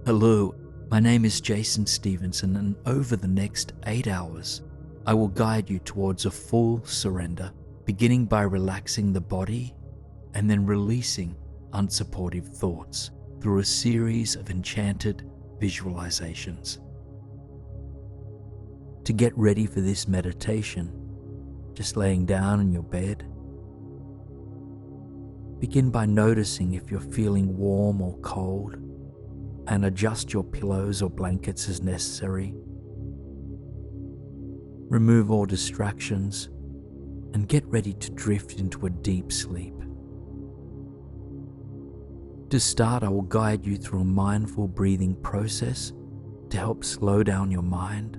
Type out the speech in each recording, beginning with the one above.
Hello, my name is Jason Stephenson, and over the next 8 hours, I will guide you towards a full surrender, beginning by relaxing the body and then releasing unsupportive thoughts through a series of enchanted visualizations. To get ready for this meditation, just laying down in your bed, begin by noticing if you're feeling warm or cold, and adjust your pillows or blankets as necessary. Remove all distractions and get ready to drift into a deep sleep. To start, I will guide you through a mindful breathing process to help slow down your mind,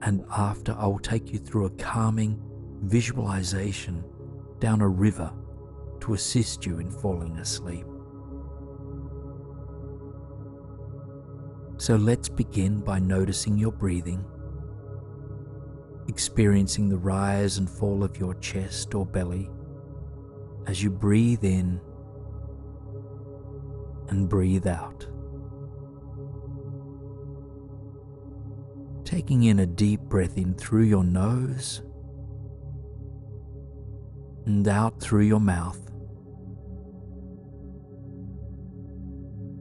and after, I will take you through a calming visualization down a river to assist you in falling asleep. So let's begin by noticing your breathing, experiencing the rise and fall of your chest or belly as you breathe in and breathe out. Taking in a deep breath in through your nose and out through your mouth.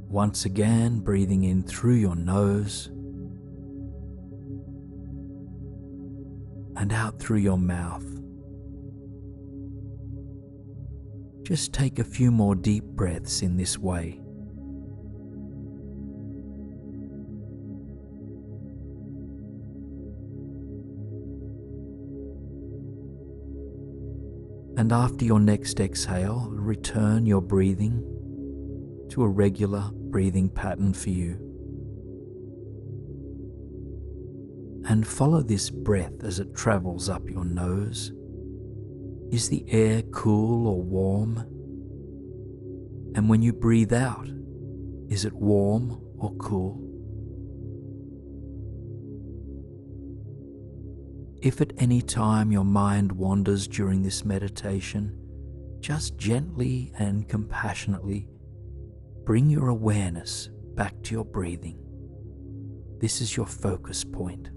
Once again, breathing in through your nose and out through your mouth. Just take a few more deep breaths in this way. And after your next exhale, return your breathing to a regular breathing pattern for you. And follow this breath as it travels up your nose. Is the air cool or warm? And when you breathe out, is it warm or cool? If at any time your mind wanders during this meditation, just gently and compassionately bring your awareness back to your breathing. This is your focus point.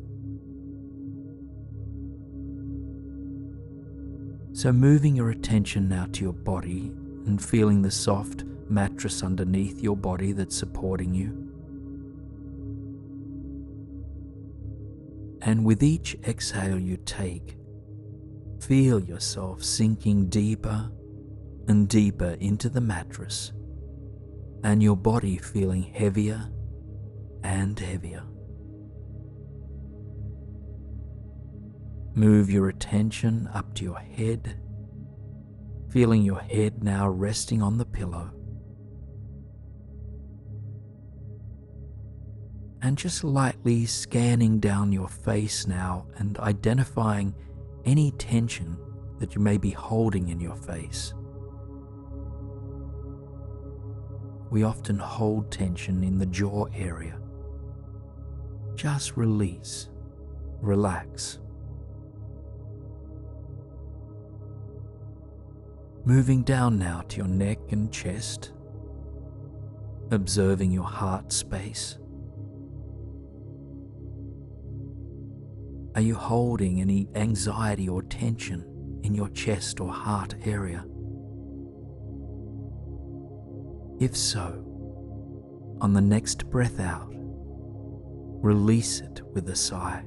So moving your attention now to your body and feeling the soft mattress underneath your body that's supporting you. And with each exhale you take, feel yourself sinking deeper and deeper into the mattress, and your body feeling heavier and heavier. Move your attention up to your head, feeling your head now resting on the pillow. And just lightly scanning down your face now and identifying any tension that you may be holding in your face. We often hold tension in the jaw area. Just release, relax. Moving down now to your neck and chest, observing your heart space. Are you holding any anxiety or tension in your chest or heart area? If so, on the next breath out, release it with a sigh.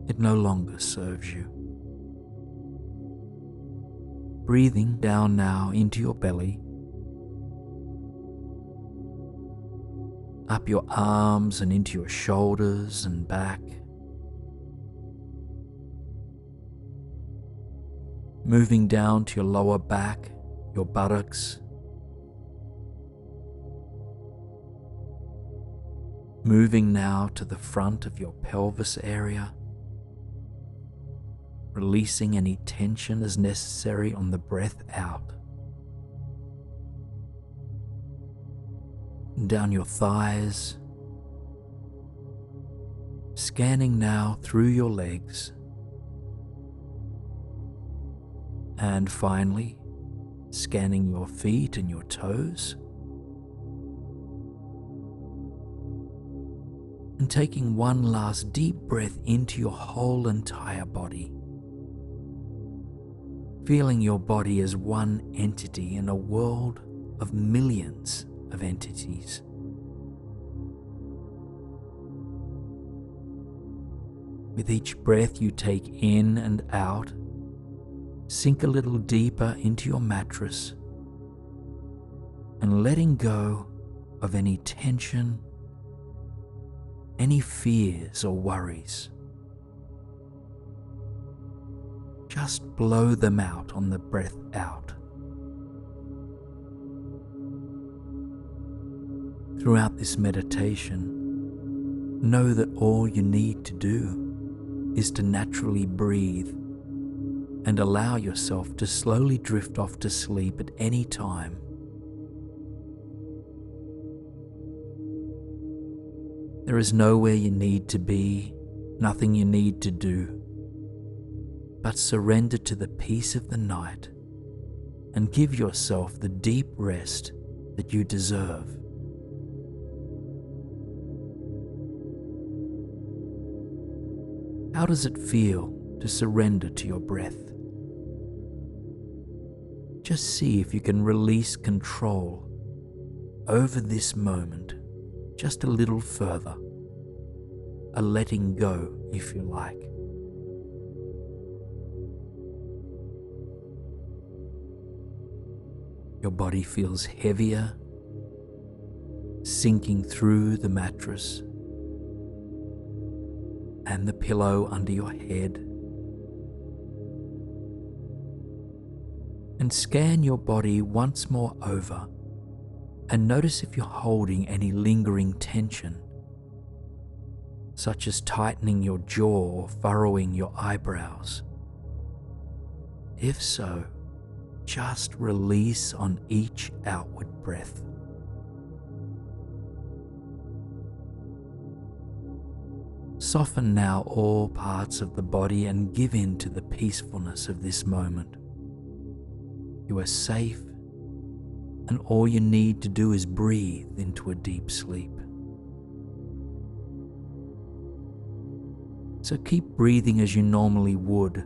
It no longer serves you. Breathing down now into your belly, up your arms and into your shoulders and back. Moving down to your lower back, your buttocks. Moving now to the front of your pelvis area, releasing any tension as necessary on the breath out. Down your thighs, scanning now through your legs, and finally scanning your feet and your toes. and taking one last deep breath into your whole entire body. Feeling your body as one entity in a world of millions of entities. With each breath you take in and out, sink a little deeper into your mattress and letting go of any tension, any fears or worries. Just blow them out on the breath out. Throughout this meditation, know that all you need to do is to naturally breathe and allow yourself to slowly drift off to sleep at any time. There is nowhere you need to be, nothing you need to do, but surrender to the peace of the night and give yourself the deep rest that you deserve. How does it feel to surrender to your breath? Just see if you can release control over this moment just a little further, a letting go, if you like. Your body feels heavier, sinking through the mattress and the pillow under your head. And scan your body once more over and notice if you're holding any lingering tension, such as tightening your jaw or furrowing your eyebrows. If so, just release on each outward breath. Soften now all parts of the body and give in to the peacefulness of this moment. You are safe, and all you need to do is breathe into a deep sleep. So keep breathing as you normally would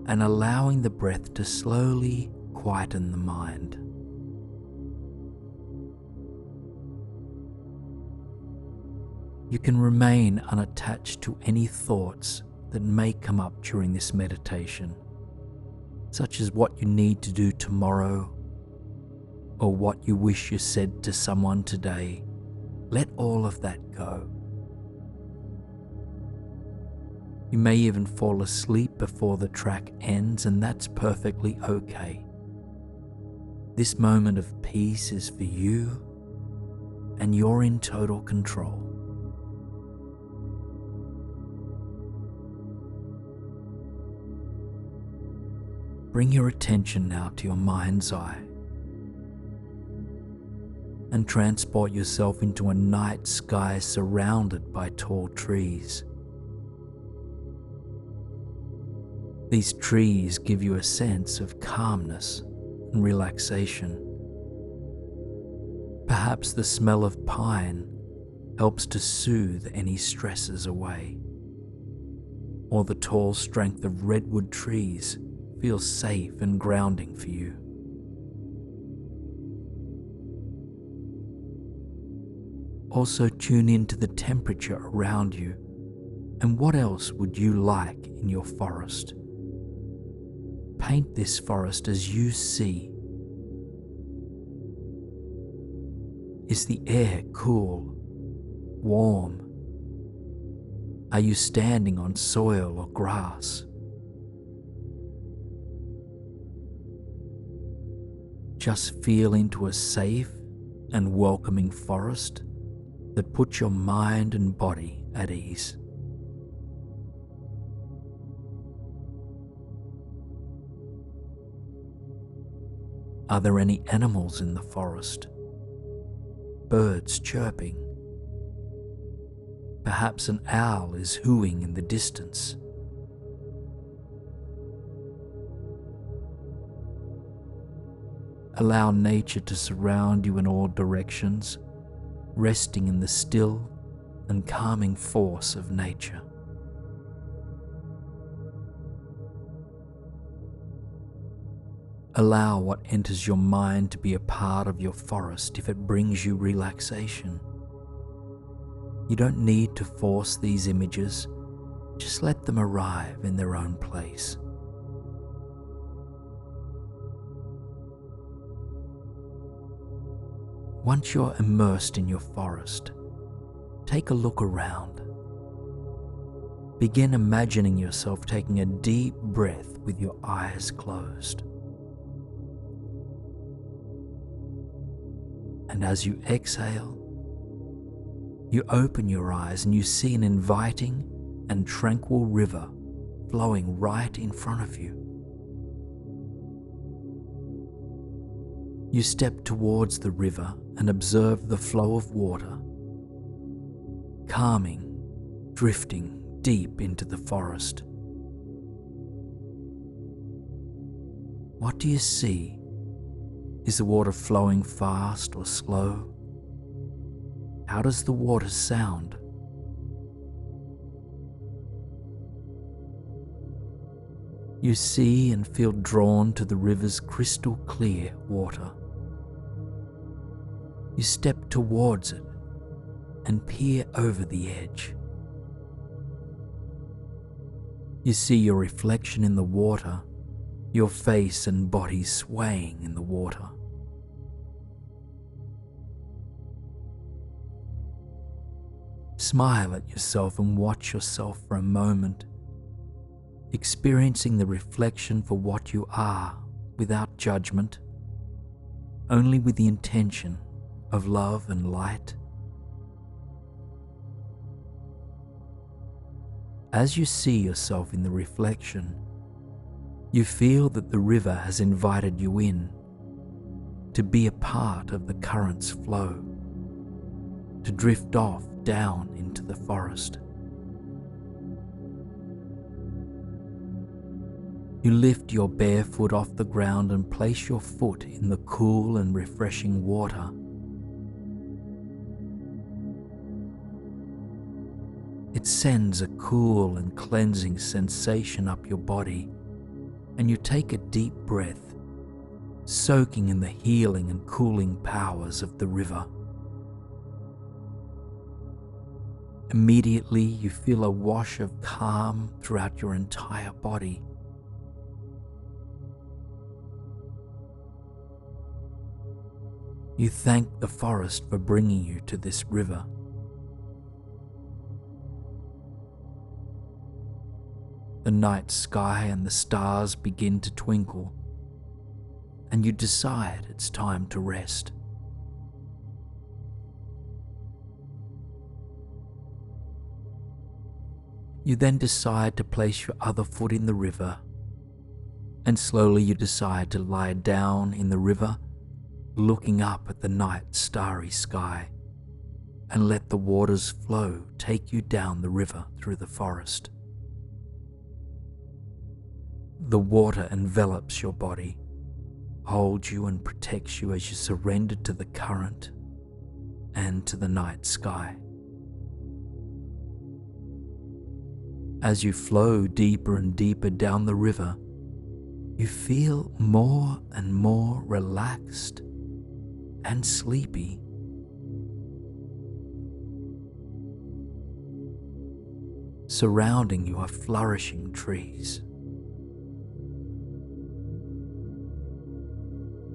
and allowing the breath to slowly quieten the mind. You can remain unattached to any thoughts that may come up during this meditation, such as what you need to do tomorrow or what you wish you said to someone today. Let all of that go. You may even fall asleep before the track ends, and that's perfectly okay. This moment of peace is for you, and you're in total control. Bring your attention now to your mind's eye and transport yourself into a night sky surrounded by tall trees. These trees give you a sense of calmness and relaxation. Perhaps the smell of pine helps to soothe any stresses away, or the tall strength of redwood trees feels safe and grounding for you. Also tune in to the temperature around you and what else would you like in your forest. Paint this forest as you see. Is the air cool, warm? Are you standing on soil or grass? Just feel into a safe and welcoming forest that puts your mind and body at ease. Are there any animals in the forest? Birds chirping? Perhaps an owl is hooting in the distance. Allow nature to surround you in all directions, resting in the still, and calming force of nature. Allow what enters your mind to be a part of your forest if it brings you relaxation. You don't need to force these images, just let them arrive in their own place. Once you're immersed in your forest, take a look around. Begin imagining yourself taking a deep breath with your eyes closed. And as you exhale, you open your eyes and you see an inviting and tranquil river flowing right in front of you. You step towards the river and observe the flow of water, calming, drifting deep into the forest. What do you see? Is the water flowing fast or slow? How does the water sound? You see and feel drawn to the river's crystal clear water. You step towards it and peer over the edge. You see your reflection in the water, your face and body swaying in the water. Smile at yourself and watch yourself for a moment, experiencing the reflection for what you are without judgment, only with the intention of love and light. As you see yourself in the reflection, you feel that the river has invited you in to be a part of the current's flow, to drift off down into the forest. You lift your bare foot off the ground and place your foot in the cool and refreshing water. It sends a cool and cleansing sensation up your body, and you take a deep breath, soaking in the healing and cooling powers of the river. Immediately, you feel a wash of calm throughout your entire body. You thank the forest for bringing you to this river. The night sky and the stars begin to twinkle, and you decide it's time to rest. You then decide to place your other foot in the river, and slowly you decide to lie down in the river, looking up at the night starry sky, and let the water's flow take you down the river through the forest. The water envelops your body, holds you and protects you as you surrender to the current and to the night sky. As you flow deeper and deeper down the river, you feel more and more relaxed and sleepy. Surrounding you are flourishing trees.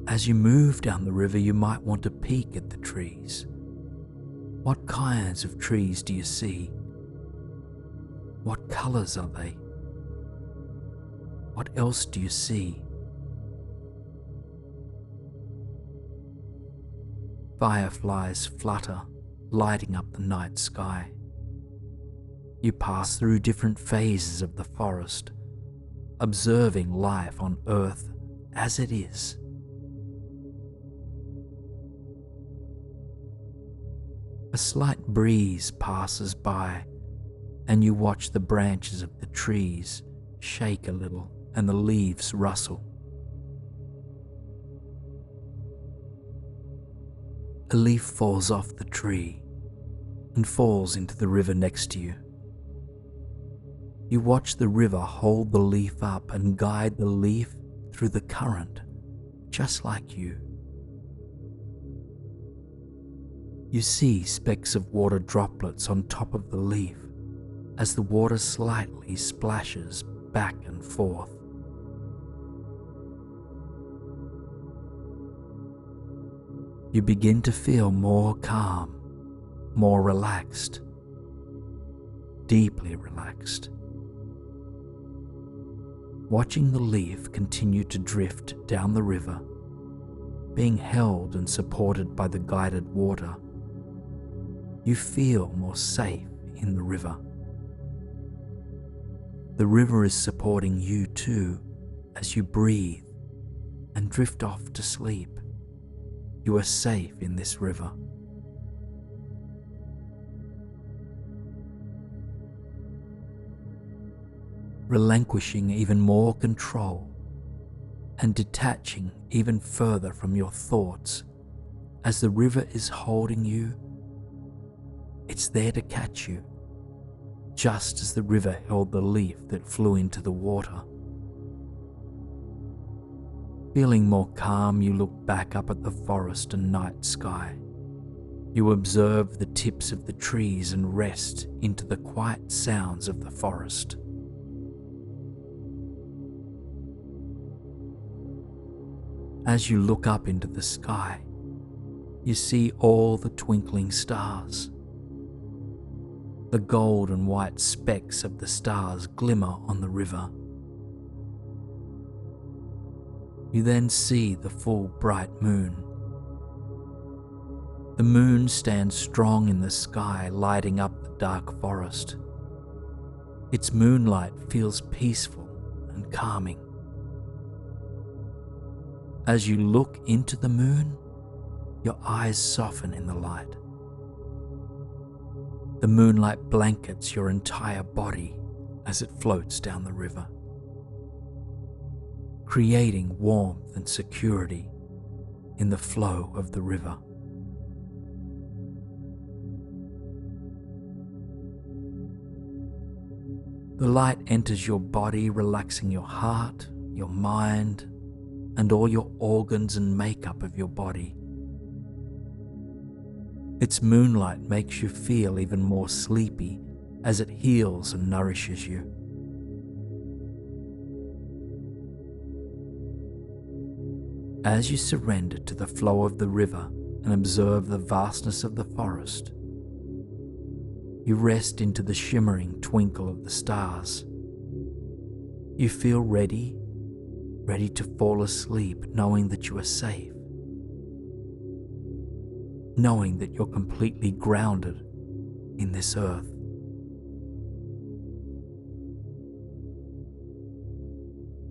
As you move down the river, you might want to peek at the trees. What kinds of trees do you see? What colors are they? What else do you see? Fireflies flutter, lighting up the night sky. You pass through different phases of the forest, observing life on Earth as it is. A slight breeze passes by, and you watch the branches of the trees shake a little and the leaves rustle. A leaf falls off the tree, and falls into the river next to you. You watch the river hold the leaf up and guide the leaf through the current, just like you. You see specks of water droplets on top of the leaf as the water slightly splashes back and forth. You begin to feel more calm, more relaxed, deeply relaxed. Watching the leaf continue to drift down the river, being held and supported by the guided water, you feel more safe in the river. The river is supporting you too as you breathe and drift off to sleep. You are safe in this river. Relinquishing even more control and detaching even further from your thoughts as the river is holding you. It's there to catch you, just as the river held the leaf that flew into the water. Feeling more calm, you look back up at the forest and night sky. You observe the tips of the trees and rest into the quiet sounds of the forest. As you look up into the sky, you see all the twinkling stars. The gold and white specks of the stars glimmer on the river. You then see the full bright moon. The moon stands strong in the sky, lighting up the dark forest. Its moonlight feels peaceful and calming. As you look into the moon, your eyes soften in the light. The moonlight blankets your entire body as it floats down the river, creating warmth and security in the flow of the river. The light enters your body, relaxing your heart, your mind, and all your organs and makeup of your body. Its moonlight makes you feel even more sleepy as it heals and nourishes you. As you surrender to the flow of the river and observe the vastness of the forest, you rest into the shimmering twinkle of the stars. You feel ready to fall asleep, knowing that you are safe, knowing that you're completely grounded in this earth.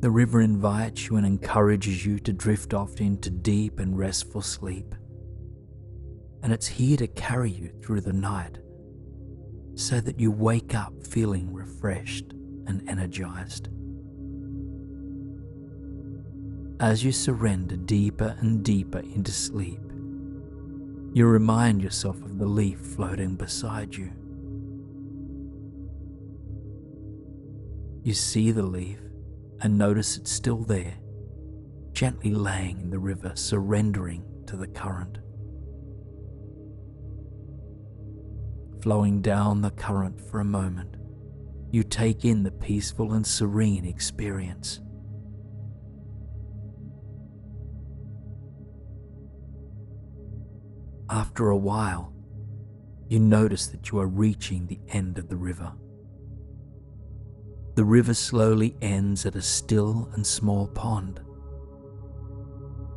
The river invites you and encourages you to drift off into deep and restful sleep, and it's here to carry you through the night so that you wake up feeling refreshed and energized. As you surrender deeper and deeper into sleep, you remind yourself of the leaf floating beside you. You see the leaf and notice it's still there, gently laying in the river, surrendering to the current. Flowing down the current for a moment, you take in the peaceful and serene experience. After a while, you notice that you are reaching the end of the river. The river slowly ends at a still and small pond.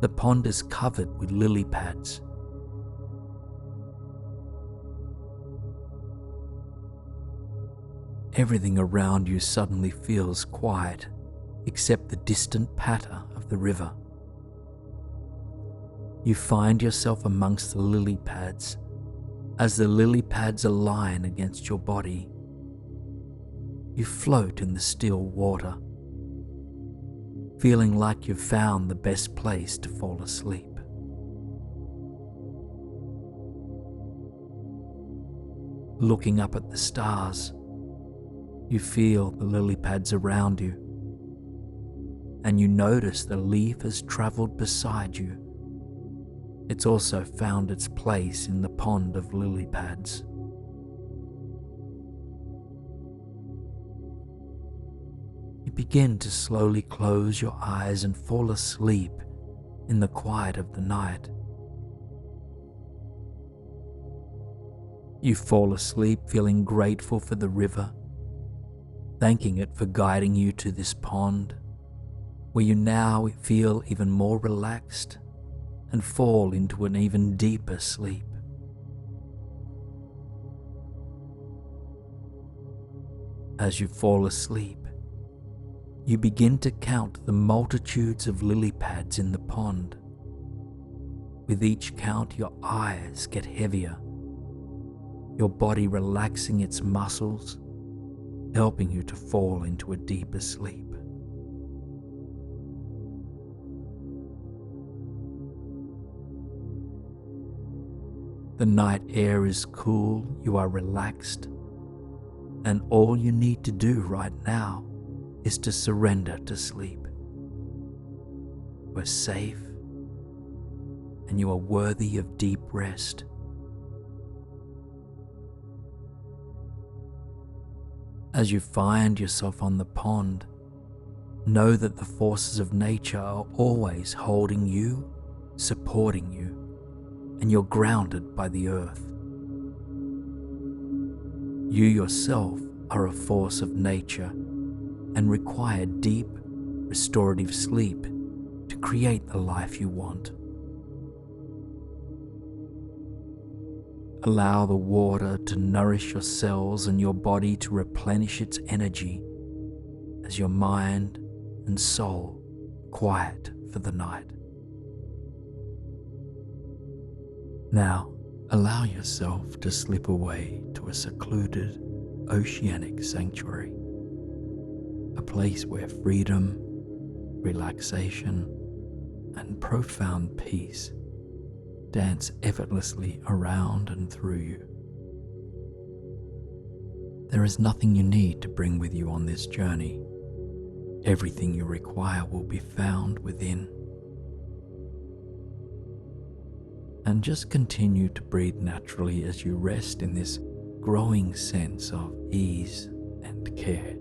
The pond is covered with lily pads. Everything around you suddenly feels quiet, except the distant patter of the river. You find yourself amongst the lily pads as the lily pads align against your body. You float in the still water, feeling like you've found the best place to fall asleep. Looking up at the stars, you feel the lily pads around you, and you notice the leaf has traveled beside you. It's also found its place in the pond of lily pads. You begin to slowly close your eyes and fall asleep in the quiet of the night. You fall asleep feeling grateful for the river, thanking it for guiding you to this pond, where you now feel even more relaxed and fall into an even deeper sleep. As you fall asleep, you begin to count the multitudes of lily pads in the pond. With each count, your eyes get heavier, your body relaxing its muscles, helping you to fall into a deeper sleep. The night air is cool, you are relaxed, and all you need to do right now is to surrender to sleep. You are safe, and you are worthy of deep rest. As you find yourself on the pond, know that the forces of nature are always holding you, supporting you, and you're grounded by the earth. You yourself are a force of nature and require deep, restorative sleep to create the life you want. Allow the water to nourish your cells and your body to replenish its energy as your mind and soul quiet for the night. Now, allow yourself to slip away to a secluded oceanic sanctuary, a place where freedom, relaxation, and profound peace dance effortlessly around and through you. There is nothing you need to bring with you on this journey. Everything you require will be found within. And just continue to breathe naturally as you rest in this growing sense of ease and care.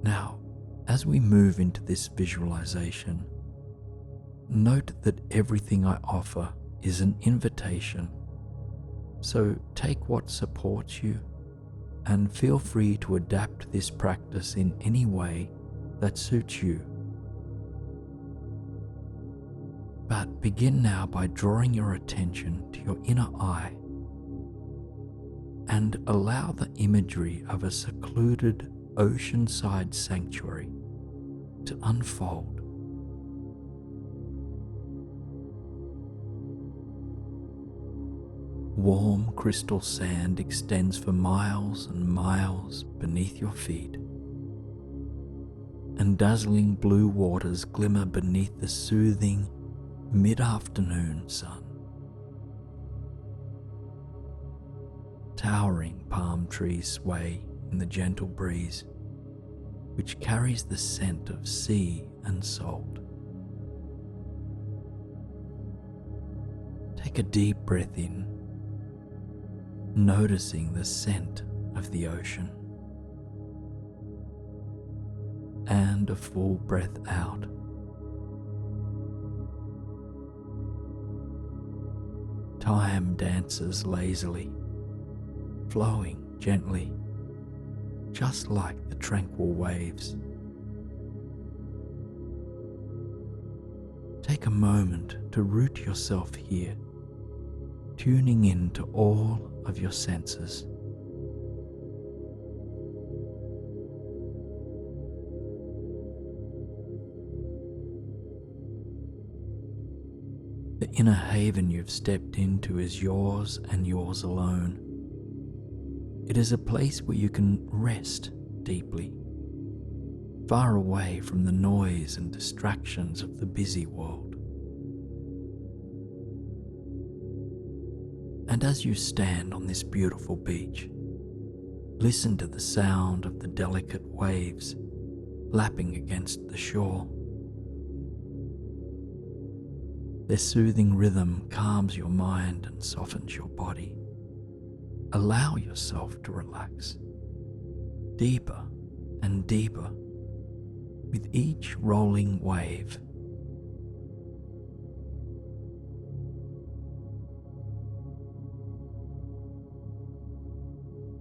Now, as we move into this visualization, note that everything I offer is an invitation. So take what supports you and feel free to adapt this practice in any way that suits you. But begin now by drawing your attention to your inner eye and allow the imagery of a secluded oceanside sanctuary to unfold. Warm crystal sand extends for miles and miles beneath your feet, and dazzling blue waters glimmer beneath the soothing mid-afternoon sun. Towering palm trees sway in the gentle breeze, which carries the scent of sea and salt. Take a deep breath in, noticing the scent of the ocean, and a full breath out. Time dances lazily, flowing gently, just like the tranquil waves. Take a moment to root yourself here, tuning in to all of your senses. The inner haven you've stepped into is yours and yours alone. It is a place where you can rest deeply, far away from the noise and distractions of the busy world. And as you stand on this beautiful beach, listen to the sound of the delicate waves lapping against the shore. Their soothing rhythm calms your mind and softens your body. Allow yourself to relax deeper and deeper with each rolling wave.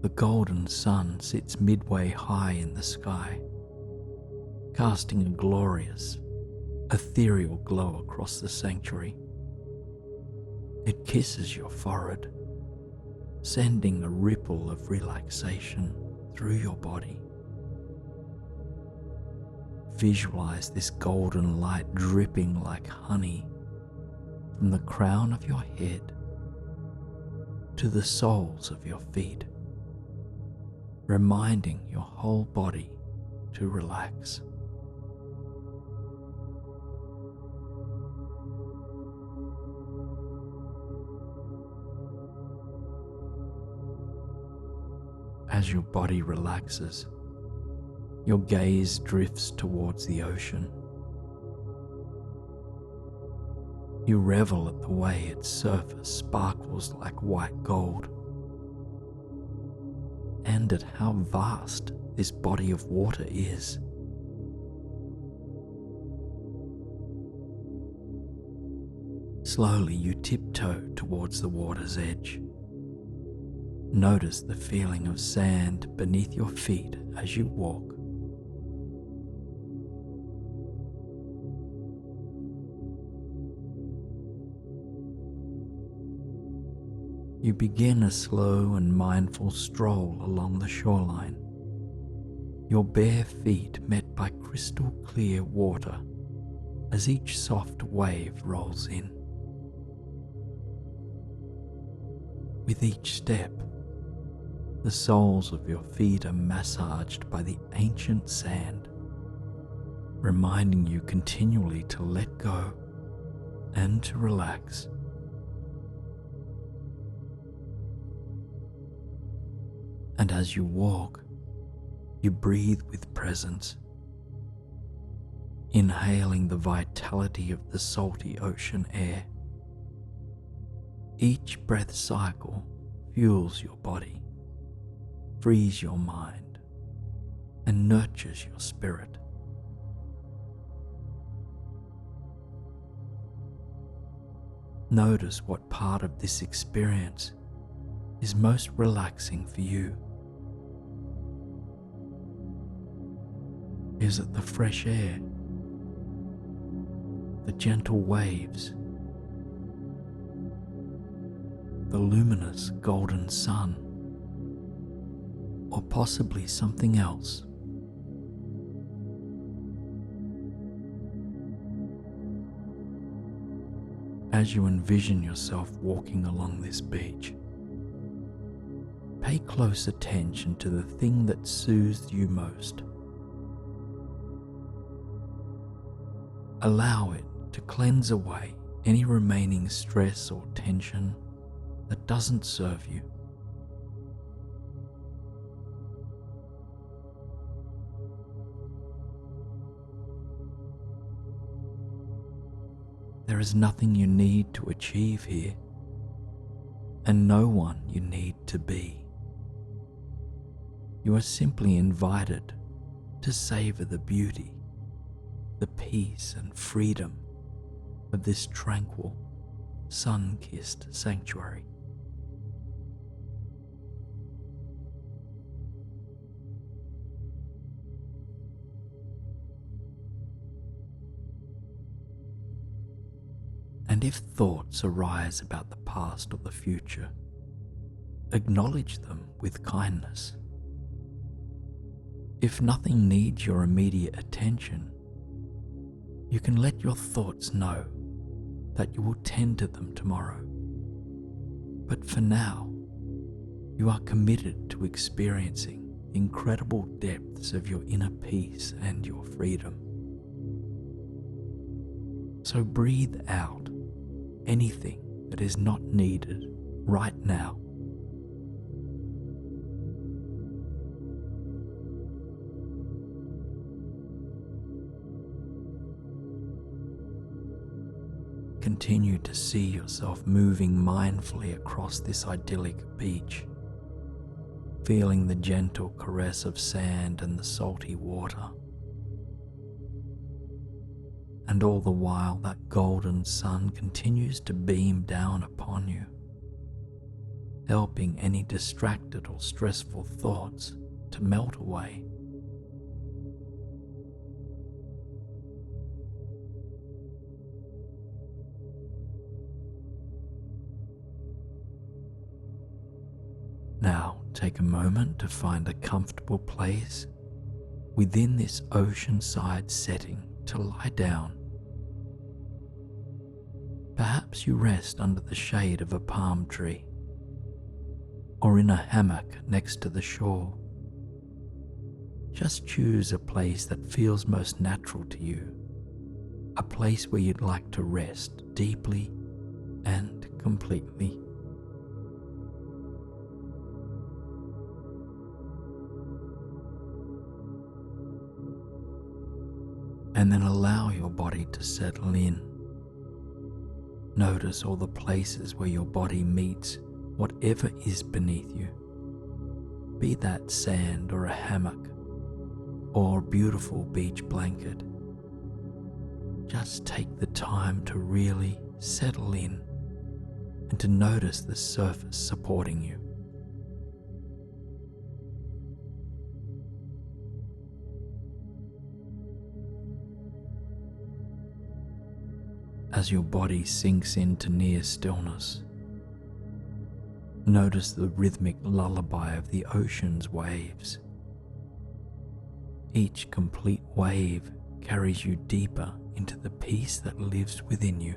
The golden sun sits midway high in the sky, casting a glorious, ethereal glow across the sanctuary. It kisses your forehead, sending a ripple of relaxation through your body. Visualize this golden light dripping like honey from the crown of your head to the soles of your feet, reminding your whole body to relax. As your body relaxes, your gaze drifts towards the ocean. You revel at the way its surface sparkles like white gold, and at how vast this body of water is. Slowly you tiptoe towards the water's edge. Notice the feeling of sand beneath your feet as you walk. You begin a slow and mindful stroll along the shoreline, your bare feet met by crystal clear water as each soft wave rolls in. With each step, the soles of your feet are massaged by the ancient sand, reminding you continually to let go and to relax. And as you walk, you breathe with presence, inhaling the vitality of the salty ocean air. Each breath cycle fuels your body, frees your mind, and nurtures your spirit. Notice what part of this experience is most relaxing for you. Is it the fresh air, the gentle waves, the luminous golden sun, or possibly something else? As you envision yourself walking along this beach, pay close attention to the thing that soothes you most. Allow it to cleanse away any remaining stress or tension that doesn't serve you. There is nothing you need to achieve here, and no one you need to be. You are simply invited to savor the beauty, the peace and freedom of this tranquil, sun-kissed sanctuary. And if thoughts arise about the past or the future, acknowledge them with kindness. If nothing needs your immediate attention, you can let your thoughts know that you will tend to them tomorrow. But for now, you are committed to experiencing the incredible depths of your inner peace and your freedom. So breathe out anything that is not needed right now. Continue to see yourself moving mindfully across this idyllic beach, feeling the gentle caress of sand and the salty water. And all the while that golden sun continues to beam down upon you, helping any distracted or stressful thoughts to melt away. Now take a moment to find a comfortable place within this oceanside setting to lie down. Perhaps you rest under the shade of a palm tree, or in a hammock next to the shore. Just choose a place that feels most natural to you, a place where you'd like to rest deeply and completely. And then allow your body to settle in. Notice all the places where your body meets whatever is beneath you, be that sand or a hammock or a beautiful beach blanket. Just take the time to really settle in and to notice the surface supporting you. As your body sinks into near stillness, notice the rhythmic lullaby of the ocean's waves. Each complete wave carries you deeper into the peace that lives within you.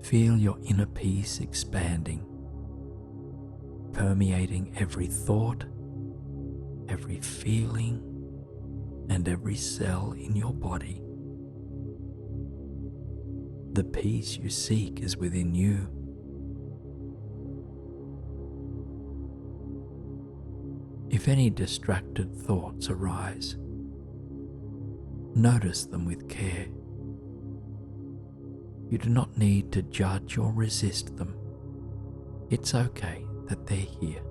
Feel your inner peace expanding, permeating every thought, every feeling, and every cell in your body. The peace you seek is within you. If any distracted thoughts arise, notice them with care. You do not need to judge or resist them. It's okay that they're here.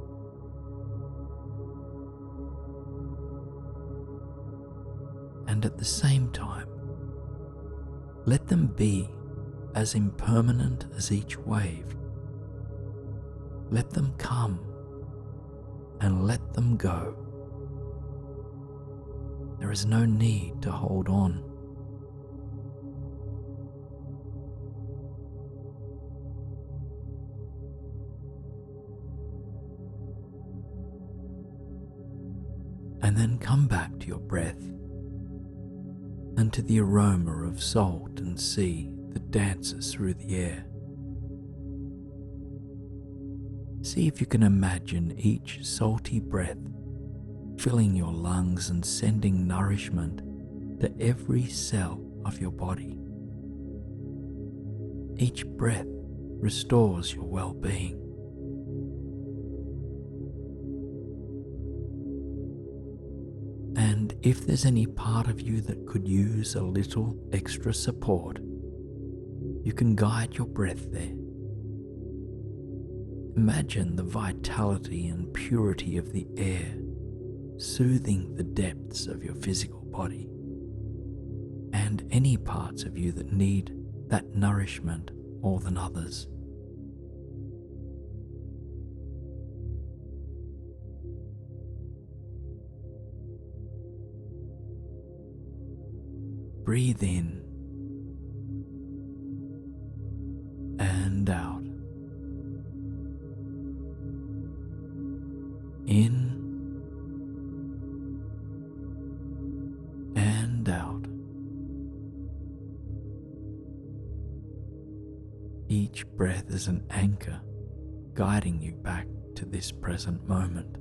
And at the same time, let them be as impermanent as each wave. Let them come and let them go. There is no need to hold on. And then come back to your breath and to the aroma of salt and sea that dances through the air. See if you can imagine each salty breath filling your lungs and sending nourishment to every cell of your body. Each breath restores your well-being. And if there's any part of you that could use a little extra support, you can guide your breath there. Imagine the vitality and purity of the air soothing the depths of your physical body and any parts of you that need that nourishment more than others. Breathe in and out. In and out. Each breath is an anchor guiding you back to this present moment.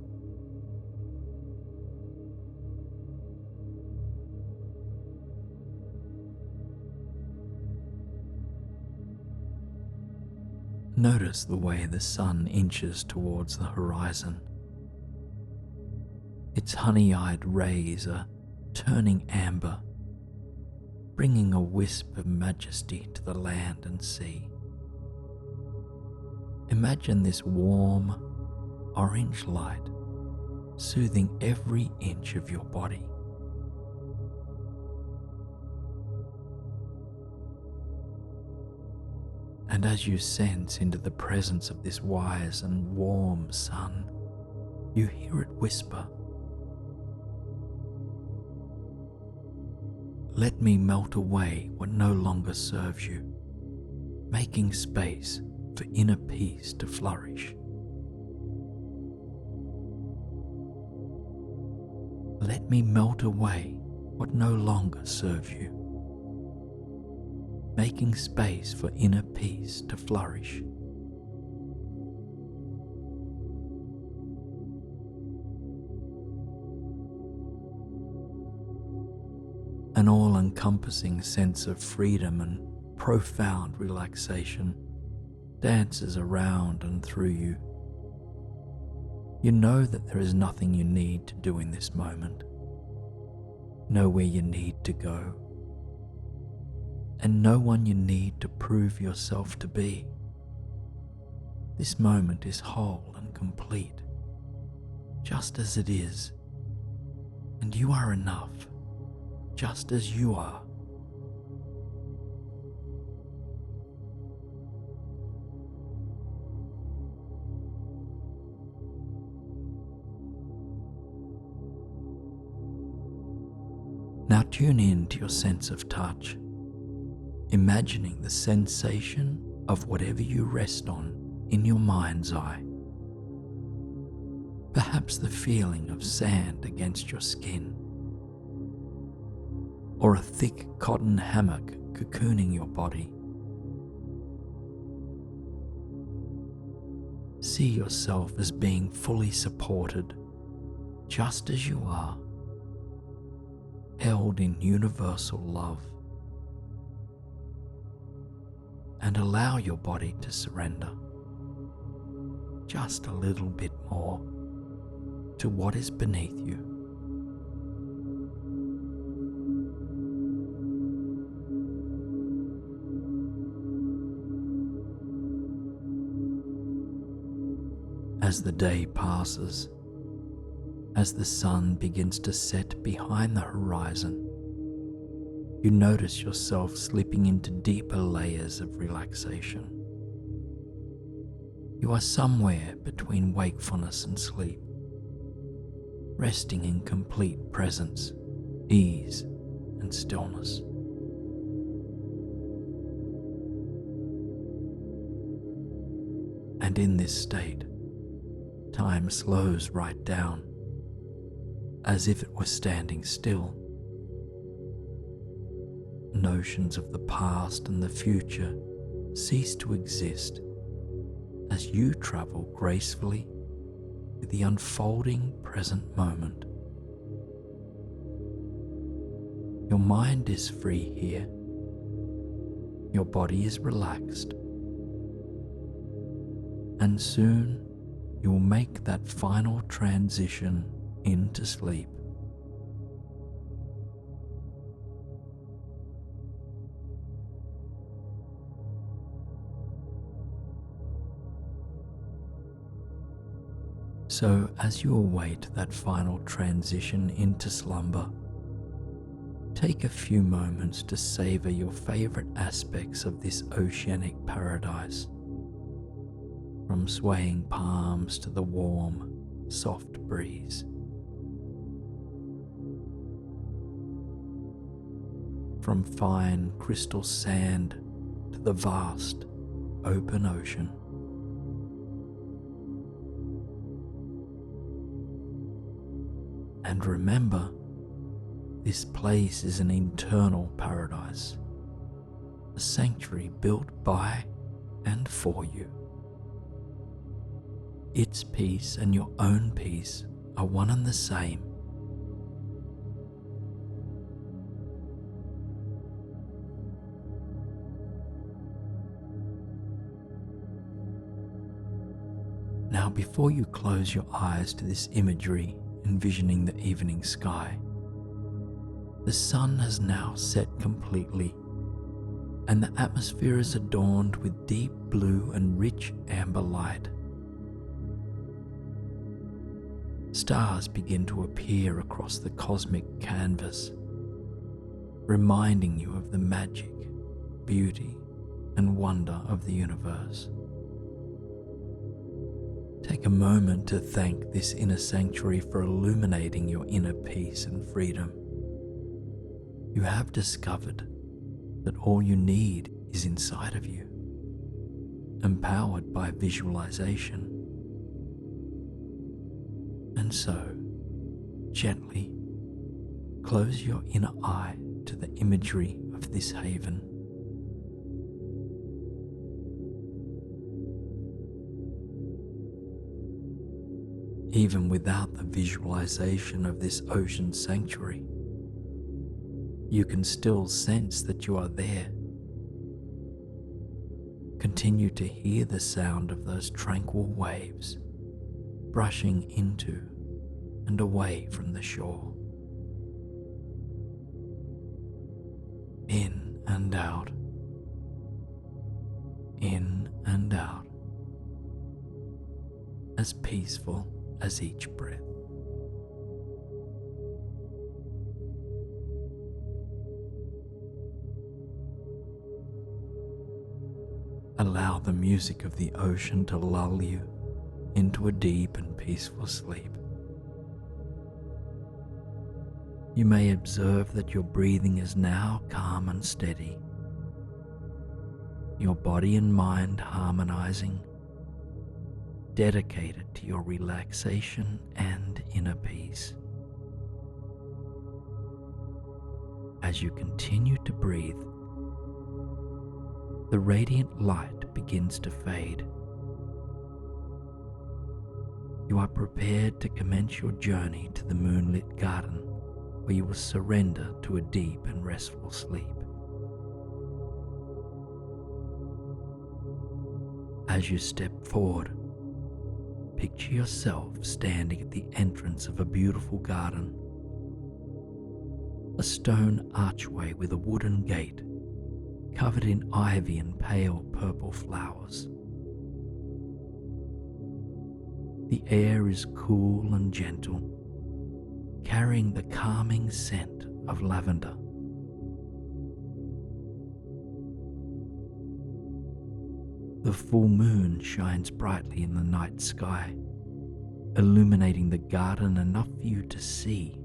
Notice the way the sun inches towards the horizon. Its honey-eyed rays are turning amber, bringing a wisp of majesty to the land and sea. Imagine this warm, orange light soothing every inch of your body. And as you sense into the presence of this wise and warm sun, you hear it whisper, "Let me melt away what no longer serves you, making space for inner peace to flourish." Let me melt away what no longer serves you, making space for inner peace to flourish. An all-encompassing sense of freedom and profound relaxation dances around and through you. You know that there is nothing you need to do in this moment, nowhere you need to go, and no one you need to prove yourself to be. This moment is whole and complete, just as it is, and you are enough, just as you are. Now tune in to your sense of touch, imagining the sensation of whatever you rest on in your mind's eye. Perhaps the feeling of sand against your skin, or a thick cotton hammock cocooning your body. See yourself as being fully supported, just as you are, held in universal love, and allow your body to surrender just a little bit more to what is beneath you. As the day passes, as the sun begins to set behind the horizon, you notice yourself slipping into deeper layers of relaxation. You are somewhere between wakefulness and sleep, resting in complete presence, ease, and stillness. And in this state, time slows right down, as if it were standing still. Notions of the past and the future cease to exist as you travel gracefully with the unfolding present moment. Your mind is free here. Your body is relaxed. And soon you will make that final transition into sleep. So as you await that final transition into slumber, take a few moments to savor your favorite aspects of this oceanic paradise, from swaying palms to the warm, soft breeze. From fine crystal sand to the vast, open ocean. And remember, this place is an eternal paradise, a sanctuary built by and for you. Its peace and your own peace are one and the same. Now, before you close your eyes to this imagery, envisioning the evening sky, the sun has now set completely, and the atmosphere is adorned with deep blue and rich amber light. Stars begin to appear across the cosmic canvas, reminding you of the magic, beauty, and wonder of the universe. Take a moment to thank this inner sanctuary for illuminating your inner peace and freedom. You have discovered that all you need is inside of you, empowered by visualization. And so, gently close your inner eye to the imagery of this haven. Even without the visualization of this ocean sanctuary, you can still sense that you are there. Continue to hear the sound of those tranquil waves brushing into and away from the shore. In and out, in and out, as peaceful as each breath. Allow the music of the ocean to lull you into a deep and peaceful sleep. You may observe that your breathing is now calm and steady, your body and mind harmonizing, dedicated to your relaxation and inner peace. As you continue to breathe, the radiant light begins to fade. You are prepared to commence your journey to the moonlit garden, where you will surrender to a deep and restful sleep. As you step forward, picture yourself standing at the entrance of a beautiful garden. A stone archway with a wooden gate covered in ivy and pale purple flowers. The air is cool and gentle, carrying the calming scent of lavender. The full moon shines brightly in the night sky, illuminating the garden enough for you to see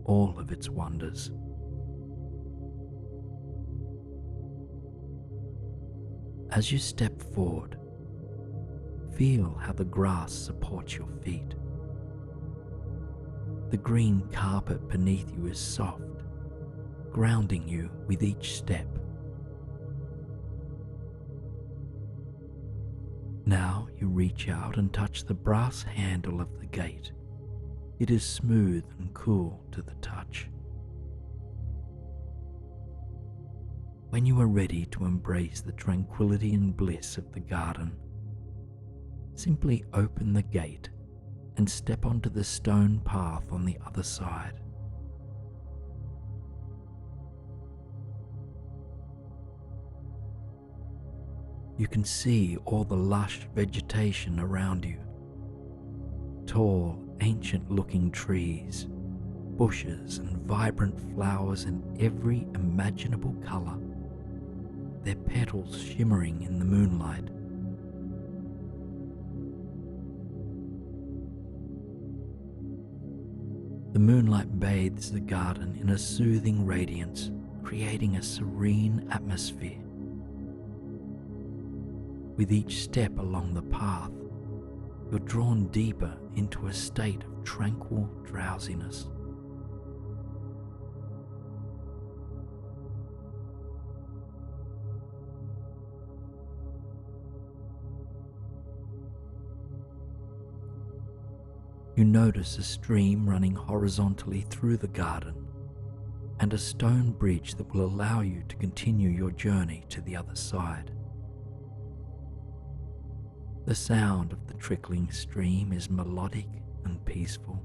all of its wonders. As you step forward, feel how the grass supports your feet. The green carpet beneath you is soft, grounding you with each step. Now you reach out and touch the brass handle of the gate. It is smooth and cool to the touch. When you are ready to embrace the tranquility and bliss of the garden, simply open the gate and step onto the stone path on the other side. You can see all the lush vegetation around you. Tall, ancient-looking trees, bushes and vibrant flowers in every imaginable color, their petals shimmering in the moonlight. The moonlight bathes the garden in a soothing radiance, creating a serene atmosphere. With each step along the path, you're drawn deeper into a state of tranquil drowsiness. You notice a stream running horizontally through the garden and a stone bridge that will allow you to continue your journey to the other side. The sound of the trickling stream is melodic and peaceful,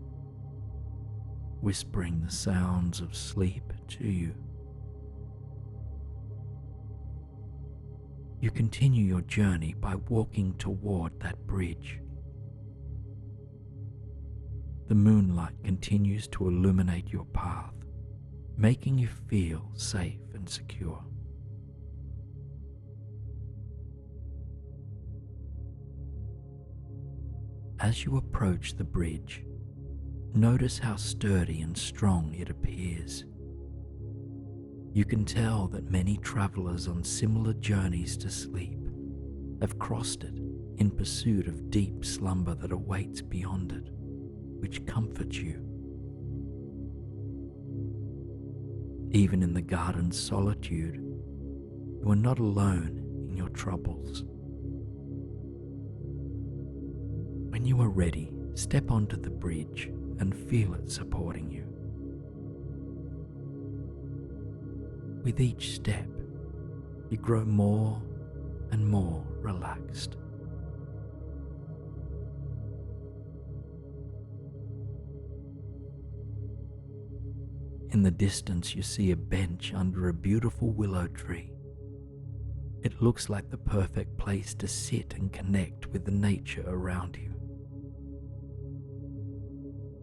whispering the sounds of sleep to you. You continue your journey by walking toward that bridge. The moonlight continues to illuminate your path, making you feel safe and secure. As you approach the bridge, notice how sturdy and strong it appears. You can tell that many travelers on similar journeys to sleep have crossed it in pursuit of deep slumber that awaits beyond it, which comforts you. Even in the garden's solitude, you are not alone in your troubles. When you are ready, step onto the bridge and feel it supporting you. With each step, you grow more and more relaxed. In the distance, you see a bench under a beautiful willow tree. It looks like the perfect place to sit and connect with the nature around you.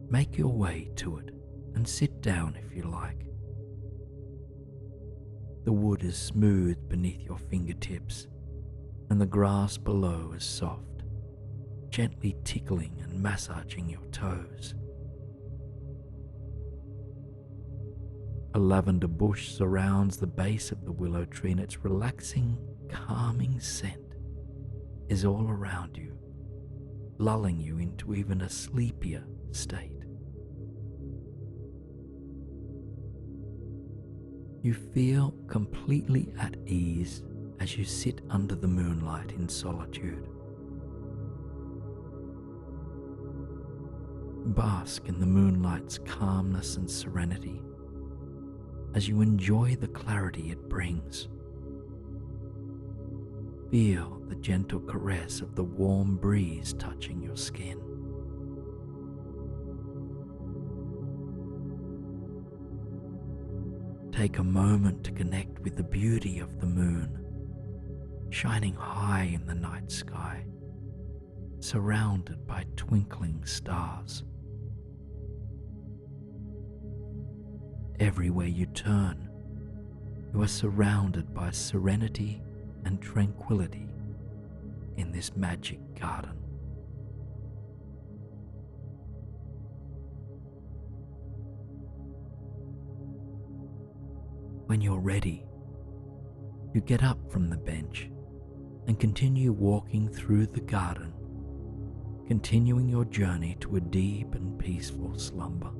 Make your way to it and sit down if you like. The wood is smooth beneath your fingertips, and the grass below is soft, gently tickling and massaging your toes. A lavender bush surrounds the base of the willow tree, and its relaxing, calming scent is all around you, lulling you into even a sleepier state. You feel completely at ease as you sit under the moonlight in solitude. Bask in the moonlight's calmness and serenity as you enjoy the clarity it brings. Feel the gentle caress of the warm breeze touching your skin. Take a moment to connect with the beauty of the moon, shining high in the night sky, surrounded by twinkling stars. Everywhere you turn, you are surrounded by serenity and tranquility in this magic garden. When you're ready, you get up from the bench and continue walking through the garden, continuing your journey to a deep and peaceful slumber.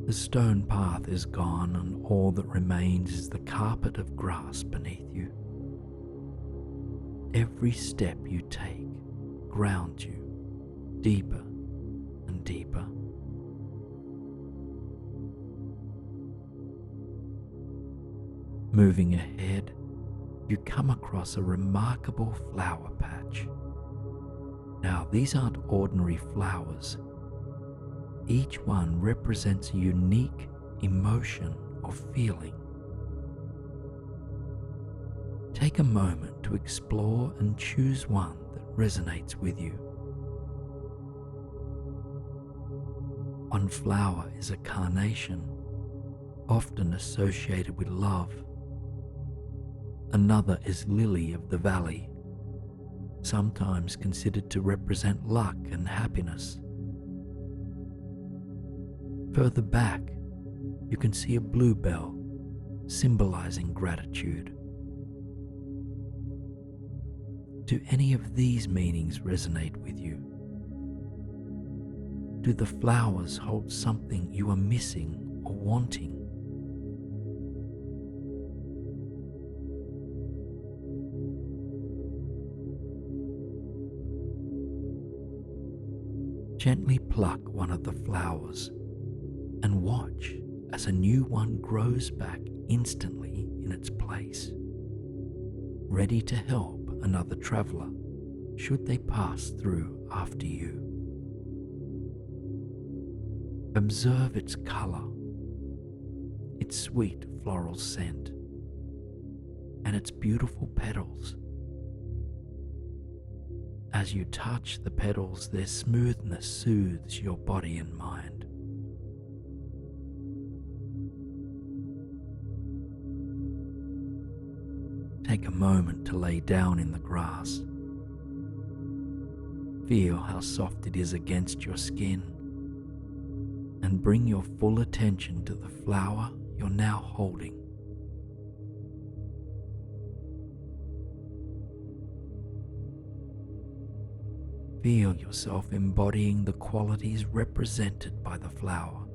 The stone path is gone, and all that remains is the carpet of grass beneath you. Every step you take grounds you deeper and deeper. Moving ahead, you come across a remarkable flower patch. Now, these aren't ordinary flowers. Each one represents a unique emotion or feeling. Take a moment to explore and choose one that resonates with you. One flower is a carnation, often associated with love. Another is lily of the valley, sometimes considered to represent luck and happiness. Further back, you can see a bluebell, symbolizing gratitude. Do any of these meanings resonate with you? Do the flowers hold something you are missing or wanting? Gently pluck one of the flowers and watch as a new one grows back instantly in its place, ready to help another traveler should they pass through after you. Observe its color, its sweet floral scent, and its beautiful petals. As you touch the petals, their smoothness soothes your body and mind. Take a moment to lay down in the grass. Feel how soft it is against your skin, and bring your full attention to the flower you're now holding. Feel yourself embodying the qualities represented by the flower,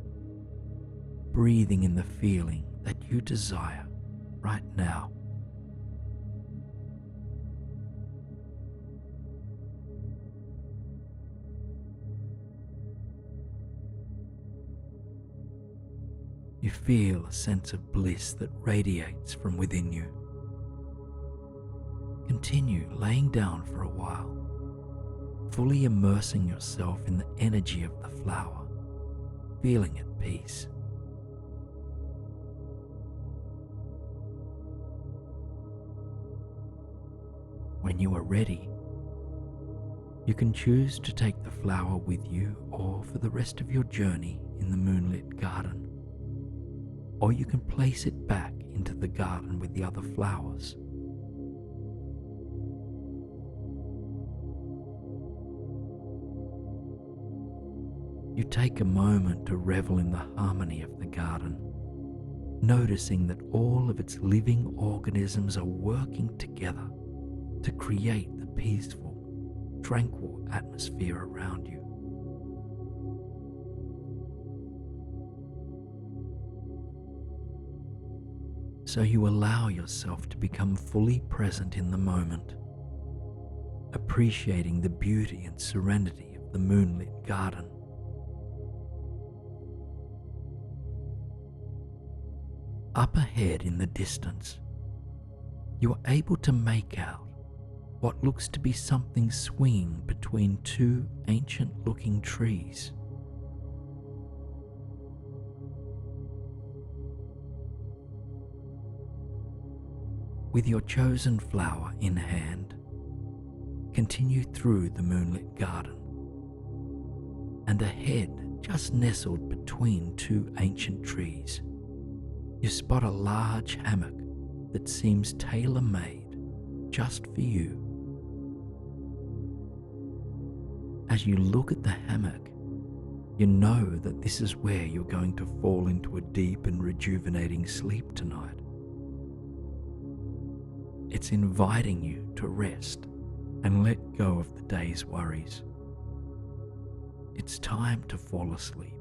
breathing in the feeling that you desire right now. You feel a sense of bliss that radiates from within you. Continue laying down for a while, fully immersing yourself in the energy of the flower, feeling at peace. When you are ready, you can choose to take the flower with you or for the rest of your journey in the moonlit garden, or you can place it back into the garden with the other flowers. You take a moment to revel in the harmony of the garden, noticing that all of its living organisms are working together to create the peaceful, tranquil atmosphere around you. So you allow yourself to become fully present in the moment, appreciating the beauty and serenity of the moonlit garden. Up ahead in the distance, you are able to make out what looks to be something swinging between two ancient-looking trees. With your chosen flower in hand, continue through the moonlit garden, and ahead, just nestled between two ancient trees, you spot a large hammock that seems tailor-made just for you. As you look at the hammock, you know that this is where you're going to fall into a deep and rejuvenating sleep tonight. It's inviting you to rest and let go of the day's worries. It's time to fall asleep.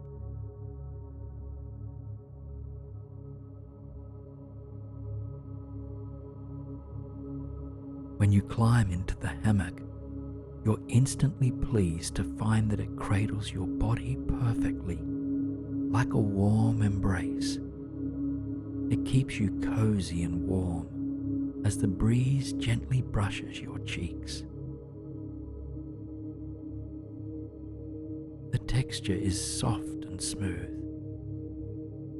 When you climb into the hammock, you're instantly pleased to find that it cradles your body perfectly, like a warm embrace. It keeps you cozy and warm as the breeze gently brushes your cheeks. The texture is soft and smooth.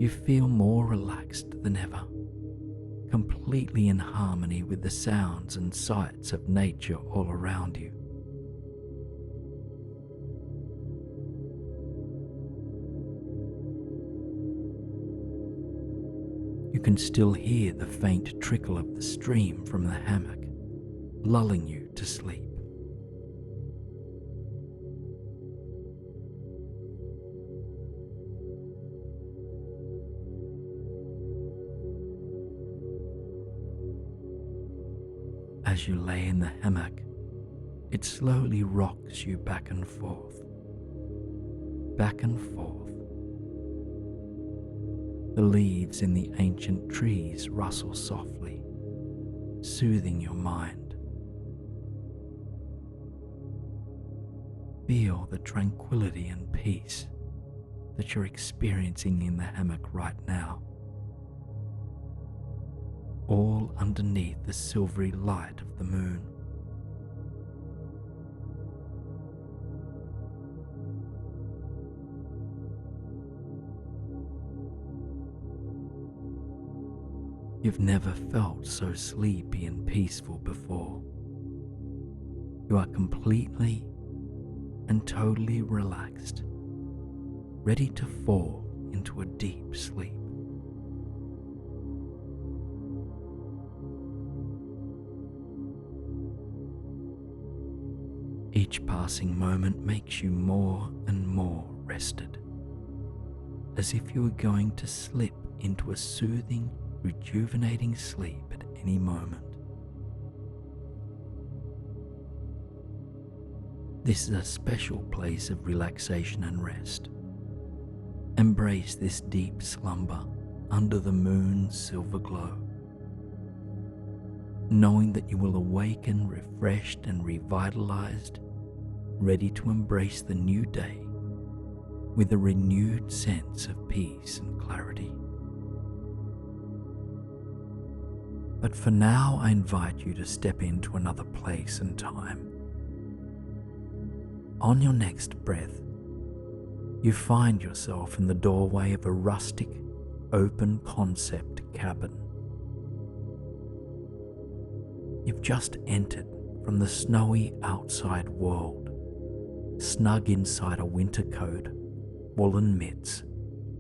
You feel more relaxed than ever, completely in harmony with the sounds and sights of nature all around you. You can still hear the faint trickle of the stream from the hammock, lulling you to sleep. As you lay in the hammock, it slowly rocks you back and forth, back and forth. The leaves in the ancient trees rustle softly, soothing your mind. Feel the tranquility and peace that you're experiencing in the hammock right now, all underneath the silvery light of the moon. You've never felt so sleepy and peaceful before. You are completely and totally relaxed, ready to fall into a deep sleep. Each passing moment makes you more and more rested, as if you were going to slip into a soothing, rejuvenating sleep at any moment. This is a special place of relaxation and rest. Embrace this deep slumber under the moon's silver glow, knowing that you will awaken refreshed and revitalized, ready to embrace the new day with a renewed sense of peace and clarity. But for now, I invite you to step into another place and time. On your next breath, you find yourself in the doorway of a rustic, open concept cabin. You've just entered from the snowy outside world, snug inside a winter coat, woolen mitts,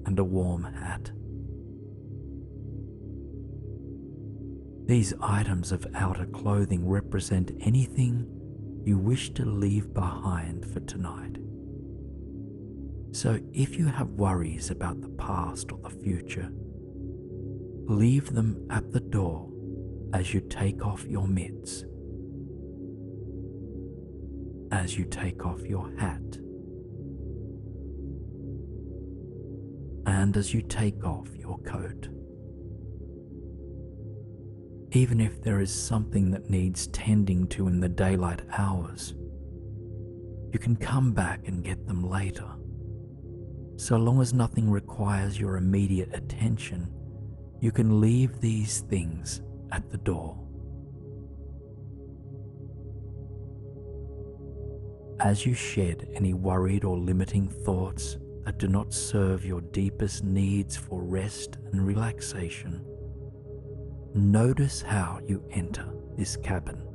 and a warm hat. These items of outer clothing represent anything you wish to leave behind for tonight. So if you have worries about the past or the future, leave them at the door as you take off your mitts, as you take off your hat, and as you take off your coat. Even if there is something that needs tending to in the daylight hours, you can come back and get them later. So long as nothing requires your immediate attention, you can leave these things at the door. As you shed any worried or limiting thoughts that do not serve your deepest needs for rest and relaxation, notice how you enter this cabin.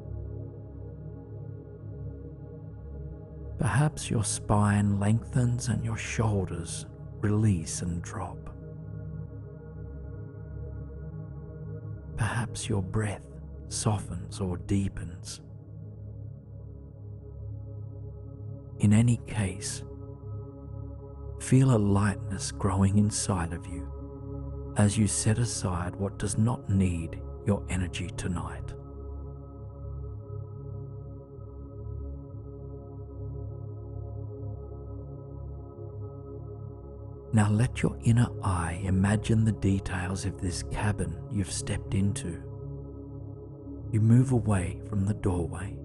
Perhaps your spine lengthens and your shoulders release and drop. Perhaps your breath softens or deepens. In any case, feel a lightness growing inside of you as you set aside what does not need your energy tonight. Now let your inner eye imagine the details of this cabin you've stepped into. You move away from the doorway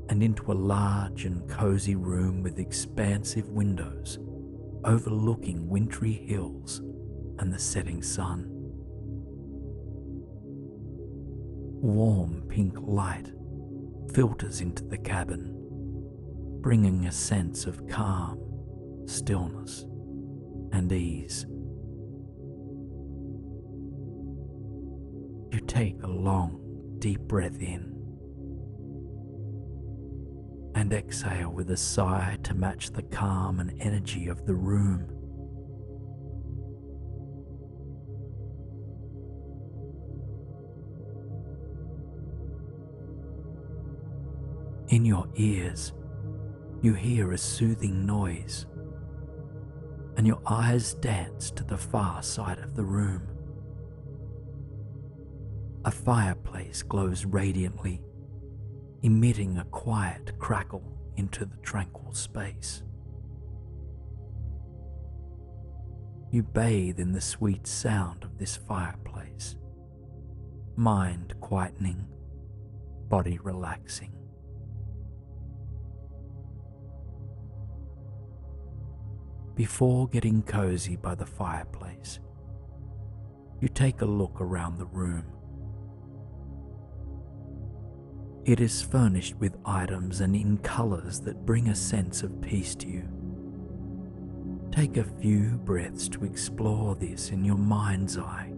and into a large and cozy room with expansive windows overlooking wintry hills and the setting sun. Warm pink light filters into the cabin, bringing a sense of calm, stillness, and ease. You take a long, deep breath in and exhale with a sigh to match the calm and energy of the room. In your ears, you hear a soothing noise, and your eyes dance to the far side of the room. A fireplace glows radiantly, emitting a quiet crackle into the tranquil space. You bathe in the sweet sound of this fireplace, mind quietening, body relaxing. Before getting cozy by the fireplace, you take a look around the room. It is furnished with items and in colors that bring a sense of peace to you. Take a few breaths to explore this in your mind's eye.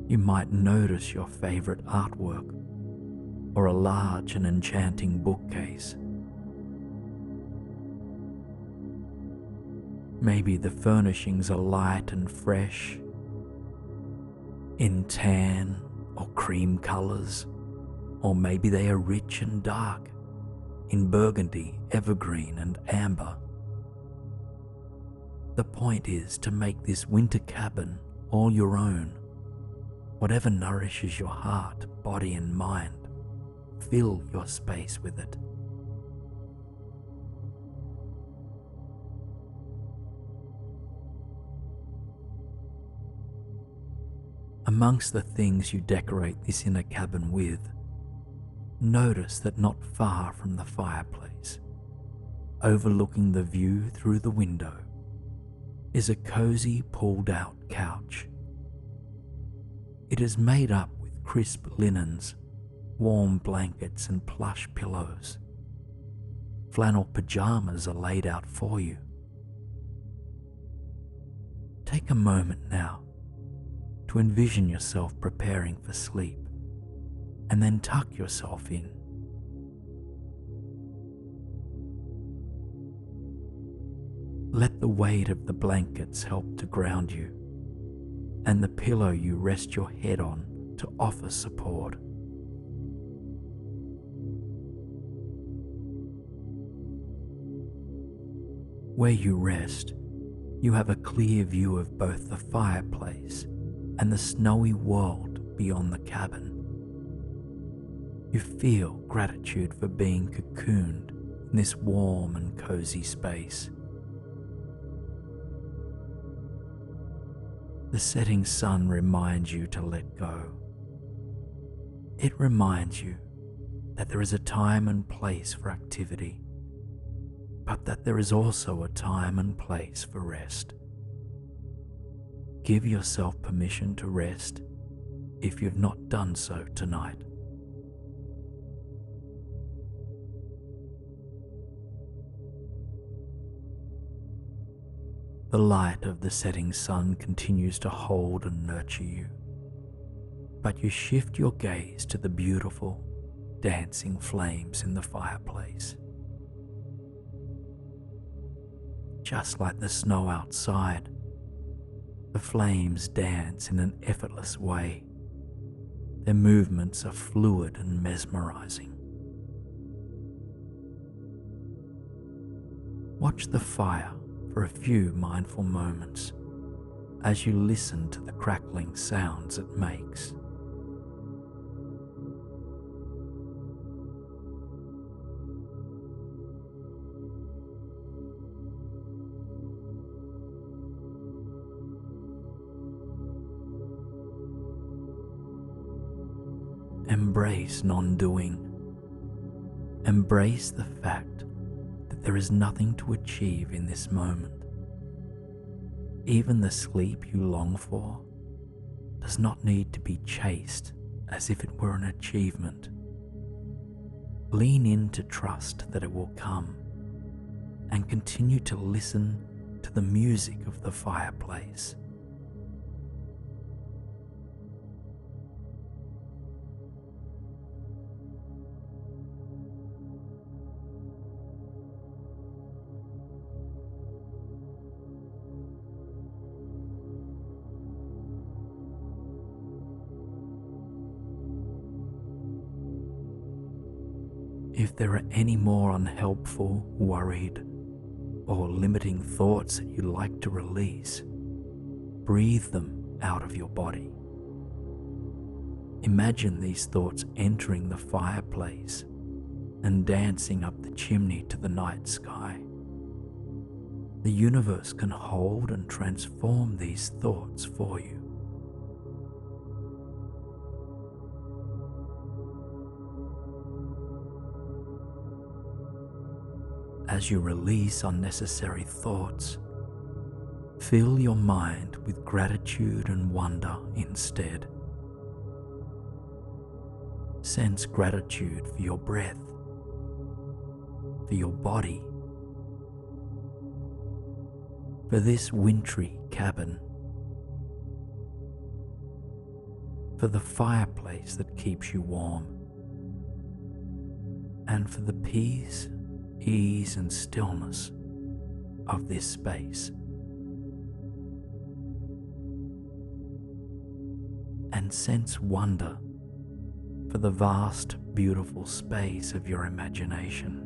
You might notice your favorite artwork or a large and enchanting bookcase. Maybe the furnishings are light and fresh, in tan or cream colors, or maybe they are rich and dark, in burgundy, evergreen, and amber. The point is to make this winter cabin all your own. Whatever nourishes your heart, body, and mind, fill your space with it. Amongst the things you decorate this inner cabin with, notice that not far from the fireplace, overlooking the view through the window, is a cozy pulled-out couch. It is made up with crisp linens, warm blankets, and plush pillows. Flannel pajamas are laid out for you. Take a moment now to envision yourself preparing for sleep, and then tuck yourself in. Let the weight of the blankets help to ground you, and the pillow you rest your head on to offer support. Where you rest, you have a clear view of both the fireplace and the snowy world beyond the cabin. You feel gratitude for being cocooned in this warm and cozy space. The setting sun reminds you to let go. It reminds you that there is a time and place for activity, but that there is also a time and place for rest. Give yourself permission to rest if you've not done so tonight. The light of the setting sun continues to hold and nurture you, but you shift your gaze to the beautiful, dancing flames in the fireplace. Just like the snow outside, the flames dance in an effortless way. Their movements are fluid and mesmerizing. Watch the fire for a few mindful moments as you listen to the crackling sounds it makes. Embrace non-doing. Embrace the fact that there is nothing to achieve in this moment. Even the sleep you long for does not need to be chased as if it were an achievement. Lean in to trust that it will come, and continue to listen to the music of the fireplace. If there are any more unhelpful, worried, or limiting thoughts that you'd like to release, breathe them out of your body. Imagine these thoughts entering the fireplace and dancing up the chimney to the night sky. The universe can hold and transform these thoughts for you. As you release unnecessary thoughts, fill your mind with gratitude and wonder instead. Sense gratitude for your breath, for your body, for this wintry cabin, for the fireplace that keeps you warm, and for the peace, ease and stillness of this space. And sense wonder for the vast, beautiful space of your imagination.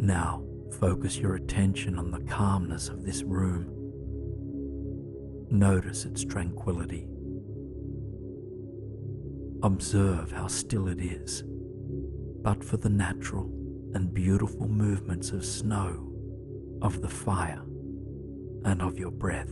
Now, focus your attention on the calmness of this room. Notice its tranquility. Observe how still it is, but for the natural and beautiful movements of snow, of the fire, and of your breath.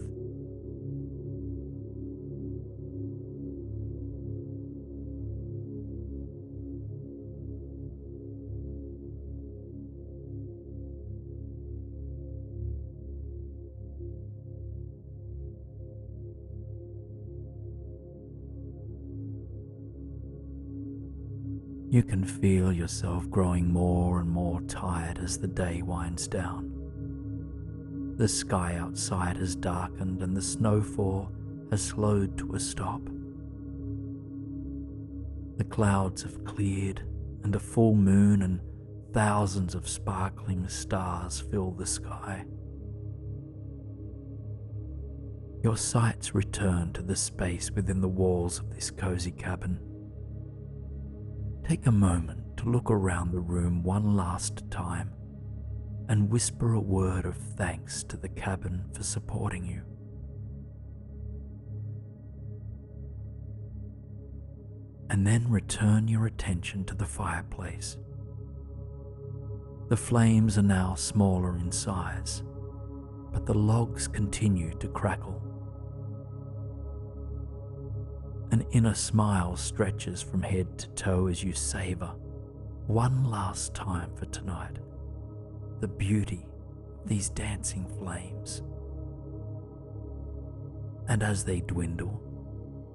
You can feel yourself growing more and more tired as the day winds down. The sky outside has darkened and the snowfall has slowed to a stop. The clouds have cleared and a full moon and thousands of sparkling stars fill the sky. Your sights return to the space within the walls of this cozy cabin. Take a moment to look around the room one last time and whisper a word of thanks to the cabin for supporting you. And then return your attention to the fireplace. The flames are now smaller in size, but the logs continue to crackle. An inner smile stretches from head to toe as you savor, one last time for tonight, the beauty of these dancing flames. And as they dwindle,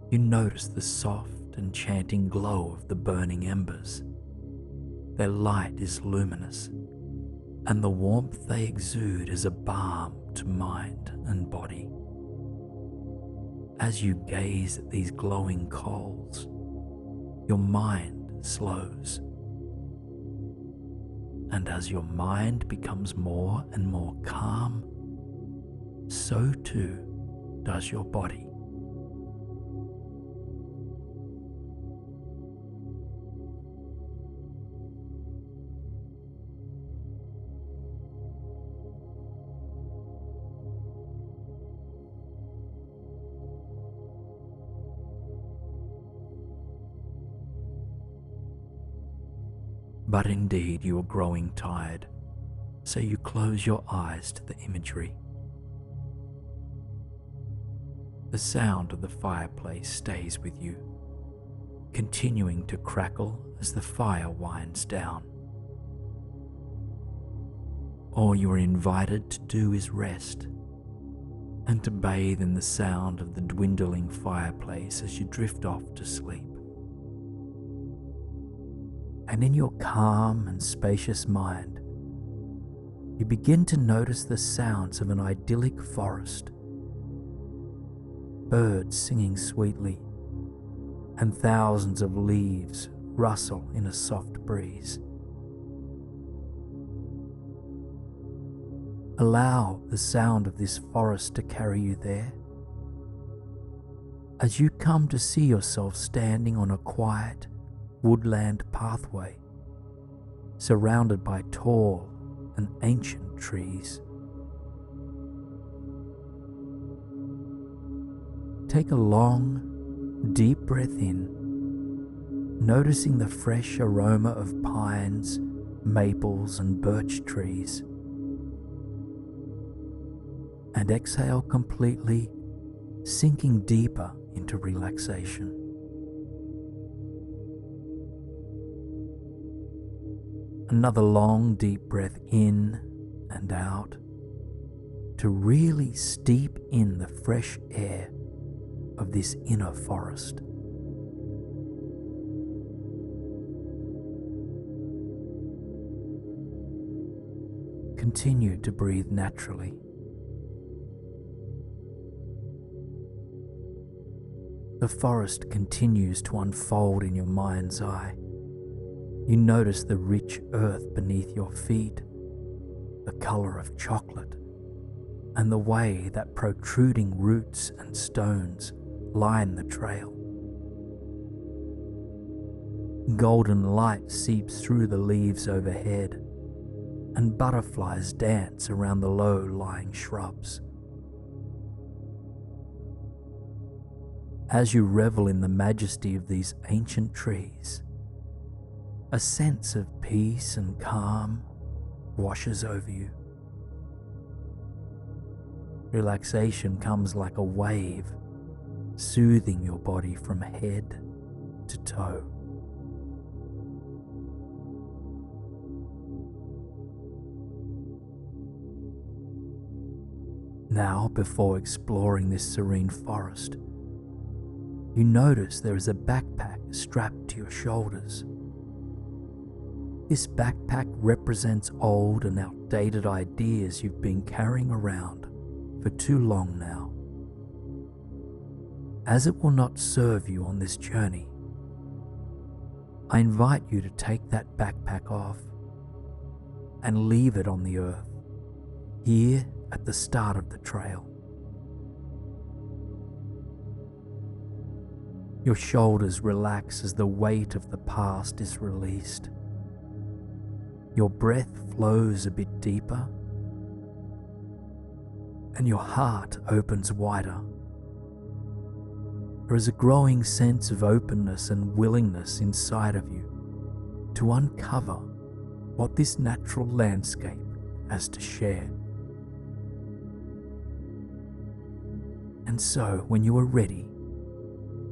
you notice the soft, enchanting glow of the burning embers. Their light is luminous, and the warmth they exude is a balm to mind and body. As you gaze at these glowing coals, your mind slows. And as your mind becomes more and more calm, so too does your body. But indeed you are growing tired, so you close your eyes to the imagery. The sound of the fireplace stays with you, continuing to crackle as the fire winds down. All you are invited to do is rest, and to bathe in the sound of the dwindling fireplace as you drift off to sleep. And in your calm and spacious mind, you begin to notice the sounds of an idyllic forest, birds singing sweetly, and thousands of leaves rustle in a soft breeze. Allow the sound of this forest to carry you there, as you come to see yourself standing on a quiet, woodland pathway, surrounded by tall and ancient trees. Take a long, deep breath in, noticing the fresh aroma of pines, maples, and birch trees. And exhale completely, sinking deeper into relaxation. Another long, deep breath in and out to really steep in the fresh air of this inner forest. Continue to breathe naturally. The forest continues to unfold in your mind's eye. You notice the rich earth beneath your feet, the color of chocolate, and the way that protruding roots and stones line the trail. Golden light seeps through the leaves overhead, and butterflies dance around the low-lying shrubs. As you revel in the majesty of these ancient trees, a sense of peace and calm washes over you. Relaxation comes like a wave, soothing your body from head to toe. Now, before exploring this serene forest, you notice there is a backpack strapped to your shoulders. This backpack represents old and outdated ideas you've been carrying around for too long now. As it will not serve you on this journey, I invite you to take that backpack off and leave it on the earth, here at the start of the trail. Your shoulders relax as the weight of the past is released. Your breath flows a bit deeper, and your heart opens wider. There is a growing sense of openness and willingness inside of you to uncover what this natural landscape has to share. And so, when you are ready,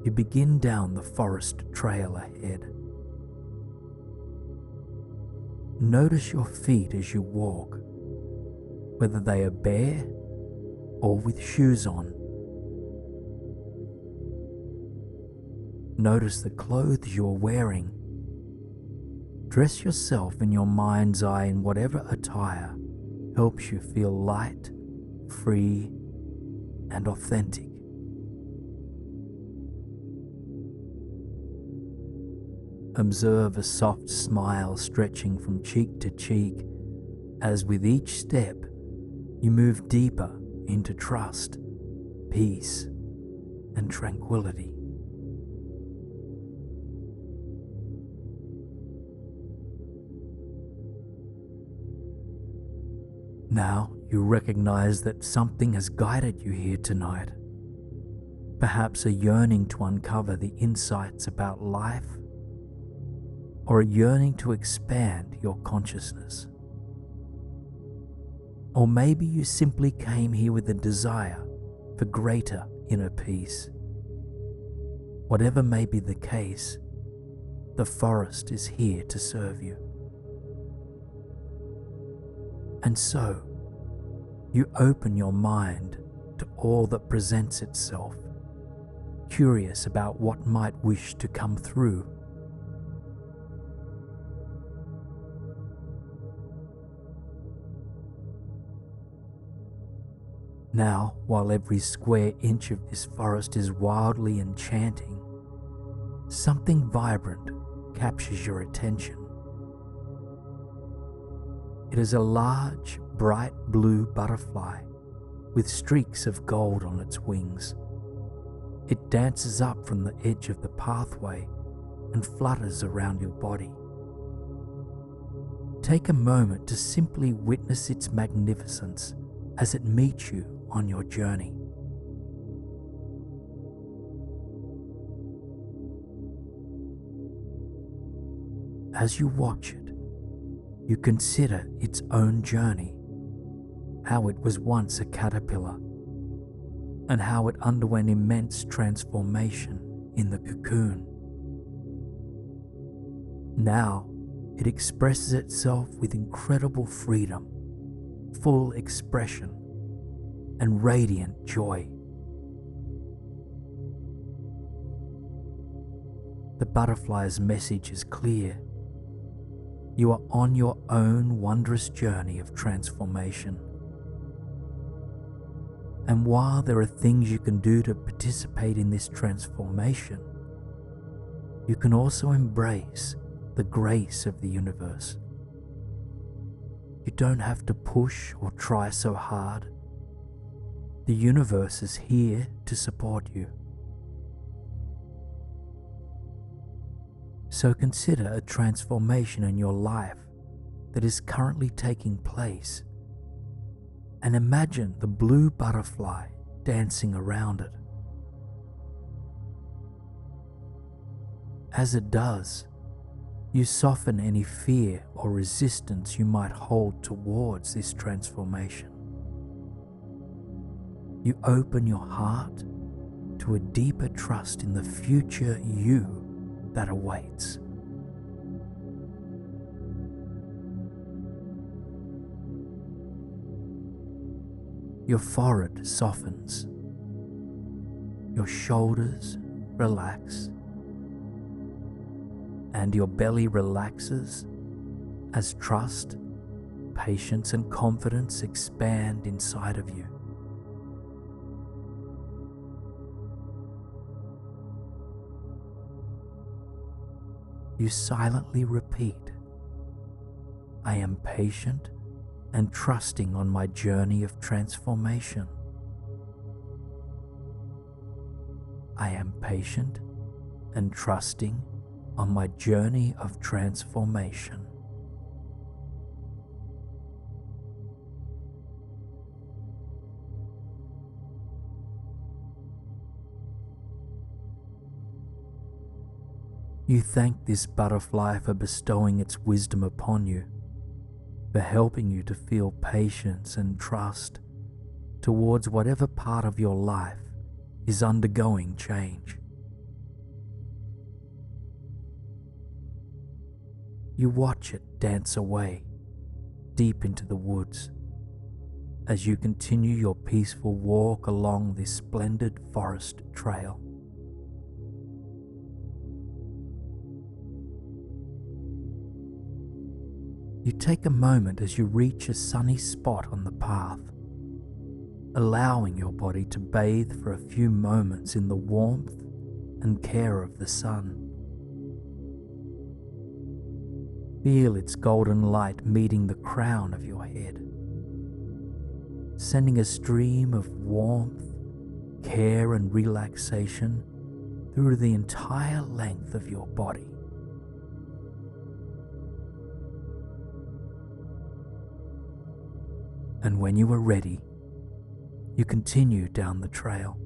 you begin down the forest trail ahead. Notice your feet as you walk, whether they are bare or with shoes on. Notice the clothes you are wearing. Dress yourself in your mind's eye in whatever attire helps you feel light, free, and authentic. Observe a soft smile stretching from cheek to cheek as with each step you move deeper into trust, peace, and tranquility. Now you recognize that something has guided you here tonight. Perhaps a yearning to uncover the insights about life, or a yearning to expand your consciousness. Or maybe you simply came here with a desire for greater inner peace. Whatever may be the case, the forest is here to serve you. And so, you open your mind to all that presents itself, curious about what might wish to come through. Now, while every square inch of this forest is wildly enchanting, something vibrant captures your attention. It is a large, bright blue butterfly with streaks of gold on its wings. It dances up from the edge of the pathway and flutters around your body. Take a moment to simply witness its magnificence as it meets you on your journey. As you watch it, you consider its own journey, how it was once a caterpillar, and how it underwent immense transformation in the cocoon. Now, It expresses itself with incredible freedom, full expression, and radiant joy. The butterfly's message is clear. You are on your own wondrous journey of transformation. And while there are things you can do to participate in this transformation, you can also embrace the grace of the universe. You don't have to push or try so hard. The universe is here to support you. So consider a transformation in your life that is currently taking place, and imagine the blue butterfly dancing around it. As it does, you soften any fear or resistance you might hold towards this transformation. You open your heart to a deeper trust in the future you that awaits. Your forehead softens, your shoulders relax, and your belly relaxes as trust, patience, and confidence expand inside of you. You silently repeat, "I am patient and trusting on my journey of transformation. I am patient and trusting on my journey of transformation." You thank this butterfly for bestowing its wisdom upon you, for helping you to feel patience and trust towards whatever part of your life is undergoing change. You watch it dance away deep into the woods as you continue your peaceful walk along this splendid forest trail. You take a moment as you reach a sunny spot on the path, allowing your body to bathe for a few moments in the warmth and care of the sun. Feel its golden light meeting the crown of your head, sending a stream of warmth, care, and relaxation through the entire length of your body. And when you are ready, you continue down the trail.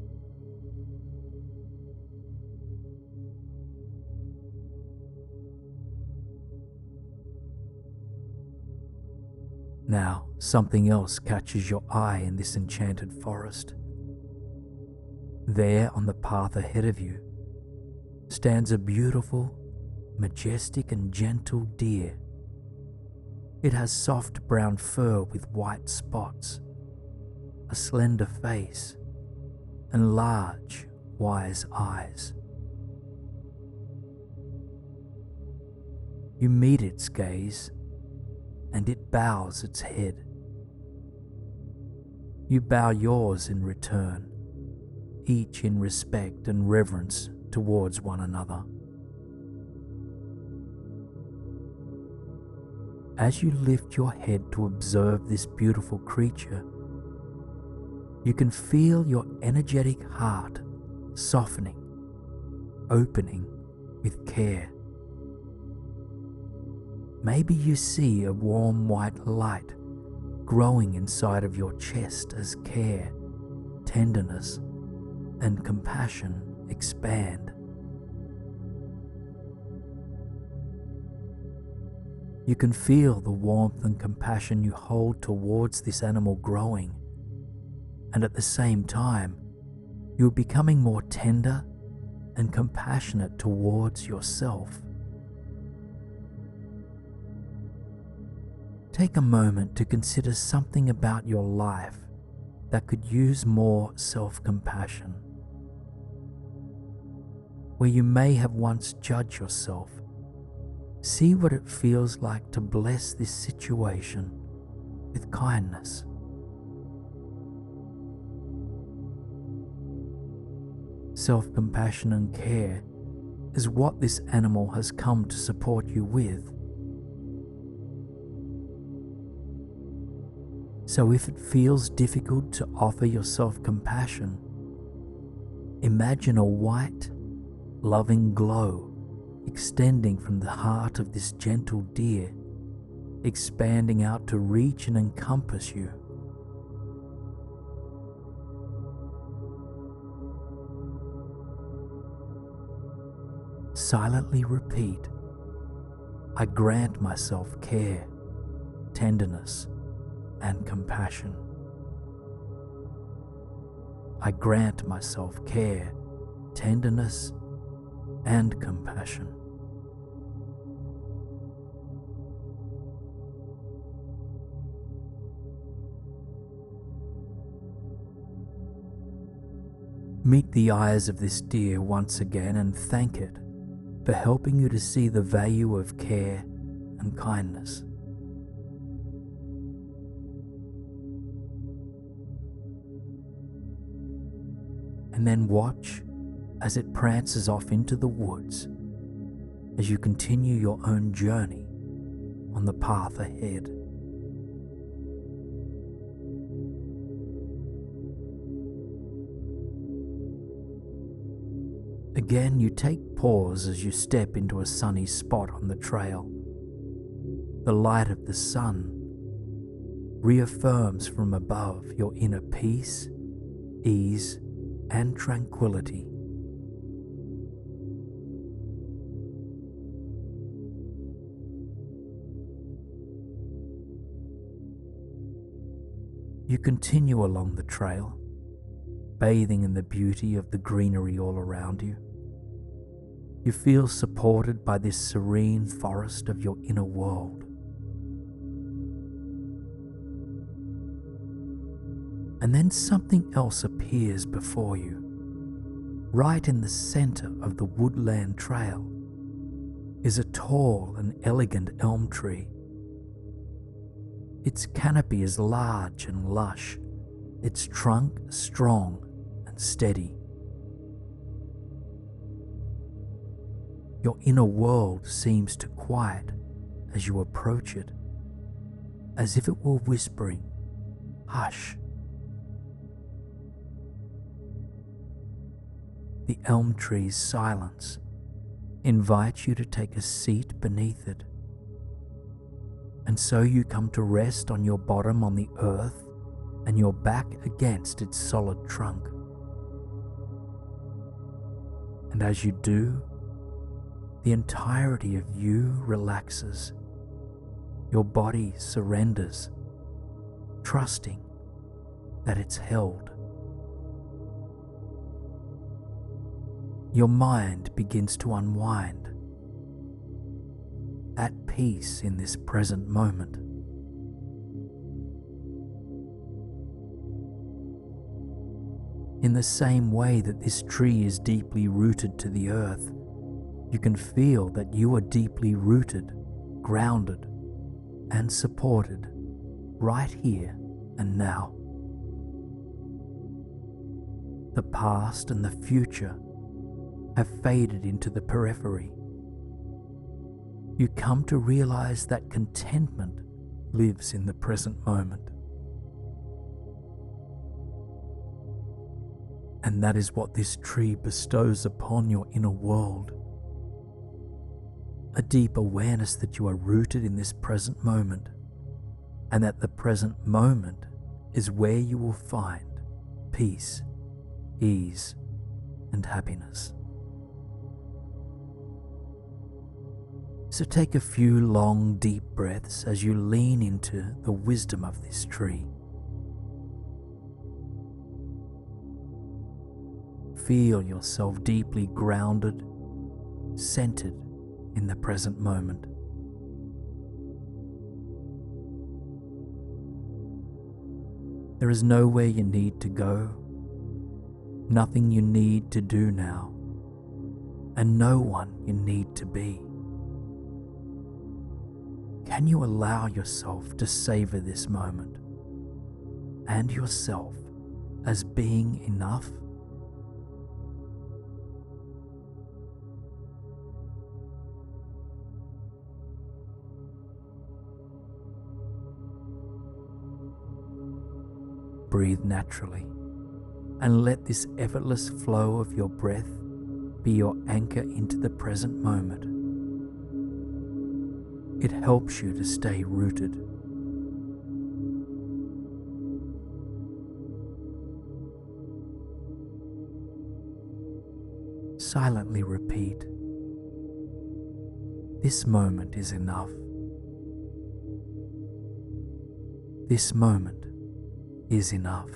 Now, something else catches your eye in this enchanted forest. There, on the path ahead of you, stands a beautiful, majestic, and gentle deer. It has soft brown fur with white spots, a slender face, and large, wise eyes. You meet its gaze, and it bows its head. You bow yours in return, each in respect and reverence towards one another. As you lift your head to observe this beautiful creature, you can feel your energetic heart softening, opening with care. Maybe you see a warm white light growing inside of your chest as care, tenderness, and compassion expand. You can feel the warmth and compassion you hold towards this animal growing, and at the same time, you're becoming more tender and compassionate towards yourself. Take a moment to consider something about your life that could use more self-compassion, where you may have once judged yourself. See what it feels like to bless this situation with kindness. Self-compassion and care is what this animal has come to support you with. So if it feels difficult to offer yourself compassion, imagine a white, loving glow extending from the heart of this gentle deer, expanding out to reach and encompass you. Silently repeat, I grant myself care, tenderness, and compassion. I grant myself care, tenderness, and compassion. Meet the eyes of this deer once again and thank it for helping you to see the value of care and kindness. And then watch as it prances off into the woods as you continue your own journey on the path ahead. Again, you take pause as you step into a sunny spot on the trail. The light of the sun reaffirms from above your inner peace, ease, and tranquility. You continue along the trail, bathing in the beauty of the greenery all around you. You feel supported by this serene forest of your inner world. And then something else appears before you. Right in the center of the woodland trail is a tall and elegant elm tree. Its canopy is large and lush, its trunk strong and steady. Your inner world seems to quiet as you approach it, as if it were whispering, "Hush." The elm tree's silence invites you to take a seat beneath it. And so you come to rest on your bottom on the earth and your back against its solid trunk. And as you do, the entirety of you relaxes. Your body surrenders, trusting that it's held. Your mind begins to unwind, at peace in this present moment. In the same way that this tree is deeply rooted to the earth, you can feel that you are deeply rooted, grounded, and supported right here and now. The past and the future have faded into the periphery. You come to realize that contentment lives in the present moment. And that is what this tree bestows upon your inner world. A deep awareness that you are rooted in this present moment, and that the present moment is where you will find peace, ease, and happiness. So take a few long, deep breaths as you lean into the wisdom of this tree. Feel yourself deeply grounded, centered in the present moment. There is nowhere you need to go, nothing you need to do now, and no one you need to be. Can you allow yourself to savor this moment and yourself as being enough? Breathe naturally and let this effortless flow of your breath be your anchor into the present moment. It helps you to stay rooted. Silently repeat, "This moment is enough. This moment is enough."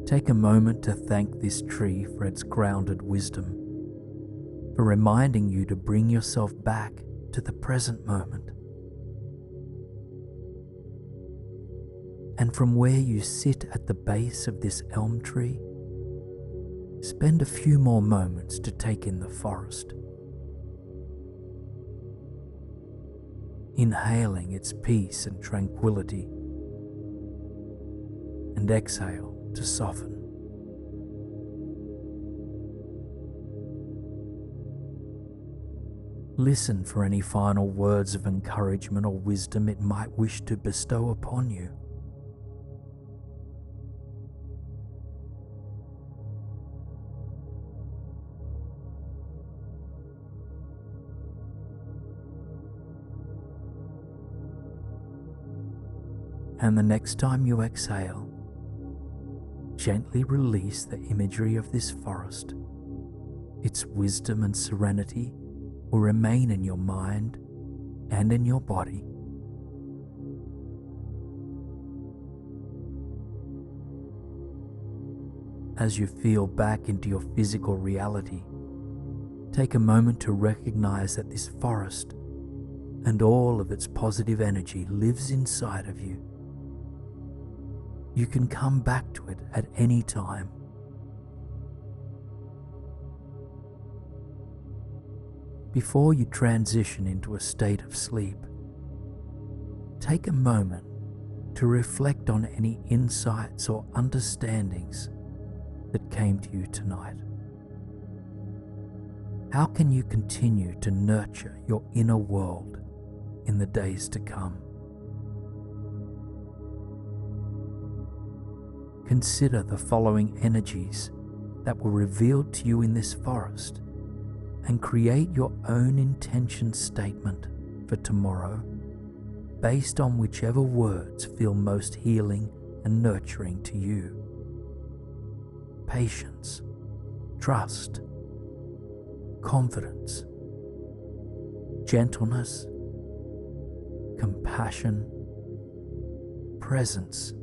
Take a moment to thank this tree for its grounded wisdom, for reminding you to bring yourself back to the present moment. And from where you sit at the base of this elm tree, spend a few more moments to take in the forest, inhaling its peace and tranquility, and exhale to soften. Listen for any final words of encouragement or wisdom it might wish to bestow upon you. And the next time you exhale, gently release the imagery of this forest. Its wisdom and serenity will remain in your mind and in your body. As you feel back into your physical reality, take a moment to recognize that this forest and all of its positive energy lives inside of you. You can come back to it at any time. Before you transition into a state of sleep, take a moment to reflect on any insights or understandings that came to you tonight. How can you continue to nurture your inner world in the days to come? Consider the following energies that were revealed to you in this forest and create your own intention statement for tomorrow based on whichever words feel most healing and nurturing to you. Patience, trust, confidence, gentleness, compassion, presence,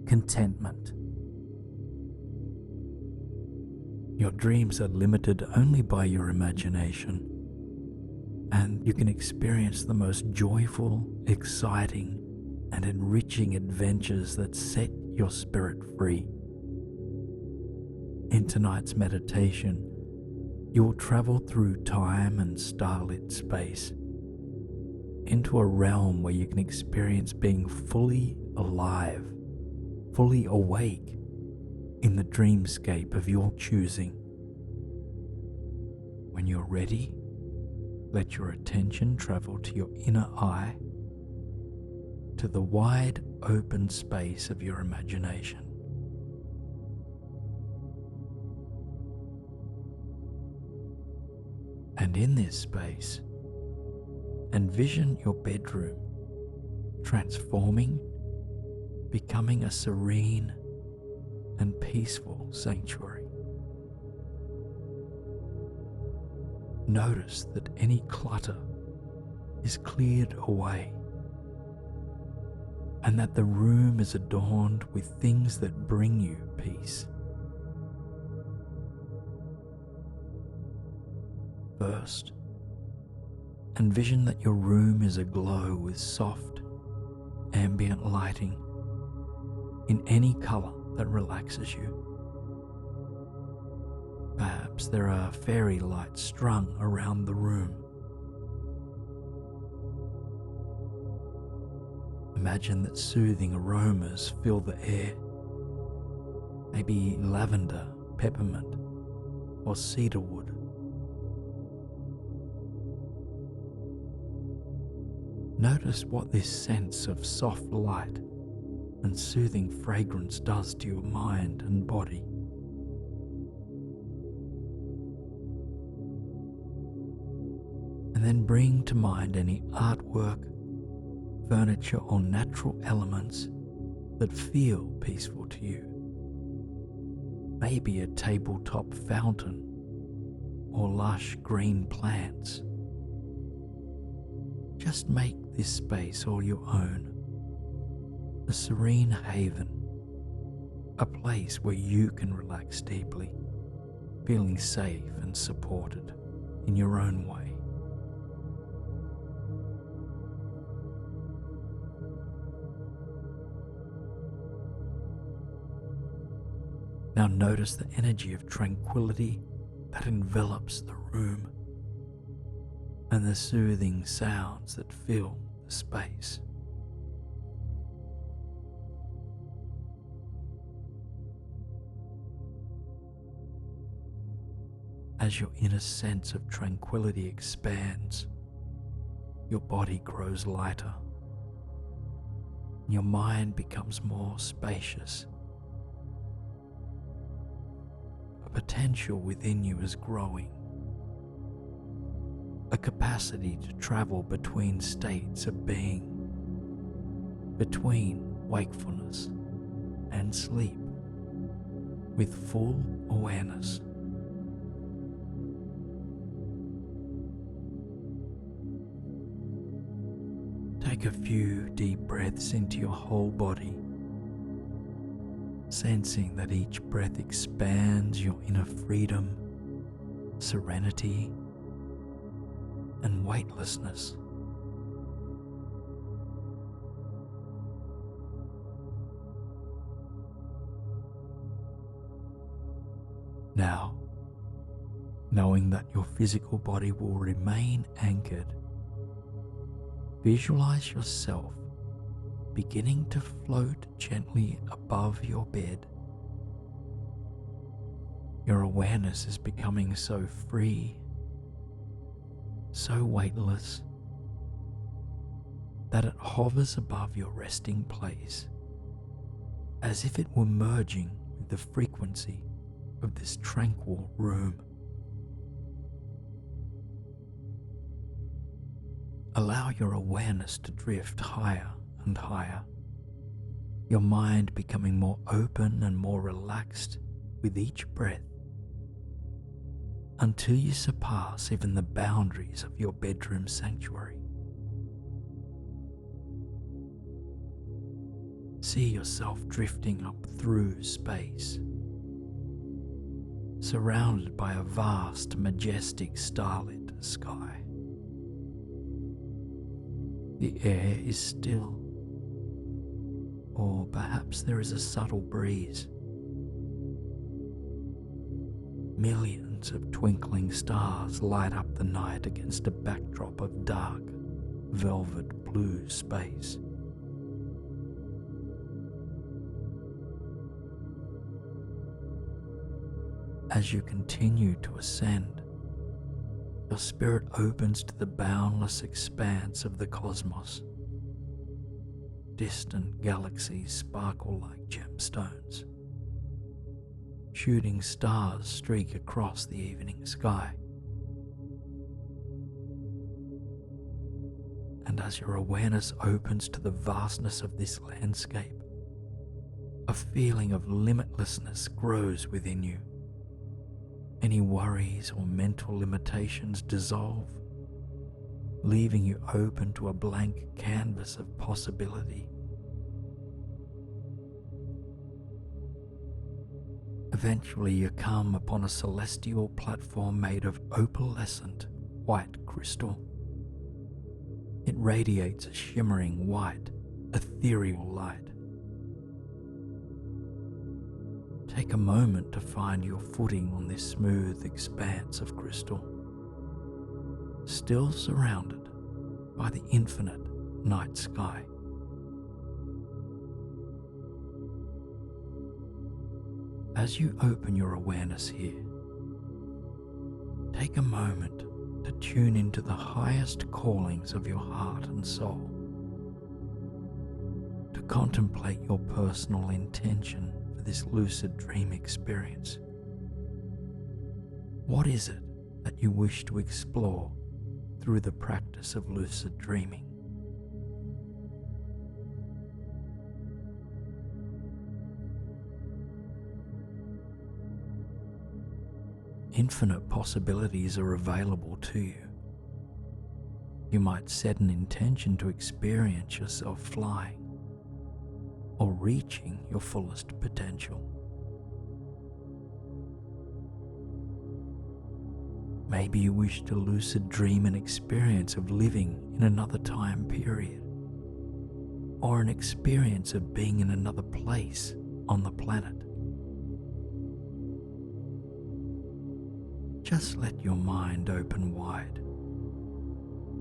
contentment. Your dreams are limited only by your imagination, and you can experience the most joyful, exciting, and enriching adventures that set your spirit free. In tonight's meditation, you will travel through time and starlit space into a realm where you can experience being fully alive, fully awake in the dreamscape of your choosing. When you're ready, let your attention travel to your inner eye, to the wide open space of your imagination. And in this space, envision your bedroom transforming, becoming a serene and peaceful sanctuary. Notice that any clutter is cleared away, and that the room is adorned with things that bring you peace. First, envision that your room is aglow with soft, ambient lighting in any color that relaxes you. Perhaps there are fairy lights strung around the room. Imagine that soothing aromas fill the air, maybe lavender, peppermint, or cedarwood. Notice what this sense of soft light and soothing fragrance does to your mind and body. And then bring to mind any artwork, furniture, or natural elements that feel peaceful to you. Maybe a tabletop fountain or lush green plants. Just make this space all your own, a serene haven, a place where you can relax deeply, feeling safe and supported in your own way. Now notice the energy of tranquility that envelops the room and the soothing sounds that fill the space. As your inner sense of tranquility expands, your body grows lighter, and your mind becomes more spacious. A potential within you is growing, a capacity to travel between states of being, between wakefulness and sleep, with full awareness. Take a few deep breaths into your whole body, sensing that each breath expands your inner freedom, serenity, and weightlessness. Now, knowing that your physical body will remain anchored, visualize yourself beginning to float gently above your bed. Your awareness is becoming so free, so weightless, that it hovers above your resting place, as if it were merging with the frequency of this tranquil room. Allow your awareness to drift higher and higher, your mind becoming more open and more relaxed with each breath, until you surpass even the boundaries of your bedroom sanctuary. See yourself drifting up through space, surrounded by a vast, majestic starlit sky. The air is still, or perhaps there is a subtle breeze. Millions of twinkling stars light up the night against a backdrop of dark, velvet blue space. As you continue to ascend, your spirit opens to the boundless expanse of the cosmos. Distant galaxies sparkle like gemstones. Shooting stars streak across the evening sky. And as your awareness opens to the vastness of this landscape, a feeling of limitlessness grows within you. Any worries or mental limitations dissolve, leaving you open to a blank canvas of possibility. Eventually you come upon a celestial platform made of opalescent white crystal. It radiates a shimmering white, ethereal light. Take a moment to find your footing on this smooth expanse of crystal, still surrounded by the infinite night sky. As you open your awareness here, take a moment to tune into the highest callings of your heart and soul, to contemplate your personal intention for this lucid dream experience. What is it that you wish to explore through the practice of lucid dreaming? Infinite possibilities are available to you. You might set an intention to experience yourself flying or reaching your fullest potential. Maybe you wish to lucid dream an experience of living in another time period, or an experience of being in another place on the planet. Just let your mind open wide,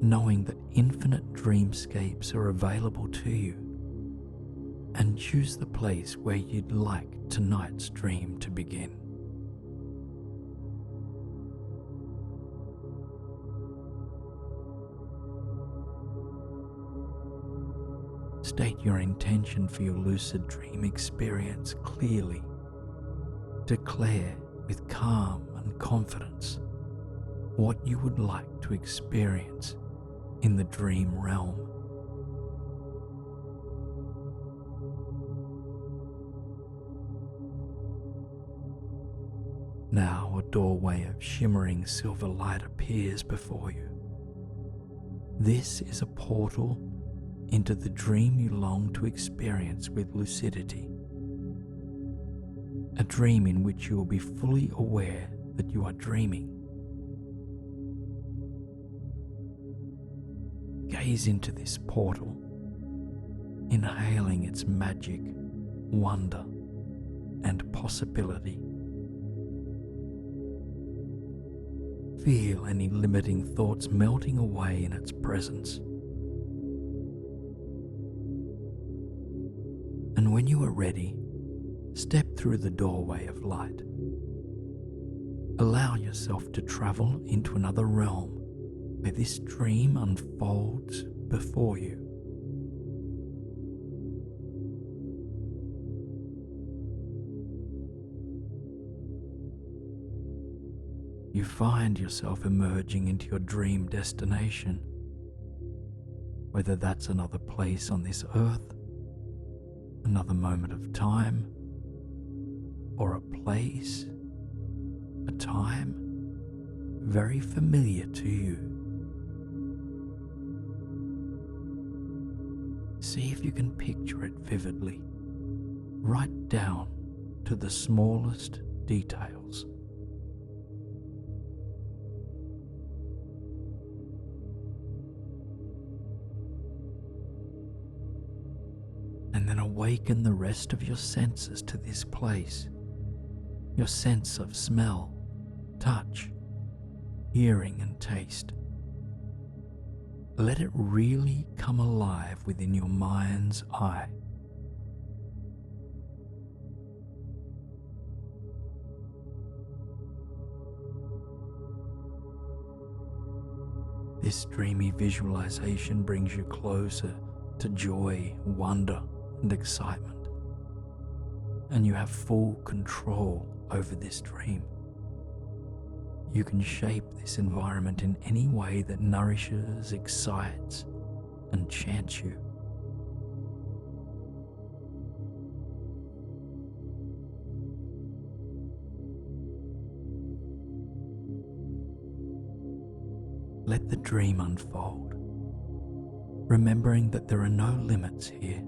knowing that infinite dreamscapes are available to you, and choose the place where you'd like tonight's dream to begin. State your intention for your lucid dream experience clearly. Declare with calm and confidence what you would like to experience in the dream realm. Now a doorway of shimmering silver light appears before you. This is a portal into the dream you long to experience with lucidity. A dream in which you will be fully aware that you are dreaming. Gaze into this portal, inhaling its magic, wonder, and possibility. Feel any limiting thoughts melting away in its presence. And when you are ready, step through the doorway of light. Allow yourself to travel into another realm where this dream unfolds before you. You find yourself emerging into your dream destination, whether that's another place on this earth, another moment of time, or a place, a time very familiar to you. See if you can picture it vividly, right down to the smallest details. And then awaken the rest of your senses to this place. Your sense of smell, touch, hearing and taste. Let it really come alive within your mind's eye. This dreamy visualization brings you closer to joy, wonder, and excitement, and you have full control over this dream. You can shape this environment in any way that nourishes, excites, and enchants you. Let the dream unfold, remembering that there are no limits here,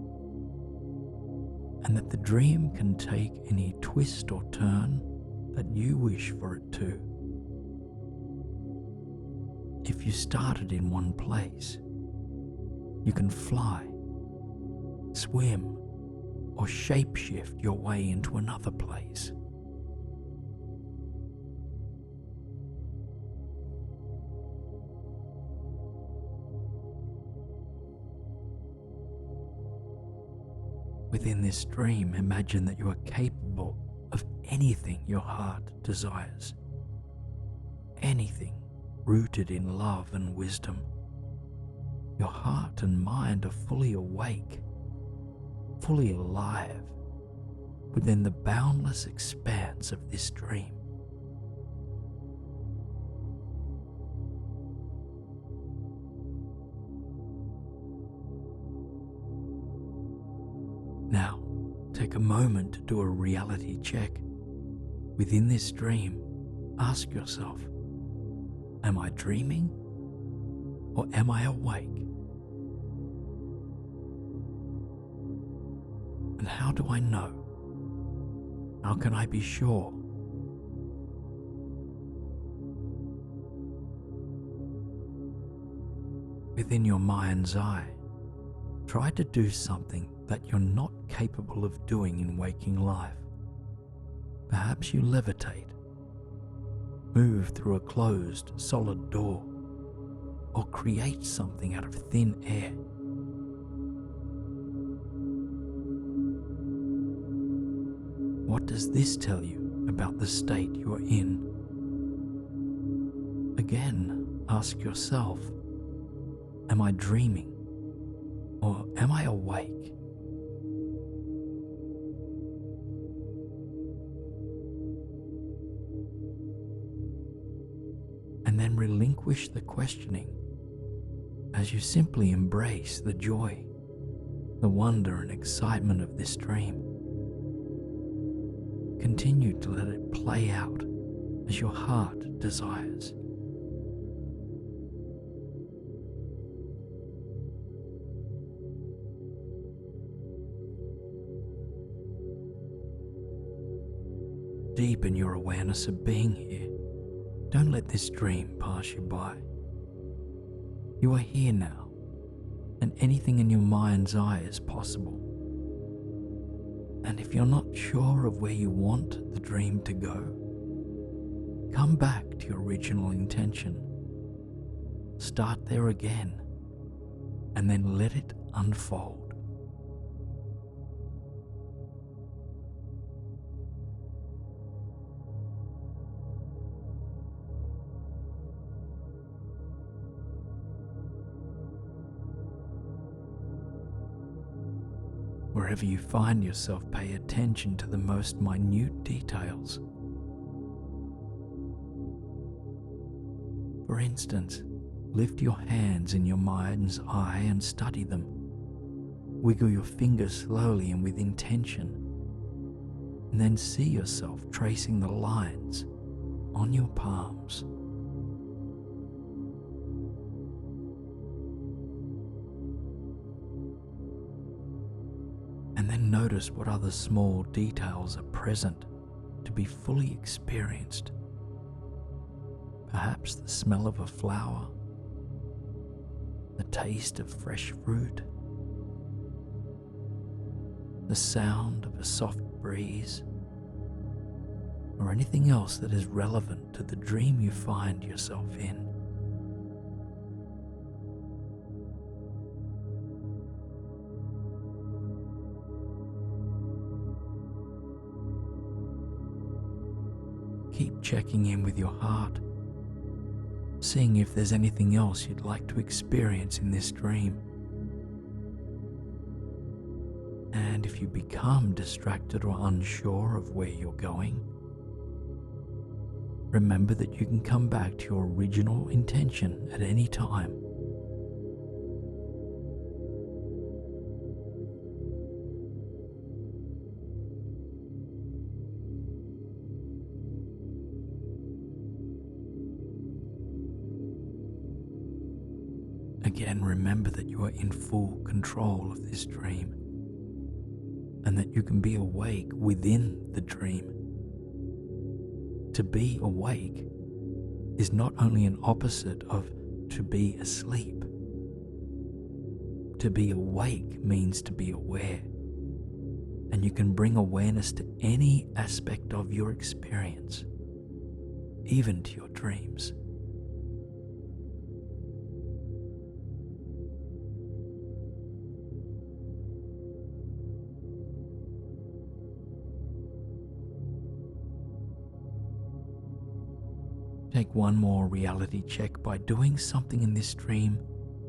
and that the dream can take any twist or turn that you wish for it to. If you started in one place, you can fly, swim, or shapeshift your way into another place. Within this dream, imagine that you are capable of anything your heart desires. Anything rooted in love and wisdom. Your heart and mind are fully awake, fully alive, within the boundless expanse of this dream. Now, take a moment to do a reality check. Within this dream, ask yourself, am I dreaming or am I awake? And how do I know? How can I be sure? Within your mind's eye, try to do something that you're not capable of doing in waking life. Perhaps you levitate, move through a closed, solid door, or create something out of thin air. What does this tell you about the state you are in? Again, ask yourself, am I dreaming or am I awake? And then relinquish the questioning as you simply embrace the joy, the wonder and excitement of this dream. Continue to let it play out as your heart desires. Deepen your awareness of being here. Don't let this dream pass you by. You are here now, and anything in your mind's eye is possible. And if you're not sure of where you want the dream to go, come back to your original intention. Start there again, and then let it unfold. Wherever you find yourself, pay attention to the most minute details. For instance, lift your hands in your mind's eye and study them. Wiggle your fingers slowly and with intention, and then see yourself tracing the lines on your palms. And then notice what other small details are present to be fully experienced. Perhaps the smell of a flower, the taste of fresh fruit, the sound of a soft breeze, or anything else that is relevant to the dream you find yourself in. Keep checking in with your heart, seeing if there's anything else you'd like to experience in this dream. And if you become distracted or unsure of where you're going, remember that you can come back to your original intention at any time. Again, remember that you are in full control of this dream, and that you can be awake within the dream. To be awake is not only an opposite of to be asleep. To be awake means to be aware, and you can bring awareness to any aspect of your experience, even to your dreams. Take one more reality check by doing something in this dream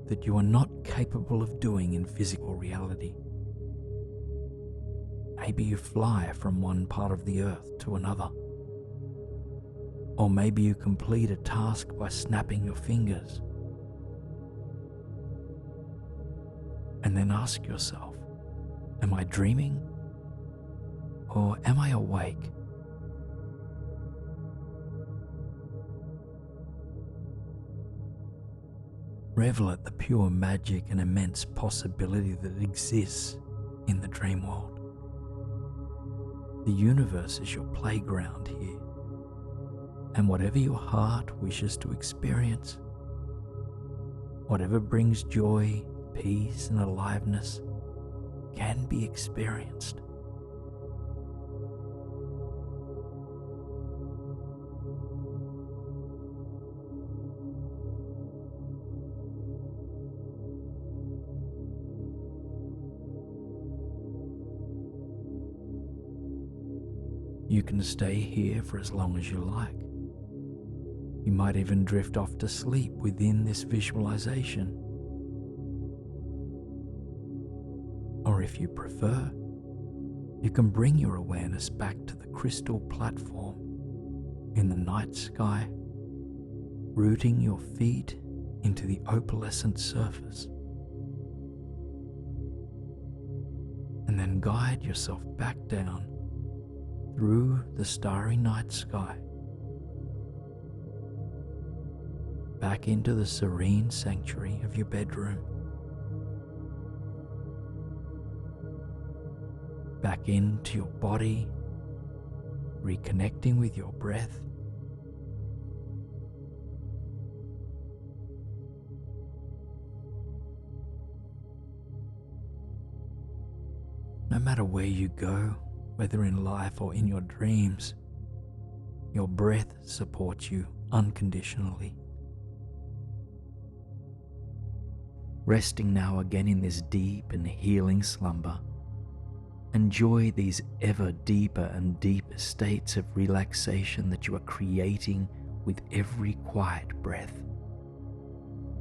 that you are not capable of doing in physical reality. Maybe you fly from one part of the earth to another. Or maybe you complete a task by snapping your fingers. And then ask yourself, am I dreaming? Or am I awake? Revel at the pure magic and immense possibility that exists in the dream world. The universe is your playground here, and whatever your heart wishes to experience, whatever brings joy, peace, and aliveness, can be experienced. You can stay here for as long as you like. You might even drift off to sleep within this visualization. Or if you prefer, you can bring your awareness back to the crystal platform in the night sky, rooting your feet into the opalescent surface. And then guide yourself back down through the starry night sky, back into the serene sanctuary of your bedroom, back into your body, reconnecting with your breath, no matter where you go, whether in life or in your dreams, your breath supports you unconditionally. Resting now again in this deep and healing slumber, enjoy these ever deeper and deeper states of relaxation that you are creating with every quiet breath.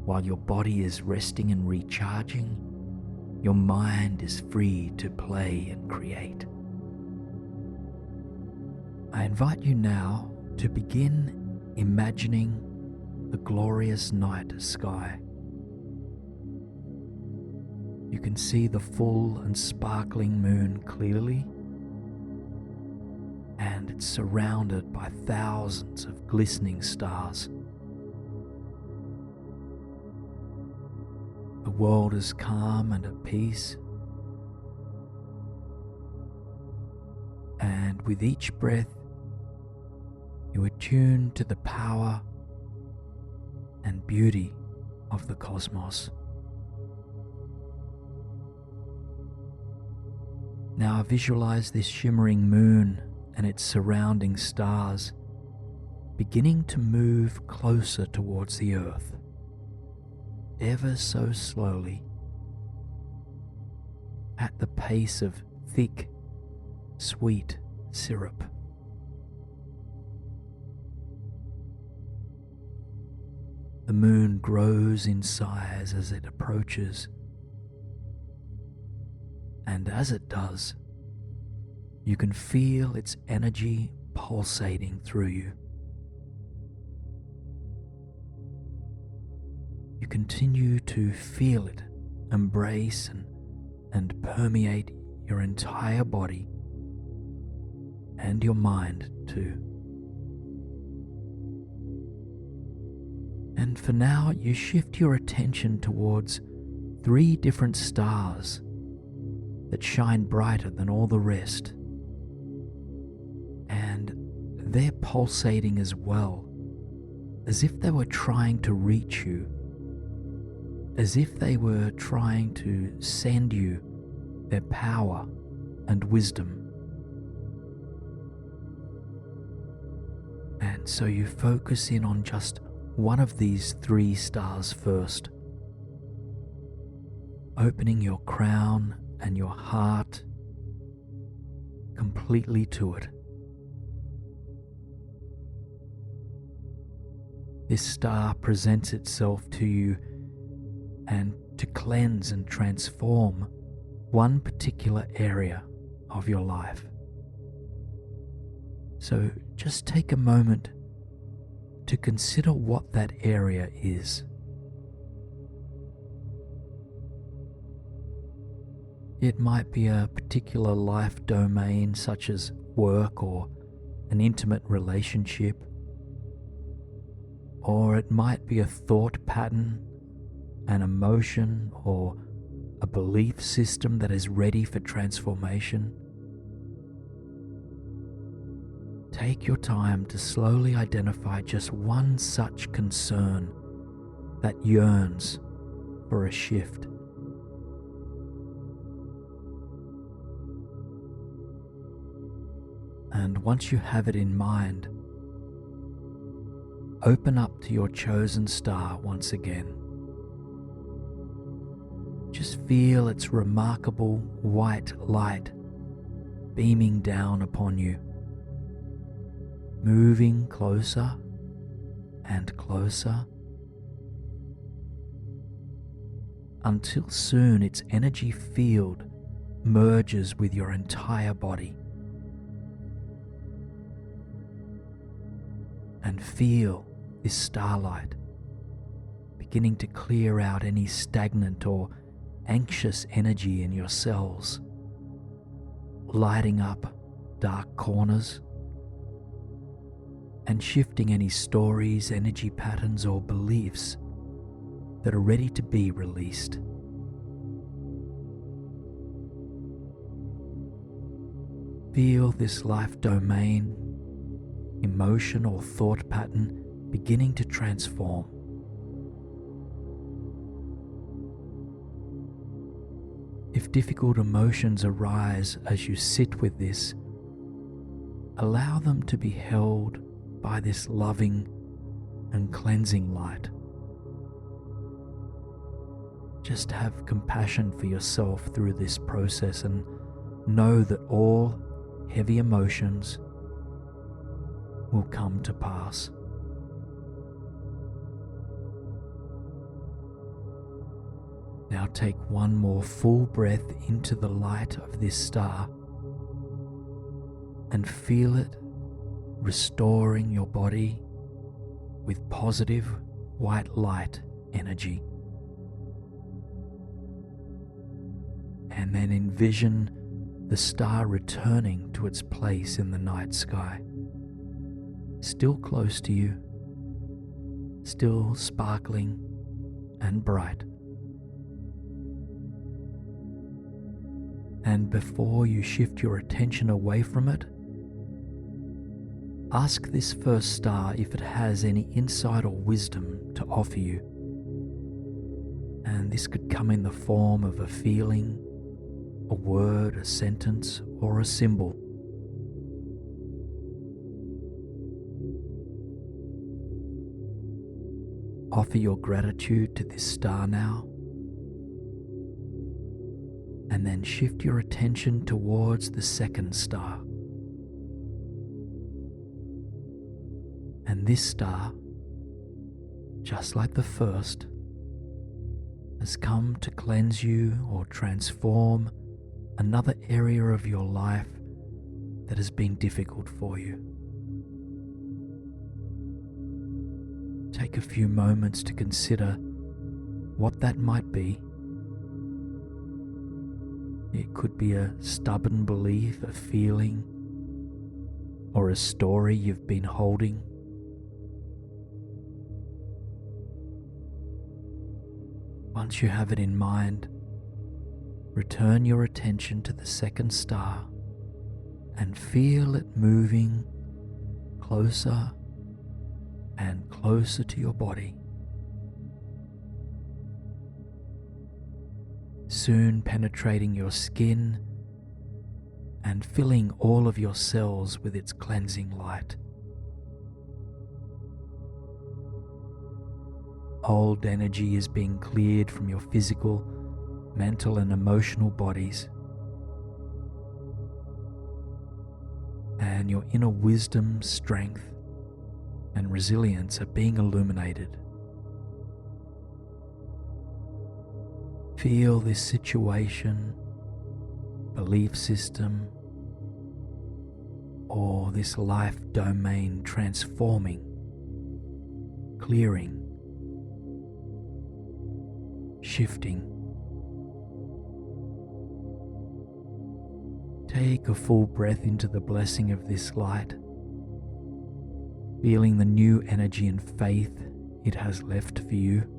While your body is resting and recharging, your mind is free to play and create. I invite you now to begin imagining the glorious night sky. You can see the full and sparkling moon clearly, and it's surrounded by thousands of glistening stars. The world is calm and at peace, and with each breath, you attune to the power and beauty of the cosmos. Now visualize this shimmering moon and its surrounding stars beginning to move closer towards the earth, ever so slowly, at the pace of thick, sweet syrup. The moon grows in size as it approaches, and as it does, you can feel its energy pulsating through you. You continue to feel it embrace and permeate your entire body and your mind too. And for now, you shift your attention towards 3 different stars that shine brighter than all the rest. And they're pulsating as well, as if they were trying to reach you as if they were trying to send you their power and wisdom. And so you focus in on just one of these 3 stars first, opening your crown and your heart completely to it. This star presents itself to you and to cleanse and transform one particular area of your life. So just take a moment to consider what that area is. It might be a particular life domain such as work or an intimate relationship, or it might be a thought pattern, an emotion, or a belief system that is ready for transformation. Take your time to slowly identify just one such concern that yearns for a shift. And once you have it in mind, open up to your chosen star once again. Just feel its remarkable white light beaming down upon you, moving closer and closer, until soon its energy field merges with your entire body. And feel this starlight beginning to clear out any stagnant or anxious energy in your cells, lighting up dark corners and shifting any stories, energy patterns, or beliefs that are ready to be released. Feel this life domain, emotion, or thought pattern beginning to transform. If difficult emotions arise as you sit with this, allow them to be held by this loving and cleansing light. Just have compassion for yourself through this process and know that all heavy emotions will come to pass. Now take one more full breath into the light of this star and feel it restoring your body with positive white light energy. And then envision the star returning to its place in the night sky, still close to you, still sparkling and bright. And before you shift your attention away from it, ask this first star if it has any insight or wisdom to offer you. And this could come in the form of a feeling, a word, a sentence, or a symbol. Offer your gratitude to this star now, and then shift your attention towards the second star. And this star, just like the first, has come to cleanse you or transform another area of your life that has been difficult for you. Take a few moments to consider what that might be. It could be a stubborn belief, a feeling, or a story you've been holding. Once you have it in mind, return your attention to the second star and feel it moving closer and closer to your body. soon penetrating your skin and filling all of your cells with its cleansing light. Old energy is being cleared from your physical, mental, and emotional bodies, and your inner wisdom, strength, and resilience are being illuminated. Feel this situation, belief system, or this life domain transforming, clearing, shifting. Take a full breath into the blessing of this light, feeling the new energy and faith it has left for you.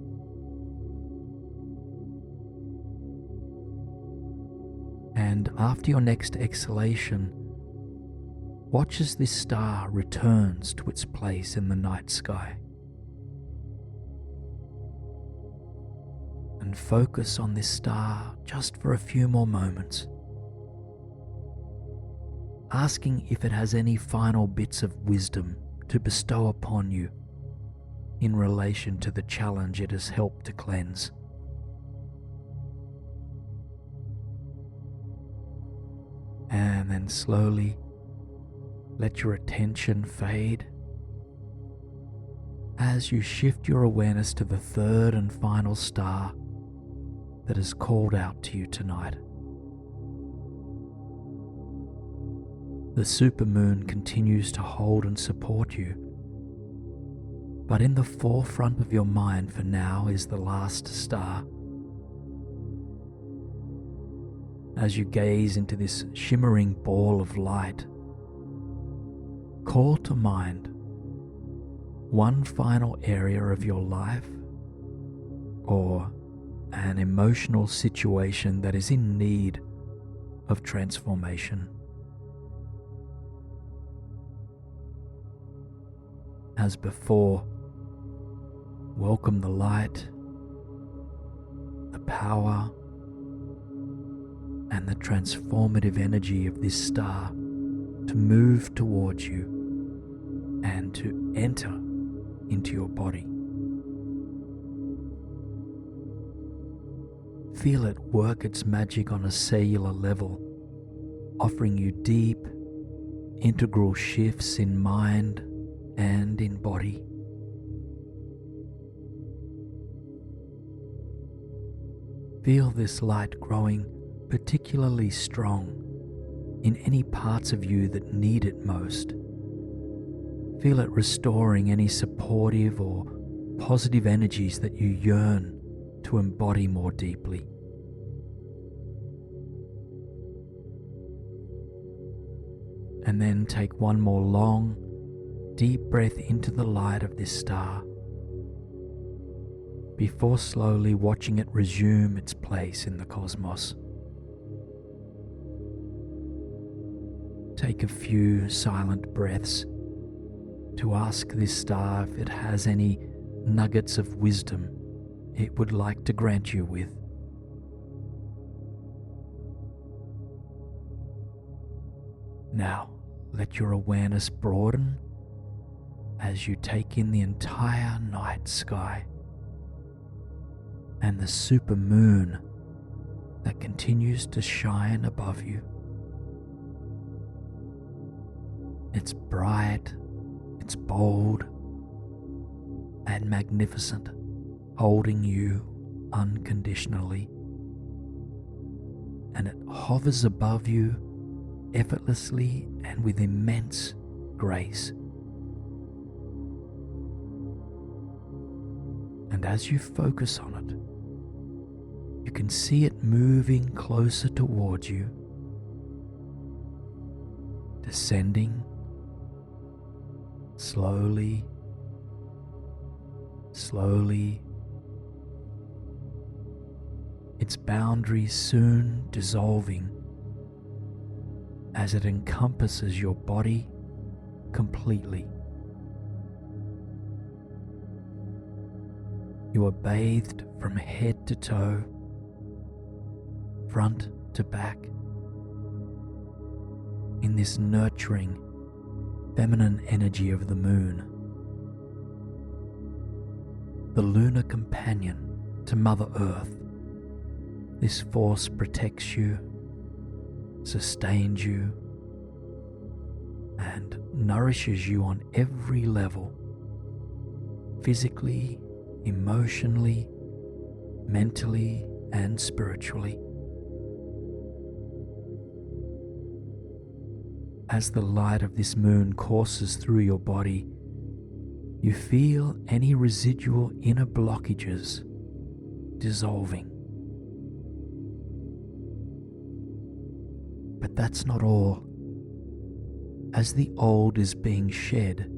And after your next exhalation, watch as this star returns to its place in the night sky. And focus on this star just for a few more moments, asking if it has any final bits of wisdom to bestow upon you in relation to the challenge it has helped to cleanse. And then slowly let your attention fade as you shift your awareness to the third and final star that has called out to you tonight. The supermoon continues to hold and support you, but in the forefront of your mind for now is the last star. As you gaze into this shimmering ball of light, call to mind one final area of your life or an emotional situation that is in need of transformation. As before, welcome the light, the power, and the transformative energy of this star to move towards you and to enter into your body. Feel it work its magic on a cellular level, offering you deep, integral shifts in mind and in body. Feel this light growing particularly strong in any parts of you that need it most. Feel it restoring any supportive or positive energies that you yearn to embody more deeply. And then take one more long, deep breath into the light of this star before slowly watching it resume its place in the cosmos. Take a few silent breaths to ask this star if it has any nuggets of wisdom it would like to grant you with. Now, let your awareness broaden as you take in the entire night sky and the supermoon that continues to shine above you. It's bright, it's bold, and magnificent, holding you unconditionally. And it hovers above you effortlessly and with immense grace. And as you focus on it, you can see it moving closer towards you, descending slowly, slowly, its boundaries soon dissolving as it encompasses your body completely. You are bathed from head to toe front to back, in this nurturing, feminine energy of the moon, the lunar companion to Mother Earth. This force protects you, sustains you, and nourishes you on every level, physically, emotionally, mentally, and spiritually. As the light of this moon courses through your body, you feel any residual inner blockages dissolving. But that's not all. As the old is being shed,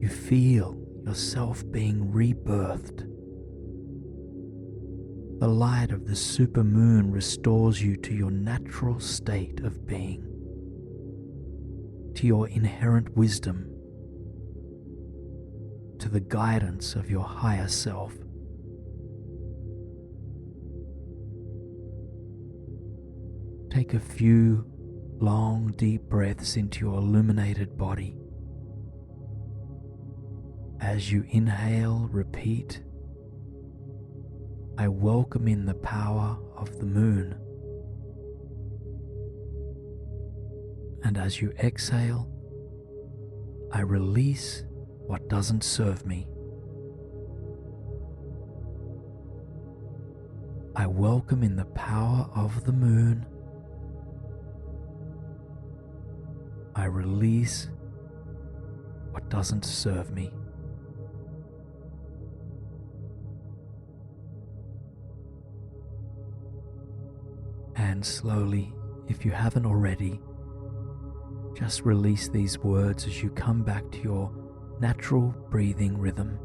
you feel yourself being rebirthed. The light of the supermoon restores you to your natural state of being, to your inherent wisdom, to the guidance of your higher self. Take a few long, deep breaths into your illuminated body. As you inhale, repeat, I welcome in the power of the moon. And as you exhale, I release what doesn't serve me. I welcome in the power of the moon. I release what doesn't serve me. And slowly, if you haven't already, just release these words as you come back to your natural breathing rhythm.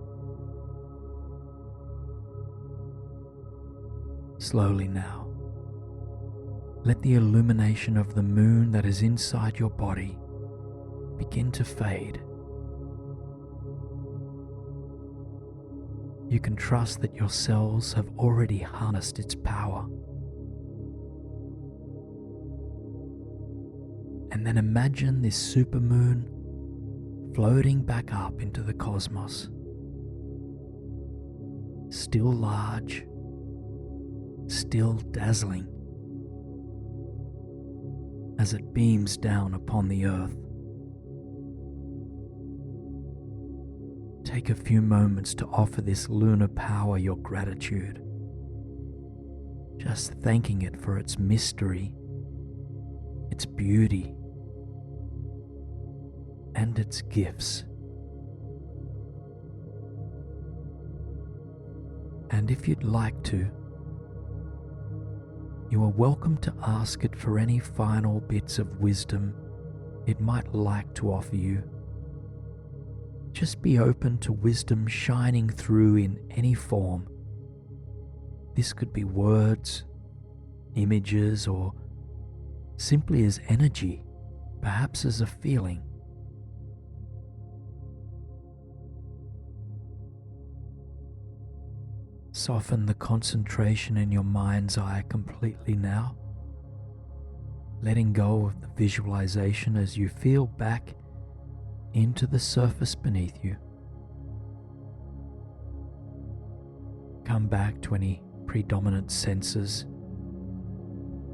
Slowly now, let the illumination of the moon that is inside your body begin to fade. You can trust that your cells have already harnessed its power. And then imagine this supermoon floating back up into the cosmos, still large, still dazzling, as it beams down upon the earth. Take a few moments to offer this lunar power your gratitude, just thanking it for its mystery, its beauty, and its gifts. And if you'd like to, you are welcome to ask it for any final bits of wisdom it might like to offer you. Just be open to wisdom shining through in any form. This could be words, images, or simply as energy, perhaps as a feeling. Soften the concentration in your mind's eye completely now, letting go of the visualization as you feel back into the surface beneath you. Come back to any predominant senses,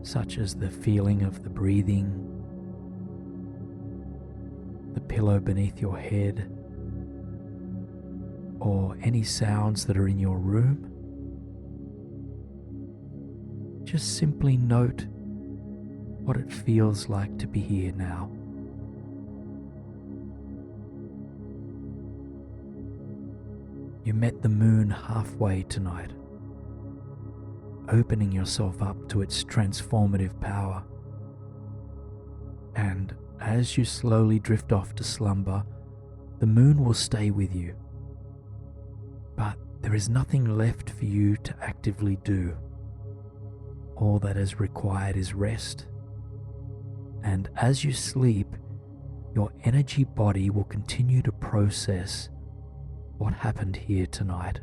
such as the feeling of the breathing, the pillow beneath your head, or any sounds that are in your room. Just simply note what it feels like to be here now. You met the moon halfway tonight, opening yourself up to its transformative power. And as you slowly drift off to slumber, the moon will stay with you. But there is nothing left for you to actively do. All that is required is rest. And as you sleep, your energy body will continue to process what happened here tonight.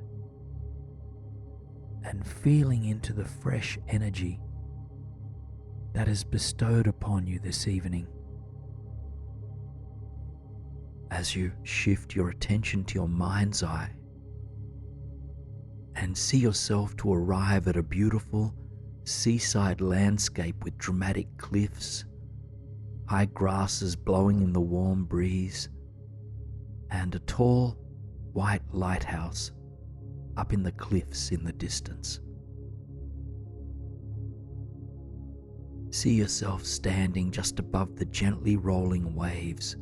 And feeling into the fresh energy that is bestowed upon you this evening. As you shift your attention to your mind's eye and see yourself to arrive at a beautiful seaside landscape with dramatic cliffs, high grasses blowing in the warm breeze, and a tall white lighthouse up in the cliffs in the distance. See yourself standing just above the gently rolling waves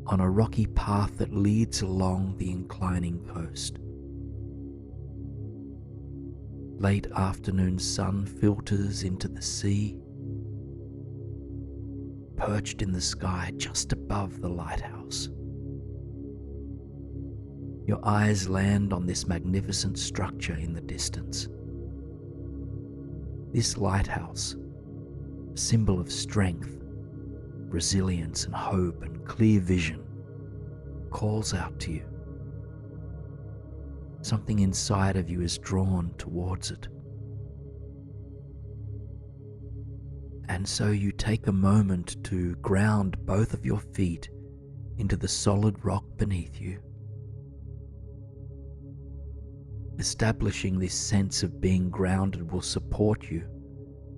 on a rocky path that leads along the inclining coast. Late afternoon sun filters into the sea, perched in the sky just above the lighthouse. Your eyes land on this magnificent structure in the distance. This lighthouse, a symbol of strength, resilience and hope and clear vision, calls out to you. Something inside of you is drawn towards it. And so you take a moment to ground both of your feet into the solid rock beneath you, establishing this sense of being grounded will support you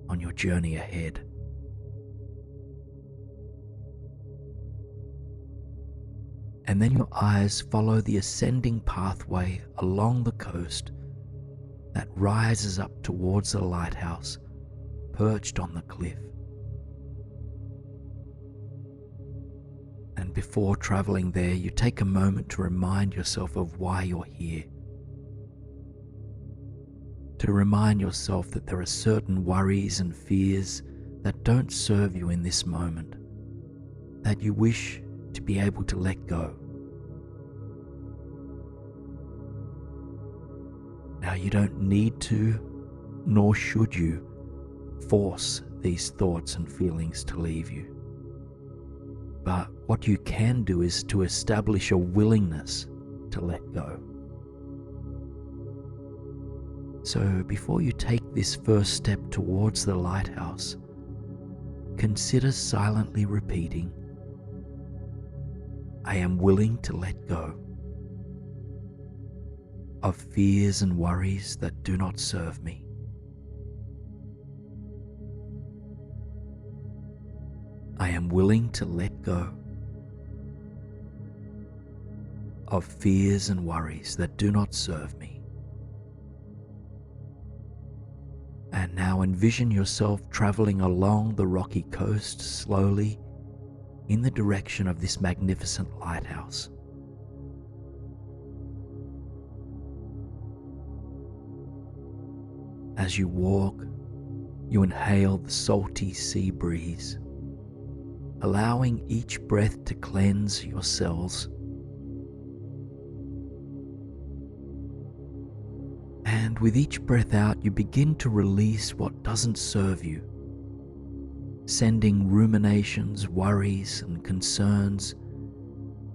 on your journey ahead. And then your eyes follow the ascending pathway along the coast that rises up towards the lighthouse perched on the cliff. And before traveling there, you take a moment to remind yourself of why you're here. To remind yourself that there are certain worries and fears that don't serve you in this moment, that you wish to be able to let go. Now, you don't need to, nor should you, force these thoughts and feelings to leave you. But what you can do is to establish a willingness to let go. So before you take this first step towards the lighthouse, consider silently repeating, I am willing to let go of fears and worries that do not serve me. I am willing to let go of fears and worries that do not serve me. And now envision yourself traveling along the rocky coast slowly in the direction of this magnificent lighthouse. As you walk, you inhale the salty sea breeze, allowing each breath to cleanse your cells. And with each breath out, you begin to release what doesn't serve you, sending ruminations, worries, and concerns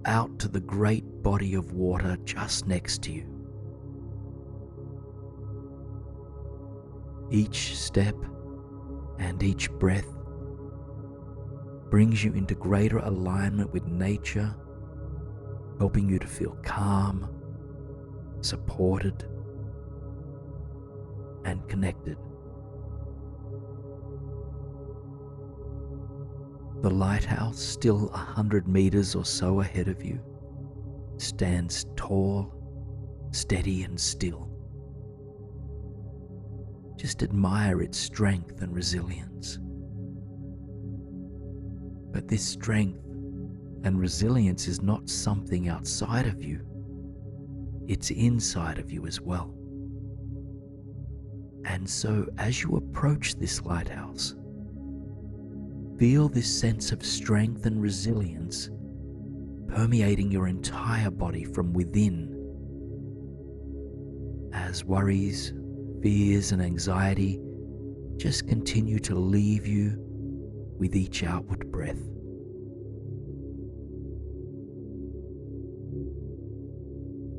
out to the great body of water just next to you. Each step and each breath brings you into greater alignment with nature, helping you to feel calm, supported, and connected. The lighthouse, still 100 meters or so ahead of you, stands tall, steady, and still. Just admire its strength and resilience. But this strength and resilience is not something outside of you. It's inside of you as well. And so as you approach this lighthouse, feel this sense of strength and resilience permeating your entire body from within, as worries, fears, and anxiety just continue to leave you with each outward breath.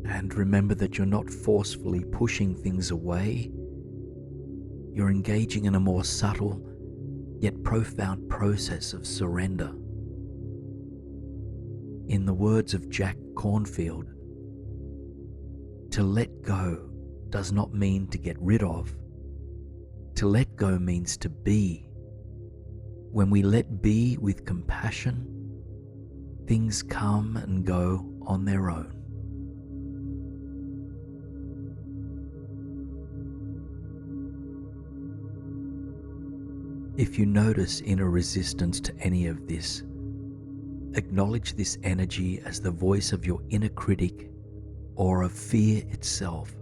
And remember that you're not forcefully pushing things away. You're engaging in a more subtle yet profound process of surrender. In the words of Jack Cornfield, to let go does not mean to get rid of. To let go means to be. When we let be with compassion, things come and go on their own. If you notice inner resistance to any of this, acknowledge this energy as the voice of your inner critic or of fear itself,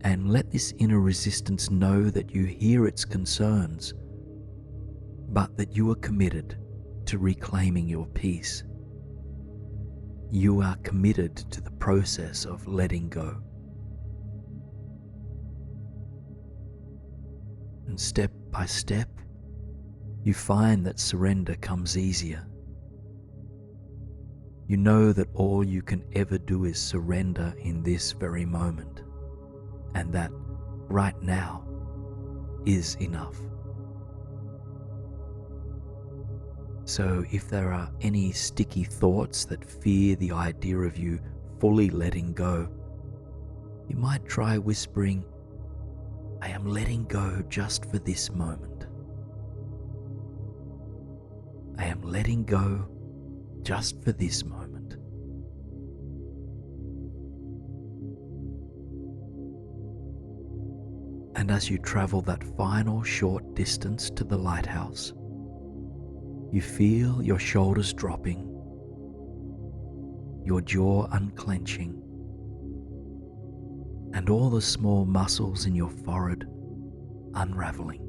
and let this inner resistance know that you hear its concerns, but that you are committed to reclaiming your peace. You are committed to the process of letting go. And step by step, you find that surrender comes easier. You know that all you can ever do is surrender in this very moment, and that right now is enough. So if there are any sticky thoughts that fear the idea of you fully letting go, you might try whispering, "I am letting go just for this moment. I am letting go just for this moment." And as you travel that final short distance to the lighthouse, you feel your shoulders dropping, your jaw unclenching, and all the small muscles in your forehead unraveling.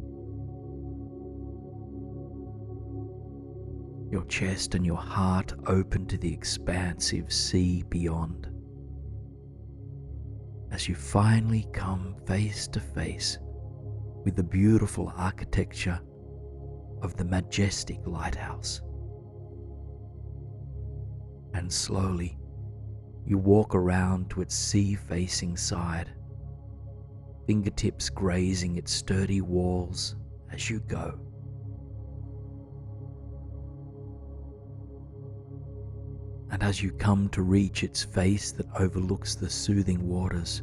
Your chest and your heart open to the expansive sea beyond, as you finally come face to face with the beautiful architecture of the majestic lighthouse. And slowly, you walk around to its sea-facing side, fingertips grazing its sturdy walls as you go. And as you come to reach its face that overlooks the soothing waters,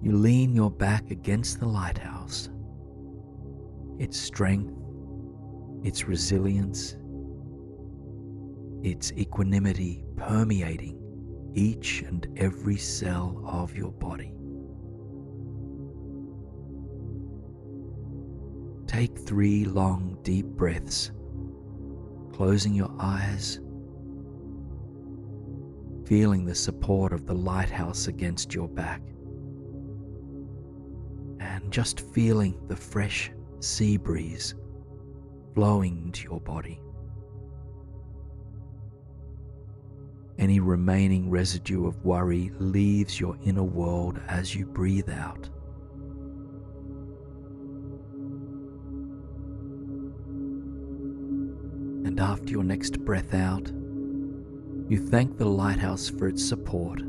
you lean your back against the lighthouse, its strength, its resilience, its equanimity permeating each and every cell of your body. Take 3 long, deep breaths, closing your eyes, feeling the support of the lighthouse against your back, and just feeling the fresh sea breeze flowing into your body. Any remaining residue of worry leaves your inner world as you breathe out. And after your next breath out, you thank the lighthouse for its support,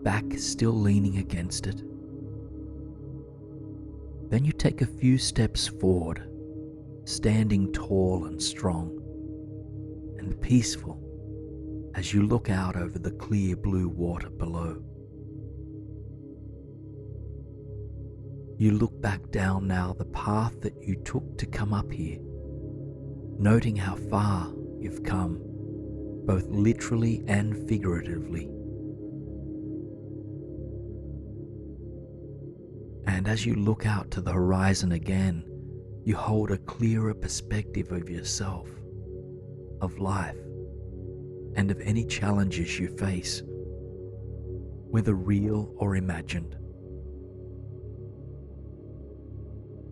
back still leaning against it. Then you take a few steps forward, standing tall and strong and peaceful as you look out over the clear blue water below. You look back down now the path that you took to come up here, noting how far you've come, both literally and figuratively. And as you look out to the horizon again, you hold a clearer perspective of yourself, of life, and of any challenges you face, whether real or imagined.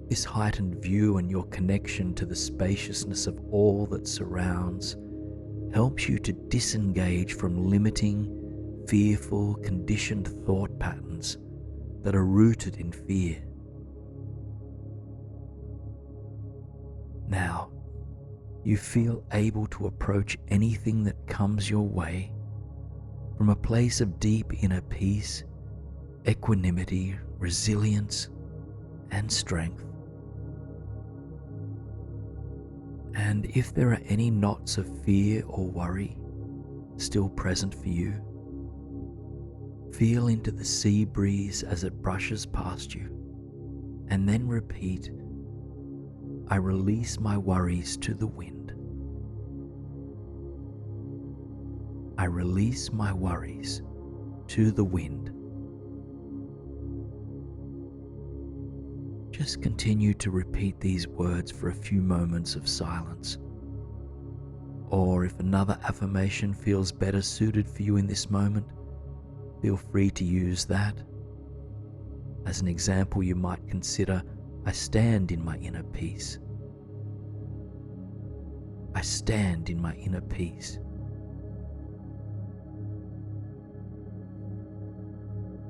This heightened view and your connection to the spaciousness of all that surrounds helps you to disengage from limiting, fearful, conditioned thought patterns that are rooted in fear. Now, you feel able to approach anything that comes your way from a place of deep inner peace, equanimity, resilience, and strength. And if there are any knots of fear or worry still present for you, feel into the sea breeze as it brushes past you, and then repeat, I release my worries to the wind. I release my worries to the wind. Just continue to repeat these words for a few moments of silence. Or if another affirmation feels better suited for you in this moment, feel free to use that. As an example, you might consider, I stand in my inner peace. I stand in my inner peace.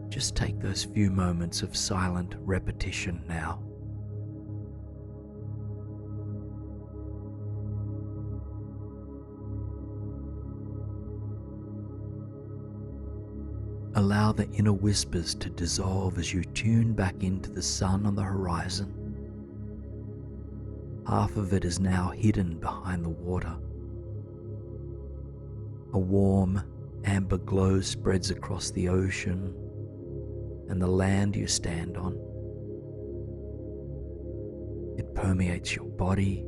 Just take those few moments of silent repetition now. Allow the inner whispers to dissolve as you tune back into the sun on the horizon. Half of it is now hidden behind the water. A warm, amber glow spreads across the ocean and the land you stand on. It permeates your body,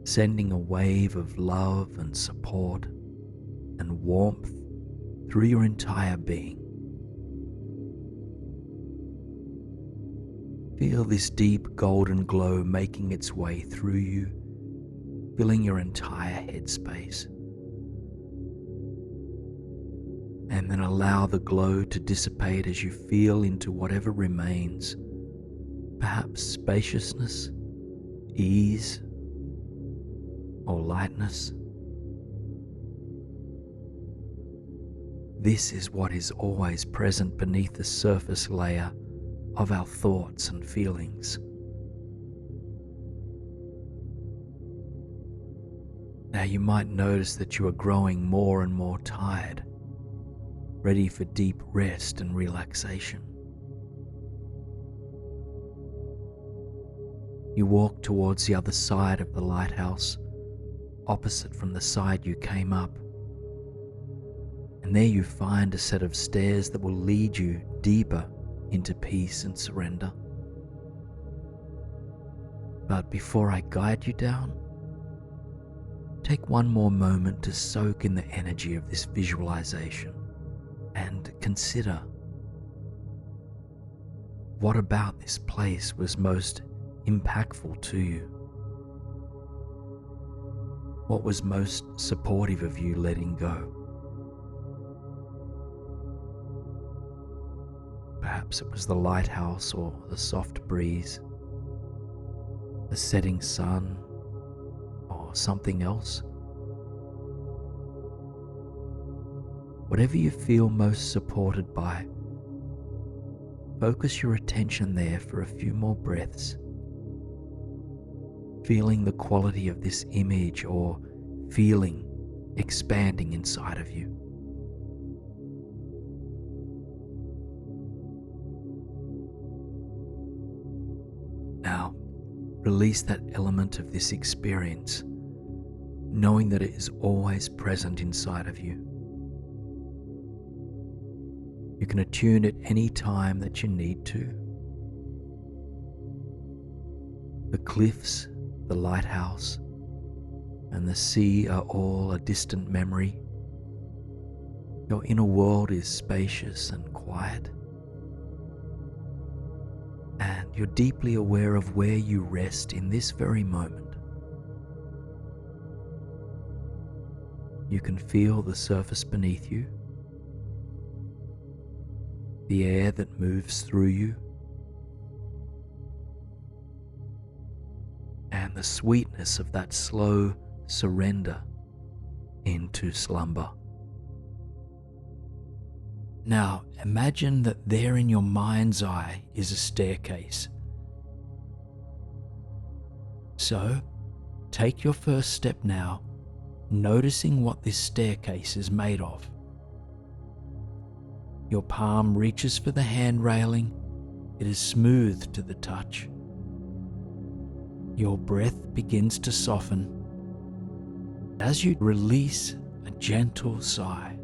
sending a wave of love and support and warmth through your entire being. Feel this deep golden glow making its way through you, filling your entire headspace. And then allow the glow to dissipate as you feel into whatever remains, perhaps spaciousness, ease, or lightness. This is what is always present beneath the surface layer of our thoughts and feelings. Now you might notice that you are growing more and more tired, ready for deep rest and relaxation. You walk towards the other side of the lighthouse, opposite from the side you came up. And there you find a set of stairs that will lead you deeper into peace and surrender. But before I guide you down, take one more moment to soak in the energy of this visualization and consider, what about this place was most impactful to you? What was most supportive of you letting go? Perhaps it was the lighthouse or the soft breeze, the setting sun, or something else. Whatever you feel most supported by, focus your attention there for a few more breaths, feeling the quality of this image or feeling expanding inside of you. Now, release that element of this experience, knowing that it is always present inside of you. You can attune at any time that you need to. The cliffs, the lighthouse, and the sea are all a distant memory. Your inner world is spacious and quiet. And you're deeply aware of where you rest in this very moment. You can feel the surface beneath you, the air that moves through you, and the sweetness of that slow surrender into slumber. Now, imagine that there in your mind's eye is a staircase. So, take your first step now, noticing what this staircase is made of. Your palm reaches for the hand railing. It is smooth to the touch. Your breath begins to soften, As you release a gentle sigh,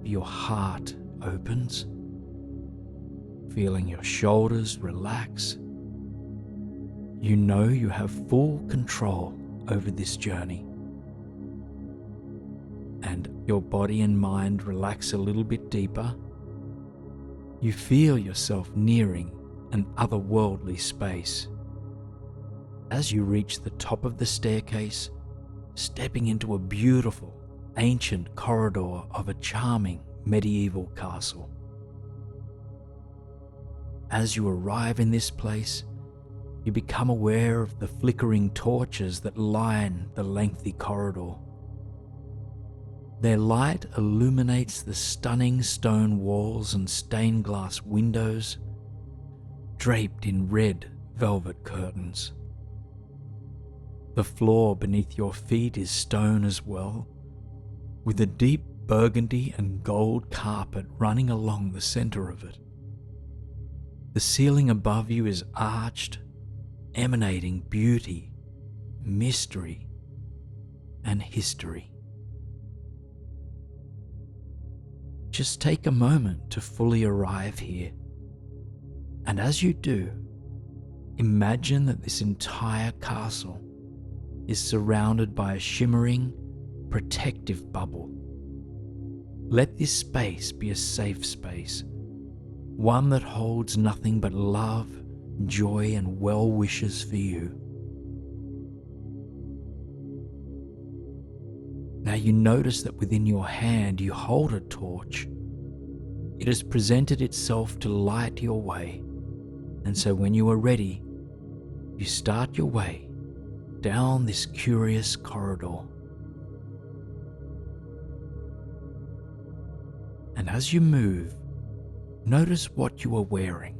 your heart opens, feeling your shoulders relax. You know you have full control over this journey, and your body and mind relax a little bit deeper. You feel yourself nearing an otherworldly space. As you reach the top of the staircase, stepping into a beautiful, ancient corridor of a charming medieval castle. As you arrive in this place, you become aware of the flickering torches that line the lengthy corridor. Their light illuminates the stunning stone walls and stained glass windows, draped in red velvet curtains. The floor beneath your feet is stone as well, with a deep burgundy and gold carpet running along the center of it. The ceiling above you is arched, emanating beauty, mystery, and history. Just take a moment to fully arrive here, and as you do, imagine that this entire castle is surrounded by a shimmering, protective bubble. Let this space be a safe space, one that holds nothing but love, joy, and well wishes for you. Now you notice that within your hand you hold a torch. It has presented itself to light your way, and so when you are ready, you start your way down this curious corridor. And as you move, notice what you are wearing.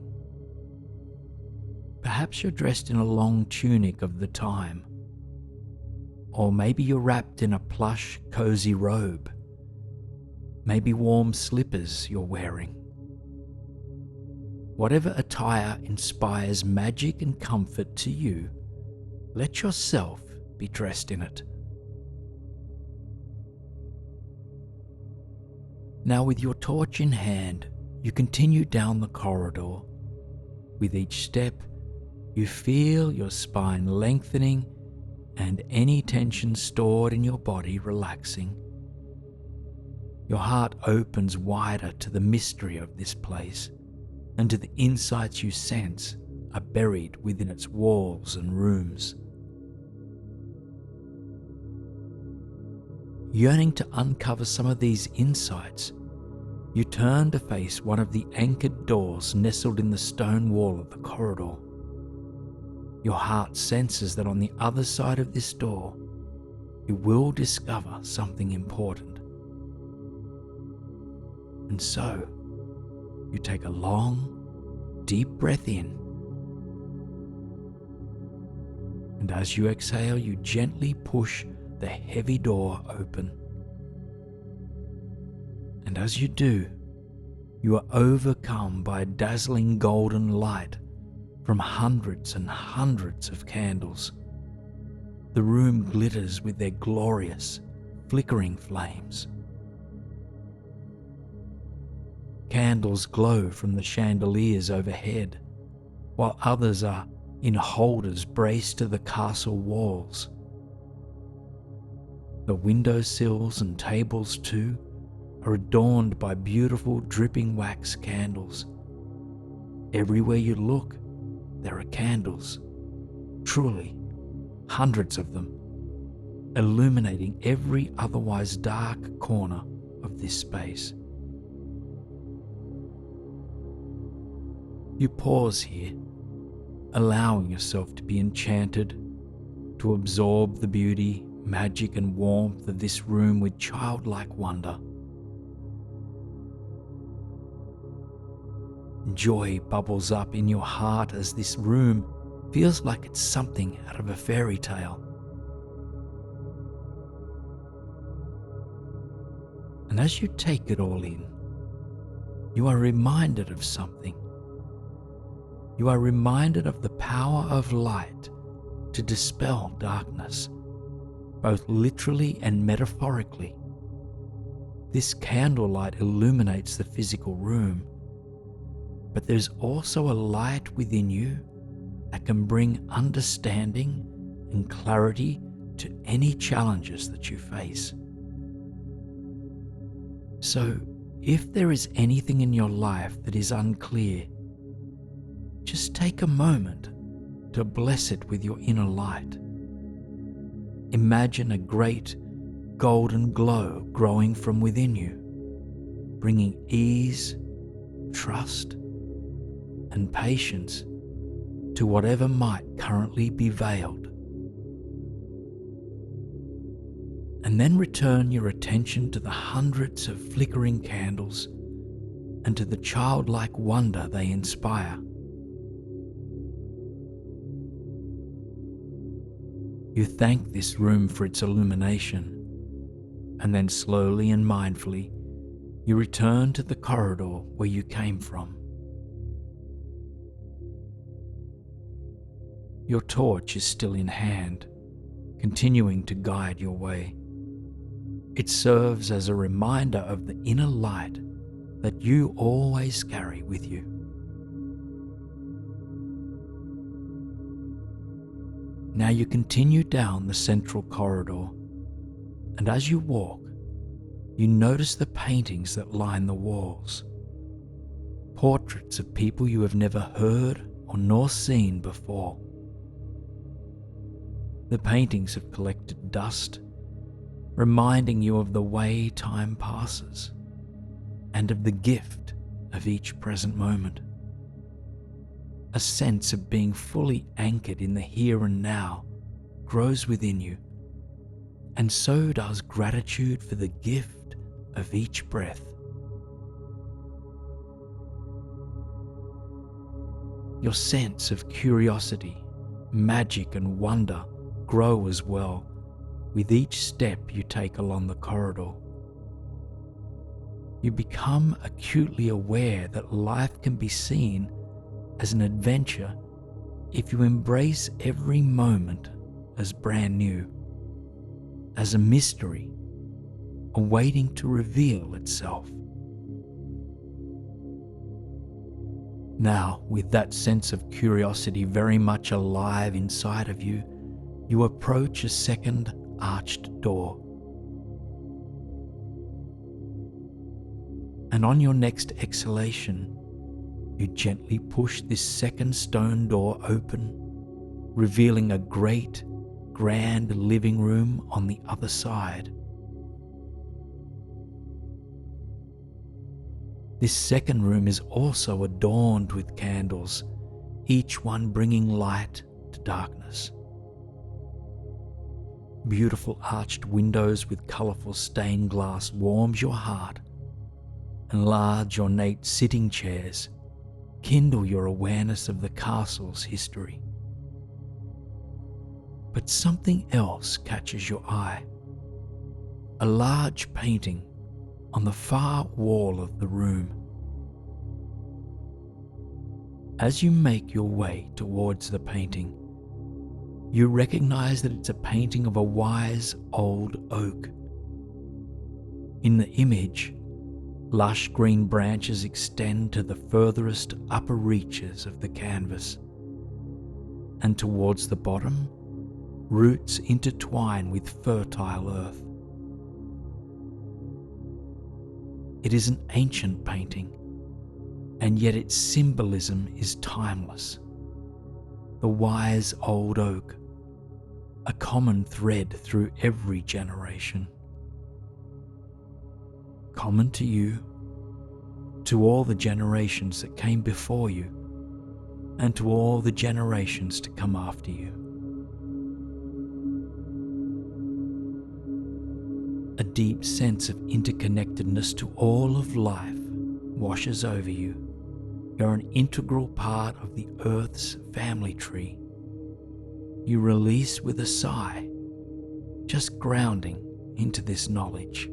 Perhaps you're dressed in a long tunic of the time, or maybe you're wrapped in a plush, cozy robe. Maybe warm slippers you're wearing. Whatever attire inspires magic and comfort to you, let yourself be dressed in it. Now, with your torch in hand, you continue down the corridor. With each step, you feel your spine lengthening and any tension stored in your body relaxing. Your heart opens wider to the mystery of this place and to the insights you sense are buried within its walls and rooms. Yearning to uncover some of these insights, you turn to face one of the anchored doors nestled in the stone wall of the corridor. Your heart senses that on the other side of this door, you will discover something important. And so, you take a long, deep breath in, and as you exhale, you gently push the heavy door open. And as you do, you are overcome by a dazzling golden light from hundreds and hundreds of candles. The room glitters with their glorious, flickering flames. Candles glow from the chandeliers overhead, while others are in holders braced to the castle walls. The windowsills and tables, too, are adorned by beautiful dripping wax candles. Everywhere you look, there are candles, truly hundreds of them, illuminating every otherwise dark corner of this space. You pause here, allowing yourself to be enchanted, to absorb the beauty, magic, and warmth of this room with childlike wonder. Joy bubbles up in your heart as this room feels like it's something out of a fairy tale. And as you take it all in, you are reminded of something. You are reminded of the power of light to dispel darkness, both literally and metaphorically. This candlelight illuminates the physical room, but there's also a light within you that can bring understanding and clarity to any challenges that you face. So, if there is anything in your life that is unclear, just take a moment to bless it with your inner light. Imagine a great golden glow growing from within you, bringing ease, trust, and patience to whatever might currently be veiled. And then return your attention to the hundreds of flickering candles and to the childlike wonder they inspire. You thank this room for its illumination, and then slowly and mindfully, you return to the corridor where you came from. Your torch is still in hand, continuing to guide your way. It serves as a reminder of the inner light that you always carry with you. Now you continue down the central corridor, and as you walk, you notice the paintings that line the walls. Portraits of people you have never heard or nor seen before. The paintings have collected dust, reminding you of the way time passes and of the gift of each present moment. A sense of being fully anchored in the here and now grows within you, and so does gratitude for the gift of each breath. Your sense of curiosity, magic, and wonder grow as well with each step you take along the corridor. You become acutely aware that life can be seen as an adventure if you embrace every moment as brand new, as a mystery awaiting to reveal itself. Now, with that sense of curiosity very much alive inside of you, you approach a second arched door. And on your next exhalation, you gently push this second stone door open, revealing a great, grand living room on the other side. This second room is also adorned with candles, each one bringing light to darkness. Beautiful arched windows with colourful stained glass warms your heart, and large ornate sitting chairs kindle your awareness of the castle's history. But something else catches your eye. A large painting on the far wall of the room. As you make your way towards the painting, you recognize that it's a painting of a wise old oak. In the image, lush green branches extend to the furthest upper reaches of the canvas, and towards the bottom, roots intertwine with fertile earth. It is an ancient painting, and yet its symbolism is timeless. The wise old oak, a common thread through every generation. Common to you, to all the generations that came before you, and to all the generations to come after you. A deep sense of interconnectedness to all of life washes over you. You're an integral part of the Earth's family tree. You release with a sigh, just grounding into this knowledge.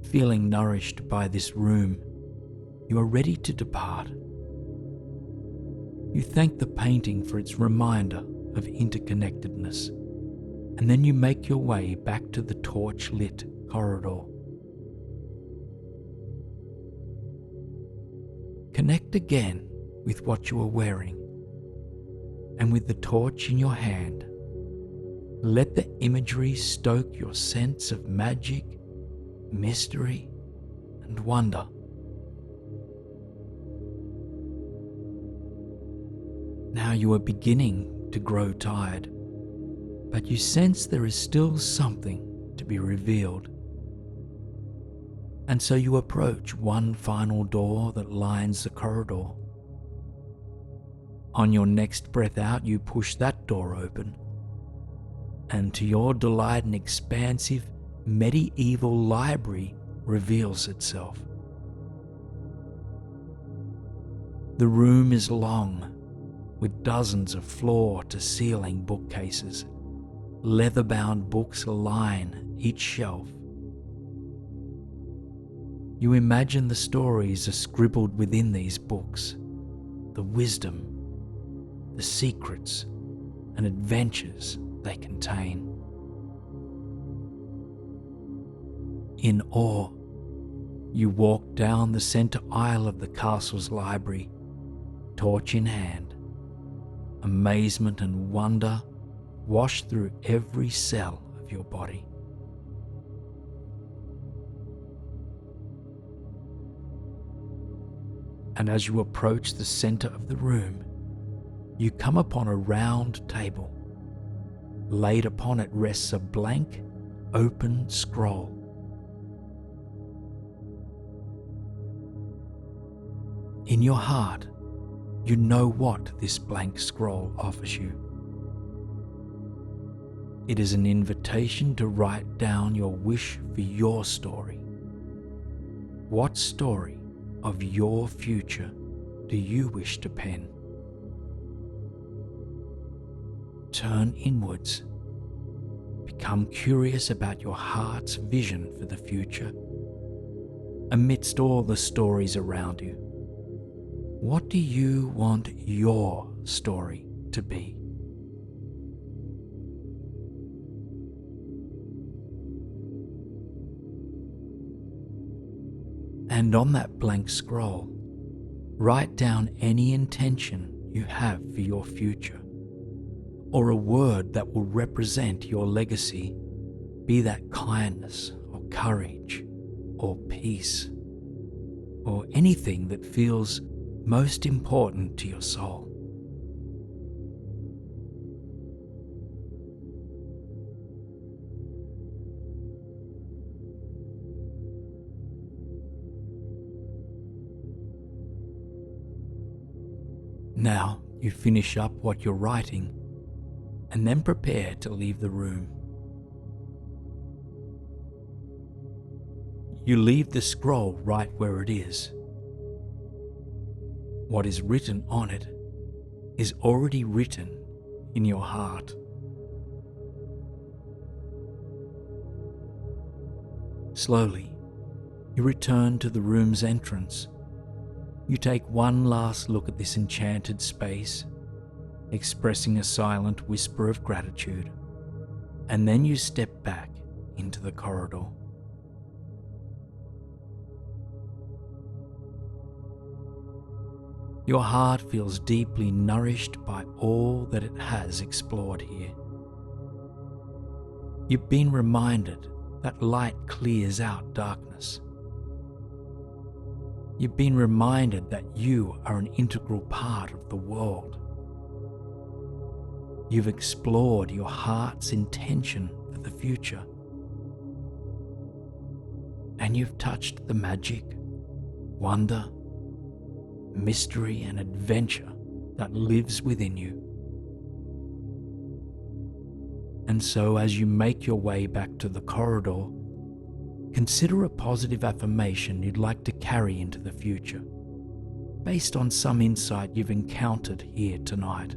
Feeling nourished by this room, you are ready to depart. You thank the painting for its reminder of interconnectedness, and then you make your way back to the torch-lit corridor. Connect again with what you are wearing, and with the torch in your hand, let the imagery stoke your sense of magic, mystery, and wonder. Now you are beginning to grow tired, but you sense there is still something to be revealed. And so you approach one final door that lines the corridor. On your next breath out, you push that door open, and to your delight, an expansive medieval library reveals itself. The room is long, with dozens of floor-to-ceiling bookcases. Leather-bound books line each shelf. You imagine the stories are scribbled within these books, the wisdom, the secrets, and adventures they contain. In awe, you walk down the center aisle of the castle's library, torch in hand. Amazement and wonder wash through every cell of your body. And as you approach the center of the room, you come upon a round table. Laid upon it rests a blank, open scroll. In your heart, you know what this blank scroll offers you. It is an invitation to write down your wish for your story. What story of your future do you wish to pen? Turn inwards. Become curious about your heart's vision for the future. Amidst all the stories around you, what do you want your story to be? And on that blank scroll, write down any intention you have for your future, or a word that will represent your legacy, be that kindness or courage or peace, or anything that feels most important to your soul. Now you finish up what you're writing and then prepare to leave the room. You leave the scroll right where it is. What is written on it is already written in your heart. Slowly, you return to the room's entrance. You take one last look at this enchanted space, expressing a silent whisper of gratitude, and then you step back into the corridor. Your heart feels deeply nourished by all that it has explored here. You've been reminded that light clears out darkness. You've been reminded that you are an integral part of the world. You've explored your heart's intention for the future. And you've touched the magic, wonder, mystery and adventure that lives within you. And so as you make your way back to the corridor, consider a positive affirmation you'd like to carry into the future, based on some insight you've encountered here tonight.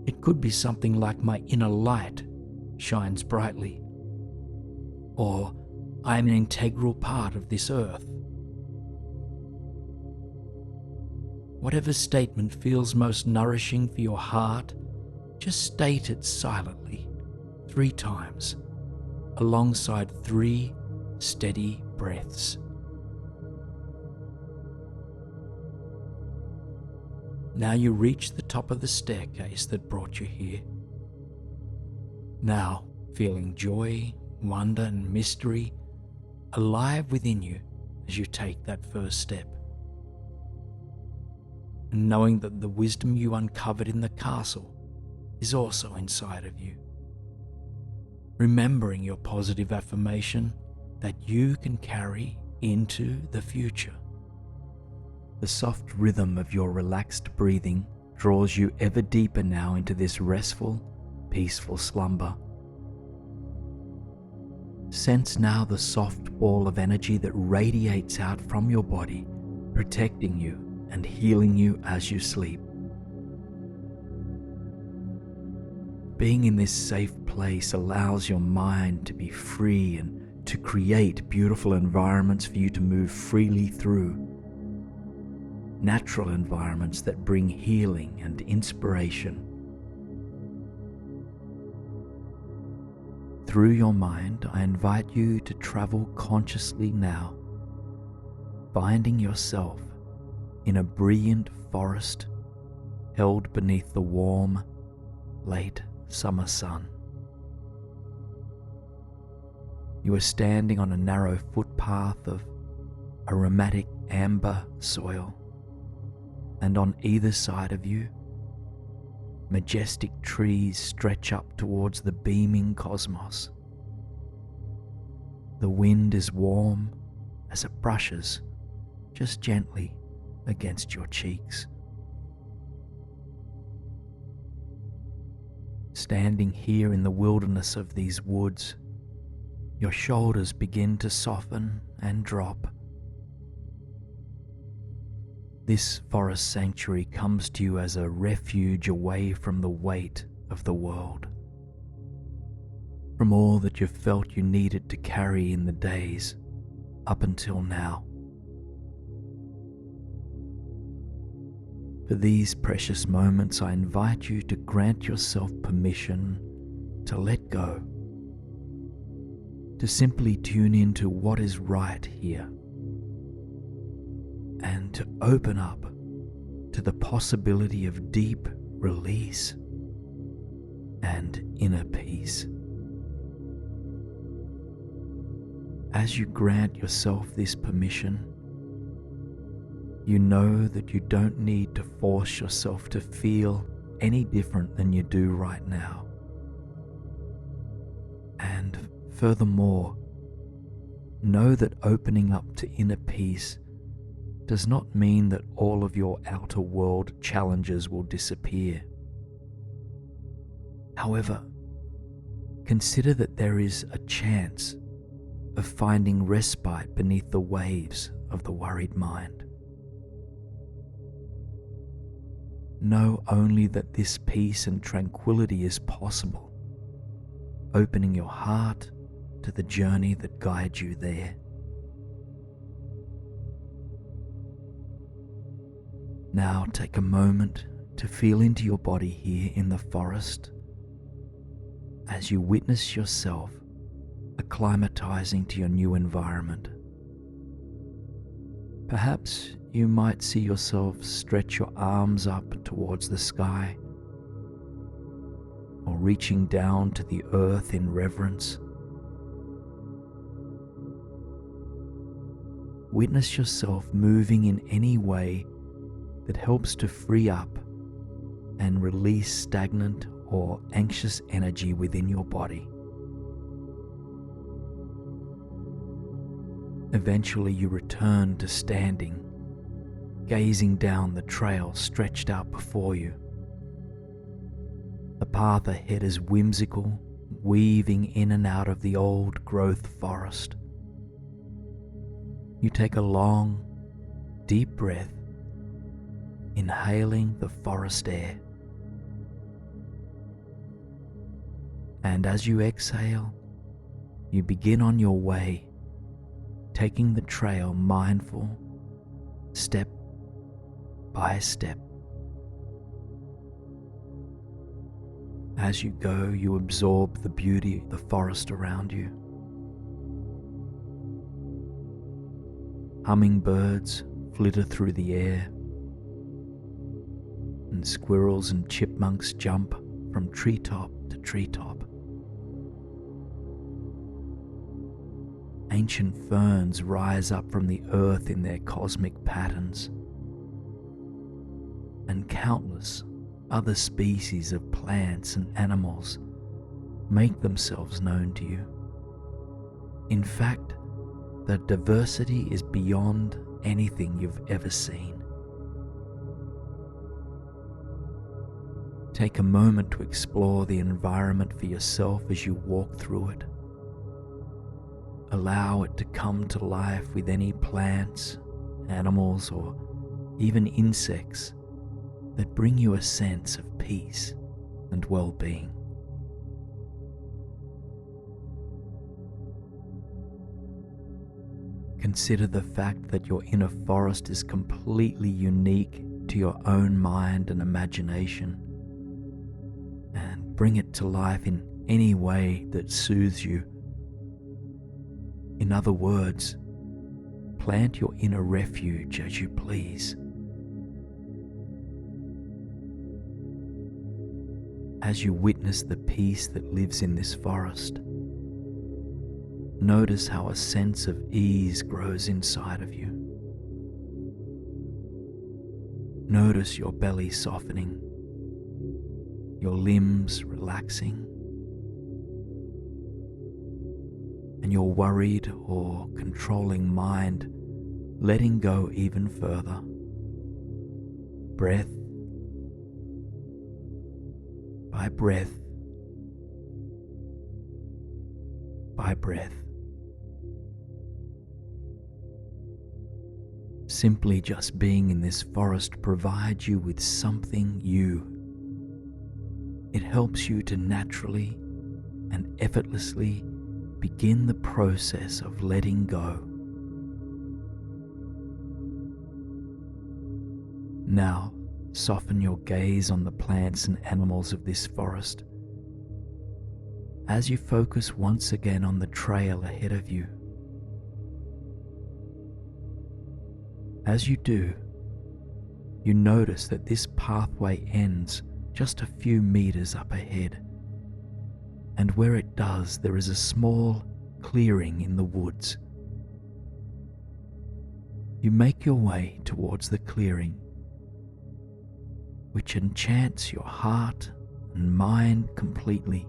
It could be something like, "My inner light shines brightly," or "I am an integral part of this earth." Whatever statement feels most nourishing for your heart, just state it silently 3 times, alongside 3 steady breaths. Now you reach the top of the staircase that brought you here. Now, feeling joy, wonder, and mystery alive within you as you take that first step. And knowing that the wisdom you uncovered in the castle is also inside of you. Remembering your positive affirmation that you can carry into the future. The soft rhythm of your relaxed breathing draws you ever deeper now into this restful, peaceful slumber. Sense now the soft ball of energy that radiates out from your body, protecting you and healing you as you sleep. Being in this safe place allows your mind to be free and to create beautiful environments for you to move freely through. Natural environments that bring healing and inspiration. Through your mind, I invite you to travel consciously now, finding yourself in a brilliant forest held beneath the warm, late summer sun. You are standing on a narrow footpath of aromatic amber soil, and on either side of you, majestic trees stretch up towards the beaming cosmos. The wind is warm as it brushes just gently against your cheeks. Standing here in the wilderness of these woods, your shoulders begin to soften and drop. This forest sanctuary comes to you as a refuge away from the weight of the world, from all that you felt you needed to carry in the days up until now. For these precious moments, I invite you to grant yourself permission to let go, to simply tune into what is right here, and to open up to the possibility of deep release and inner peace. As you grant yourself this permission, you know that you don't need to force yourself to feel any different than you do right now. And furthermore, know that opening up to inner peace does not mean that all of your outer world challenges will disappear. However, consider that there is a chance of finding respite beneath the waves of the worried mind. Know only that this peace and tranquility is possible, opening your heart to the journey that guides you there. Now take a moment to feel into your body here in the forest as you witness yourself acclimatizing to your new environment. Perhaps you might see yourself stretch your arms up towards the sky, or reaching down to the earth in reverence. Witness yourself moving in any way that helps to free up and release stagnant or anxious energy within your body. Eventually you return to standing, gazing down the trail stretched out before you. The path ahead is whimsical, weaving in and out of the old growth forest. You take a long, deep breath, inhaling the forest air. And as you exhale, you begin on your way, taking the trail mindful, step by step. As you go, you absorb the beauty of the forest around you. Hummingbirds flitter through the air, and squirrels and chipmunks jump from treetop to treetop. Ancient ferns rise up from the earth in their cosmic patterns, and countless other species of plants and animals make themselves known to you. In fact, the diversity is beyond anything you've ever seen. Take a moment to explore the environment for yourself as you walk through it. Allow it to come to life with any plants, animals, or even insects that bring you a sense of peace and well-being. Consider the fact that your inner forest is completely unique to your own mind and imagination, and bring it to life in any way that soothes you. In other words, plant your inner refuge as you please. As you witness the peace that lives in this forest, notice how a sense of ease grows inside of you. Notice your belly softening, your limbs relaxing, and your worried or controlling mind letting go even further. Breath by breath by breath. Simply just being in this forest provides you with something new. It helps you to naturally and effortlessly begin the process of letting go. Now, soften your gaze on the plants and animals of this forest as you focus once again on the trail ahead of you. As you do, you notice that this pathway ends just a few meters up ahead, and where it does, there is a small clearing in the woods. You make your way towards the clearing, which enchants your heart and mind completely.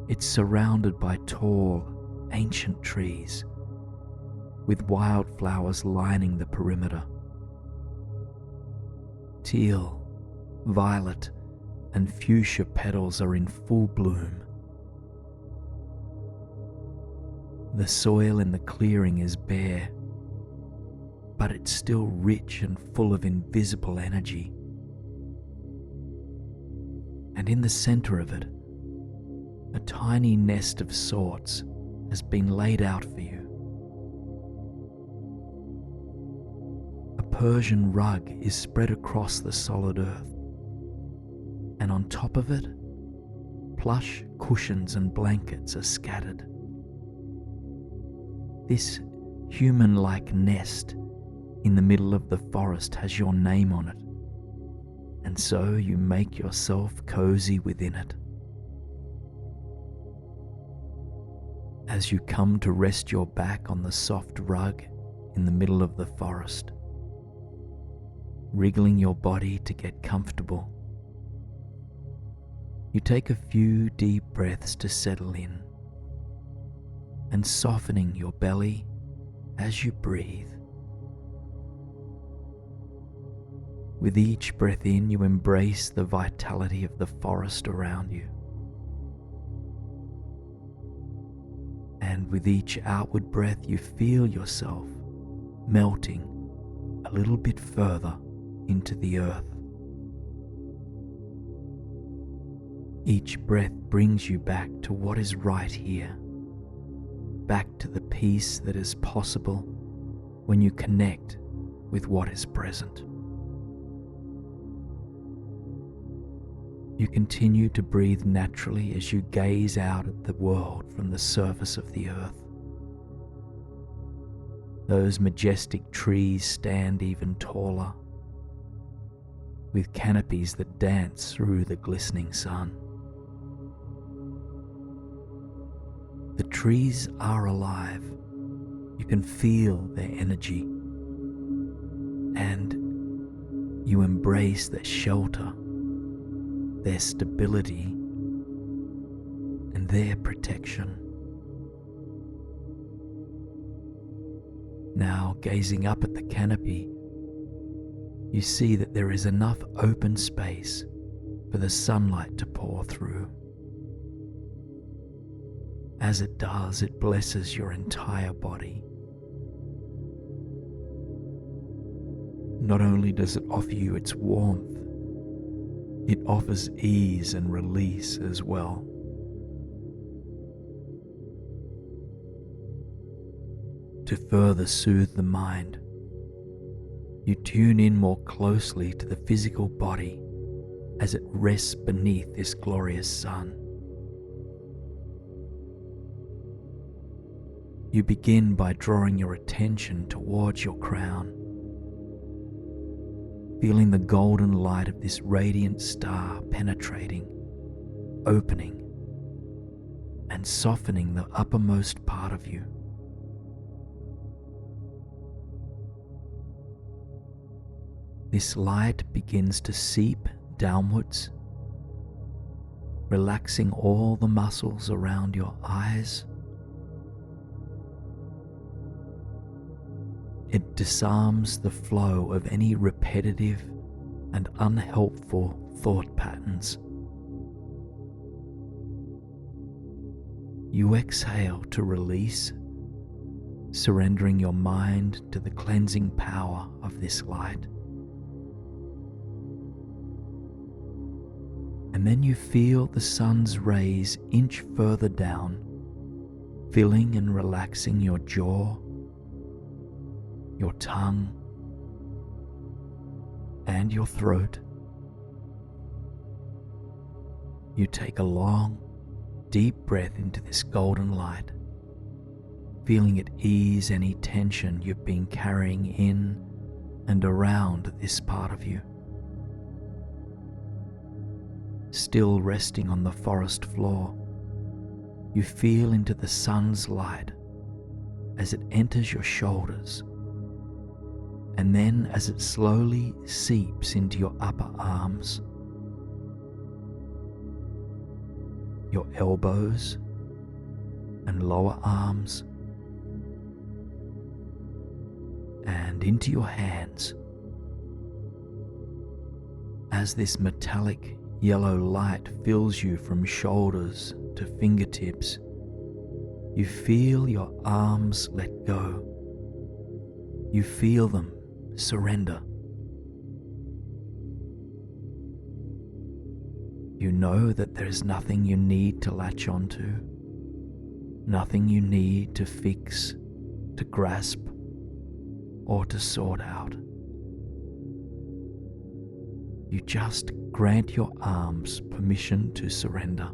It's surrounded by tall, ancient trees, with wildflowers lining the perimeter. Teal, violet, and fuchsia petals are in full bloom. The soil in the clearing is bare, but it's still rich and full of invisible energy. And in the center of it, a tiny nest of sorts has been laid out for you. A Persian rug is spread across the solid earth, and on top of it, plush cushions and blankets are scattered. This human-like nest in the middle of the forest has your name on it, and so you make yourself cozy within it. As you come to rest your back on the soft rug in the middle of the forest, wriggling your body to get comfortable, you take a few deep breaths to settle in, and softening your belly as you breathe. With each breath in, you embrace the vitality of the forest around you. And with each outward breath, you feel yourself melting a little bit further into the earth. Each breath brings you back to what is right here, back to the peace that is possible when you connect with what is present. You continue to breathe naturally as you gaze out at the world from the surface of the earth. Those majestic trees stand even taller, with canopies that dance through the glistening sun. The trees are alive. You can feel their energy, and you embrace their shelter, their stability, and their protection. Now, gazing up at the canopy, you see that there is enough open space for the sunlight to pour through. As it does, it blesses your entire body. Not only does it offer you its warmth, it offers ease and release as well. To further soothe the mind, you tune in more closely to the physical body as it rests beneath this glorious sun. You begin by drawing your attention towards your crown, feeling the golden light of this radiant star penetrating, opening, and softening the uppermost part of you. This light begins to seep downwards, relaxing all the muscles around your eyes. It disarms the flow of any repetitive and unhelpful thought patterns. You exhale to release, surrendering your mind to the cleansing power of this light. And then you feel the sun's rays inch further down, filling and relaxing your jaw, your tongue, and your throat. You take a long, deep breath into this golden light, feeling it ease any tension you've been carrying in and around this part of you. Still resting on the forest floor, you feel into the sun's light as it enters your shoulders, and then as it slowly seeps into your upper arms, your elbows and lower arms, and into your hands. As this metallic yellow light fills you from shoulders to fingertips, you feel your arms let go. You feel them surrender. You know that there is nothing you need to latch onto, nothing you need to fix, to grasp, or to sort out. You just grant your arms permission to surrender.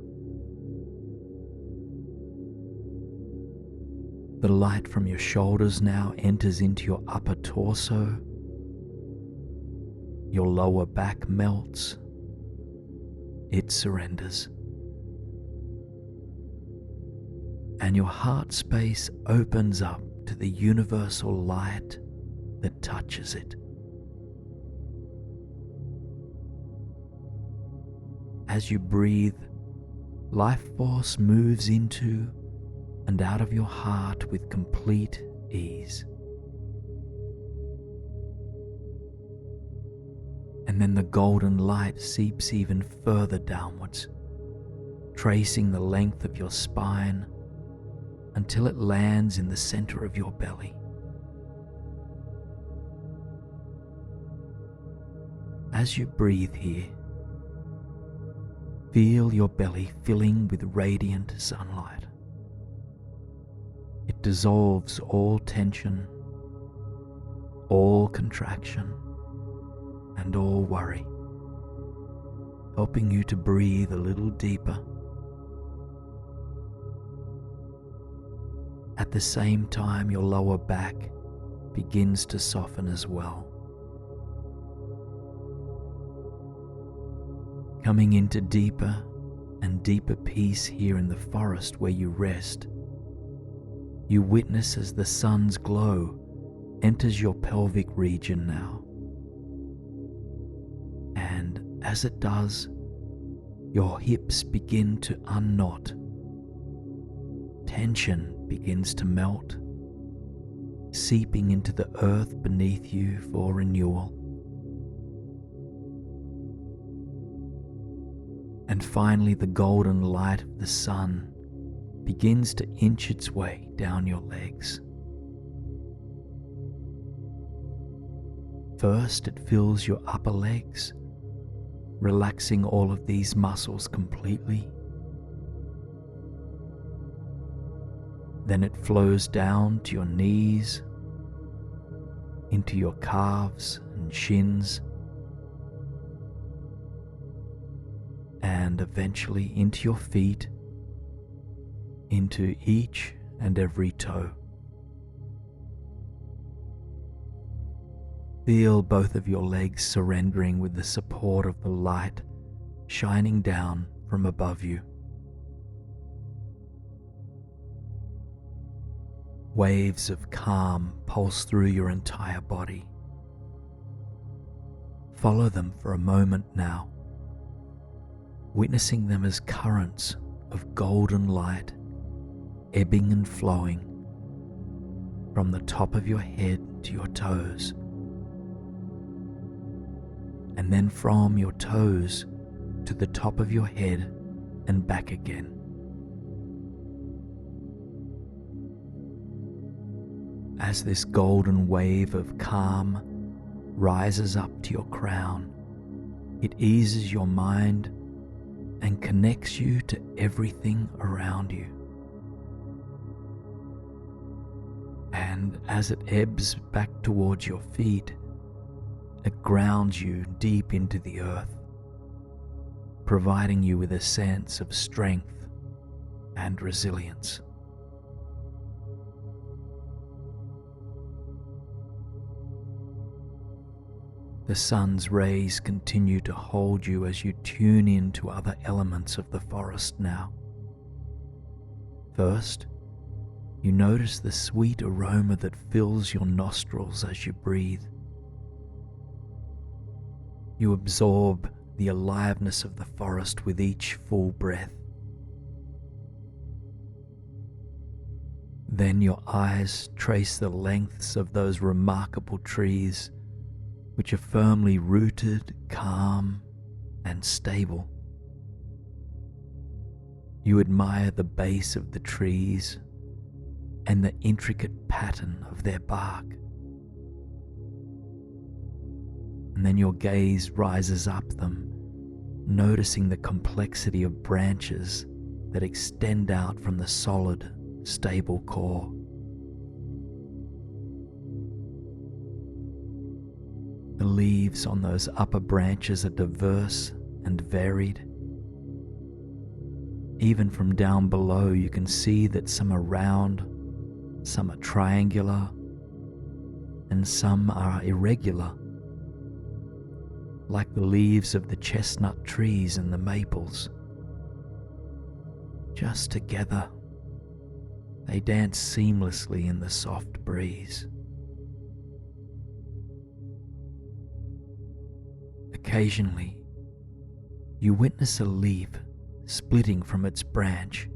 The light from your shoulders now enters into your upper torso. Your lower back melts. It surrenders. And your heart space opens up to the universal light that touches it. As you breathe, life force moves into and out of your heart with complete ease. And then the golden light seeps even further downwards, tracing the length of your spine until it lands in the center of your belly. As you breathe here, feel your belly filling with radiant sunlight. It dissolves all tension, all contraction and all worry, helping you to breathe a little deeper. At the same time, your lower back begins to soften as well, coming into deeper and deeper peace here in the forest where you rest. You witness as the sun's glow enters your pelvic region now. And as it does, your hips begin to unknot. Tension begins to melt, seeping into the earth beneath you for renewal. And finally, the golden light of the sun begins to inch its way down your legs. First, it fills your upper legs, relaxing all of these muscles completely. Then it flows down to your knees, into your calves and shins, and eventually into your feet, into each and every toe. Feel both of your legs surrendering with the support of the light shining down from above you. Waves of calm pulse through your entire body. Follow them for a moment now, witnessing them as currents of golden light ebbing and flowing from the top of your head to your toes, and then from your toes to the top of your head and back again. As this golden wave of calm rises up to your crown, it eases your mind and connects you to everything around you. And as it ebbs back towards your feet, it grounds you deep into the earth, providing you with a sense of strength and resilience. The sun's rays continue to hold you as you tune in to other elements of the forest now. First, you notice the sweet aroma that fills your nostrils as you breathe. You absorb the aliveness of the forest with each full breath. Then your eyes trace the lengths of those remarkable trees which are firmly rooted, calm, and stable. You admire the base of the trees and the intricate pattern of their bark. And then your gaze rises up them, noticing the complexity of branches that extend out from the solid, stable core. The leaves on those upper branches are diverse and varied. Even from down below, you can see that some are round, some are triangular, and some are irregular, like the leaves of the chestnut trees and the maples. Just together, they dance seamlessly in the soft breeze. Occasionally, you witness a leaf splitting from its branch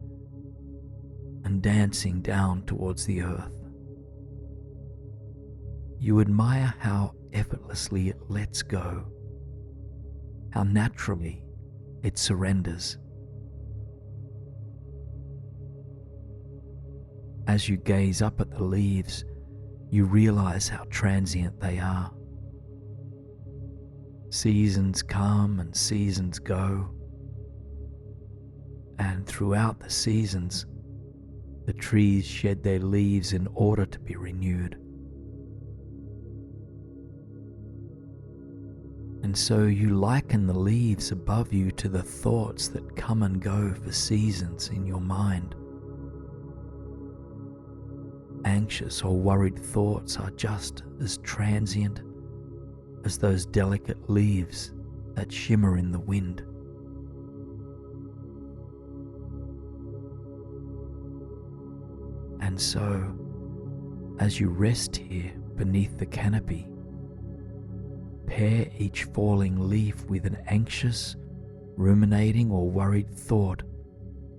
and dancing down towards the earth. You admire how effortlessly it lets go, how naturally it surrenders. As you gaze up at the leaves, you realize how transient they are. Seasons come and seasons go, and throughout the seasons, the trees shed their leaves in order to be renewed. And so you liken the leaves above you to the thoughts that come and go for seasons in your mind. Anxious or worried thoughts are just as transient as those delicate leaves that shimmer in the wind. And so, as you rest here beneath the canopy, pair each falling leaf with an anxious, ruminating or worried thought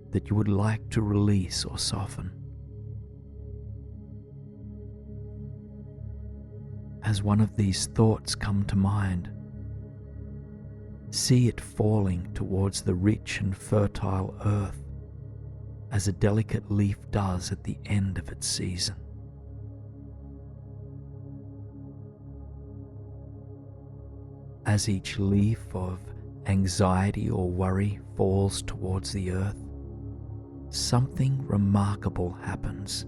that you would like to release or soften. As one of these thoughts come to mind, see it falling towards the rich and fertile earth as a delicate leaf does at the end of its season. As each leaf of anxiety or worry falls towards the earth, something remarkable happens.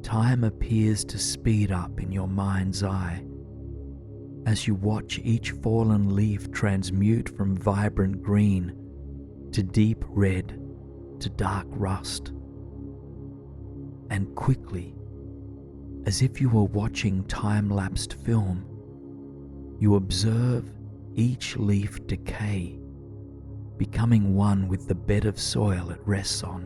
Time appears to speed up in your mind's eye as you watch each fallen leaf transmute from vibrant green to deep red to dark rust. And quickly, as if you were watching time-lapsed film, you observe each leaf decay, becoming one with the bed of soil it rests on.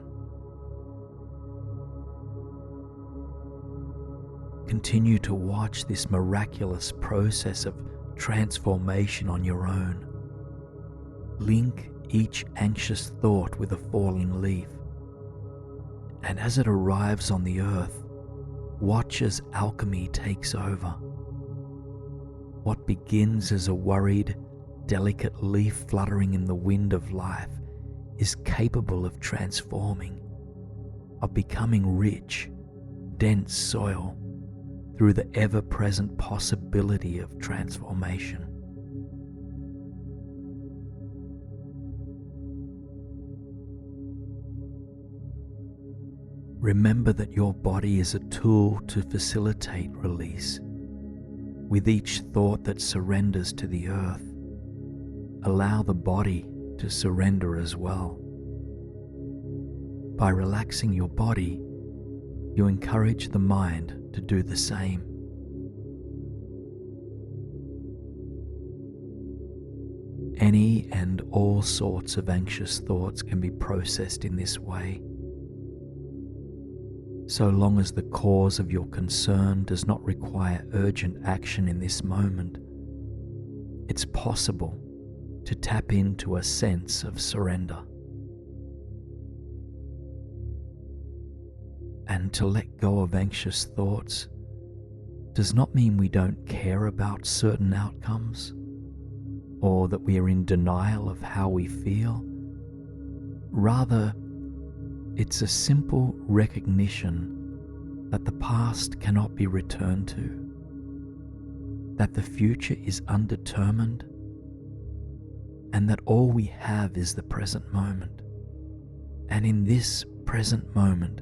Continue to watch this miraculous process of transformation on your own. Link each anxious thought with a falling leaf, and as it arrives on the earth, watch as alchemy takes over. What begins as a worried, delicate leaf fluttering in the wind of life is capable of transforming, of becoming rich, dense soil through the ever-present possibility of transformation. Remember that your body is a tool to facilitate release. With each thought that surrenders to the earth, allow the body to surrender as well. By relaxing your body, you encourage the mind to do the same. Any and all sorts of anxious thoughts can be processed in this way, so long as the cause of your concern does not require urgent action in this moment. It's possible to tap into a sense of surrender. And to let go of anxious thoughts does not mean we don't care about certain outcomes, or that we are in denial of how we feel. Rather, it's a simple recognition that the past cannot be returned to, that the future is undetermined, and that all we have is the present moment. And in this present moment,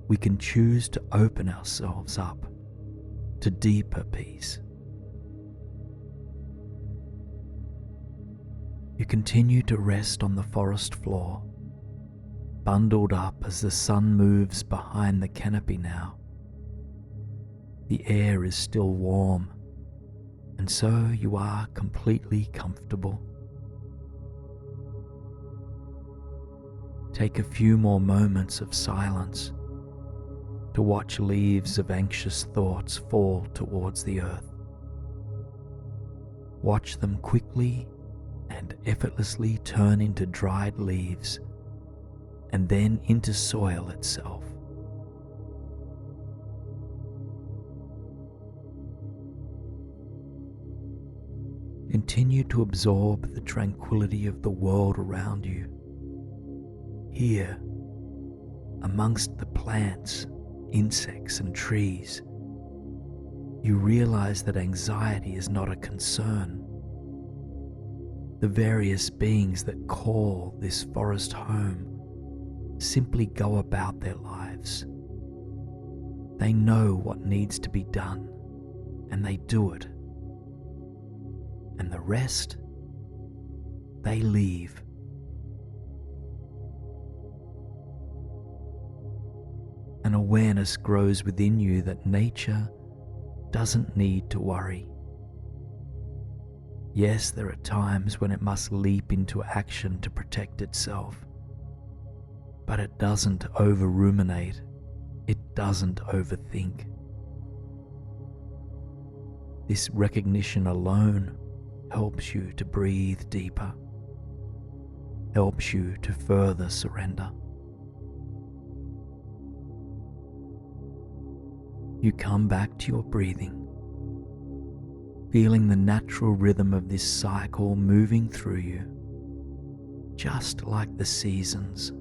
we can choose to open ourselves up to deeper peace. You continue to rest on the forest floor, bundled up as the sun moves behind the canopy now. The air is still warm, and so you are completely comfortable. Take a few more moments of silence to watch leaves of anxious thoughts fall towards the earth. Watch them quickly and effortlessly turn into dried leaves and then into soil itself. Continue to absorb the tranquility of the world around you. Here, amongst the plants, insects, and trees, you realize that anxiety is not a concern. The various beings that call this forest home simply go about their lives. They know what needs to be done, and they do it, and the rest, they leave. An awareness grows within you that nature doesn't need to worry. Yes, there are times when it must leap into action to protect itself, but it doesn't over-ruminate, it doesn't overthink. This recognition alone helps you to breathe deeper, helps you to further surrender. You come back to your breathing, feeling the natural rhythm of this cycle moving through you, just like the seasons.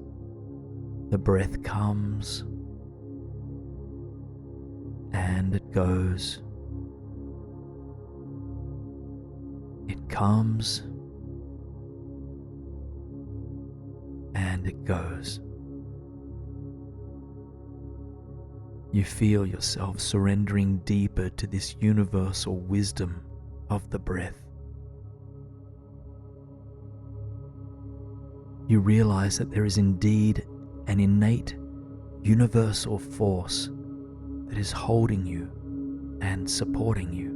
The breath comes and it goes. It comes and it goes. You feel yourself surrendering deeper to this universal wisdom of the breath. You realize that there is indeed an innate universal force that is holding you and supporting you.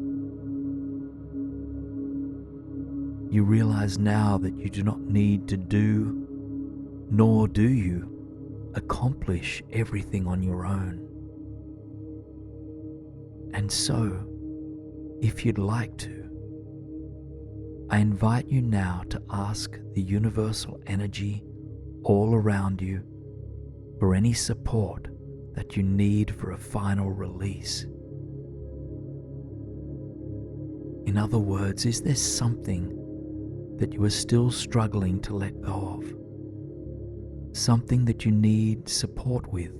You realize now that you do not need to do, nor do you accomplish everything on your own. And so, if you'd like to, I invite you now to ask the universal energy all around you for any support that you need for a final release. In other words, is there something that you are still struggling to let go of? Something that you need support with?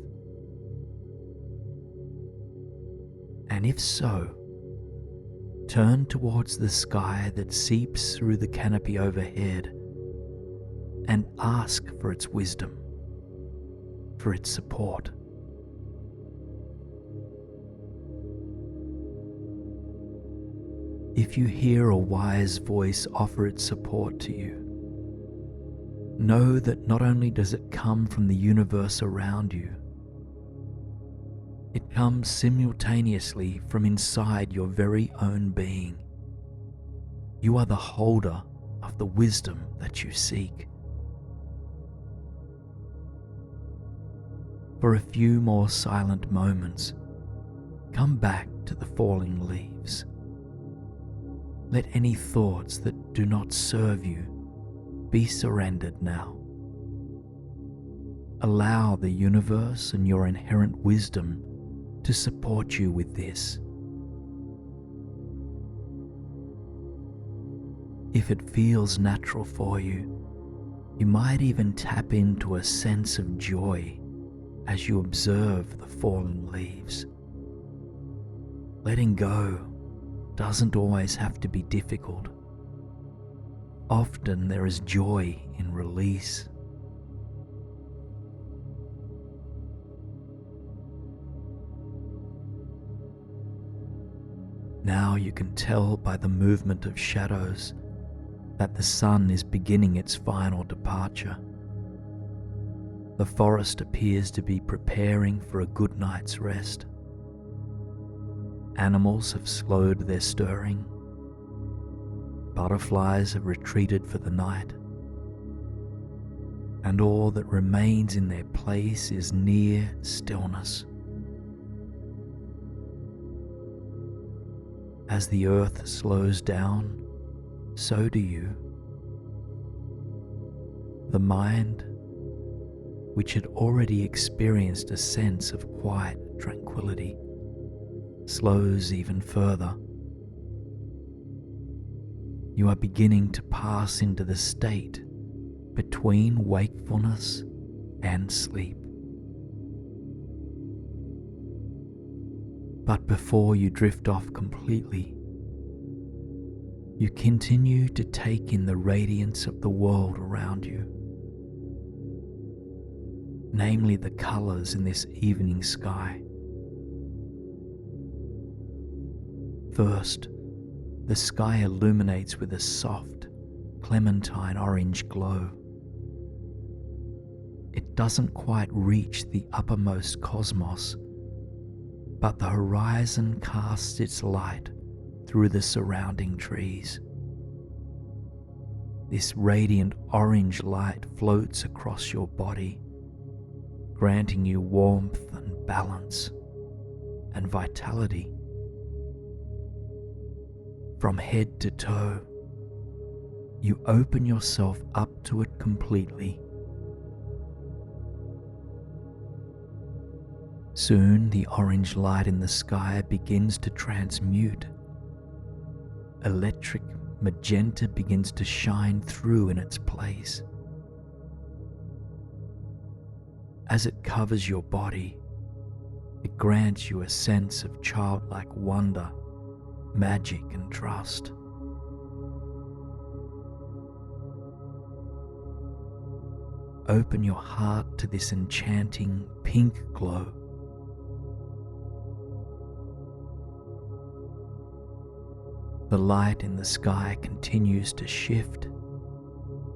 And if so, turn towards the sky that seeps through the canopy overhead and ask for its wisdom, for its support. If you hear a wise voice offer its support to you, know that not only does it come from the universe around you, it comes simultaneously from inside your very own being. You are the holder of the wisdom that you seek. For a few more silent moments, come back to the falling leaves. Let any thoughts that do not serve you be surrendered now. Allow the universe and your inherent wisdom to support you with this. If it feels natural for you, you might even tap into a sense of joy as you observe the falling leaves. Letting go doesn't always have to be difficult. Often there is joy in release. Now you can tell by the movement of shadows that the sun is beginning its final departure. The forest appears to be preparing for a good night's rest. Animals have slowed their stirring. Butterflies have retreated for the night. And all that remains in their place is near stillness. As the earth slows down, so do you. The mind, which had already experienced a sense of quiet tranquility, slows even further. You are beginning to pass into the state between wakefulness and sleep. But before you drift off completely, you continue to take in the radiance of the world around you, namely the colors in this evening sky. First, The sky illuminates with a soft, clementine orange glow. It doesn't quite reach the uppermost cosmos, but the horizon casts its light through the surrounding trees. This radiant orange light floats across your body, granting you warmth and balance and vitality. From head to toe, you open yourself up to it completely. Soon the orange light in the sky begins to transmute. Electric magenta begins to shine through in its place. As it covers your body, it grants you a sense of childlike wonder, magic, and trust. Open your heart to this enchanting pink glow. The light in the sky continues to shift.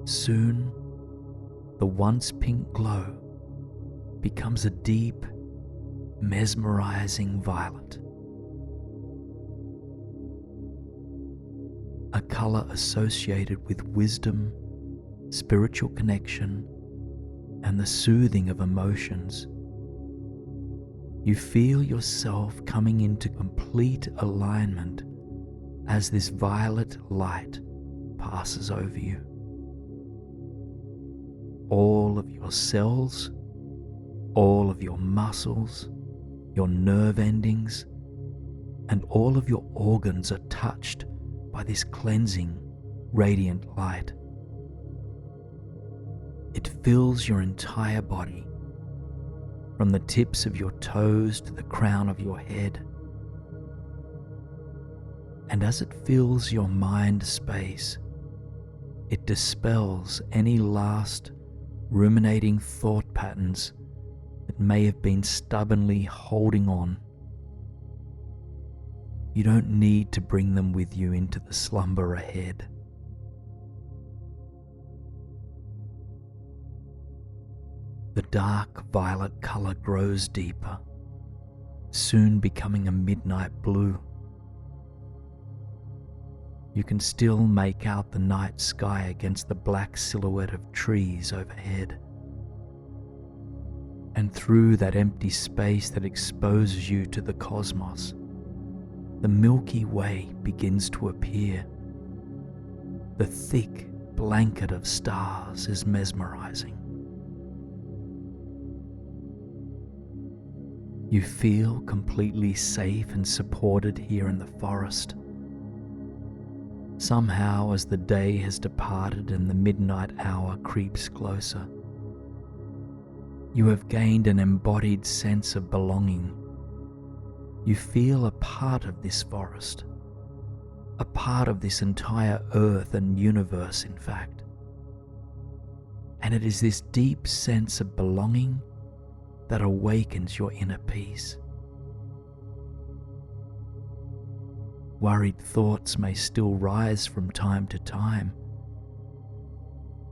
Soon, the once pink glow becomes a deep, mesmerizing violet. A color associated with wisdom, spiritual connection, and the soothing of emotions. You feel yourself coming into complete alignment as this violet light passes over you. All of your cells, all of your muscles, your nerve endings, and all of your organs are touched by this cleansing, radiant light. It fills your entire body, from the tips of your toes to the crown of your head. And as it fills your mind space, it dispels any last ruminating thought patterns that may have been stubbornly holding on. You don't need to bring them with you into the slumber ahead. The dark violet color grows deeper, soon becoming a midnight blue. You can still make out the night sky against the black silhouette of trees overhead. And through that empty space that exposes you to the cosmos, the Milky Way begins to appear. The thick blanket of stars is mesmerizing. You feel completely safe and supported here in the forest. Somehow, as the day has departed and the midnight hour creeps closer, you have gained an embodied sense of belonging. You feel a part of this forest, a part of this entire earth and universe, in fact. And it is this deep sense of belonging that awakens your inner peace. Worried thoughts may still rise from time to time,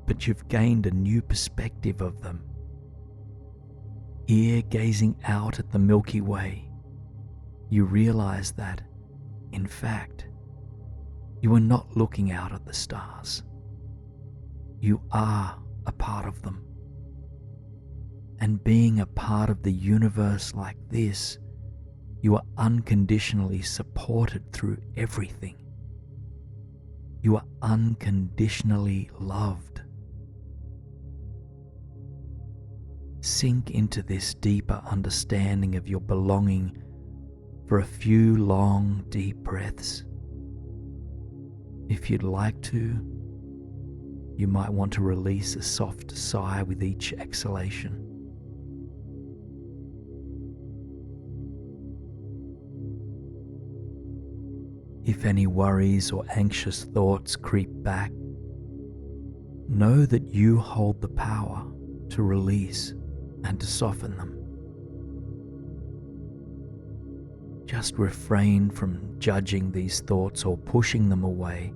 but you've gained a new perspective of them. Here, gazing out at the Milky Way, you realize that, in fact, you are not looking out at the stars. You are a part of them. And being a part of the universe like this, you are unconditionally supported through everything. You are unconditionally loved. Sink into this deeper understanding of your belonging for a few long, deep breaths. If you'd like to, you might want to release a soft sigh with each exhalation. If any worries or anxious thoughts creep back, know that you hold the power to release and to soften them. Just refrain from judging these thoughts or pushing them away.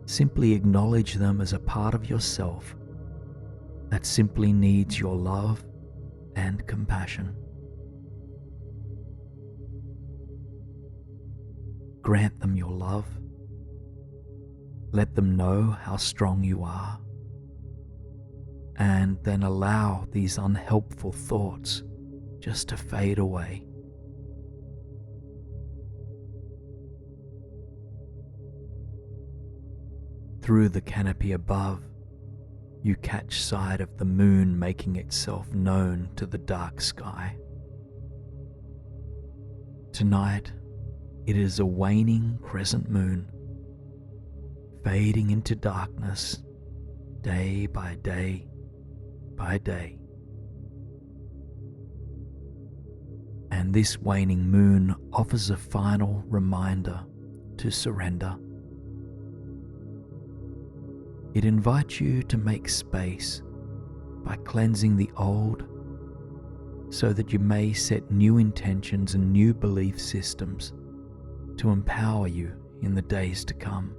Simply acknowledge them as a part of yourself that simply needs your love and compassion. Grant them your love. Let them know how strong you are. And then allow these unhelpful thoughts just to fade away. Through the canopy above, you catch sight of the moon making itself known to the dark sky. Tonight, it is a waning crescent moon, fading into darkness day by day by day. And this waning moon offers a final reminder to surrender. It invites you to make space by cleansing the old so that you may set new intentions and new belief systems to empower you in the days to come.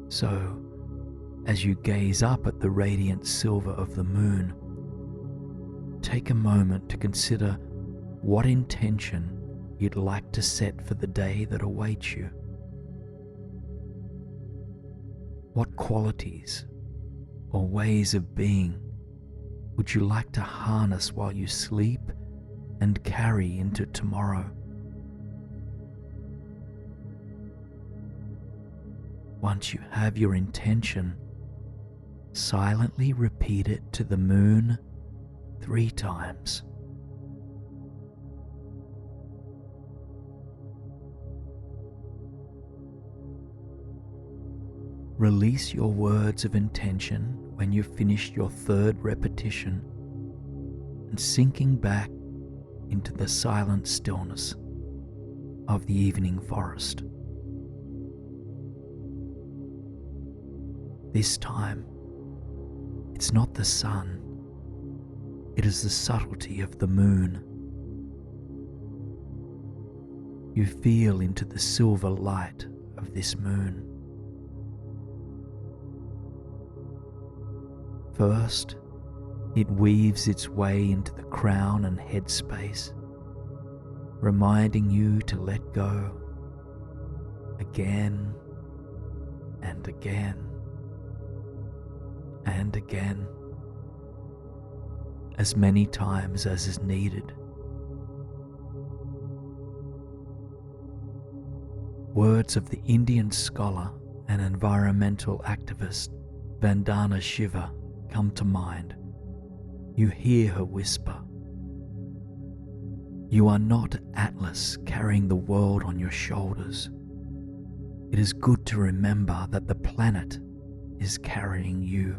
So, as you gaze up at the radiant silver of the moon, take a moment to consider what intention you'd like to set for the day that awaits you. What qualities or ways of being would you like to harness while you sleep and carry into tomorrow? Once you have your intention, silently repeat it to the moon 3 times. Release your words of intention when you've finished your 3rd repetition and sinking back into the silent stillness of the evening forest. This time, it's not the sun, it is the subtlety of the moon. You feel into the silver light of this moon. First, it weaves its way into the crown and head space, reminding you to let go again and again and again, as many times as is needed. Words of the Indian scholar and environmental activist Vandana Shiva come to mind. You hear her whisper, "You are not Atlas carrying the world on your shoulders. It is good to remember that the planet is carrying you."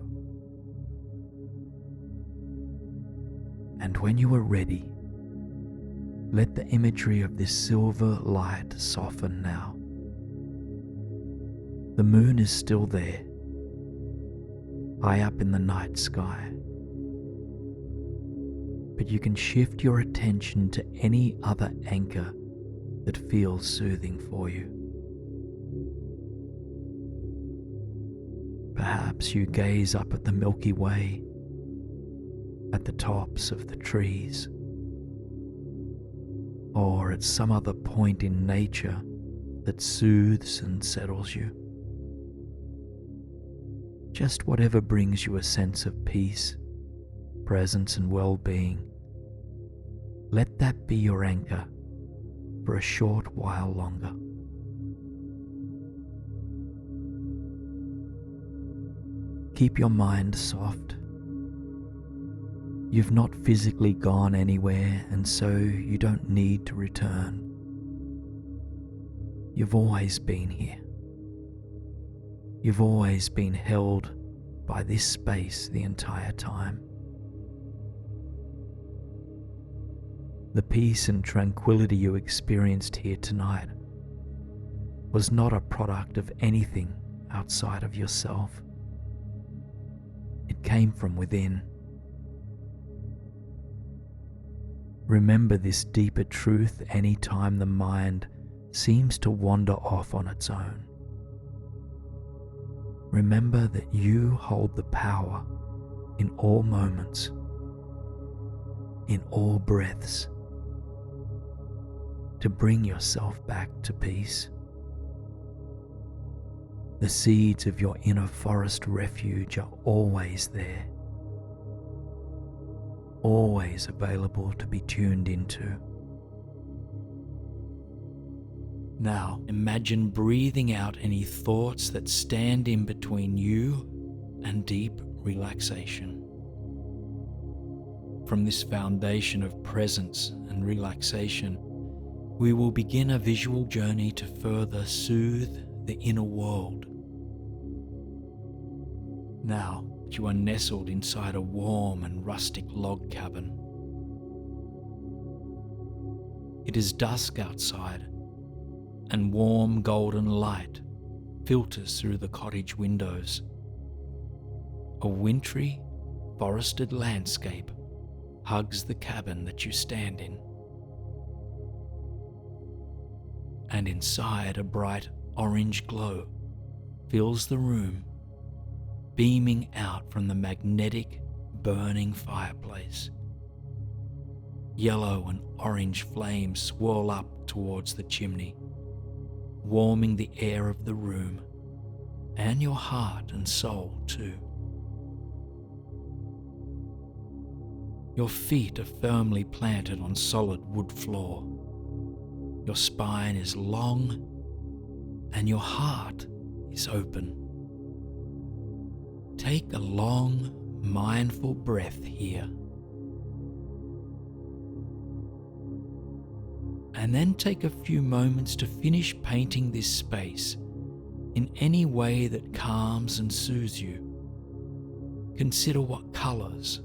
And when you are ready, let the imagery of this silver light soften now. The moon is still there, high up in the night sky. But you can shift your attention to any other anchor that feels soothing for you. Perhaps you gaze up at the Milky Way, at the tops of the trees, or at some other point in nature that soothes and settles you. Just whatever brings you a sense of peace, presence and well-being. Let that be your anchor for a short while longer. Keep your mind soft. You've not physically gone anywhere, and so you don't need to return. You've always been here. You've always been held by this space the entire time. The peace and tranquility you experienced here tonight was not a product of anything outside of yourself. It came from within. Remember this deeper truth anytime the mind seems to wander off on its own. Remember that you hold the power in all moments, in all breaths, to bring yourself back to peace. The seeds of your inner forest refuge are always there, always available to be tuned into. Now, imagine breathing out any thoughts that stand in between you and deep relaxation. From this foundation of presence and relaxation, we will begin a visual journey to further soothe the inner world. Now that you are nestled inside a warm and rustic log cabin, it is dusk outside, and warm golden light filters through the cottage windows. A wintry, forested landscape hugs the cabin that you stand in. And inside, a bright orange glow fills the room, beaming out from the magnetic, burning fireplace. Yellow and orange flames swirl up towards the chimney, warming the air of the room and your heart and soul too. Your feet are firmly planted on solid wood floor. Your spine is long and your heart is open. Take a long, mindful breath here. And then take a few moments to finish painting this space in any way that calms and soothes you. Consider what colors,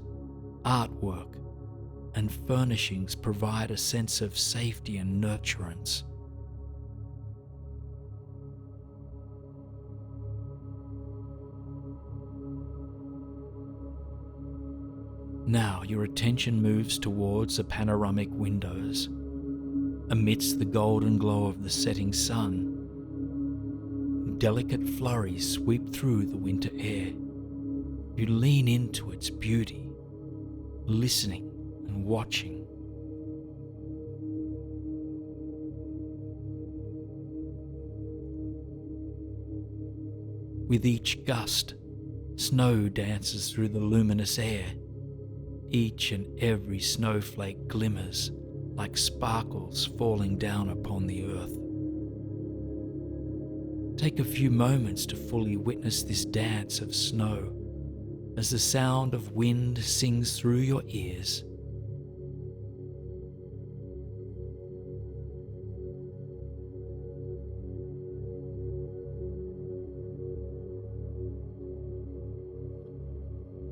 artwork, and furnishings provide a sense of safety and nurturance. Now your attention moves towards the panoramic windows. Amidst the golden glow of the setting sun, delicate flurries sweep through the winter air. You lean into its beauty, listening and watching. With each gust, snow dances through the luminous air. Each and every snowflake glimmers like sparkles falling down upon the earth. Take a few moments to fully witness this dance of snow as the sound of wind sings through your ears.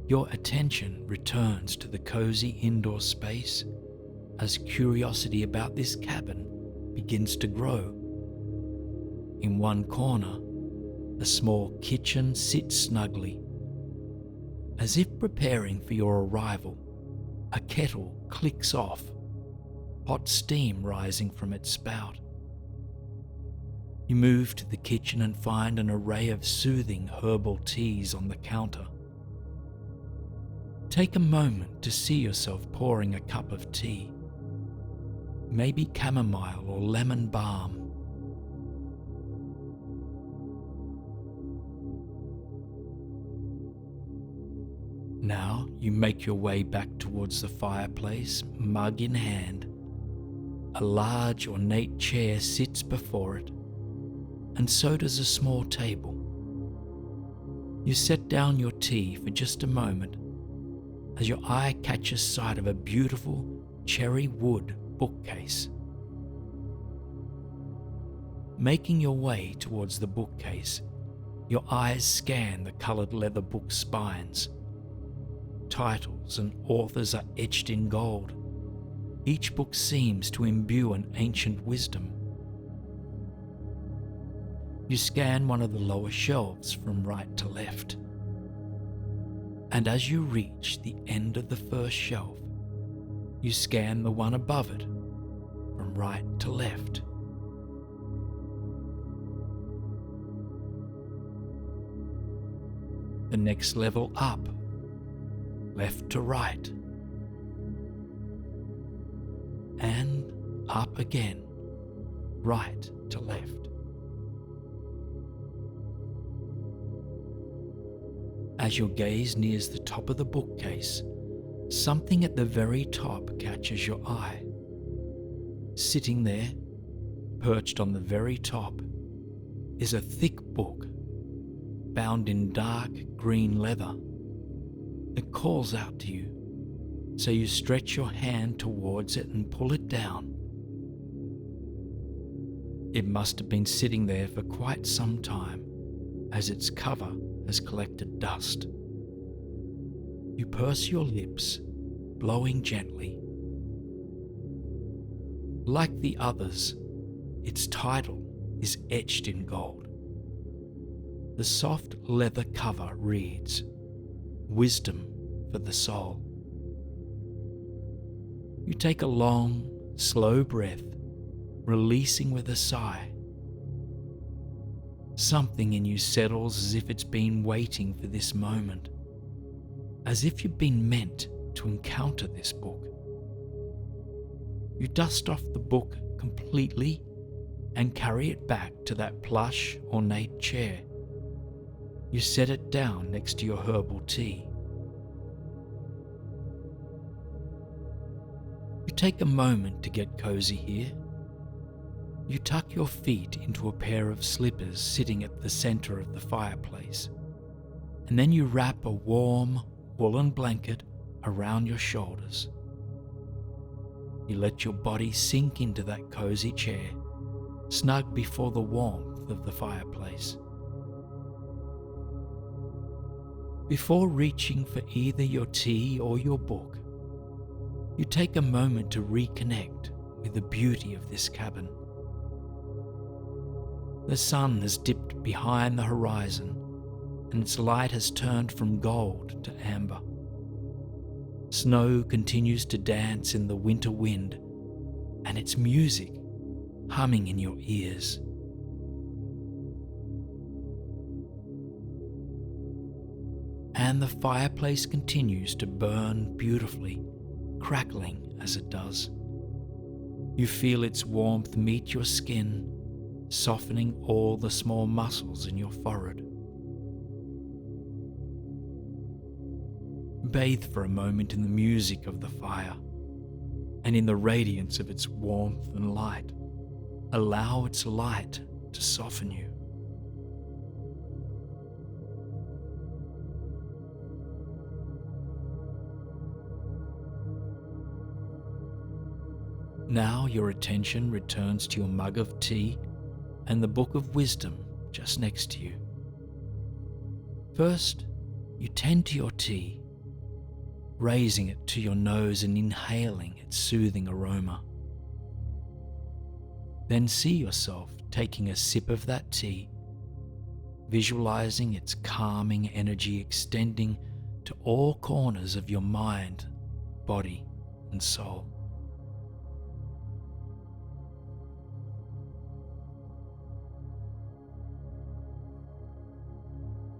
Your attention returns to the cozy indoor space as curiosity about this cabin begins to grow. In one corner, a small kitchen sits snugly. As if preparing for your arrival, a kettle clicks off, hot steam rising from its spout. You move to the kitchen and find an array of soothing herbal teas on the counter. Take a moment to see yourself pouring a cup of tea, maybe chamomile or lemon balm. Now you make your way back towards the fireplace, mug in hand. A large ornate chair sits before it, and so does a small table. You set down your tea for just a moment as your eye catches sight of a beautiful cherry wood bookcase. Making your way towards the bookcase, your eyes scan the coloured leather book spines. Titles and authors are etched in gold. Each book seems to imbue an ancient wisdom. You scan one of the lower shelves from right to left. And as you reach the end of the first shelf, you scan the one above it, from right to left. The next level up, left to right, and up again, right to left. As your gaze nears the top of the bookcase, something at the very top catches your eye. Sitting there, perched on the very top, is a thick book, bound in dark green leather. It calls out to you, so you stretch your hand towards it and pull it down. It must have been sitting there for quite some time, as its cover has collected dust. You purse your lips, blowing gently. Like the others, its title is etched in gold. The soft leather cover reads, "Wisdom for the Soul." You take a long, slow breath, releasing with a sigh. Something in you settles as if it's been waiting for this moment, as if you've been meant to encounter this book. You dust off the book completely and carry it back to that plush, ornate chair. You set it down next to your herbal tea. You take a moment to get cozy here. You tuck your feet into a pair of slippers sitting at the center of the fireplace, and then you wrap a warm woolen blanket around your shoulders. You let your body sink into that cozy chair, snug before the warmth of the fireplace. Before reaching for either your tea or your book, you take a moment to reconnect with the beauty of this cabin. The sun has dipped behind the horizon, and its light has turned from gold to amber. Snow continues to dance in the winter wind, and its music humming in your ears. And the fireplace continues to burn beautifully, crackling as it does. You feel its warmth meet your skin, softening all the small muscles in your forehead. Bathe for a moment in the music of the fire, and in the radiance of its warmth and light. Allow its light to soften you. Now your attention returns to your mug of tea and the book of wisdom just next to you. First, you tend to your tea, raising it to your nose and inhaling its soothing aroma. Then see yourself taking a sip of that tea, visualizing its calming energy extending to all corners of your mind, body, and soul.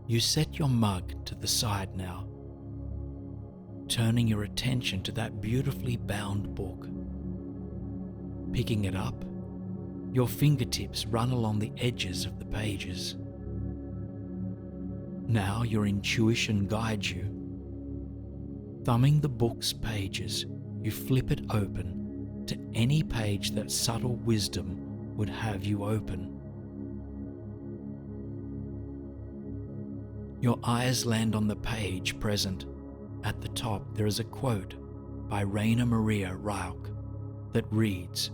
You set your mug to the side now, turning your attention to that beautifully bound book. Picking it up, your fingertips run along the edges of the pages. Now your intuition guides you. Thumbing the book's pages, you flip it open to any page that subtle wisdom would have you open. Your eyes land on the page present. At the top there is a quote by Rainer Maria Rilke that reads,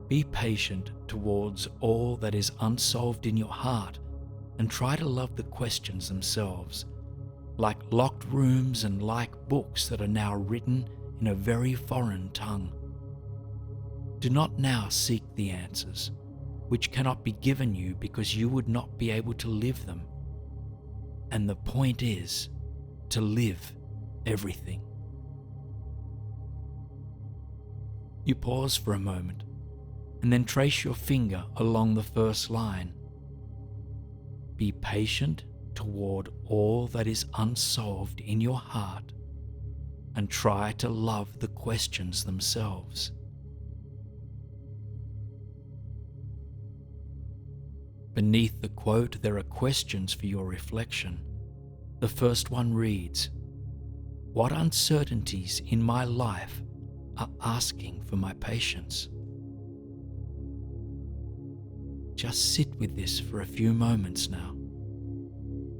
"Be patient towards all that is unsolved in your heart and try to love the questions themselves, like locked rooms and like books that are now written in a very foreign tongue. Do not now seek the answers, which cannot be given you because you would not be able to live them. And the point is to live everything." You pause for a moment and then trace your finger along the first line. Be patient toward all that is unsolved in your heart and try to love the questions themselves. Beneath the quote, there are questions for your reflection. The first one reads, "What uncertainties in my life are asking for my patience?" Just sit with this for a few moments now.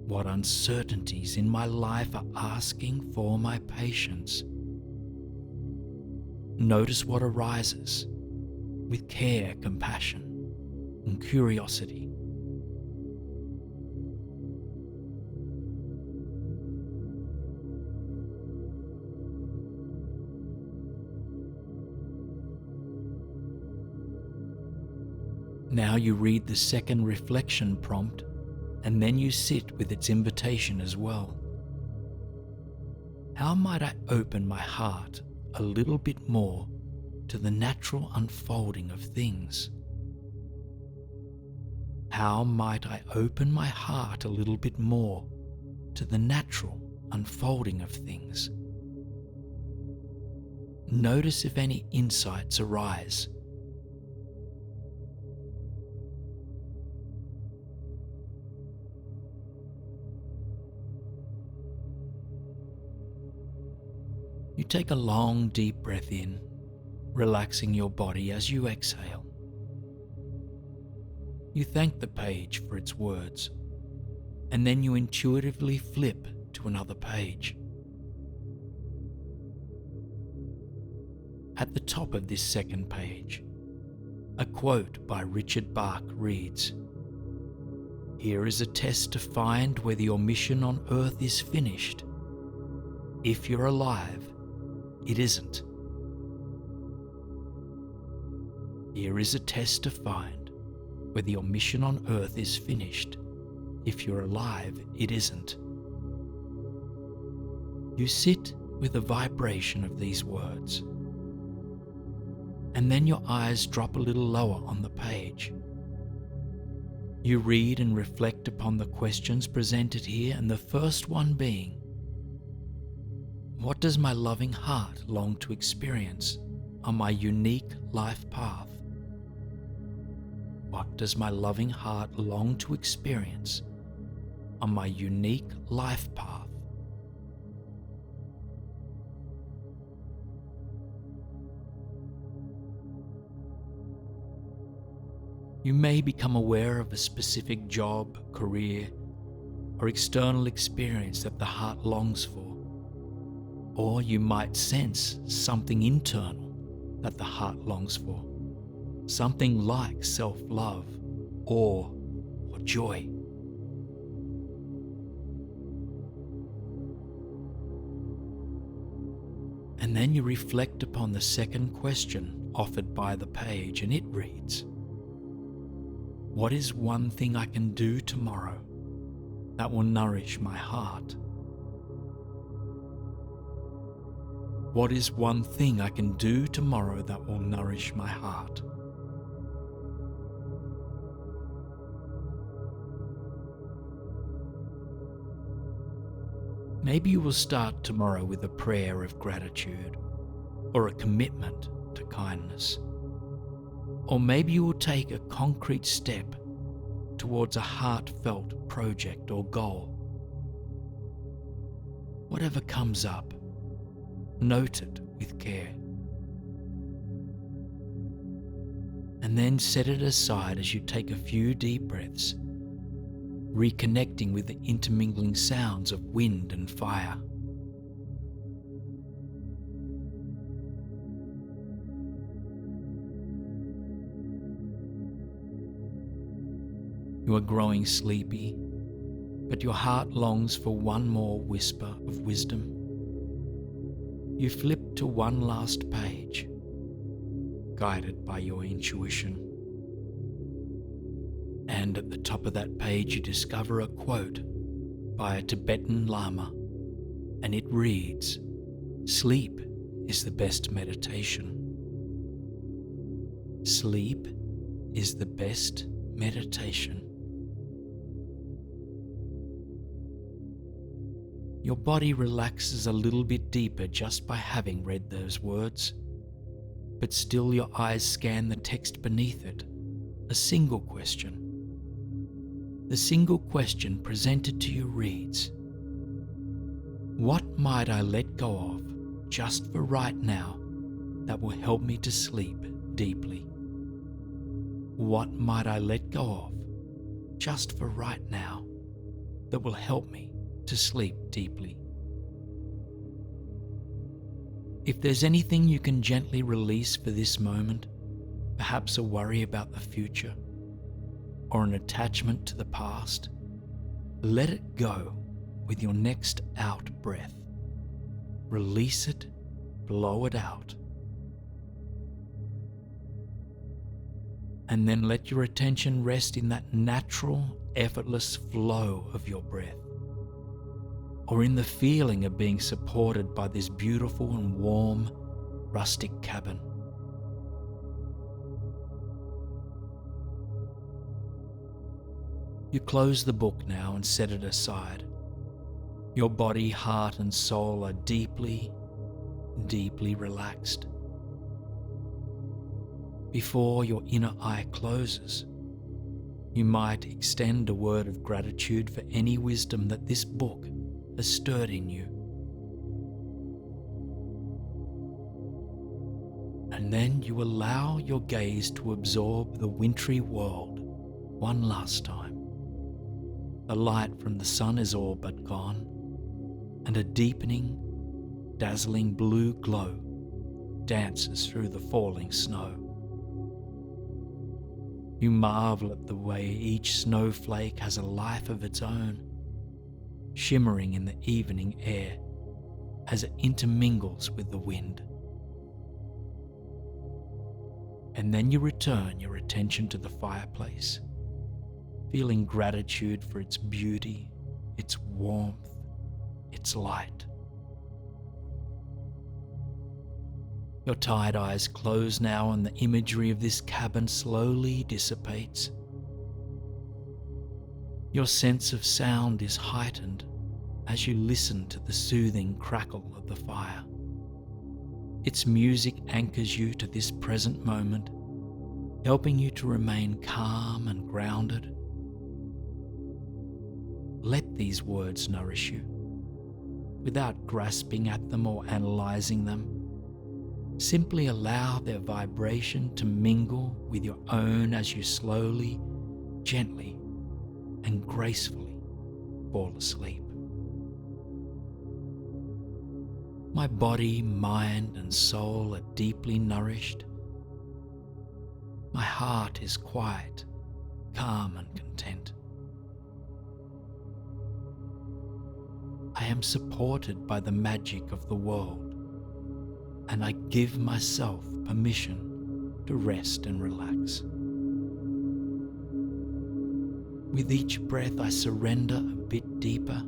What uncertainties in my life are asking for my patience? Notice what arises with care, compassion, and curiosity. Now you read the second reflection prompt, and then you sit with its invitation as well. How might I open my heart a little bit more to the natural unfolding of things? How might I open my heart a little bit more to the natural unfolding of things? Notice if any insights arise. You take a long, deep breath in, relaxing your body as you exhale. You thank the page for its words, and then you intuitively flip to another page. At the top of this second page, a quote by Richard Bach reads, "Here is a test to find whether your mission on earth is finished. If you're alive, it isn't." Here is a test to find whether your mission on earth is finished. If you're alive, it isn't. You sit with the vibration of these words, and then your eyes drop a little lower on the page. You read and reflect upon the questions presented here, and the first one being, what does my loving heart long to experience on my unique life path? What does my loving heart long to experience on my unique life path? You may become aware of a specific job, career, or external experience that the heart longs for. Or you might sense something internal that the heart longs for, something like self-love, awe, or joy. And then you reflect upon the second question offered by the page, and it reads, what is one thing I can do tomorrow that will nourish my heart? What is one thing I can do tomorrow that will nourish my heart? Maybe you will start tomorrow with a prayer of gratitude or a commitment to kindness. Or maybe you will take a concrete step towards a heartfelt project or goal. Whatever comes up, note it with care. And then set it aside as you take a few deep breaths, reconnecting with the intermingling sounds of wind and fire. You are growing sleepy, but your heart longs for one more whisper of wisdom. You flip to one last page, guided by your intuition. And at the top of that page you discover a quote by a Tibetan Lama, and it reads, "Sleep is the best meditation." Sleep is the best meditation. Your body relaxes a little bit deeper just by having read those words, but still your eyes scan the text beneath it, a single question. The single question presented to you reads, "What might I let go of just for right now that will help me to sleep deeply? What might I let go of just for right now that will help me to sleep deeply?" If there's anything you can gently release for this moment, perhaps a worry about the future or an attachment to the past, let it go with your next out breath. Release it, blow it out. And then let your attention rest in that natural, effortless flow of your breath, or in the feeling of being supported by this beautiful and warm, rustic cabin. You close the book now and set it aside. Your body, heart, and soul are deeply, deeply relaxed. Before your inner eye closes, you might extend a word of gratitude for any wisdom that this book has stirred in you. And then you allow your gaze to absorb the wintry world one last time. The light from the sun is all but gone, and a deepening, dazzling blue glow dances through the falling snow. You marvel at the way each snowflake has a life of its own, shimmering in the evening air as it intermingles with the wind. And then you return your attention to the fireplace, feeling gratitude for its beauty, its warmth, its light. Your tired eyes close now and the imagery of this cabin slowly dissipates. Your sense of sound is heightened as you listen to the soothing crackle of the fire. Its music anchors you to this present moment, helping you to remain calm and grounded. Let these words nourish you, without grasping at them or analyzing them. Simply allow their vibration to mingle with your own as you slowly, gently, and gracefully fall asleep. My body, mind, and soul are deeply nourished. My heart is quiet, calm, and content. I am supported by the magic of the world, and I give myself permission to rest and relax. With each breath, I surrender a bit deeper.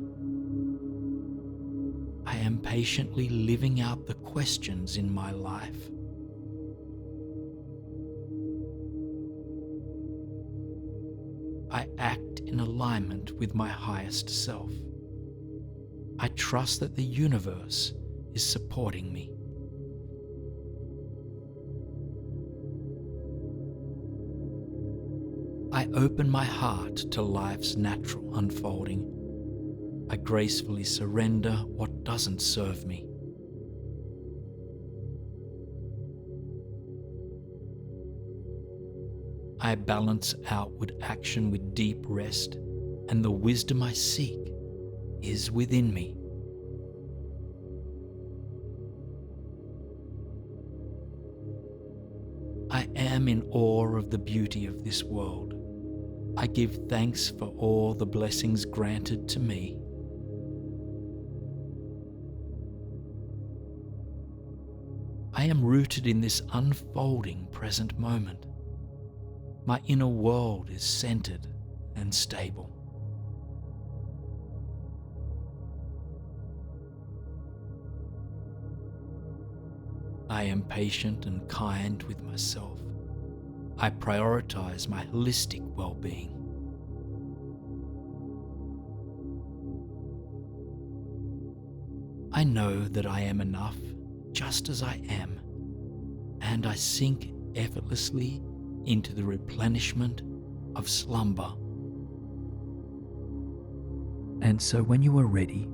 I am patiently living out the questions in my life. I act in alignment with my highest self. I trust that the universe is supporting me. I open my heart to life's natural unfolding. I gracefully surrender what doesn't serve me. I balance outward action with deep rest, and the wisdom I seek is within me. I am in awe of the beauty of this world. I give thanks for all the blessings granted to me. I am rooted in this unfolding present moment. My inner world is centered and stable. I am patient and kind with myself. I prioritize my holistic well-being. I know that I am enough just as I am, and I sink effortlessly into the replenishment of slumber. And so when you are ready,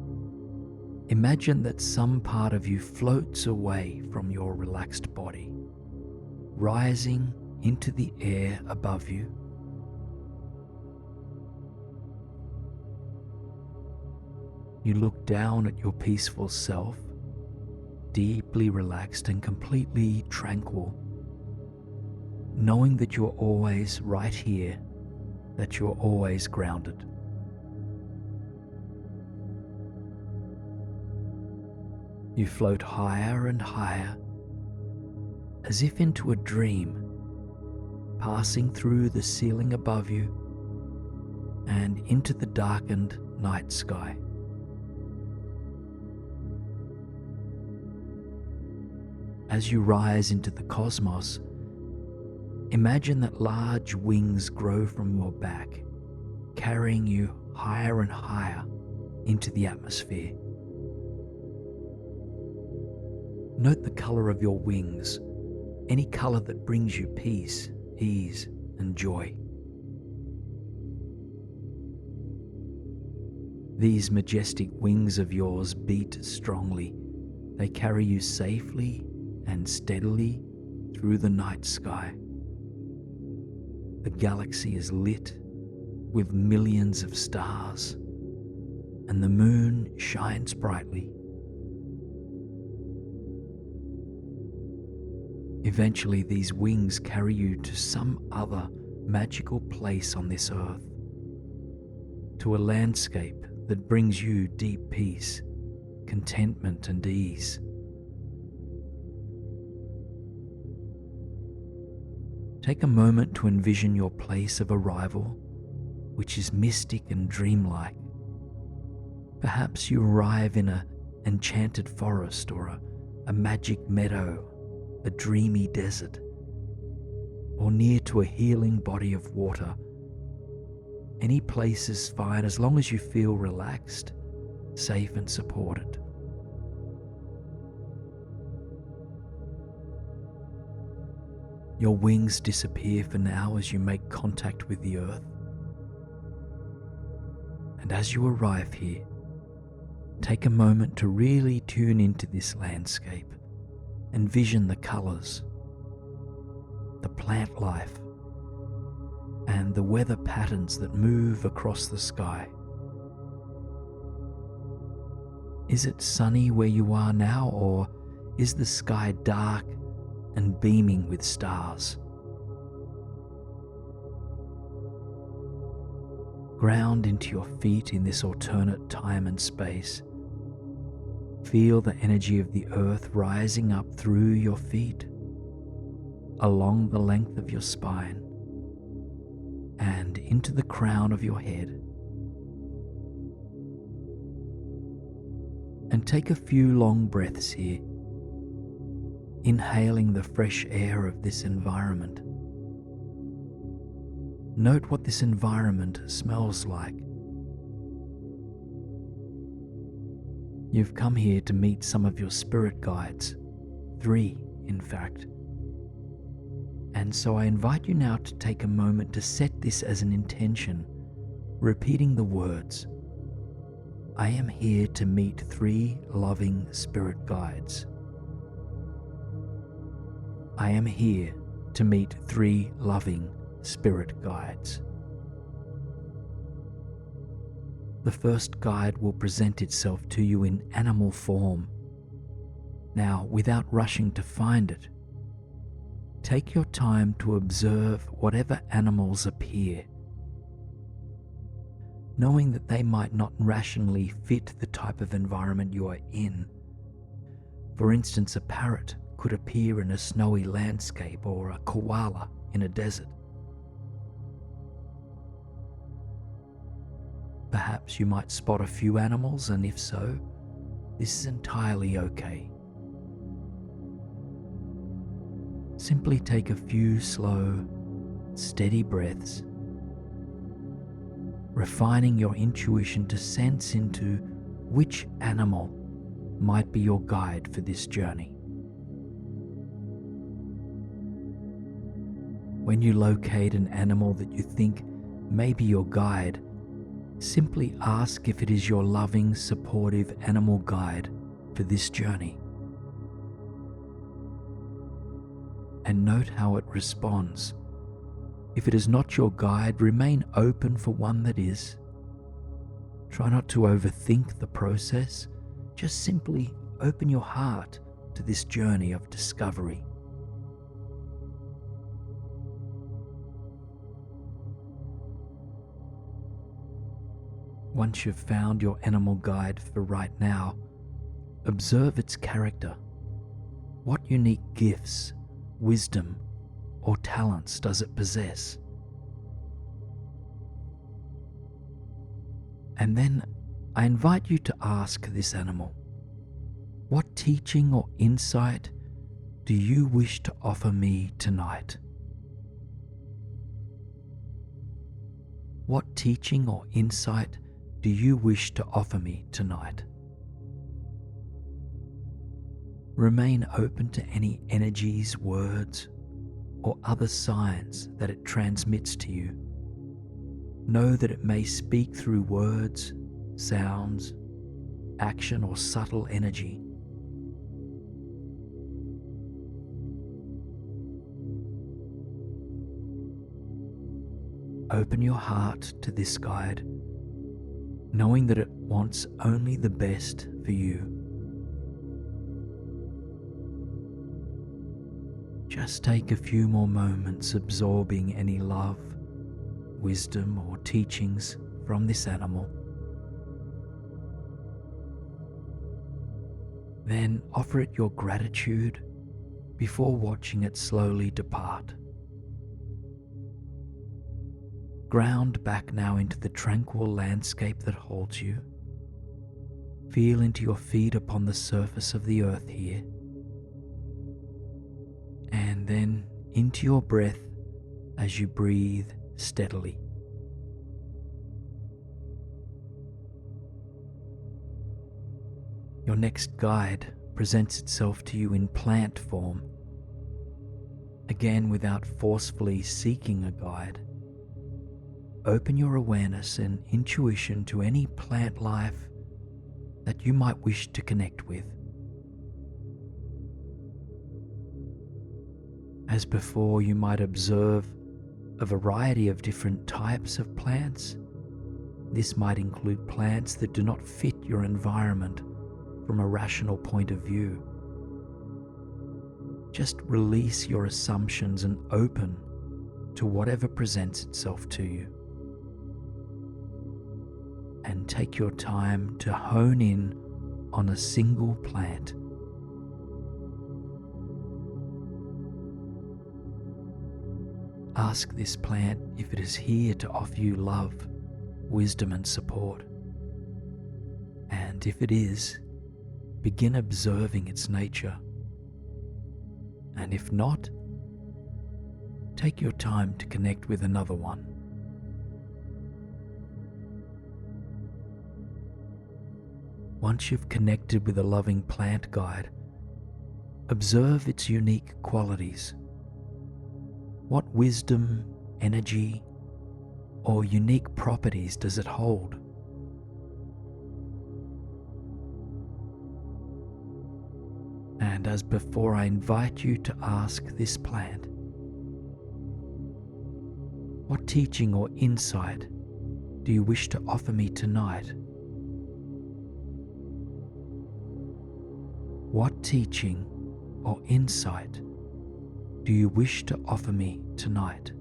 imagine that some part of you floats away from your relaxed body, rising into the air above you. You look down at your peaceful self, deeply relaxed and completely tranquil, knowing that you're always right here, that you're always grounded. You float higher and higher, as if into a dream, passing through the ceiling above you and into the darkened night sky. As you rise into the cosmos, imagine that large wings grow from your back, carrying you higher and higher into the atmosphere. Note the color of your wings, any color that brings you peace, ease, and joy. These majestic wings of yours beat strongly. They carry you safely and steadily through the night sky. The galaxy is lit with millions of stars, and the moon shines brightly. Eventually, these wings carry you to some other magical place on this earth, to a landscape that brings you deep peace, contentment, and ease. Take a moment to envision your place of arrival, which is mystic and dreamlike. Perhaps you arrive in an enchanted forest or a magic meadow, a dreamy desert, or near to a healing body of water. Any place is fine as long as you feel relaxed, safe, and supported. Your wings disappear for now as you make contact with the earth. And as you arrive here, take a moment to really tune into this landscape. Envision the colors, the plant life, and the weather patterns that move across the sky. Is it sunny where you are now, or is the sky dark and beaming with stars? Ground into your feet in this alternate time and space. Feel the energy of the earth rising up through your feet, along the length of your spine, and into the crown of your head. And take a few long breaths here, inhaling the fresh air of this environment. Note what this environment smells like. You've come here to meet some of your spirit guides, 3 in fact. And so I invite you now to take a moment to set this as an intention, repeating the words, I am here to meet 3 loving spirit guides. I am here to meet 3 loving spirit guides. The first guide will present itself to you in animal form. Now, without rushing to find it, take your time to observe whatever animals appear, knowing that they might not rationally fit the type of environment you are in. For instance, a parrot could appear in a snowy landscape, or a koala in a desert. Perhaps you might spot a few animals, and if so, this is entirely okay. Simply take a few slow, steady breaths, refining your intuition to sense into which animal might be your guide for this journey. When you locate an animal that you think may be your guide, simply ask if it is your loving, supportive animal guide for this journey. And note how it responds. If it is not your guide, remain open for one that is. Try not to overthink the process, just simply open your heart to this journey of discovery. Once you've found your animal guide for right now, observe its character. What unique gifts, wisdom, or talents does it possess? And then I invite you to ask this animal, what teaching or insight do you wish to offer me tonight? What teaching or insight do you wish to offer me tonight? Remain open to any energies, words, or other signs that it transmits to you. Know that it may speak through words, sounds, action, or subtle energy. Open your heart to this guide, knowing that it wants only the best for you. Just take a few more moments absorbing any love, wisdom, or teachings from this animal. Then offer it your gratitude before watching it slowly depart. Ground back now into the tranquil landscape that holds you. Feel into your feet upon the surface of the earth here. And then into your breath as you breathe steadily. Your next guide presents itself to you in plant form. Again, without forcefully seeking a guide, open your awareness and intuition to any plant life that you might wish to connect with. As before, you might observe a variety of different types of plants. This might include plants that do not fit your environment from a rational point of view. Just release your assumptions and open to whatever presents itself to you. And take your time to hone in on a single plant. Ask this plant if it is here to offer you love, wisdom, and support. And if it is, begin observing its nature. And if not, take your time to connect with another one. Once you've connected with a loving plant guide, observe its unique qualities. What wisdom, energy, or unique properties does it hold? And as before, I invite you to ask this plant, what teaching or insight do you wish to offer me tonight? What teaching or insight do you wish to offer me tonight?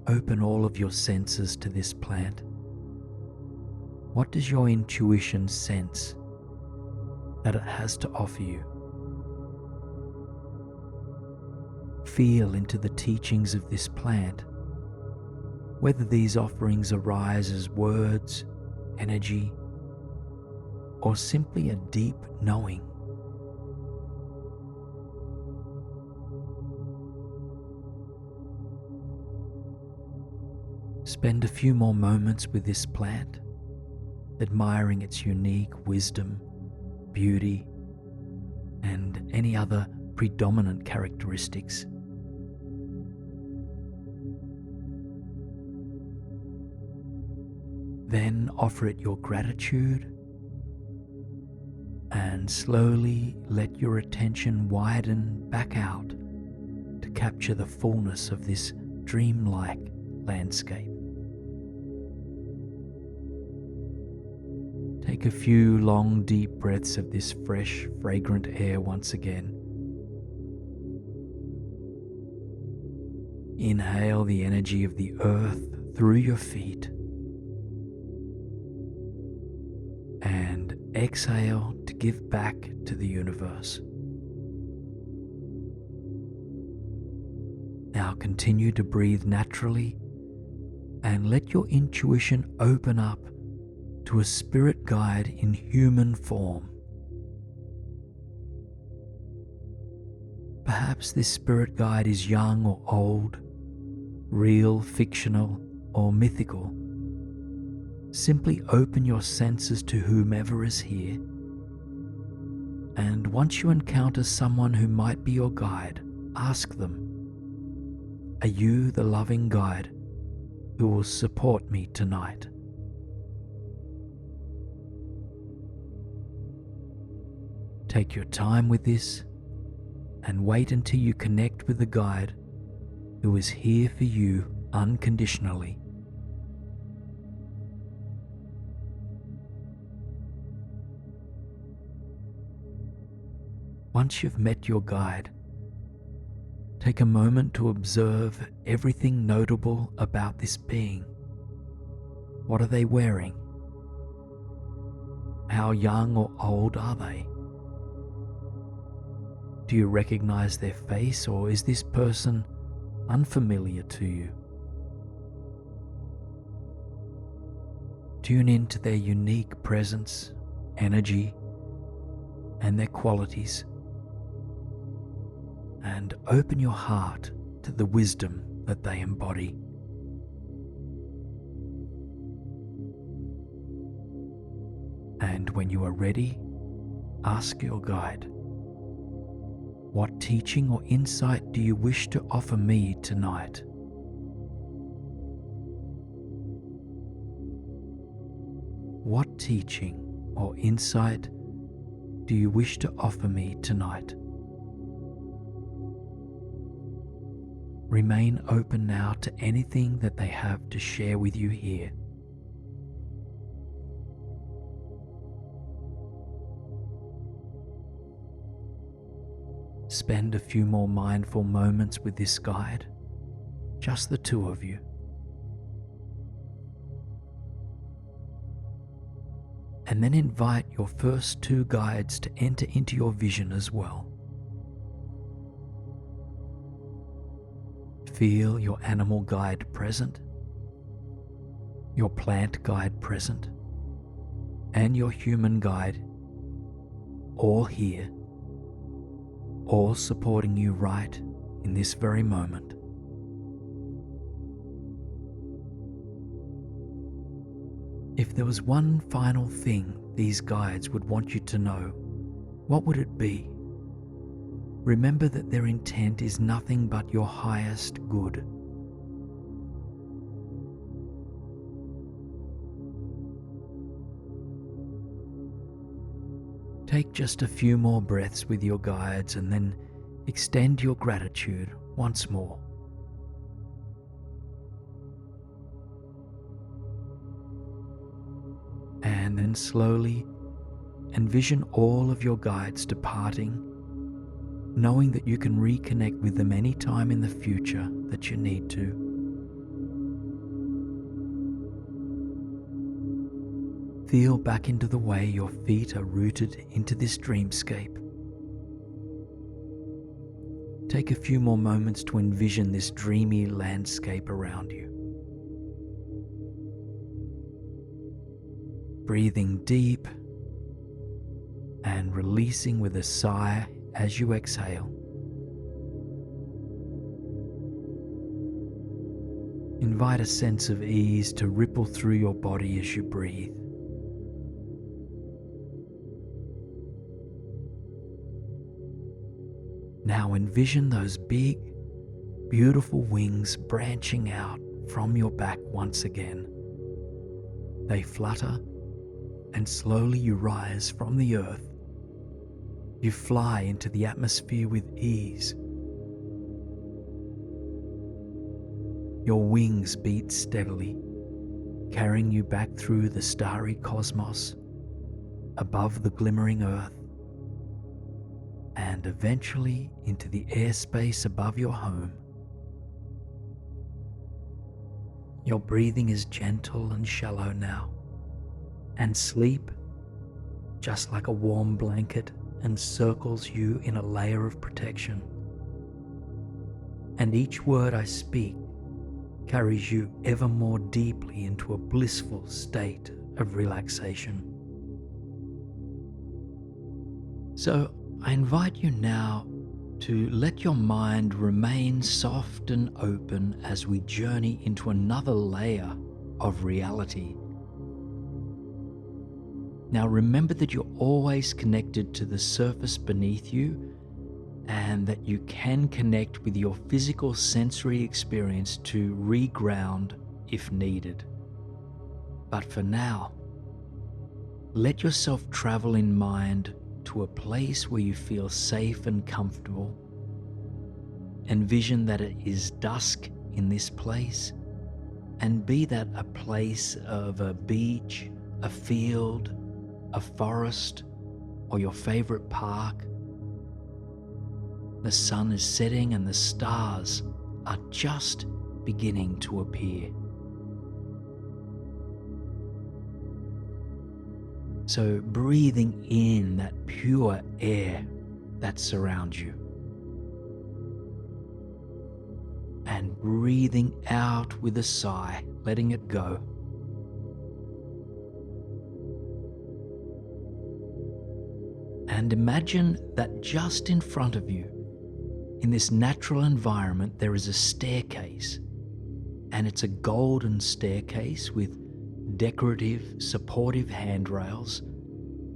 Open all of your senses to this plant. What does your intuition sense that it has to offer you? Feel into the teachings of this plant, whether these offerings arise as words, energy, or simply a deep knowing. Spend a few more moments with this plant, admiring its unique wisdom, beauty, and any other predominant characteristics. Then offer it your gratitude and slowly let your attention widen back out to capture the fullness of this dreamlike landscape. Take a few long, deep breaths of this fresh, fragrant air once again. Inhale the energy of the earth through your feet and exhale to give back to the universe. Now continue to breathe naturally and let your intuition open up to a spirit guide in human form. Perhaps this spirit guide is young or old, real, fictional, or mythical. Simply open your senses to whomever is here, and once you encounter someone who might be your guide, ask them, "Are you the loving guide who will support me tonight?" Take your time with this and wait until you connect with the guide who is here for you unconditionally. Once you've met your guide, take a moment to observe everything notable about this being. What are they wearing? How young or old are they? Do you recognize their face, or is this person unfamiliar to you? Tune into their unique presence, energy, and their qualities, and open your heart to the wisdom that they embody. And when you are ready, ask your guide, "What teaching or insight do you wish to offer me tonight?" What teaching or insight do you wish to offer me tonight? Remain open now to anything that they have to share with you here. Spend a few more mindful moments with this guide, just the two of you. And then invite your first two guides to enter into your vision as well. Feel your animal guide present, your plant guide present, and your human guide all here, all supporting you right in this very moment. If there was one final thing these guides would want you to know, what would it be? Remember that their intent is nothing but your highest good. Take just a few more breaths with your guides and then extend your gratitude once more. And then slowly envision all of your guides departing, knowing that you can reconnect with them any time in the future that you need to. Feel back into the way your feet are rooted into this dreamscape. Take a few more moments to envision this dreamy landscape around you. Breathing deep and releasing with a sigh as you exhale. Invite a sense of ease to ripple through your body as you breathe. Now envision those big, beautiful wings branching out from your back once again. They flutter, and slowly you rise from the earth. You fly into the atmosphere with ease. Your wings beat steadily, carrying you back through the starry cosmos, above the glimmering earth, and eventually into the airspace above your home. Your breathing is gentle and shallow now, and sleep, just like a warm blanket, encircles you in a layer of protection. And each word I speak carries you ever more deeply into a blissful state of relaxation. So I invite you now to let your mind remain soft and open as we journey into another layer of reality. Now remember that you're always connected to the surface beneath you, and that you can connect with your physical sensory experience to reground if needed. But for now, let yourself travel in mind to a place where you feel safe and comfortable. Envision that it is dusk in this place, and be that a place of a beach, a field, a forest, or your favorite park. The sun is setting and the stars are just beginning to appear. So breathing in that pure air that surrounds you, and breathing out with a sigh, letting it go. And imagine that just in front of you, in this natural environment, there is a staircase, and it's a golden staircase with decorative, supportive handrails,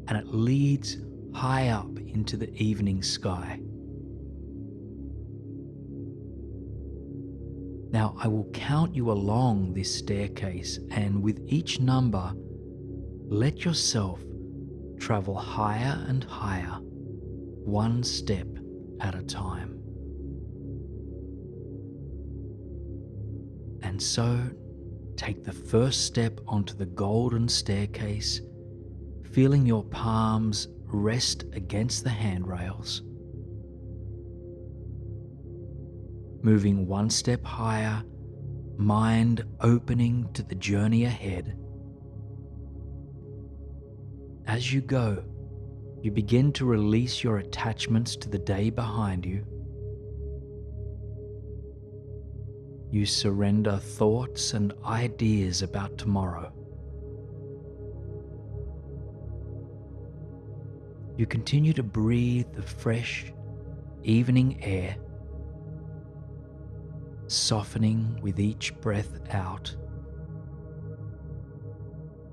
and it leads high up into the evening sky. Now I will count you along this staircase, and with each number, let yourself travel higher and higher, one step at a time. And so, take the first step onto the golden staircase, feeling your palms rest against the handrails. Moving one step higher, mind opening to the journey ahead. As you go, you begin to release your attachments to the day behind you. You surrender thoughts and ideas about tomorrow. You continue to breathe the fresh evening air, softening with each breath out.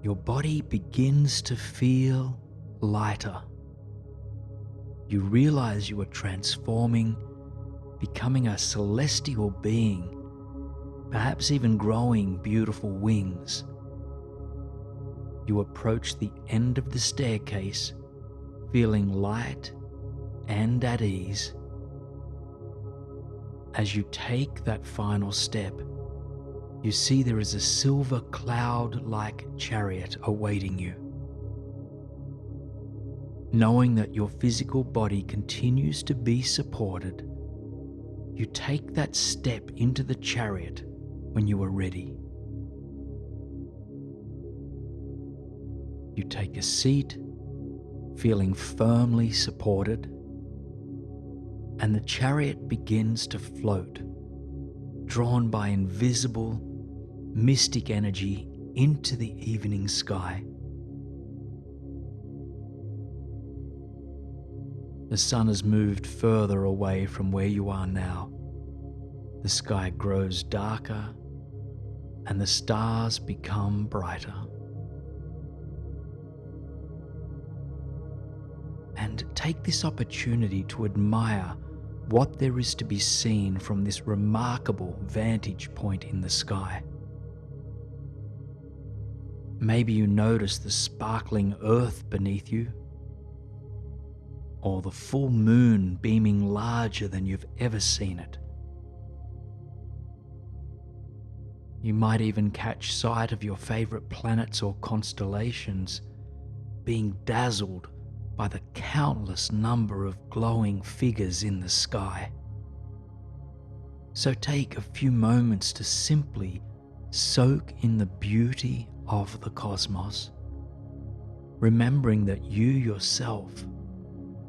Your body begins to feel lighter. You realize you are transforming, becoming a celestial being, perhaps even growing beautiful wings. You approach the end of the staircase, feeling light and at ease. As you take that final step, you see there is a silver cloud-like chariot awaiting you. Knowing that your physical body continues to be supported, you take that step into the chariot when you are ready. You take a seat, feeling firmly supported, and the chariot begins to float, drawn by invisible, mystic energy into the evening sky. The sun has moved further away from where you are now. The sky grows darker and the stars become brighter. And take this opportunity to admire what there is to be seen from this remarkable vantage point in the sky. Maybe you notice the sparkling earth beneath you, or the full moon beaming larger than you've ever seen it. You might even catch sight of your favorite planets or constellations being dazzled by the countless number of glowing figures in the sky. So take a few moments to simply soak in the beauty of the cosmos, remembering that you yourself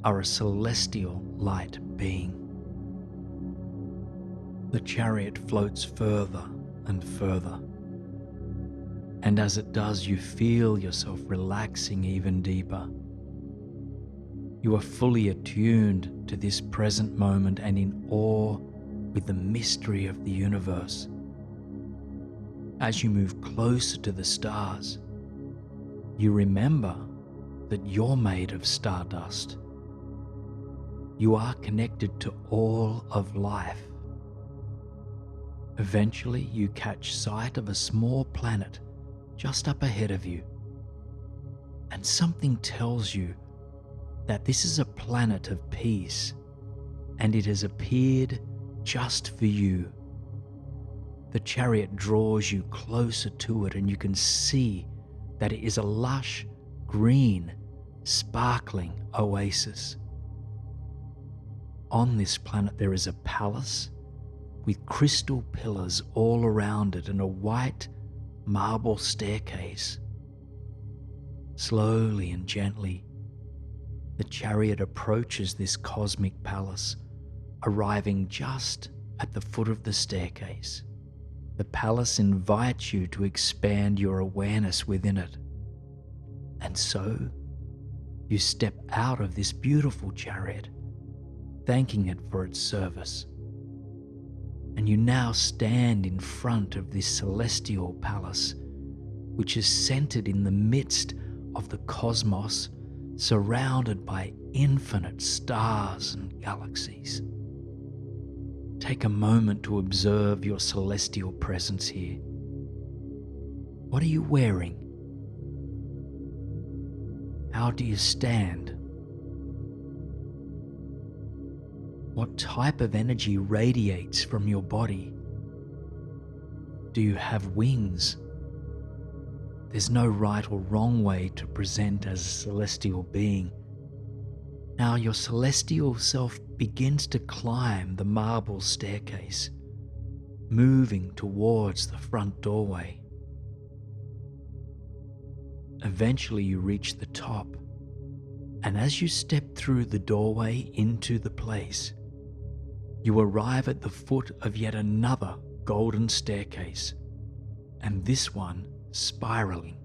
are a celestial light being. The chariot floats further and further, and as it does, you feel yourself relaxing even deeper. You are fully attuned to this present moment and in awe with the mystery of the universe. As you move closer to the stars, you remember that you're made of stardust. You are connected to all of life. Eventually, you catch sight of a small planet just up ahead of you, and something tells you that this is a planet of peace, and it has appeared just for you. The chariot draws you closer to it, and you can see that it is a lush, green, sparkling oasis. On this planet there is a palace with crystal pillars all around it and a white marble staircase. Slowly and gently, the chariot approaches this cosmic palace, arriving just at the foot of the staircase. The palace invites you to expand your awareness within it. And so, you step out of this beautiful chariot, thanking it for its service. And you now stand in front of this celestial palace, which is centered in the midst of the cosmos, surrounded by infinite stars and galaxies. Take a moment to observe your celestial presence here. What are you wearing? How do you stand? What type of energy radiates from your body? Do you have wings? There's no right or wrong way to present as a celestial being. Now your celestial self begins to climb the marble staircase, moving towards the front doorway. Eventually you reach the top, and as you step through the doorway into the place, you arrive at the foot of yet another golden staircase, and this one spiraling.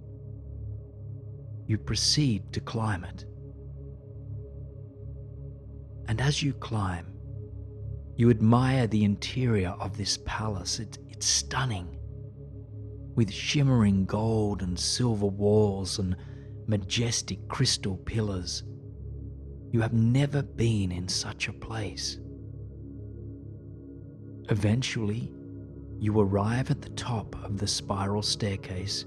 You proceed to climb it. And as you climb, you admire the interior of this palace. It's stunning, with shimmering gold and silver walls and majestic crystal pillars. You have never been in such a place. Eventually, you arrive at the top of the spiral staircase,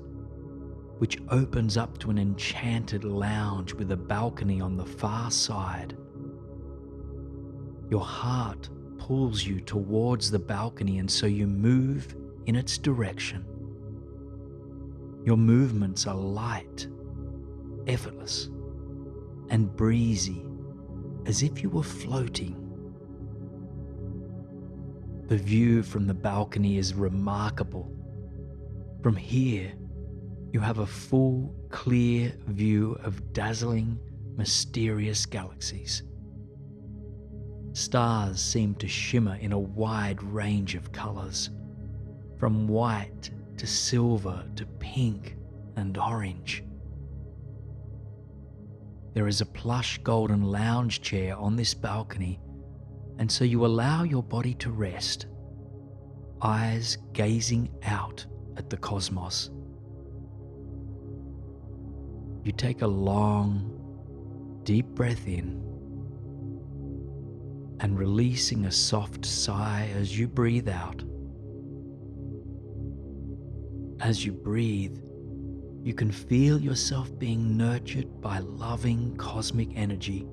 which opens up to an enchanted lounge with a balcony on the far side. Your heart pulls you towards the balcony, and so you move in its direction. Your movements are light, effortless, and breezy, as if you were floating. The view from the balcony is remarkable. From here, you have a full, clear view of dazzling, mysterious galaxies. Stars seem to shimmer in a wide range of colors, from white to silver to pink and orange. There is a plush golden lounge chair on this balcony, and so you allow your body to rest, eyes gazing out at the cosmos. You take a long, deep breath in and releasing a soft sigh as you breathe out. As you breathe, you can feel yourself being nurtured by loving cosmic energy.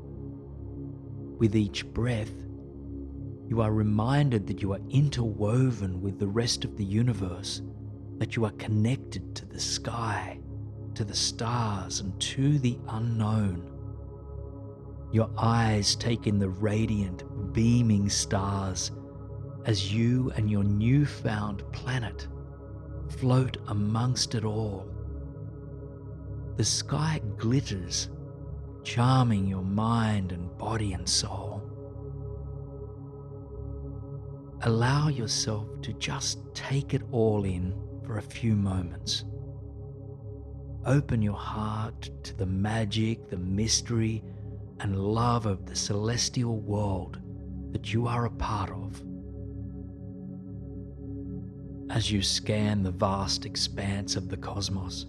With each breath, you are reminded that you are interwoven with the rest of the universe, that you are connected to the sky, to the stars, and to the unknown. Your eyes take in the radiant, beaming stars as you and your newfound planet float amongst it all. The sky glitters, charming your mind and body and soul. Allow yourself to just take it all in for a few moments. Open your heart to the magic, the mystery, and love of the celestial world that you are a part of. As you scan the vast expanse of the cosmos,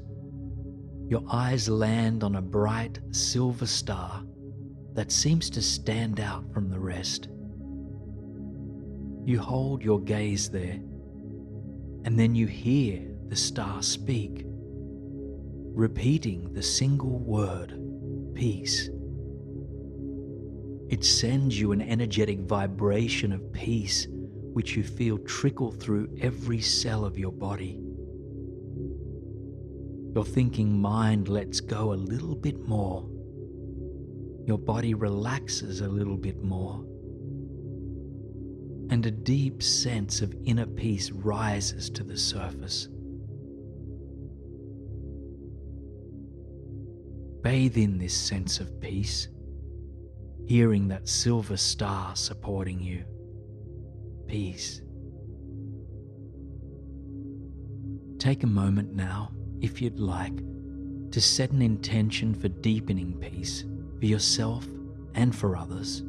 your eyes land on a bright silver star that seems to stand out from the rest. You hold your gaze there, and then you hear the star speak, repeating the single word, peace. It sends you an energetic vibration of peace which you feel trickle through every cell of your body. Your thinking mind lets go a little bit more. Your body relaxes a little bit more. And a deep sense of inner peace rises to the surface. Bathe in this sense of peace, hearing that silver star supporting you. Peace. Take a moment now, if you'd like, to set an intention for deepening peace for yourself and for others,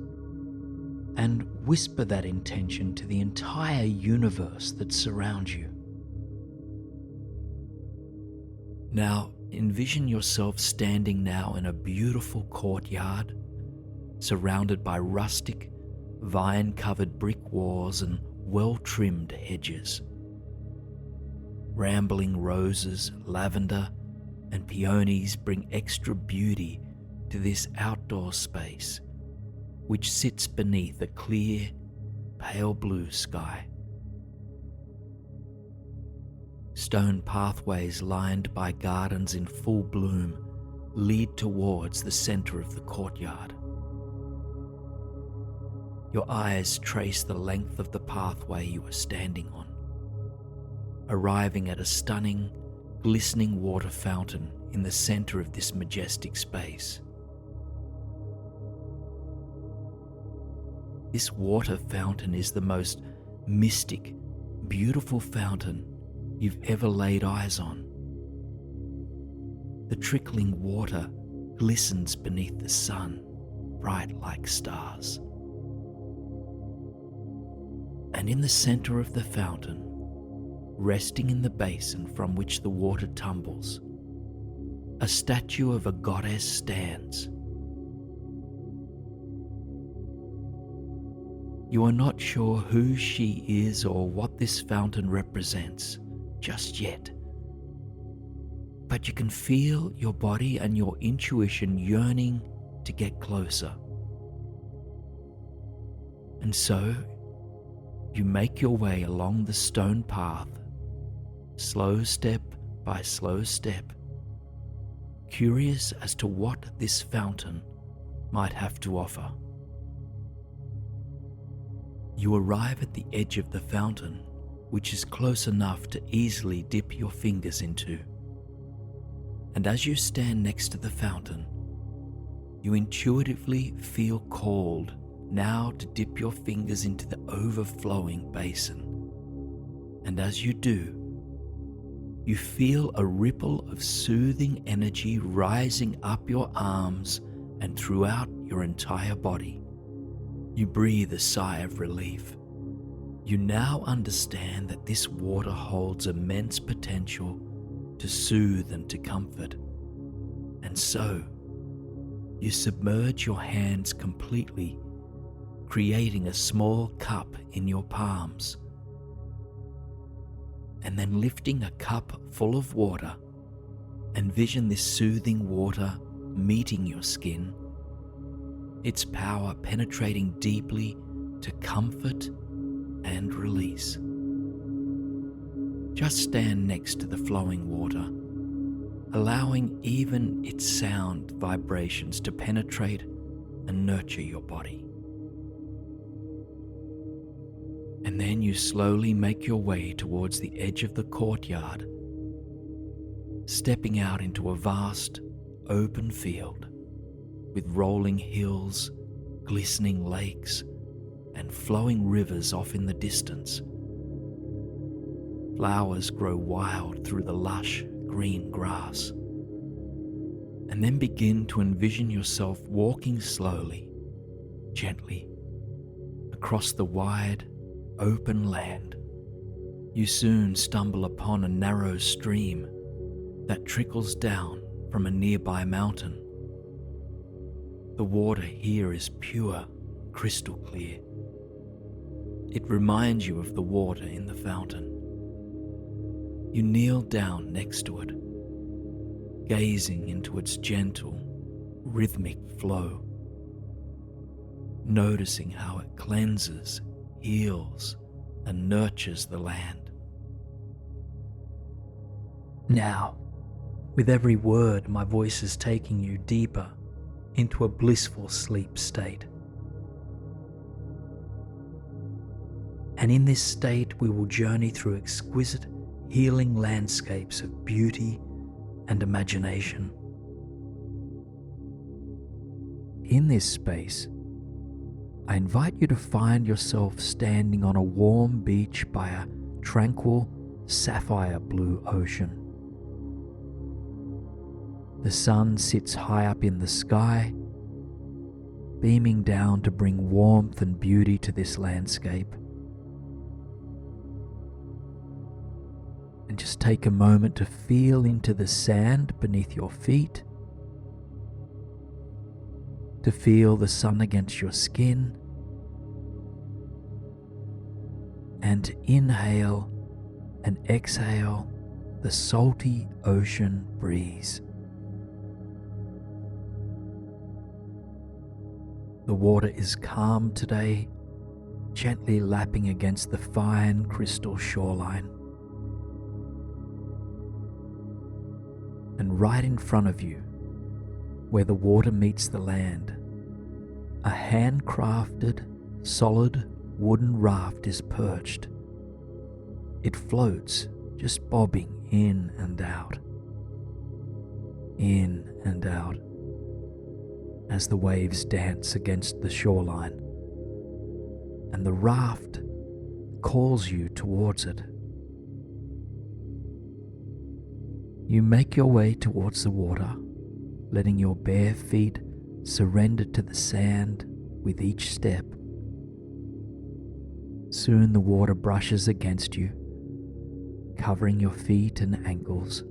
and whisper that intention to the entire universe that surrounds you. Now, envision yourself standing now in a beautiful courtyard, surrounded by rustic, vine-covered brick walls and well-trimmed hedges. Rambling roses, lavender, and peonies bring extra beauty to this outdoor space, which sits beneath a clear, pale blue sky. Stone pathways lined by gardens in full bloom lead towards the center of the courtyard. Your eyes trace the length of the pathway you are standing on, arriving at a stunning, glistening water fountain in the center of this majestic space. This water fountain is the most mystic, beautiful fountain you've ever laid eyes on. The trickling water glistens beneath the sun, bright like stars. And in the center of the fountain, resting in the basin from which the water tumbles, a statue of a goddess stands. You are not sure who she is or what this fountain represents just yet, but you can feel your body and your intuition yearning to get closer. And so, you make your way along the stone path, slow step by slow step, curious as to what this fountain might have to offer. You arrive at the edge of the fountain, which is close enough to easily dip your fingers into. And as you stand next to the fountain, you intuitively feel called now to dip your fingers into the overflowing basin. And as you do, you feel a ripple of soothing energy rising up your arms and throughout your entire body. You breathe a sigh of relief. You now understand that this water holds immense potential to soothe and to comfort. And so, you submerge your hands completely, creating a small cup in your palms. And then lifting a cup full of water, envision this soothing water meeting your skin, its power penetrating deeply to comfort and release. Just stand next to the flowing water, allowing even its sound vibrations to penetrate and nurture your body. And then you slowly make your way towards the edge of the courtyard, stepping out into a vast, open field with rolling hills, glistening lakes, and flowing rivers off in the distance. Flowers grow wild through the lush green grass. And then begin to envision yourself walking slowly, gently, across the wide, open land. You soon stumble upon a narrow stream that trickles down from a nearby mountain. The water here is pure, crystal clear. It reminds you of the water in the fountain. You kneel down next to it, gazing into its gentle, rhythmic flow, noticing how it cleanses, heals, and nurtures the land. Now, with every word, my voice is taking you deeper into a blissful sleep state. And in this state, we will journey through exquisite, healing landscapes of beauty and imagination. In this space, I invite you to find yourself standing on a warm beach by a tranquil, sapphire blue ocean. The sun sits high up in the sky, beaming down to bring warmth and beauty to this landscape. And just take a moment to feel into the sand beneath your feet, to feel the sun against your skin, and inhale and exhale the salty ocean breeze. The water is calm today, gently lapping against the fine crystal shoreline. And right in front of you, where the water meets the land, a handcrafted, solid wooden raft is perched. It floats, just bobbing in and out, as the waves dance against the shoreline, and the raft calls you towards it. You make your way towards the water, letting your bare feet surrender to the sand with each step. Soon the water brushes against you, covering your feet and ankles.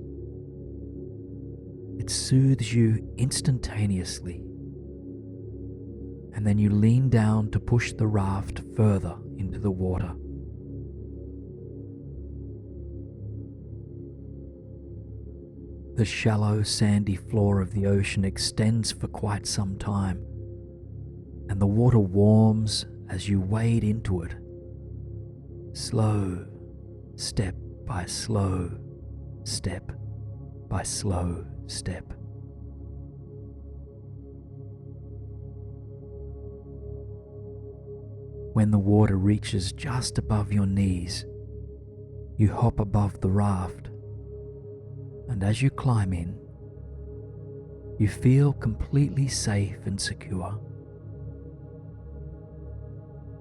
It soothes you instantaneously, and then you lean down to push the raft further into the water. The shallow, sandy floor of the ocean extends for quite some time, and the water warms as you wade into it. Slow step by slow step by slow step. When the water reaches just above your knees, you hop above the raft, and as you climb in, you feel completely safe and secure.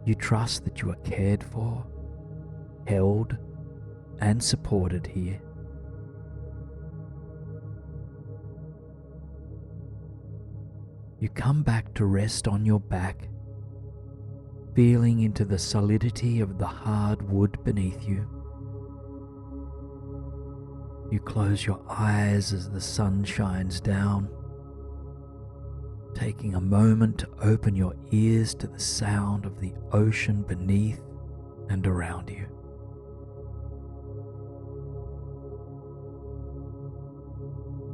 You trust that you are cared for, held, and supported here. You come back to rest on your back, feeling into the solidity of the hard wood beneath you. You close your eyes as the sun shines down, taking a moment to open your ears to the sound of the ocean beneath and around you.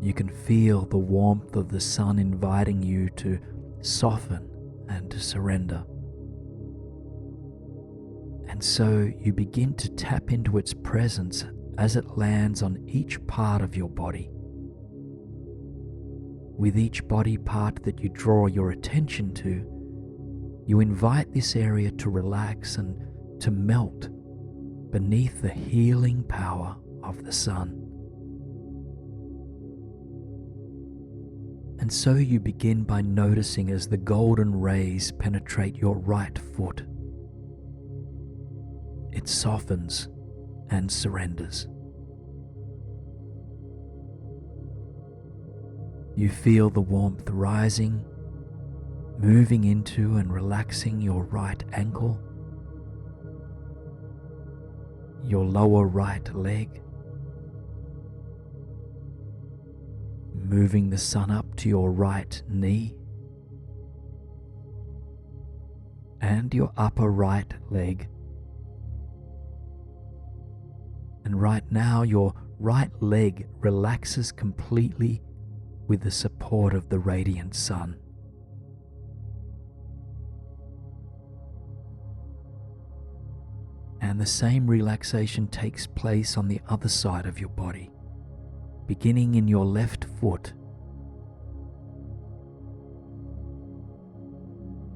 You can feel the warmth of the sun inviting you to soften and to surrender. And so you begin to tap into its presence as it lands on each part of your body. With each body part that you draw your attention to, you invite this area to relax and to melt beneath the healing power of the sun. And so you begin by noticing as the golden rays penetrate your right foot. It softens and surrenders. You feel the warmth rising, moving into and relaxing your right ankle, your lower right leg, moving the sun up to your right knee, and your upper right leg. And right now your right leg relaxes completely with the support of the radiant sun. And the same relaxation takes place on the other side of your body, beginning in your left foot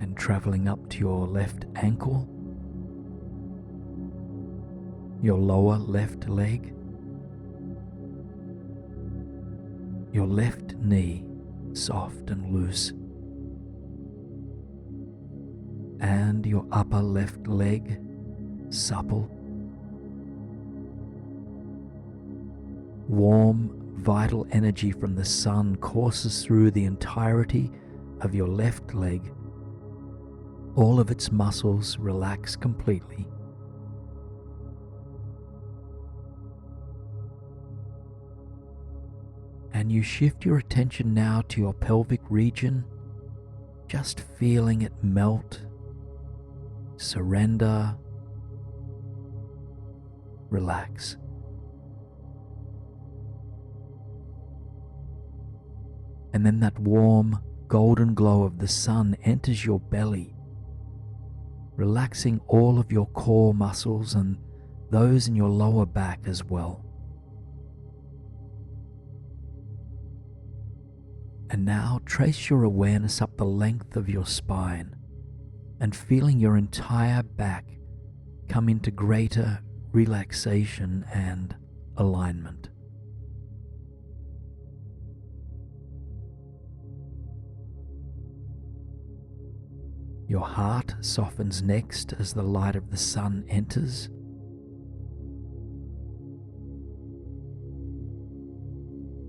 and traveling up to your left ankle, your lower left leg, your left knee soft and loose, and your upper left leg supple. Warm, vital energy from the sun courses through the entirety of your left leg. All of its muscles relax completely. And you shift your attention now to your pelvic region, just feeling it melt, surrender, relax. And then that warm, golden glow of the sun enters your belly, relaxing all of your core muscles and those in your lower back as well. And now trace your awareness up the length of your spine and feeling your entire back come into greater relaxation and alignment. Your heart softens next as the light of the sun enters.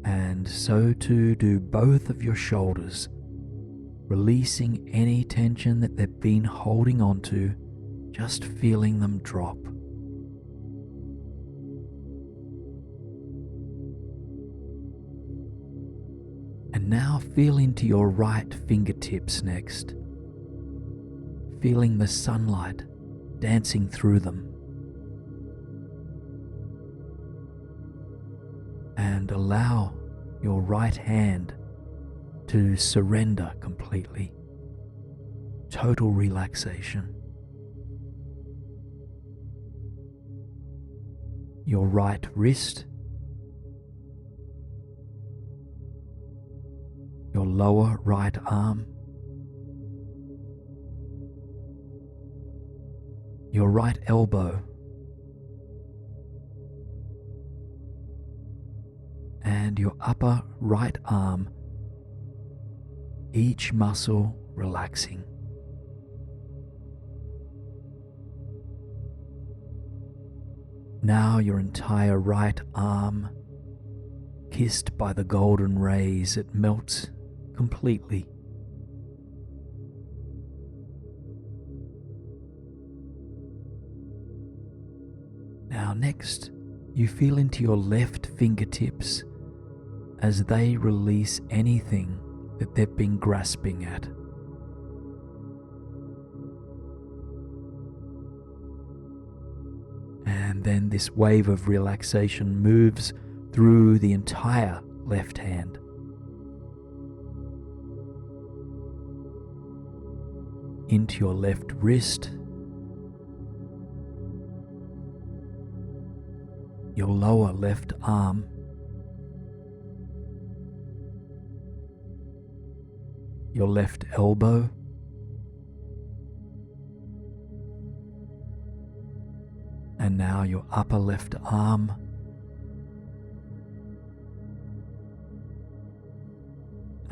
And so too do both of your shoulders, releasing any tension that they've been holding on to, just feeling them drop. And now feel into your right fingertips next, feeling the sunlight dancing through them. And allow your right hand to surrender completely. Total relaxation. Your right wrist, your lower right arm, your right elbow, and your upper right arm, each muscle relaxing. Now your entire right arm, kissed by the golden rays, it melts completely. Now next, you feel into your left fingertips as they release anything that they've been grasping at. And then this wave of relaxation moves through the entire left hand. Into your left wrist, your lower left arm, your left elbow, and now your upper left arm,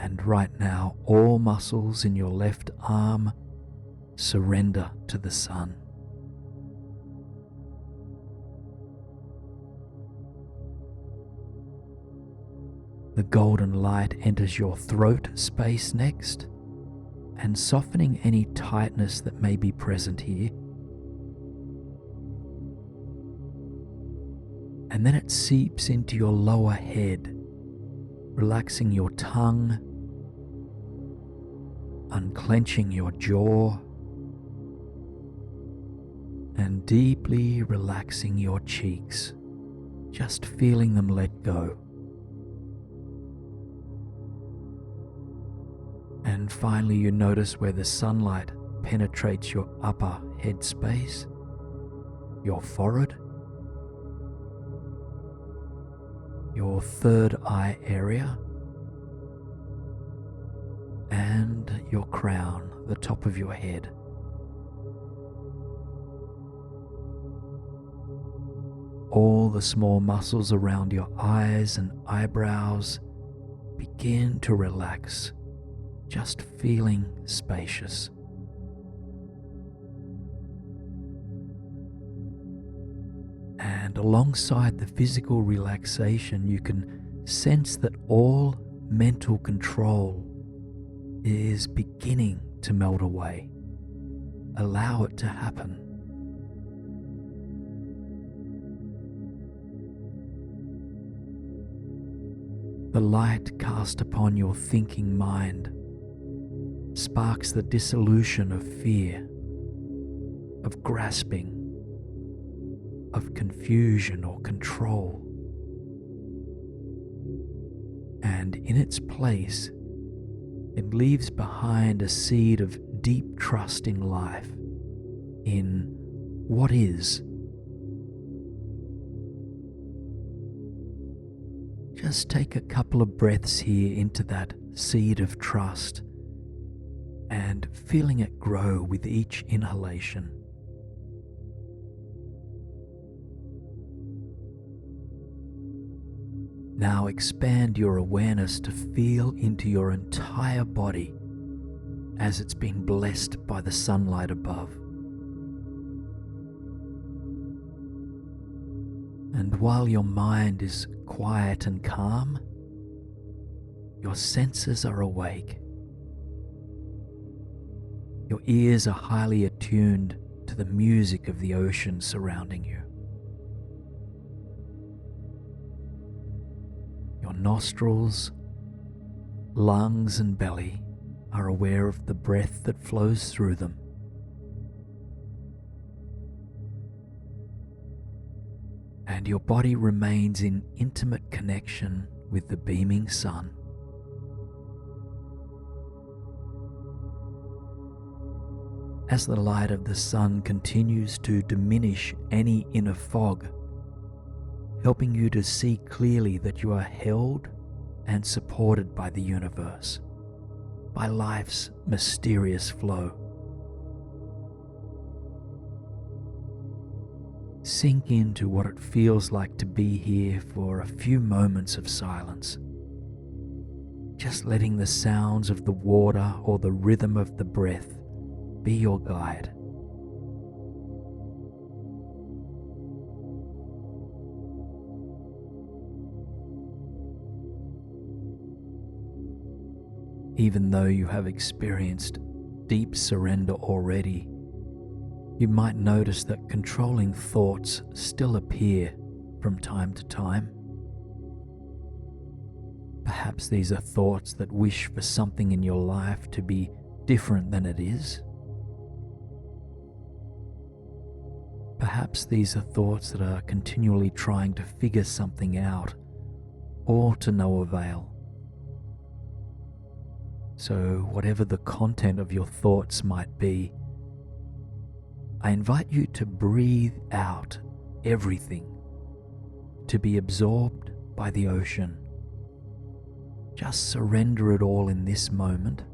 and right now all muscles in your left arm surrender to the sun. The golden light enters your throat space next, and softening any tightness that may be present here. And then it seeps into your lower head, relaxing your tongue, unclenching your jaw, and deeply relaxing your cheeks, just feeling them let go. And finally you notice where the sunlight penetrates your upper head space, your forehead, your third eye area, and your crown, the top of your head. All the small muscles around your eyes and eyebrows begin to relax, just feeling spacious. And alongside the physical relaxation, you can sense that all mental control is beginning to melt away. Allow it to happen. The light cast upon your thinking mind sparks the dissolution of fear, of grasping, of confusion or control. And in its place, it leaves behind a seed of deep trust in life, in what is. Just take a couple of breaths here into that seed of trust and feeling it grow with each inhalation. Now expand your awareness to feel into your entire body as it's been blessed by the sunlight above. And while your mind is quiet and calm, your senses are awake. Your ears are highly attuned to the music of the ocean surrounding you. Your nostrils, lungs, and belly are aware of the breath that flows through them. And your body remains in intimate connection with the beaming sun. As the light of the sun continues to diminish any inner fog, helping you to see clearly that you are held and supported by the universe, by life's mysterious flow. Sink into what it feels like to be here for a few moments of silence, just letting the sounds of the water or the rhythm of the breath be your guide. Even though you have experienced deep surrender already, You might notice that controlling thoughts still appear from time to time. Perhaps these are thoughts that wish for something in your life to be different than it is. Perhaps these are thoughts that are continually trying to figure something out, all to no avail. So, whatever the content of your thoughts might be, I invite you to breathe out everything, to be absorbed by the ocean. Just surrender it all in this moment.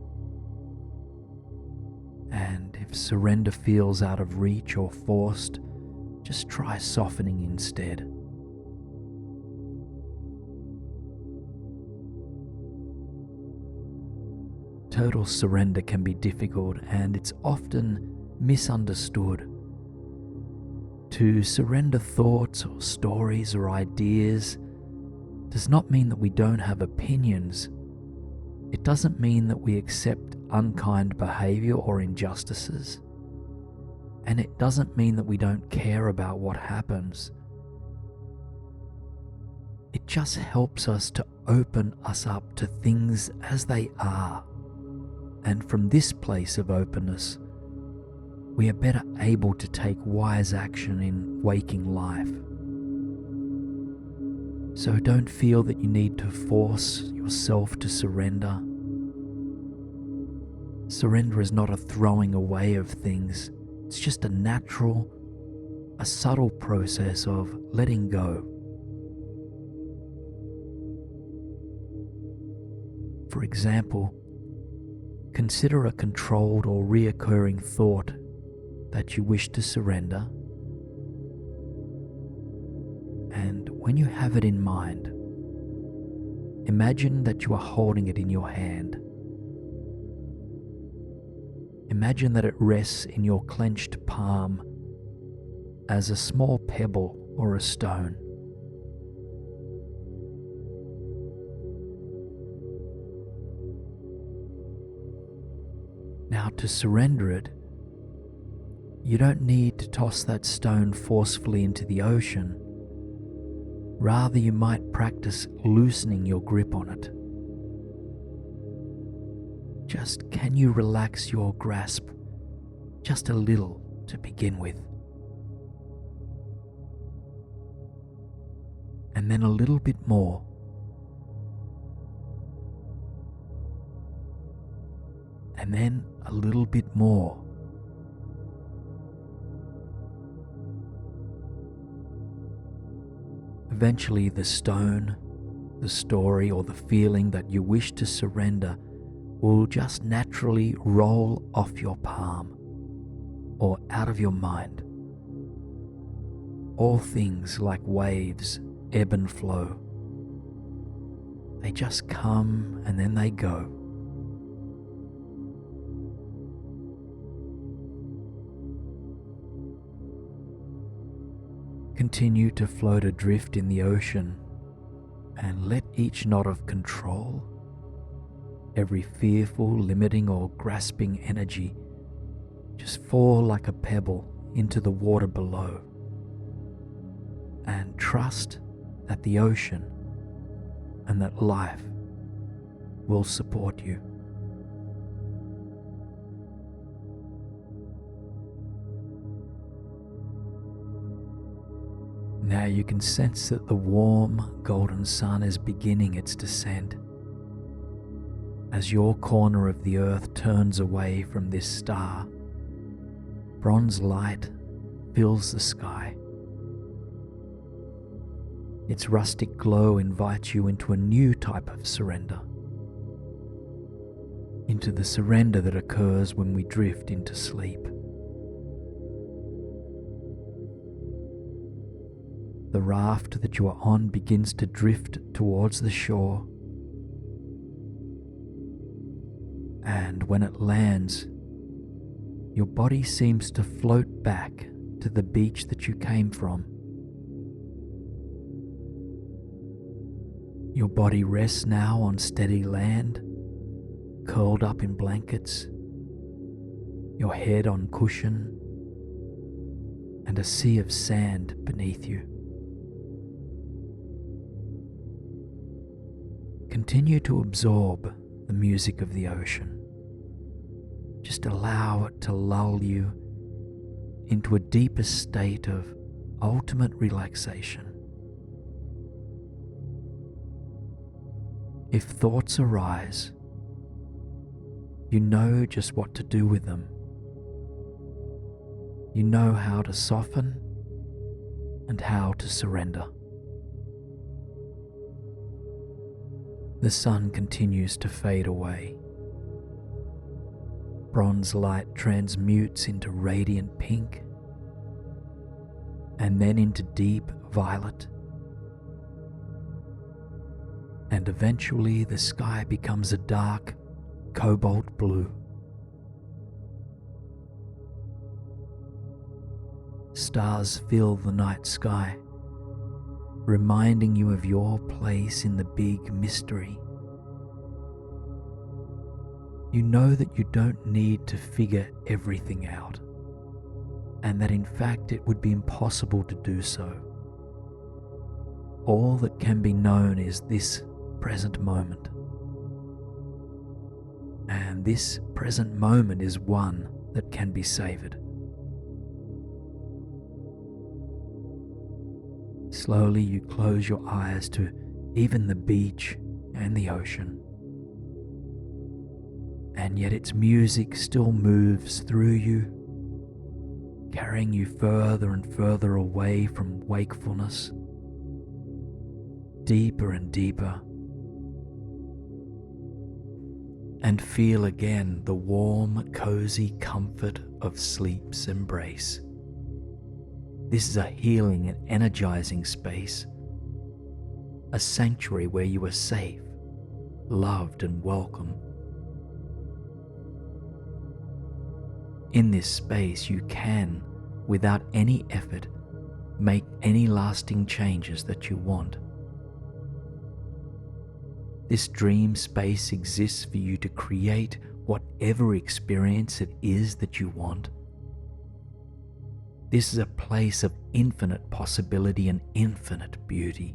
And if surrender feels out of reach or forced, just try softening instead. Total surrender can be difficult, and it's often misunderstood. To surrender thoughts or stories or ideas does not mean that we don't have opinions. It doesn't mean that we accept unkind behavior or injustices. And it doesn't mean that we don't care about what happens. It just helps us to open us up to things as they are. And from this place of openness, we are better able to take wise action in waking life. So don't feel that you need to force yourself to surrender. Surrender is not a throwing away of things. It's just a natural, a subtle process of letting go. For example, consider a controlled or reoccurring thought that you wish to surrender. And when you have it in mind, imagine that you are holding it in your hand. Imagine that it rests in your clenched palm as a small pebble or a stone. Now, to surrender it, you don't need to toss that stone forcefully into the ocean. Rather, you might practice loosening your grip on it. Just can you relax your grasp just a little to begin with? And then a little bit more. And then a little bit more. Eventually, the stone, the story, or the feeling that you wish to surrender will just naturally roll off your palm or out of your mind. All things, like waves, ebb and flow. They just come and then they go. Continue to float adrift in the ocean and let each knot of control, every fearful, limiting or grasping energy just fall like a pebble into the water below, and trust that the ocean and that life will support you. Now you can sense that the warm golden sun is beginning its descent. As your corner of the earth turns away from this star, bronze light fills the sky. Its rustic glow invites you into a new type of surrender, into the surrender that occurs when we drift into sleep. The raft that you are on begins to drift towards the shore, and when it lands, your body seems to float back to the beach that you came from. Your body rests now on steady land, curled up in blankets, your head on cushion, and a sea of sand beneath you. Continue to absorb the music of the ocean. Just allow it to lull you into a deeper state of ultimate relaxation. If thoughts arise, you know just what to do with them. You know how to soften and how to surrender. The sun continues to fade away. Bronze light transmutes into radiant pink and then into deep violet. And eventually the sky becomes a dark cobalt blue. Stars fill the night sky, reminding you of your place in the big mystery. You know that you don't need to figure everything out, and that in fact it would be impossible to do so. All that can be known is this present moment. And this present moment is one that can be savored. Slowly you close your eyes to even the beach and the ocean. And yet its music still moves through you, carrying you further and further away from wakefulness, deeper and deeper. And feel again the warm, cozy comfort of sleep's embrace. This is a healing and energizing space, a sanctuary where you are safe, loved and welcome. In this space you can, without any effort, make any lasting changes that you want. This dream space exists for you to create whatever experience it is that you want. This is a place of infinite possibility and infinite beauty.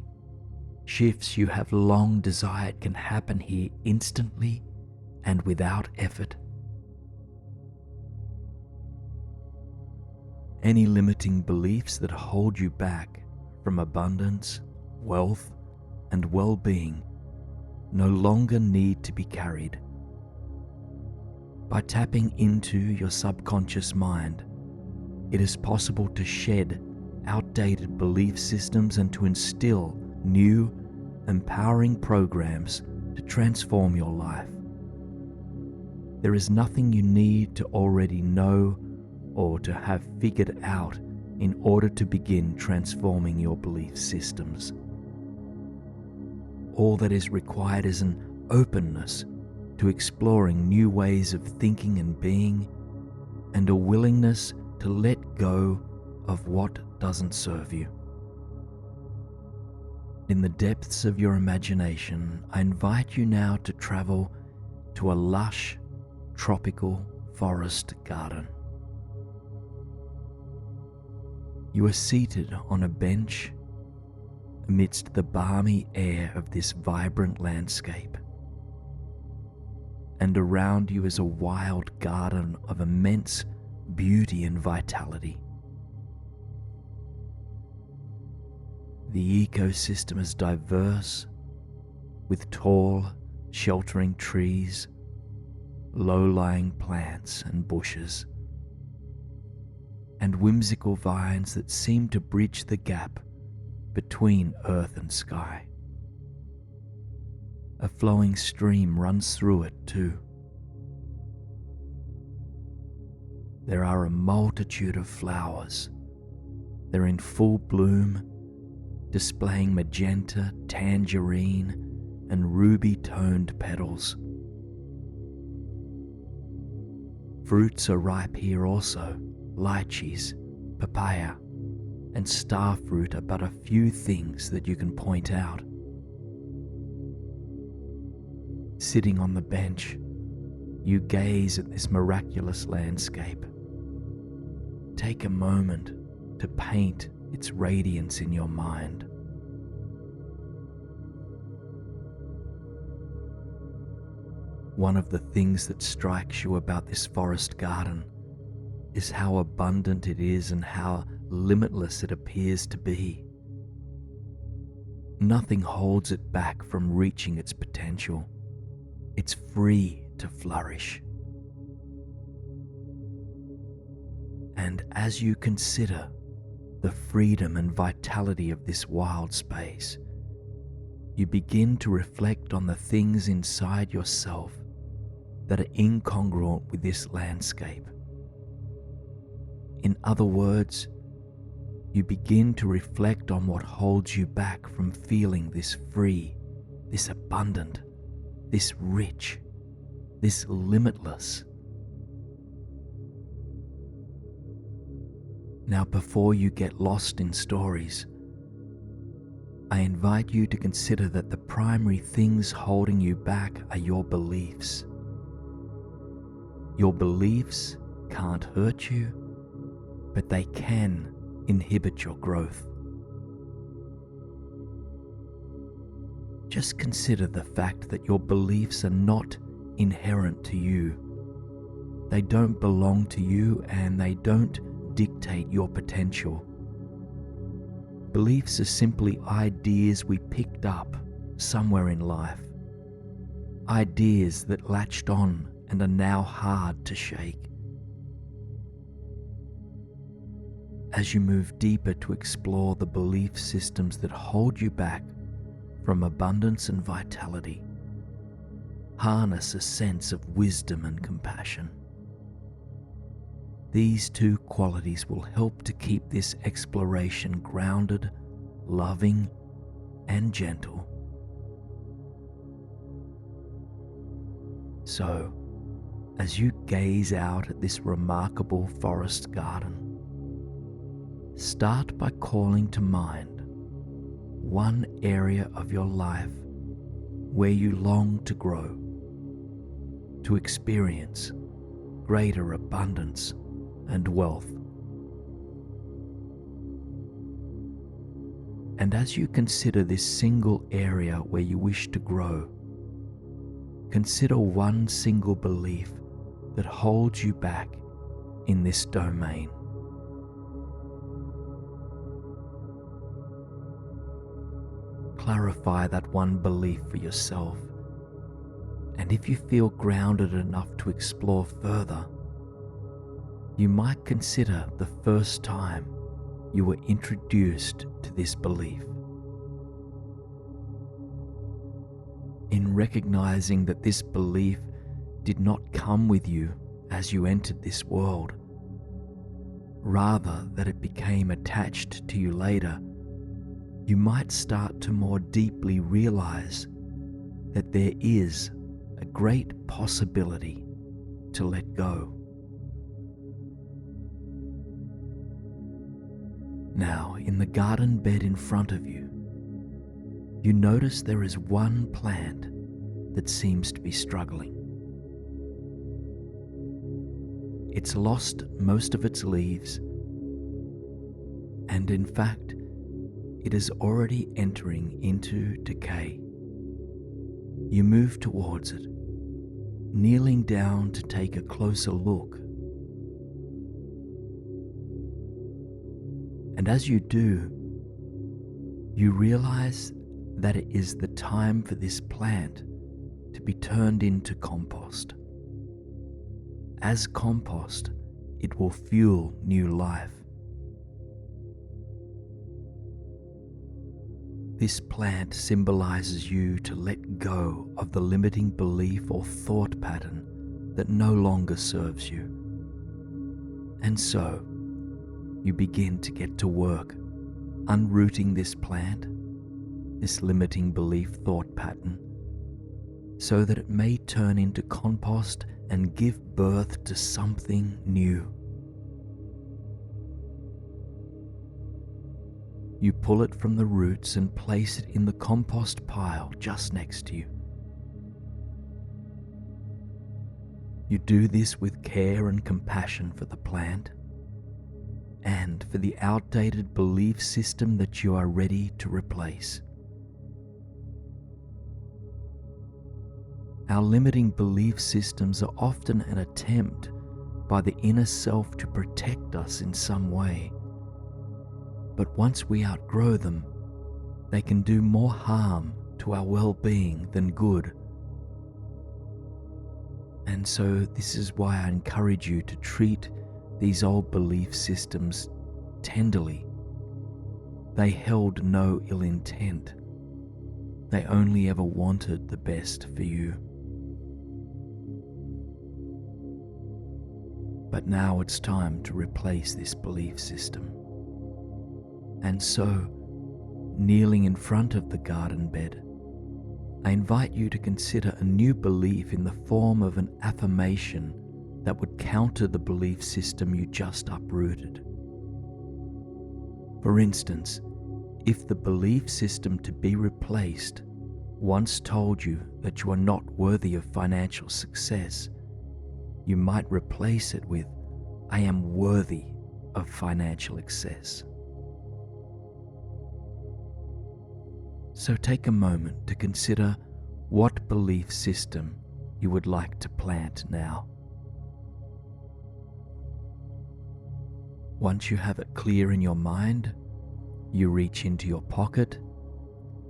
Shifts you have long desired can happen here instantly and without effort. Any limiting beliefs that hold you back from abundance, wealth, and well-being no longer need to be carried. By tapping into your subconscious mind, it is possible to shed outdated belief systems and to instill new, empowering programs to transform your life. There is nothing you need to already know or to have figured out in order to begin transforming your belief systems. All that is required is an openness to exploring new ways of thinking and being, and a willingness to let go of what doesn't serve you. In the depths of your imagination, I invite you now to travel to a lush, tropical forest garden. You are seated on a bench amidst the balmy air of this vibrant landscape, and around you is a wild garden of immense beauty and vitality. The ecosystem is diverse, with tall, sheltering trees, low-lying plants and bushes, and whimsical vines that seem to bridge the gap between earth and sky. A flowing stream runs through it too. There are a multitude of flowers. They're in full bloom, displaying magenta, tangerine, and ruby-toned petals. Fruits are ripe here also. Lychees, papaya, and starfruit are but a few things that you can point out. Sitting on the bench, you gaze at this miraculous landscape. Take a moment to paint its radiance in your mind. One of the things that strikes you about this forest garden is how abundant it is and how limitless it appears to be. Nothing holds it back from reaching its potential. It's free to flourish. And as you consider the freedom and vitality of this wild space, you begin to reflect on the things inside yourself that are incongruent with this landscape. In other words, you begin to reflect on what holds you back from feeling this free, this abundant, this rich, this limitless. Now, before you get lost in stories, I invite you to consider that the primary things holding you back are your beliefs. Your beliefs can't hurt you, but they can inhibit your growth. Just consider the fact that your beliefs are not inherent to you. They don't belong to you and they don't dictate your potential. Beliefs are simply ideas we picked up somewhere in life. Ideas that latched on and are now hard to shake. As you move deeper to explore the belief systems that hold you back from abundance and vitality, harness a sense of wisdom and compassion. These two qualities will help to keep this exploration grounded, loving, and gentle. So, as you gaze out at this remarkable forest garden, start by calling to mind one area of your life where you long to grow, to experience greater abundance and wealth. And as you consider this single area where you wish to grow, consider one single belief that holds you back in this domain. Clarify that one belief for yourself, and if you feel grounded enough to explore further, you might consider the first time you were introduced to this belief. In recognizing that this belief did not come with you as you entered this world, rather that it became attached to you later, you might start to more deeply realize that there is a great possibility to let go. Now, in the garden bed in front of you, you notice there is one plant that seems to be struggling. It's lost most of its leaves, and in fact, it is already entering into decay. You move towards it, kneeling down to take a closer look. And as you do, you realize that it is the time for this plant to be turned into compost. As compost, it will fuel new life. This plant symbolizes you to let go of the limiting belief or thought pattern that no longer serves you. And so, you begin to get to work unrooting this plant, this limiting belief thought pattern, so that it may turn into compost and give birth to something new. You pull it from the roots and place it in the compost pile just next to you. You do this with care and compassion for the plant, and scan for the outdated belief system that you are ready to replace. Our limiting belief systems are often an attempt by the inner self to protect us in some way. But once we outgrow them, they can do more harm to our well-being than good. And so this is why I encourage you to treat these old belief systems tenderly. They held no ill intent. They only ever wanted the best for you. But now it's time to replace this belief system. And so, kneeling in front of the garden bed, I invite you to consider a new belief in the form of an affirmation that would counter the belief system you just uprooted. For instance, if the belief system to be replaced once told you that you are not worthy of financial success, you might replace it with, "I am worthy of financial success." So take a moment to consider what belief system you would like to plant now. Once you have it clear in your mind, you reach into your pocket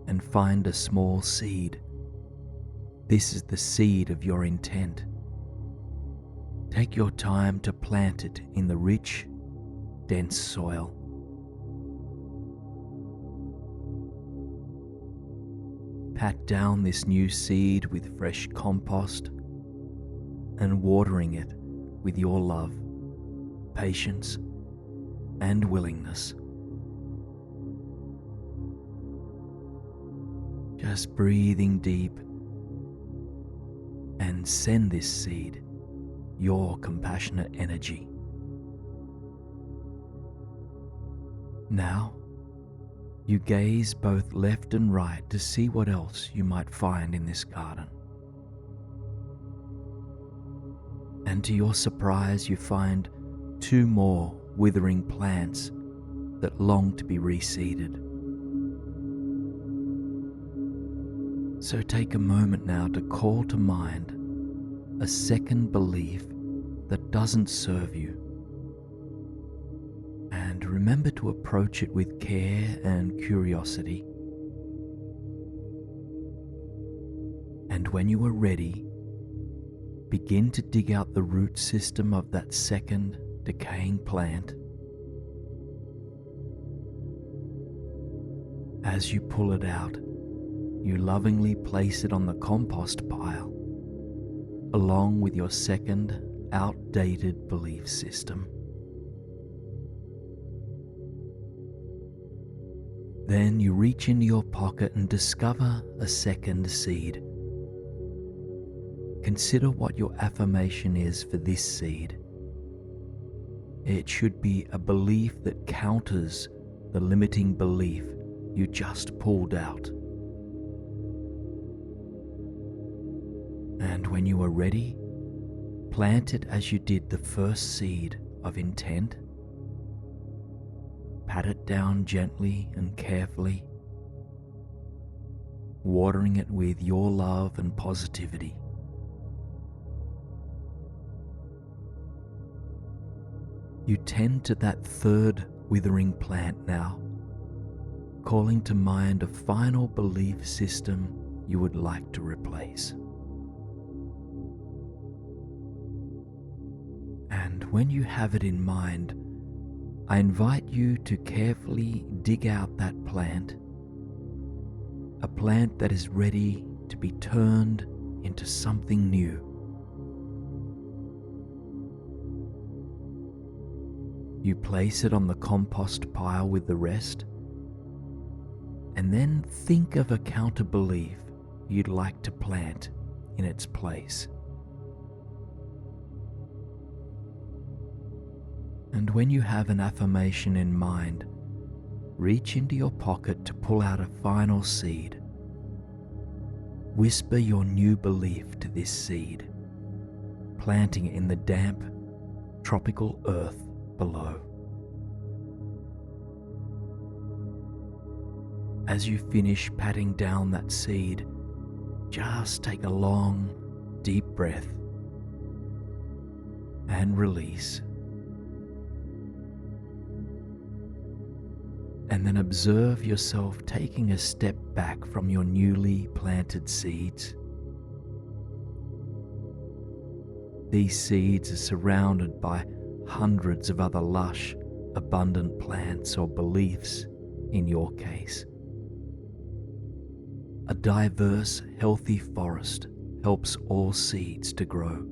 and find a small seed. This is the seed of your intent. Take your time to plant it in the rich, dense soil. Pat down this new seed with fresh compost and watering it with your love, patience, and willingness. Just breathing deep and send this seed your compassionate energy. Now, you gaze both left and right to see what else you might find in this garden. And to your surprise, you find 2 more withering plants that long to be reseeded. So take a moment now to call to mind a second belief that doesn't serve you. And remember to approach it with care and curiosity. And when you are ready, begin to dig out the root system of that second decaying plant. As you pull it out, you lovingly place it on the compost pile, along with your second outdated belief system. Then you reach into your pocket and discover a second seed. Consider what your affirmation is for this seed. It should be a belief that counters the limiting belief you just pulled out. And when you are ready, plant it as you did the first seed of intent. Pat it down gently and carefully, watering it with your love and positivity. You tend to that third withering plant now, calling to mind a final belief system you would like to replace. And when you have it in mind, I invite you to carefully dig out that plant, a plant that is ready to be turned into something new. You place it on the compost pile with the rest, and then think of a counter belief you'd like to plant in its place. And when you have an affirmation in mind, reach into your pocket to pull out a final seed. Whisper your new belief to this seed, planting it in the damp, tropical earth below. As you finish patting down that seed, just take a long, deep breath and release. And then observe yourself taking a step back from your newly planted seeds. These seeds are surrounded by hundreds of other lush, abundant plants or beliefs in your case. A diverse, healthy forest helps all seeds to grow.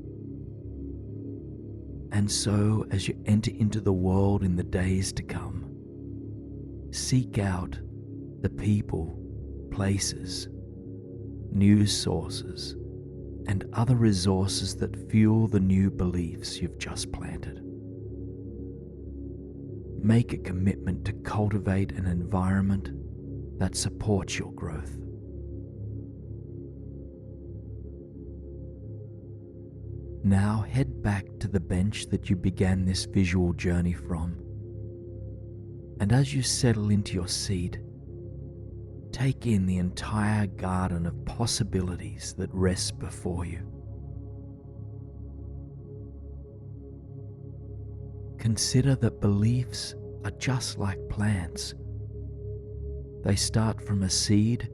And so, as you enter into the world in the days to come, seek out the people, places, news sources, and other resources that fuel the new beliefs you've just planted. Make a commitment to cultivate an environment that supports your growth. Now head back to the bench that you began this visual journey from. And as you settle into your seat, take in the entire garden of possibilities that rests before you. Consider that beliefs are just like plants. They start from a seed,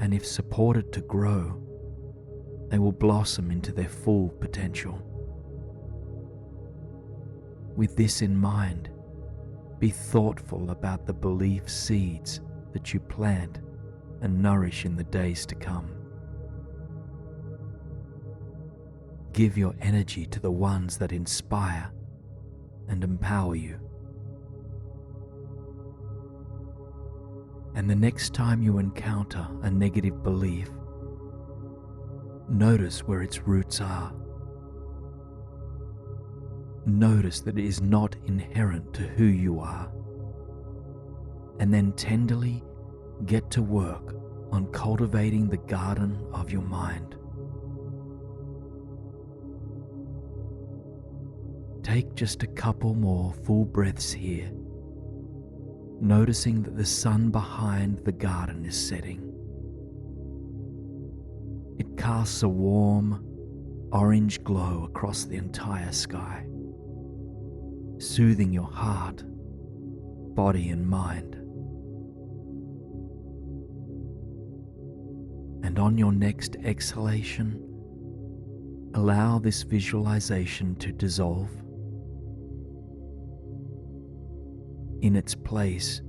and if supported to grow, they will blossom into their full potential. With this in mind, be thoughtful about the belief seeds that you plant and nourish in the days to come. Give your energy to the ones that inspire and empower you. And the next time you encounter a negative belief, notice where its roots are. Notice that it is not inherent to who you are. And then tenderly get to work on cultivating the garden of your mind. Take just a couple more full breaths here, noticing that the sun behind the garden is setting. It casts a warm, orange glow across the entire sky, soothing your heart, body, and mind. And on your next exhalation, allow this visualization to dissolve. In its place,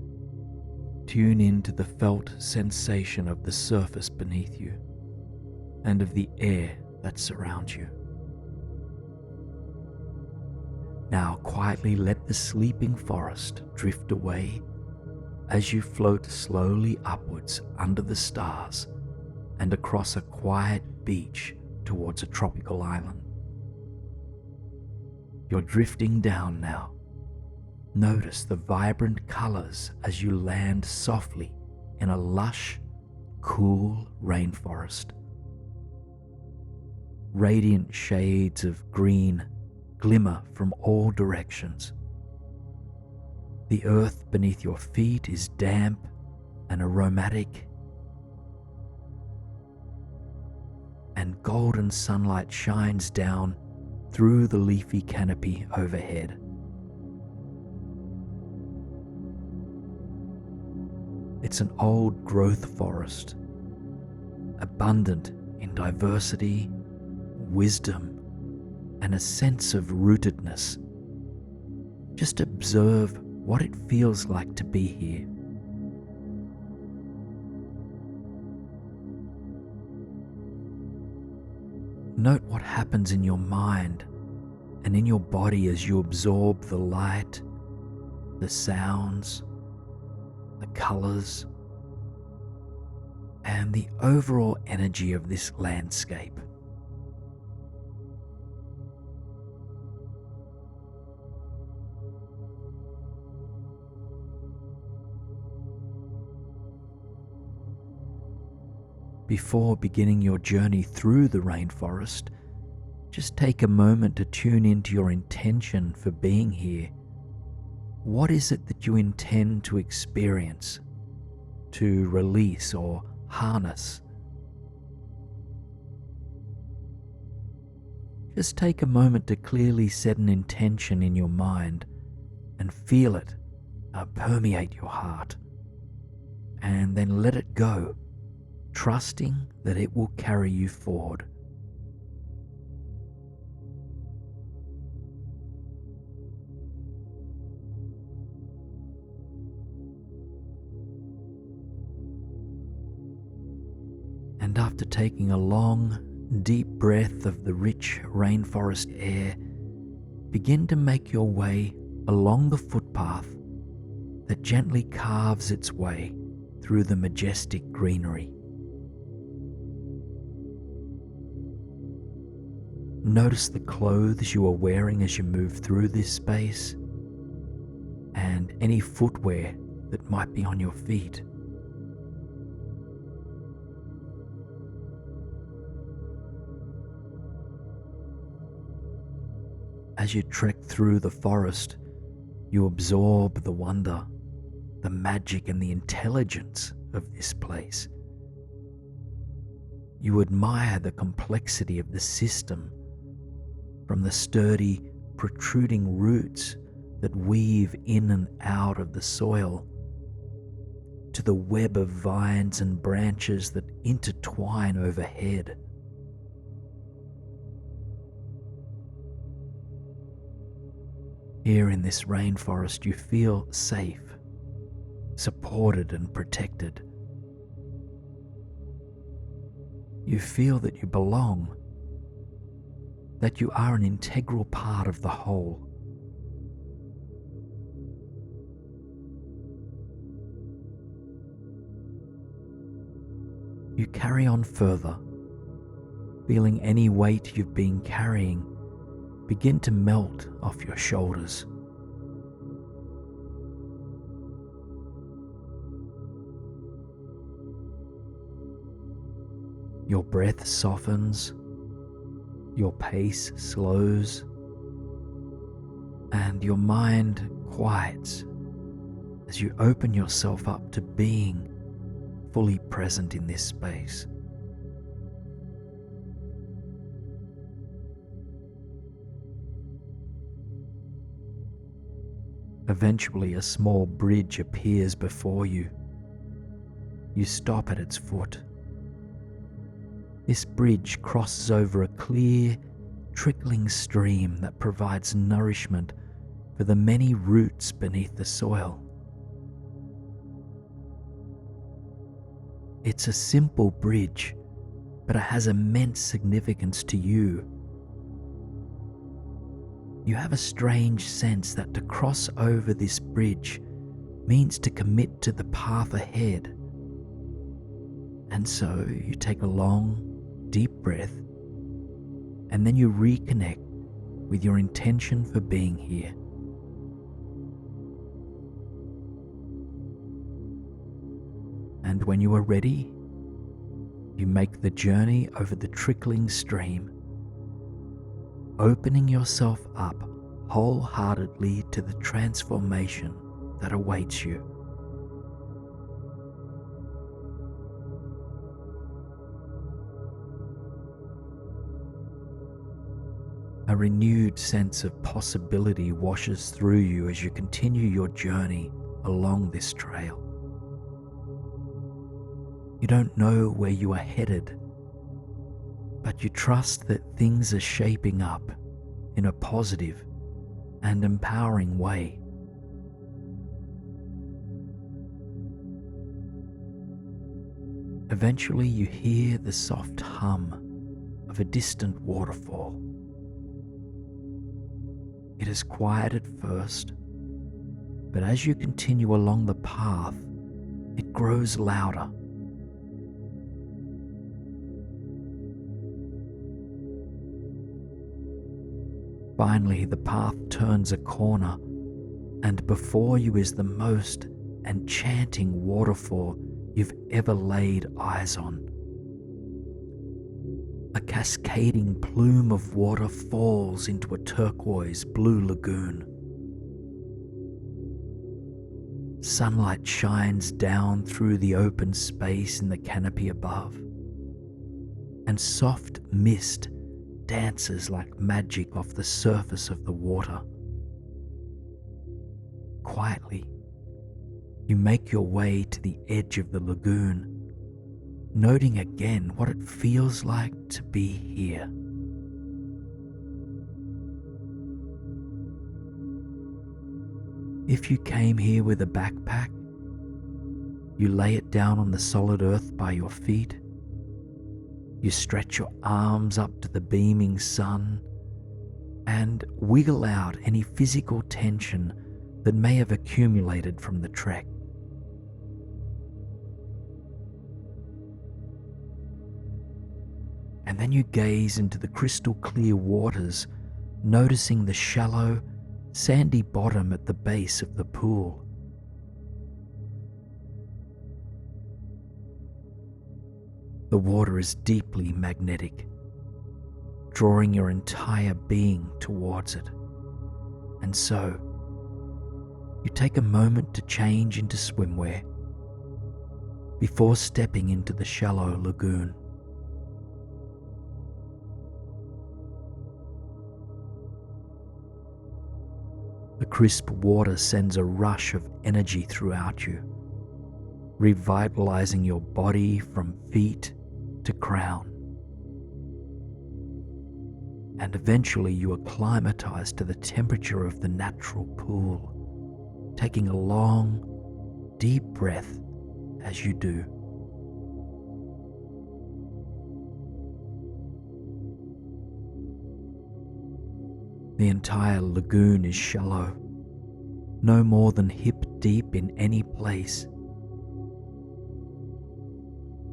tune into the felt sensation of the surface beneath you and of the air that surrounds you. Now quietly let the sleeping forest drift away as you float slowly upwards under the stars and across a quiet beach towards a tropical island. You're drifting down now. Notice the vibrant colors as you land softly in a lush, cool rainforest. Radiant shades of green glimmer from all directions. The earth beneath your feet is damp and aromatic, and golden sunlight shines down through the leafy canopy overhead. It's an old growth forest, abundant in diversity, wisdom, and a sense of rootedness. Just observe what it feels like to be here. Note what happens in your mind and in your body as you absorb the light, the sounds, the colors, and the overall energy of this landscape. Before beginning your journey through the rainforest, just take a moment to tune into your intention for being here. What is it that you intend to experience? to release or harness. Just take a moment to clearly set an intention in your mind and feel it permeate your heart, and then let it go, trusting that it will carry you forward. And after taking a long, deep breath of the rich rainforest air, begin to make your way along the footpath that gently carves its way through the majestic greenery. Notice the clothes you are wearing as you move through this space, and any footwear that might be on your feet. As you trek through the forest, you absorb the wonder, the magic and the intelligence of this place. You admire the complexity of the system, from the sturdy, protruding roots that weave in and out of the soil, to the web of vines and branches that intertwine overhead. Here in this rainforest, you feel safe, supported and protected. You feel that you belong, that you are an integral part of the whole. You carry on further, feeling any weight you've been carrying begin to melt off your shoulders. Your breath softens, your pace slows, and your mind quiets as you open yourself up to being fully present in this space. Eventually, a small bridge appears before you. You stop at its foot. This bridge crosses over a clear, trickling stream that provides nourishment for the many roots beneath the soil. It's a simple bridge, but it has immense significance to you. You have a strange sense that to cross over this bridge means to commit to the path ahead. And so you take a long, deep breath, and then you reconnect with your intention for being here. And when you are ready, you make the journey over the trickling stream, opening yourself up wholeheartedly to the transformation that awaits you. A renewed sense of possibility washes through you as you continue your journey along this trail. You don't know where you are headed, but you trust that things are shaping up in a positive and empowering way. Eventually, you hear the soft hum of a distant waterfall. It is quiet at first, but as you continue along the path, it grows louder. Finally, the path turns a corner, and before you is the most enchanting waterfall you've ever laid eyes on. A cascading plume of water falls into a turquoise blue lagoon. Sunlight shines down through the open space in the canopy above, and soft mist dances like magic off the surface of the water. Quietly, you make your way to the edge of the lagoon, noting again what it feels like to be here. If you came here with a backpack, you lay it down on the solid earth by your feet. You stretch your arms up to the beaming sun and wiggle out any physical tension that may have accumulated from the trek. And then you gaze into the crystal clear waters, noticing the shallow, sandy bottom at the base of the pool. The water is deeply magnetic, drawing your entire being towards it. And so, you take a moment to change into swimwear before stepping into the shallow lagoon. The crisp water sends a rush of energy throughout you, revitalizing your body from feet to crown. And eventually you acclimatize to the temperature of the natural pool, taking a long, deep breath as you do. The entire lagoon is shallow, no more than hip deep in any place.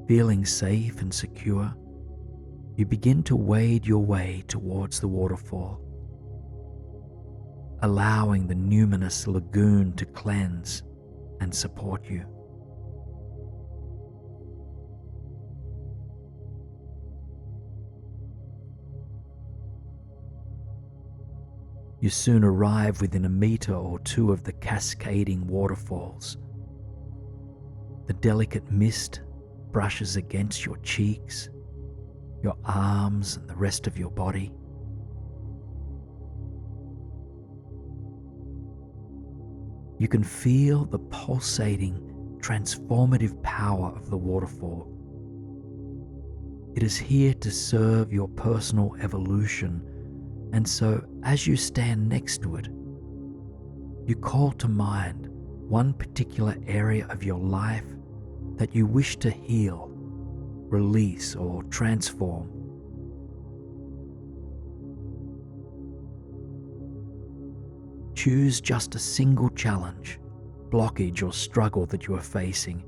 Feeling safe and secure, you begin to wade your way towards the waterfall, allowing the numinous lagoon to cleanse and support you. You soon arrive within a meter or two of the cascading waterfalls. The delicate mist brushes against your cheeks, your arms, and the rest of your body. You can feel the pulsating, transformative power of the waterfall. It is here to serve your personal evolution. And so, as you stand next to it, you call to mind one particular area of your life that you wish to heal, release, or transform. Choose just a single challenge, blockage, or struggle that you are facing,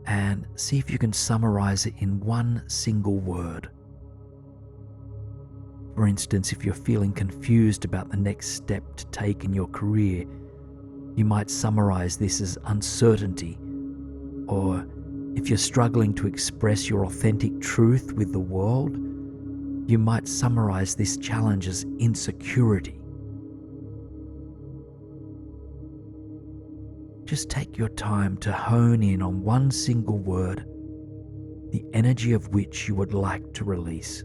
and see if you can summarize it in one single word. For instance, if you're feeling confused about the next step to take in your career, you might summarize this as uncertainty. Or if you're struggling to express your authentic truth with the world, you might summarize this challenge as insecurity. Just take your time to hone in on one single word, the energy of which you would like to release.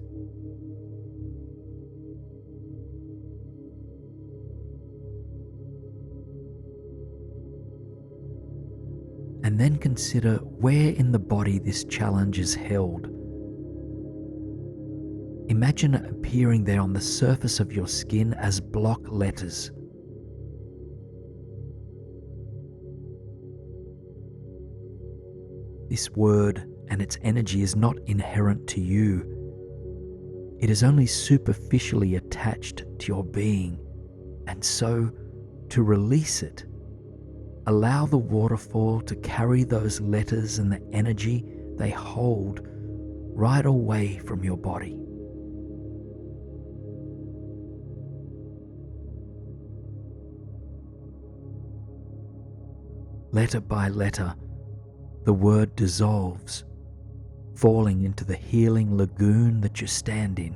And then consider where in the body this challenge is held. Imagine it appearing there on the surface of your skin as block letters. This word and its energy is not inherent to you. It is only superficially attached to your being, and so to release it, allow the waterfall to carry those letters and the energy they hold right away from your body. Letter by letter, the word dissolves, falling into the healing lagoon that you stand in.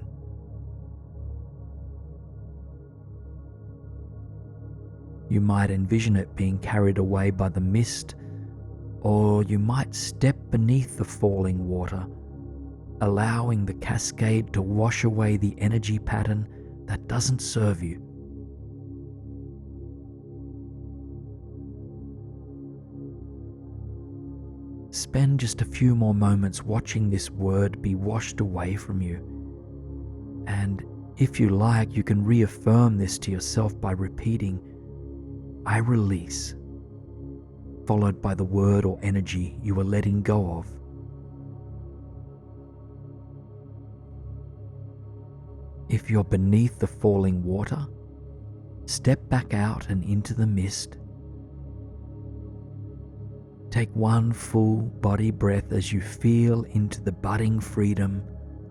You might envision it being carried away by the mist, or you might step beneath the falling water, allowing the cascade to wash away the energy pattern that doesn't serve you. Spend just a few more moments watching this word be washed away from you. And if you like, you can reaffirm this to yourself by repeating, "I release," followed by the word or energy you are letting go of. If you're beneath the falling water, step back out and into the mist. Take one full body breath as you feel into the budding freedom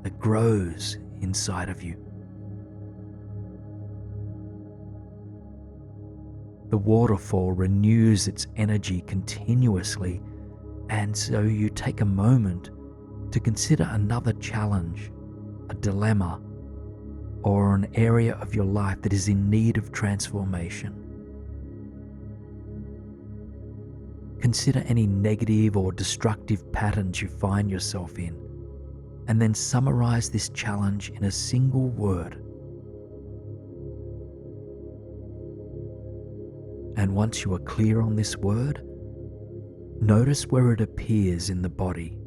that grows inside of you. The waterfall renews its energy continuously, and so you take a moment to consider another challenge, a dilemma, or an area of your life that is in need of transformation. Consider any negative or destructive patterns you find yourself in, and then summarize this challenge in a single word. And once you are clear on this word, notice where it appears in the body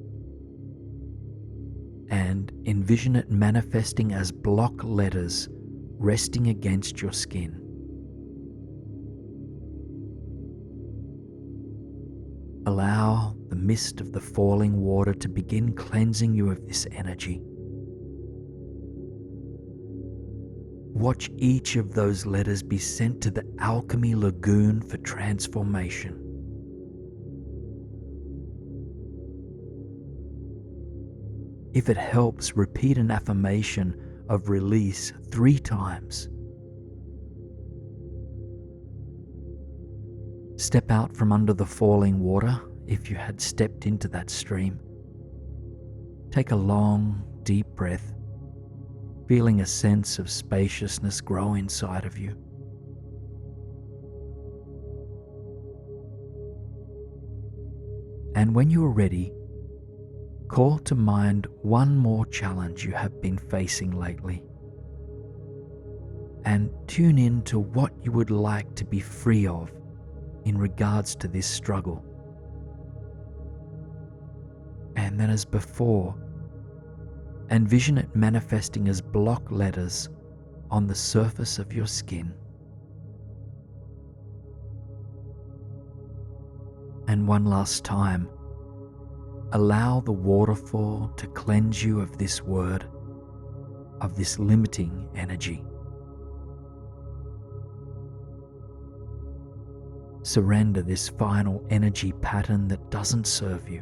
and envision it manifesting as block letters resting against your skin. Allow the mist of the falling water to begin cleansing you of this energy. Watch each of those letters be sent to the alchemy lagoon for transformation. If it helps, repeat an affirmation of release 3 times. Step out from under the falling water if you had stepped into that stream. Take a long, deep breath, feeling a sense of spaciousness grow inside of you. And when you are ready, call to mind one more challenge you have been facing lately, and tune in to what you would like to be free of in regards to this struggle. And then, as before, envision it manifesting as block letters on the surface of your skin. And one last time, allow the waterfall to cleanse you of this word, of this limiting energy. Surrender this final energy pattern that doesn't serve you.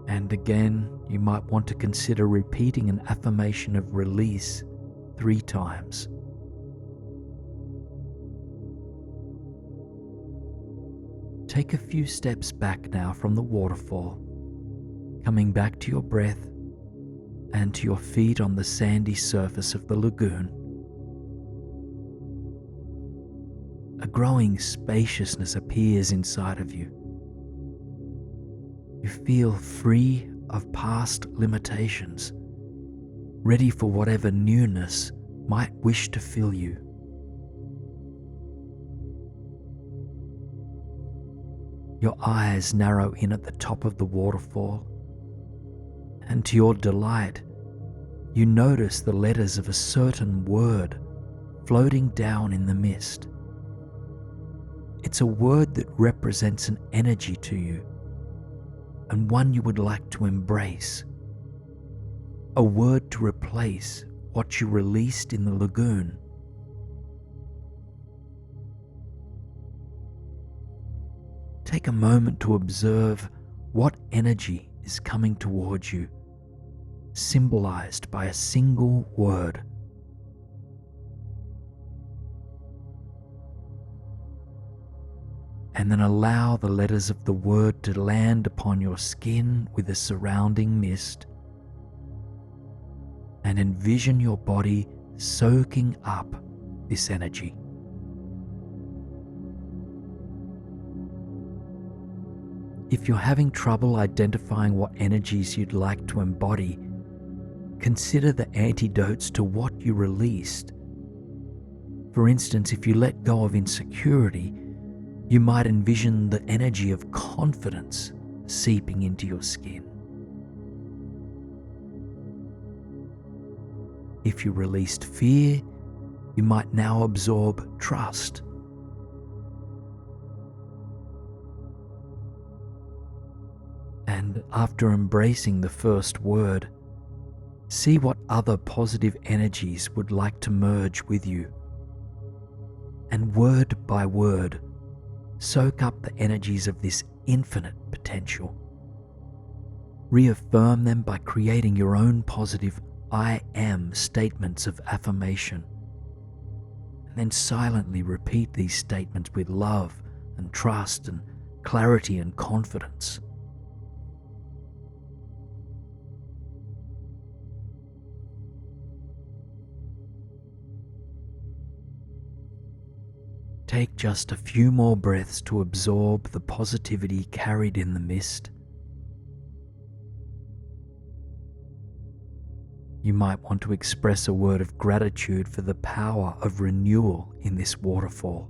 And again, you might want to consider repeating an affirmation of release 3 times. Take a few steps back now from the waterfall, coming back to your breath and to your feet on the sandy surface of the lagoon. A growing spaciousness appears inside of you. You feel free of past limitations, ready for whatever newness might wish to fill you. Your eyes narrow in at the top of the waterfall, and to your delight, you notice the letters of a certain word floating down in the mist. It's a word that represents an energy to you, and one you would like to embrace. A word to replace what you released in the lagoon. Take a moment to observe what energy is coming towards you, symbolized by a single word. And then allow the letters of the word to land upon your skin with the surrounding mist, and envision your body soaking up this energy. If you're having trouble identifying what energies you'd like to embody, consider the antidotes to what you released. For instance, if you let go of insecurity, you might envision the energy of confidence seeping into your skin. If you released fear, you might now absorb trust. And after embracing the first word, see what other positive energies would like to merge with you. And word by word, soak up the energies of this infinite potential. Reaffirm them by creating your own positive I am statements of affirmation. And then silently repeat these statements with love and trust and clarity and confidence. Take just a few more breaths to absorb the positivity carried in the mist. You might want to express a word of gratitude for the power of renewal in this waterfall.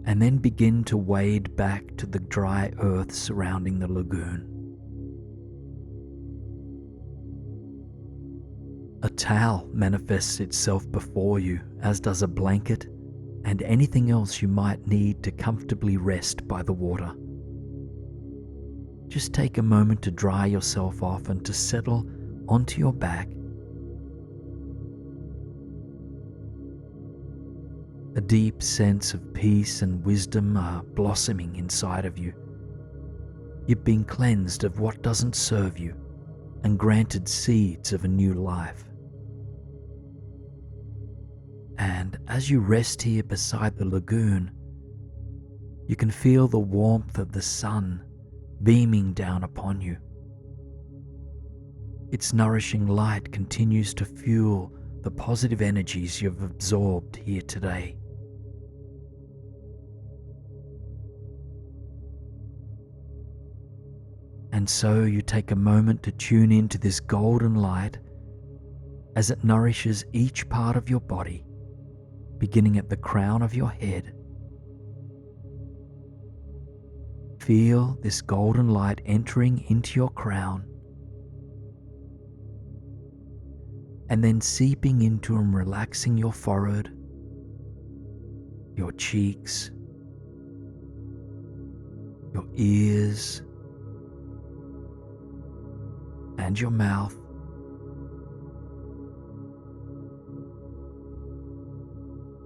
And then begin to wade back to the dry earth surrounding the lagoon. A towel manifests itself before you, as does a blanket and anything else you might need to comfortably rest by the water. Just take a moment to dry yourself off and to settle onto your back. A deep sense of peace and wisdom are blossoming inside of you. You've been cleansed of what doesn't serve you and granted seeds of a new life. And as you rest here beside the lagoon, you can feel the warmth of the sun beaming down upon you. Its nourishing light continues to fuel the positive energies you've absorbed here today. And so you take a moment to tune into this golden light as it nourishes each part of your body, beginning at the crown of your head. Feel this golden light entering into your crown and then seeping into and relaxing your forehead, your cheeks, your ears, and your mouth.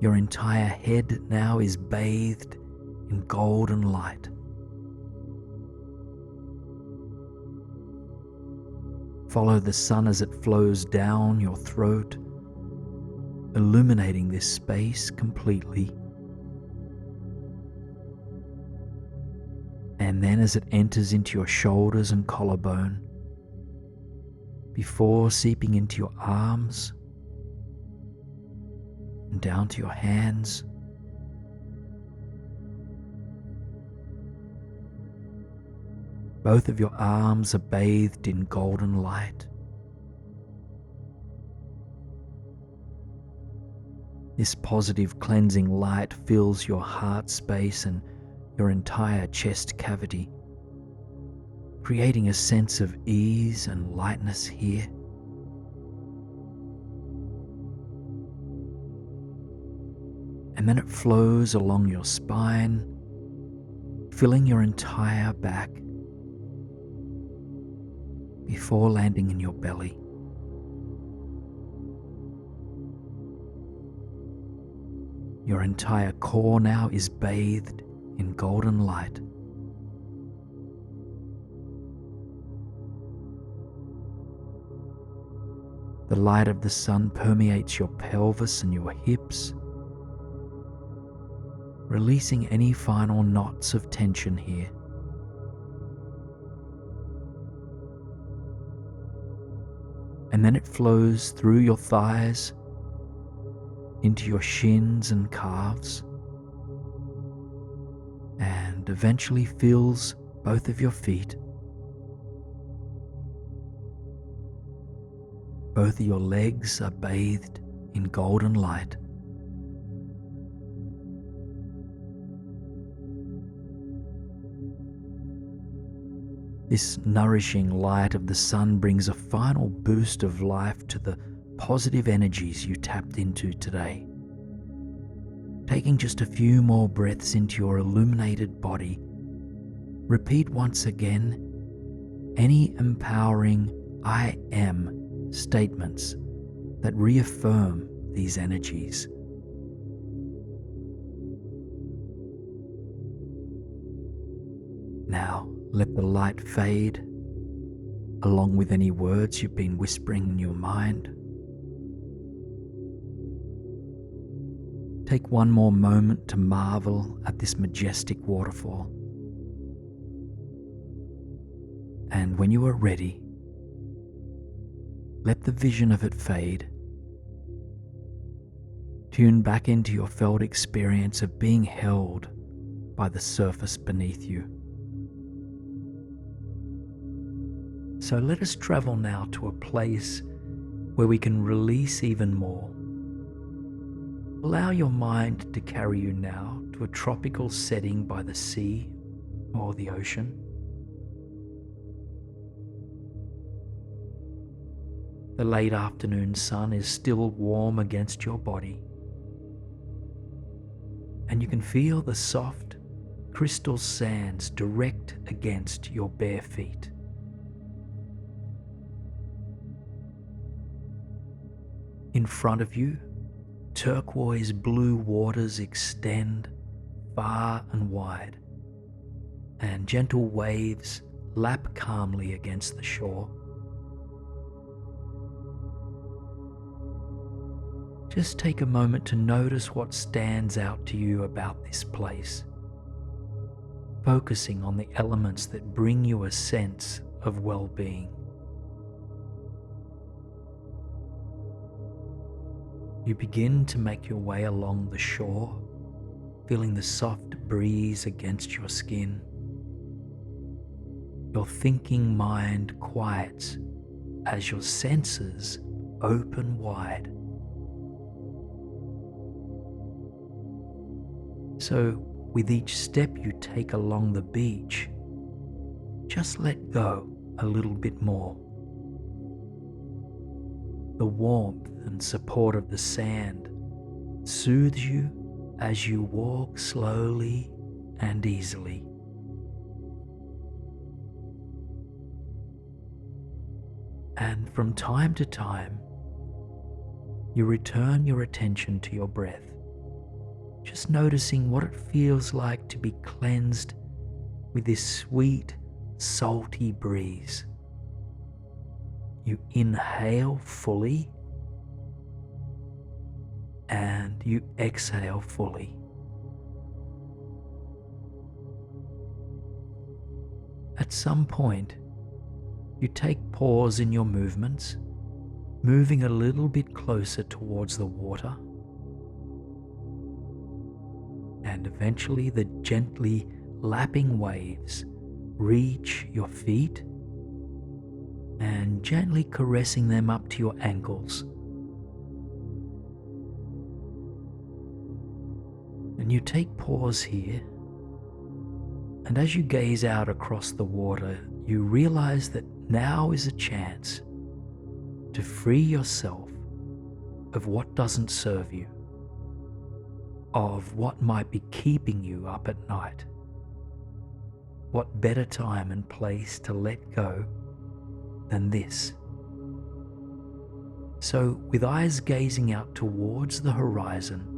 Your entire head now is bathed in golden light. Follow the sun as it flows down your throat, illuminating this space completely. And then as it enters into your shoulders and collarbone, before seeping into your arms and down to your hands, both of your arms are bathed in golden light. This positive cleansing light fills your heart space and your entire chest cavity, creating a sense of ease and lightness here. And then it flows along your spine, filling your entire back before landing in your belly. Your entire core now is bathed in golden light. The light of the sun permeates your pelvis and your hips, releasing any final knots of tension here. and then it flows through your thighs, into your shins and calves, and eventually fills both of your feet. Both of your legs are bathed in golden light. This nourishing light of the sun brings a final boost of life to the positive energies you tapped into today. Taking just a few more breaths into your illuminated body, repeat once again any empowering I am statements that reaffirm these energies. Now, let the light fade, along with any words you've been whispering in your mind. Take one more moment to marvel at this majestic waterfall. And when you are ready, let the vision of it fade. Tune back into your felt experience of being held by the surface beneath you. So let us travel now to a place where we can release even more. Allow your mind to carry you now to a tropical setting by the sea or the ocean. The late afternoon sun is still warm against your body, and you can feel the soft crystal sands direct against your bare feet. In front of you, turquoise blue waters extend far and wide, and gentle waves lap calmly against the shore. Just take a moment to notice what stands out to you about this place, focusing on the elements that bring you a sense of well-being. You begin to make your way along the shore, feeling the soft breeze against your skin. Your thinking mind quiets as your senses open wide. So, with each step you take along the beach, just let go a little bit more. The warmth and support of the sand soothes you as you walk slowly and easily. And from time to time, you return your attention to your breath, just noticing what it feels like to be cleansed with this sweet, salty breeze. You inhale fully and you exhale fully. At some point, you take pause in your movements, moving a little bit closer towards the water, and eventually the gently lapping waves reach your feet and gently caressing them up to your ankles. And you take pause here, and as you gaze out across the water, you realize that now is a chance to free yourself of what doesn't serve you, of what might be keeping you up at night. What better time and place to let go than this? So, with eyes gazing out towards the horizon,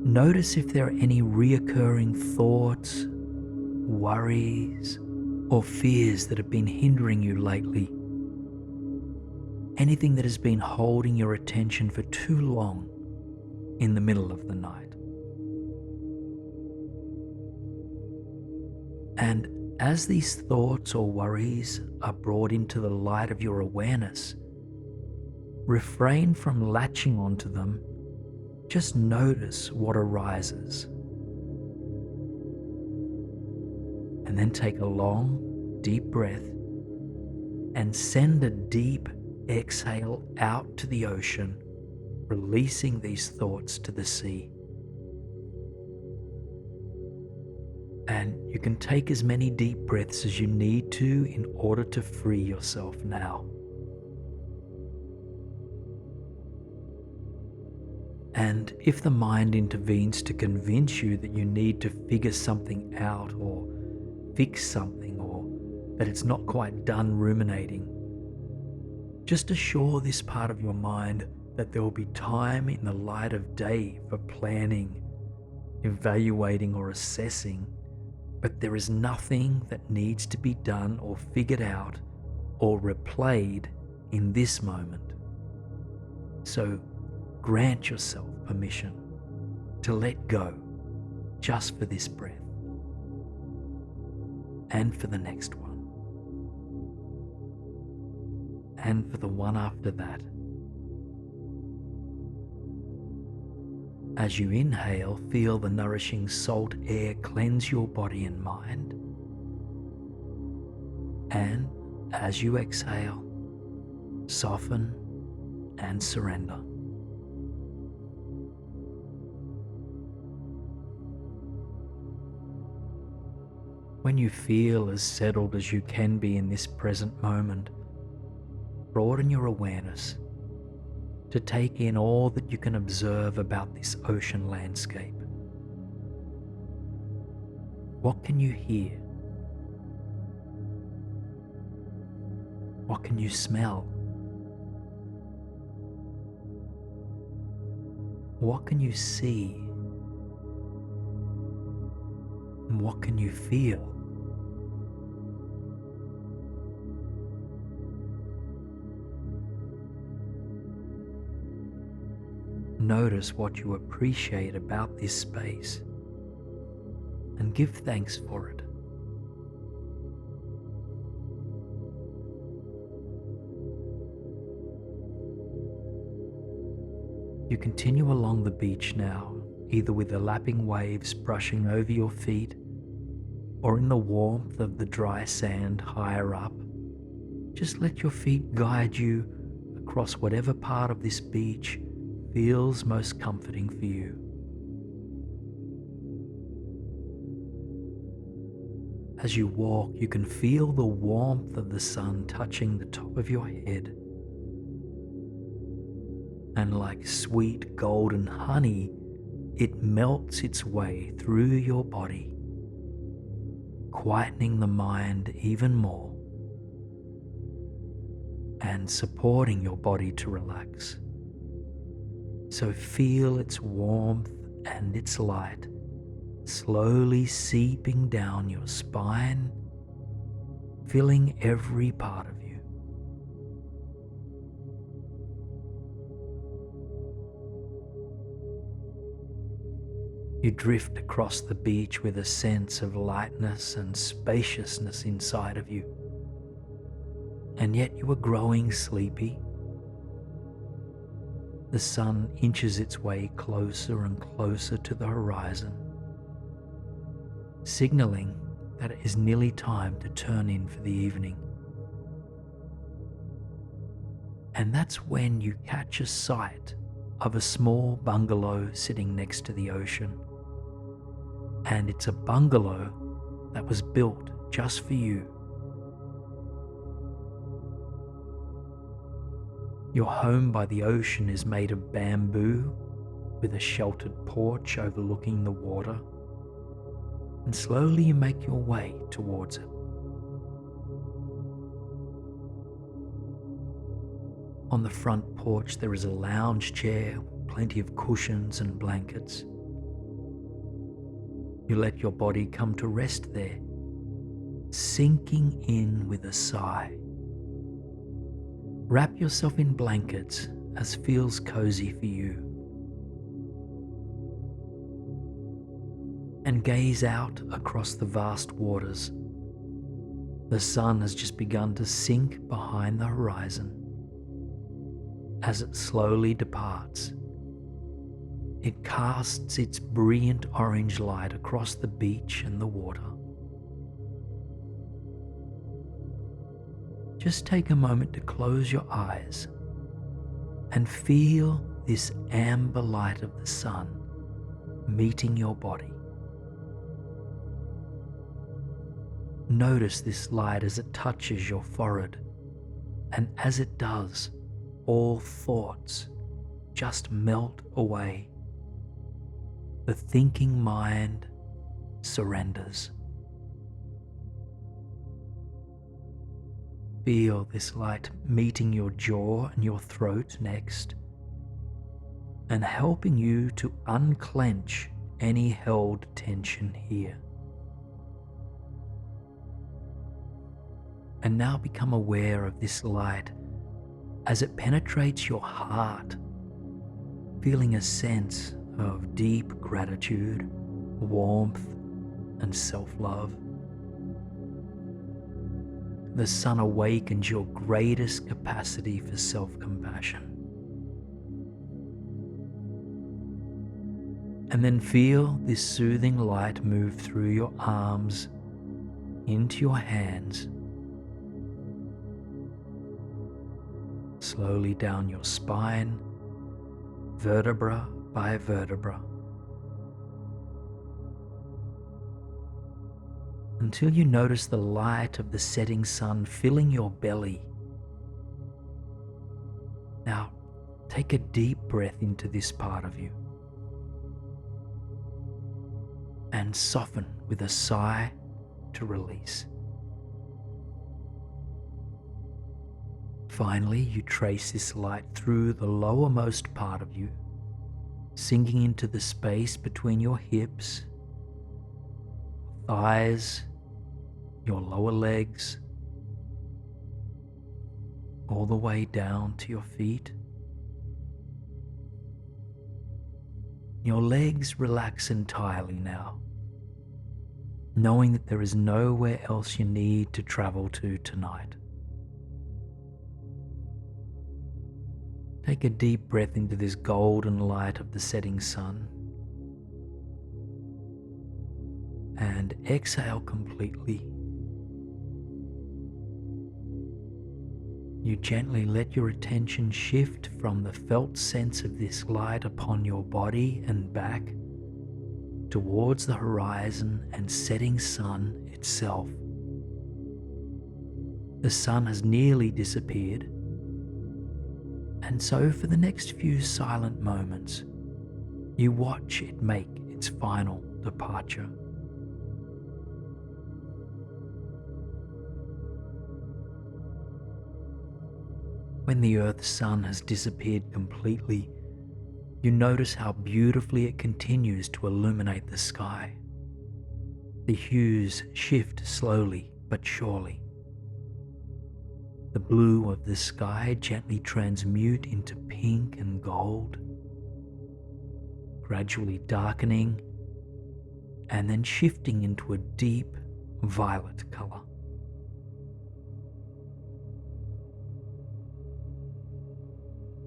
notice if there are any reoccurring thoughts, worries, or fears that have been hindering you lately. Anything that has been holding your attention for too long in the middle of the night. And As these thoughts or worries are brought into the light of your awareness, refrain from latching onto them. Just notice what arises. And then take a long, deep breath and send a deep exhale out to the ocean, releasing these thoughts to the sea. And you can take as many deep breaths as you need to in order to free yourself now. And if the mind intervenes to convince you that you need to figure something out or fix something, or that it's not quite done ruminating, just assure this part of your mind that there will be time in the light of day for planning, evaluating, or assessing, but there is nothing that needs to be done or figured out or replayed in this moment. So grant yourself permission to let go just for this breath and for the next one and for the one after that. As you inhale, feel the nourishing salt air cleanse your body and mind. And as you exhale, soften and surrender. When you feel as settled as you can be in this present moment, broaden your awareness to take in all that you can observe about this ocean landscape. What can you hear? What can you smell? What can you see? And what can you feel? Notice what you appreciate about this space and give thanks for it. You continue along the beach now, either with the lapping waves brushing over your feet or in the warmth of the dry sand higher up. Just let your feet guide you across whatever part of this beach feels most comforting for you. As you walk, you can feel the warmth of the sun touching the top of your head. And like sweet golden honey, it melts its way through your body, quietening the mind even more and supporting your body to relax. So feel its warmth and its light slowly seeping down your spine, filling every part of you. You drift across the beach with a sense of lightness and spaciousness inside of you, and yet you are growing sleepy. The sun inches its way closer and closer to the horizon, signaling that it is nearly time to turn in for the evening. And that's when you catch a sight of a small bungalow sitting next to the ocean. And it's a bungalow that was built just for you. Your home by the ocean is made of bamboo with a sheltered porch overlooking the water, and slowly you make your way towards it. On the front porch there is a lounge chair, plenty of cushions and blankets. You let your body come to rest there, sinking in with a sigh. Wrap yourself in blankets as feels cozy for you, and gaze out across the vast waters, The sun has just begun to sink behind the horizon. As it slowly departs, it casts its brilliant orange light across the beach and the water. Just take a moment to close your eyes and feel this amber light of the sun meeting your body. Notice this light as it touches your forehead, and as it does, all thoughts just melt away. The thinking mind surrenders. Feel this light meeting your jaw and your throat next, and helping you to unclench any held tension here. And now become aware of this light as it penetrates your heart, feeling a sense of deep gratitude, warmth, and self-love. The sun awakens your greatest capacity for self-compassion. And then feel this soothing light move through your arms, into your hands, slowly down your spine, vertebra by vertebra, until you notice the light of the setting sun filling your belly. Now, take a deep breath into this part of you and soften with a sigh to release. Finally, you trace this light through the lowermost part of you, sinking into the space between your hips, thighs, your lower legs, all the way down to your feet. Your legs relax entirely now, knowing that there is nowhere else you need to travel to tonight. Take a deep breath into this golden light of the setting sun and exhale completely. You gently let your attention shift from the felt sense of this light upon your body and back towards the horizon and setting sun itself. The sun has nearly disappeared, and so for the next few silent moments, you watch it make its final departure. When the Earth's sun has disappeared completely, you notice how beautifully it continues to illuminate the sky. The hues shift slowly but surely. The blue of the sky gently transmute into pink and gold, gradually darkening and then shifting into a deep violet color.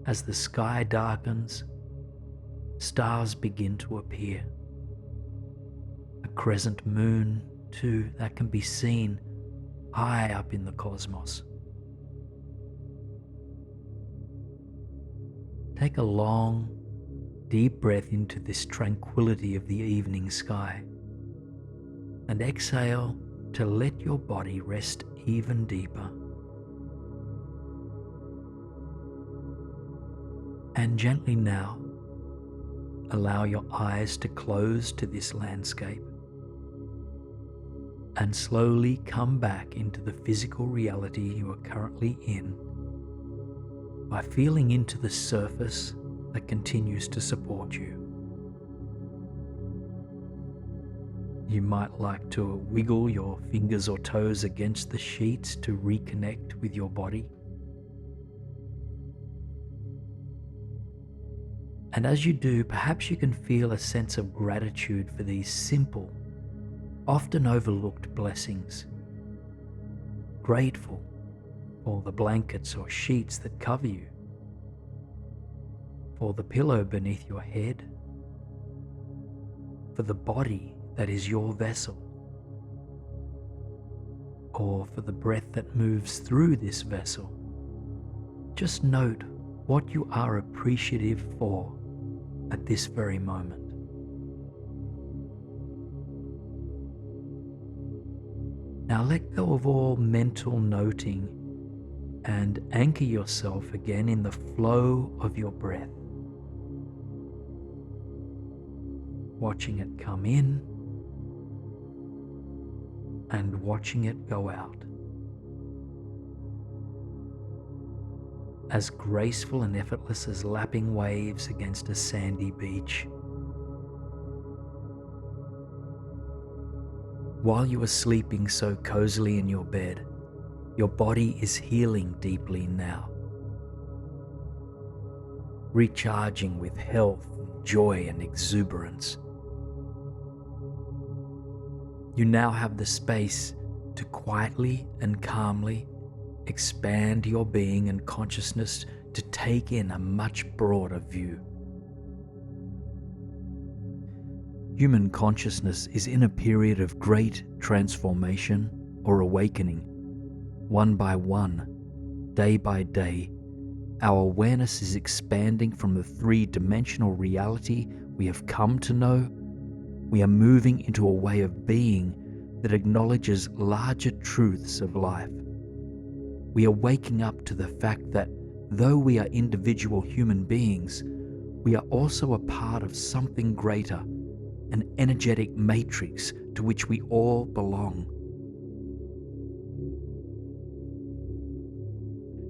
As the sky darkens, stars begin to appear. A crescent moon, too, that can be seen high up in the cosmos. Take a long, deep breath into this tranquility of the evening sky, and exhale to let your body rest even deeper. And gently now, allow your eyes to close to this landscape and slowly come back into the physical reality you are currently in by feeling into the surface that continues to support you. You might like to wiggle your fingers or toes against the sheets to reconnect with your body. And as you do, perhaps you can feel a sense of gratitude for these simple, often overlooked blessings. grateful for the blankets or sheets that cover you, for the pillow beneath your head, for the body that is your vessel, or for the breath that moves through this vessel. Just note what you are appreciative for at this very moment. Now let go of all mental noting and anchor yourself again in the flow of your breath, watching it come in and watching it go out. As graceful and effortless as lapping waves against a sandy beach. While you are sleeping so cozily in your bed, your body is healing deeply now, recharging with health, joy, and exuberance. You now have the space to quietly and calmly expand your being and consciousness to take in a much broader view. Human consciousness is in a period of great transformation or awakening. One by one, day by day, our awareness is expanding from the three-dimensional reality we have come to know. We are moving into a way of being that acknowledges larger truths of life. We are waking up to the fact that though we are individual human beings, we are also a part of something greater, an energetic matrix to which we all belong.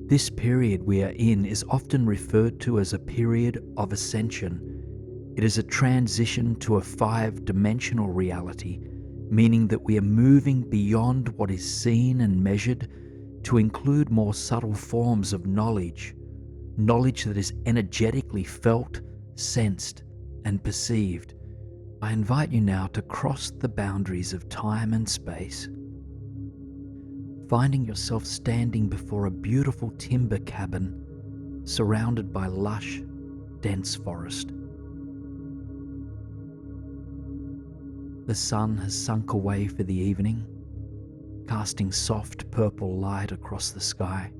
This period we are in is often referred to as a period of ascension. It is a transition to a five-dimensional reality, meaning that we are moving beyond what is seen and measured to include more subtle forms of knowledge that is energetically felt, sensed, and perceived. I invite you now to cross the boundaries of time and space, finding yourself standing before a beautiful timber cabin surrounded by lush, dense forest. The sun has sunk away for the evening, casting soft purple light across the sky.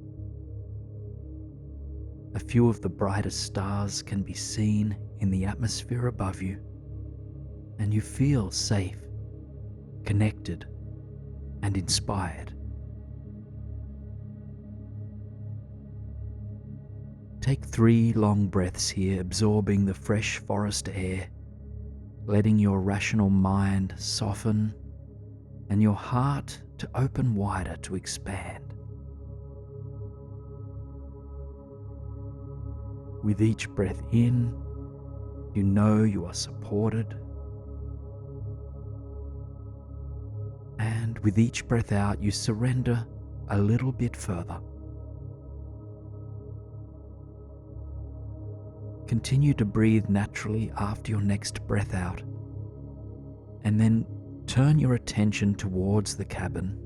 A few of the brightest stars can be seen in the atmosphere above you, and you feel safe, connected, and inspired. Take 3 long breaths here, absorbing the fresh forest air, letting your rational mind soften and your heart to open wider to expand. With each breath in, you know you are supported, and with each breath out, you surrender a little bit further. Continue to breathe naturally after your next breath out, and then turn your attention towards the cabin.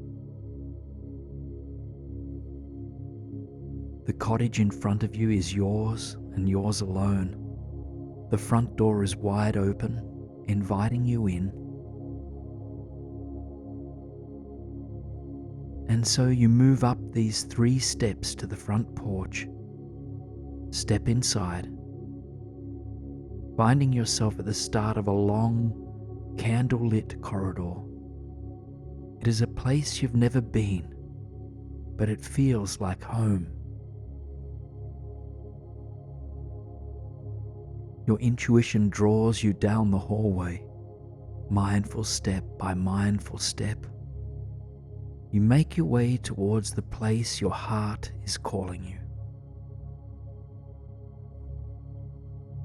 The cottage in front of you is yours and yours alone. The front door is wide open, inviting you in. And so you move up these 3 steps to the front porch. Step inside, finding yourself at the start of a long, candle-lit corridor. It is a place you've never been, but it feels like home. Your intuition draws you down the hallway, mindful step by mindful step. You make your way towards the place your heart is calling you.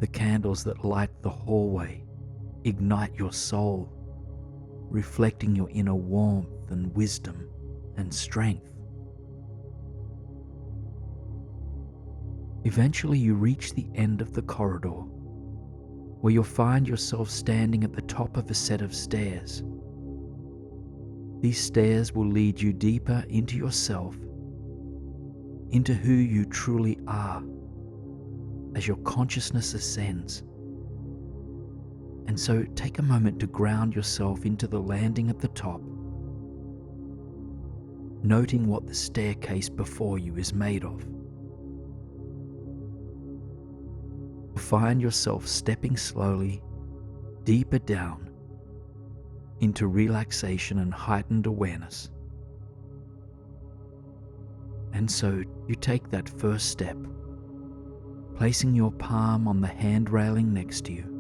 The candles that light the hallway ignite your soul, reflecting your inner warmth and wisdom and strength. Eventually you reach the end of the corridor, where you'll find yourself standing at the top of a set of stairs. These stairs will lead you deeper into yourself, into who you truly are, as your consciousness ascends. And so take a moment to ground yourself into the landing at the top, noting what the staircase before you is made of. Find yourself stepping slowly deeper down into relaxation and heightened awareness. And so you take that first step, placing your palm on the hand railing next to you.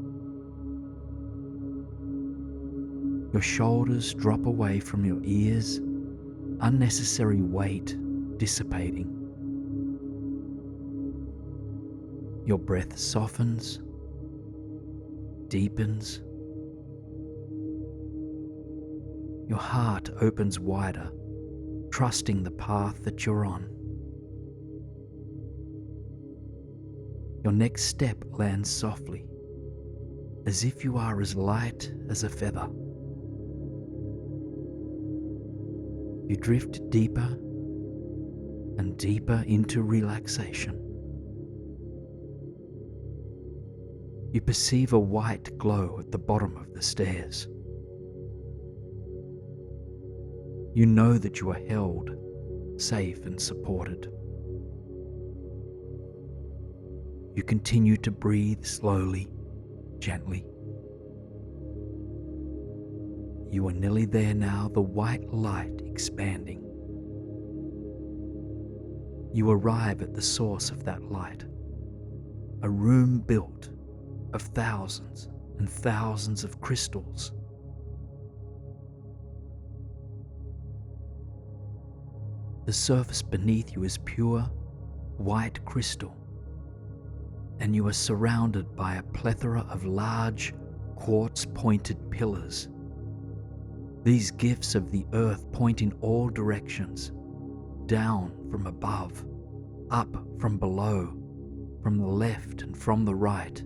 Your shoulders drop away from your ears, unnecessary weight dissipating. Your breath softens, deepens. Your heart opens wider, trusting the path that you're on. Your next step lands softly, as if you are as light as a feather. You drift deeper and deeper into relaxation. You perceive a white glow at the bottom of the stairs. You know that you are held, safe and supported. You continue to breathe slowly, gently. You are nearly there now, the white light expanding. You arrive at the source of that light, a room built of thousands and thousands of crystals. The surface beneath you is pure, white crystal, and you are surrounded by a plethora of large, quartz-pointed pillars. These gifts of the earth point in all directions, down from above, up from below, from the left and from the right.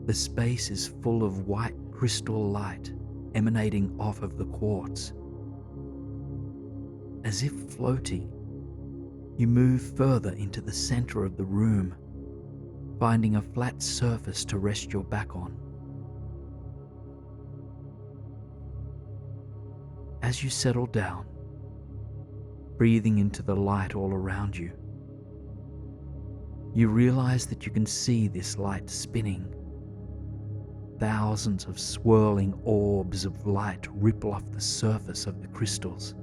The space is full of white crystal light emanating off of the quartz. As if floating, you move further into the center of the room, finding a flat surface to rest your back on. As you settle down, breathing into the light all around you, you realize that you can see this light spinning. Thousands of swirling orbs of light ripple off the surface of the crystals.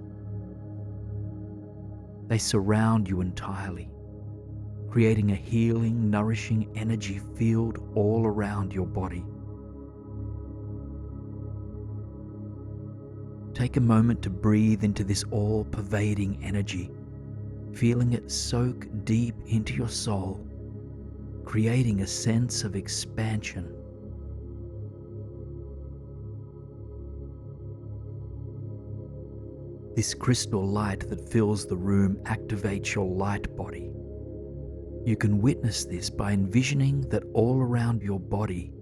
They surround you entirely, creating a healing, nourishing energy field all around your body. Take a moment to breathe into this all-pervading energy, feeling it soak deep into your soul, creating a sense of expansion. This crystal light that fills the room activates your light body. You can witness this by envisioning that all around your body,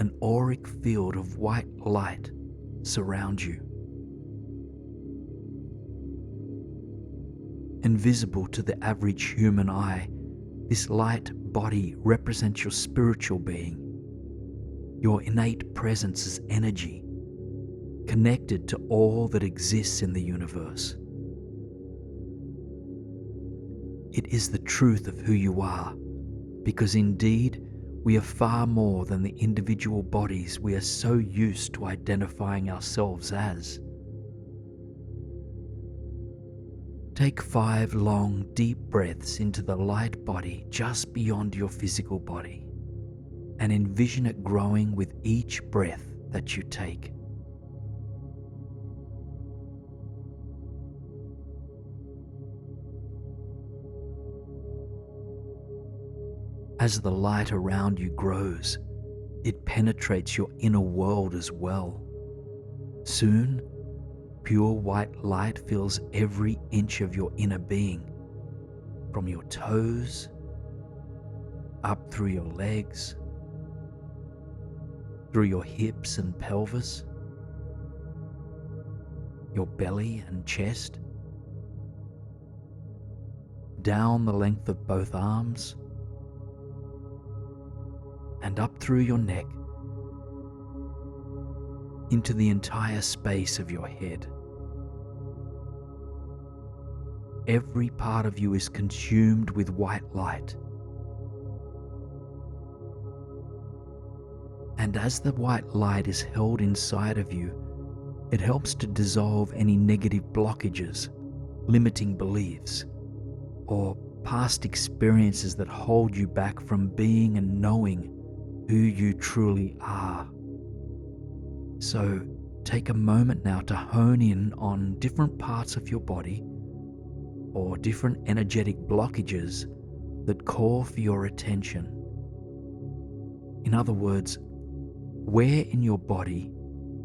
an auric field of white light surrounds you. Invisible to the average human eye, this light body represents your spiritual being, your innate presence as energy, connected to all that exists in the universe. It is the truth of who you are, because indeed we are far more than the individual bodies we are so used to identifying ourselves as. Take 5 long, deep breaths into the light body just beyond your physical body, and envision it growing with each breath that you take. As the light around you grows, it penetrates your inner world as well. Soon, pure white light fills every inch of your inner being, from your toes, up through your legs, through your hips and pelvis, your belly and chest, down the length of both arms, and up through your neck, into the entire space of your head. Every part of you is consumed with white light. And as the white light is held inside of you, it helps to dissolve any negative blockages, limiting beliefs, or past experiences that hold you back from being and knowing who you truly are. So take a moment now to hone in on different parts of your body or different energetic blockages that call for your attention. In other words, where in your body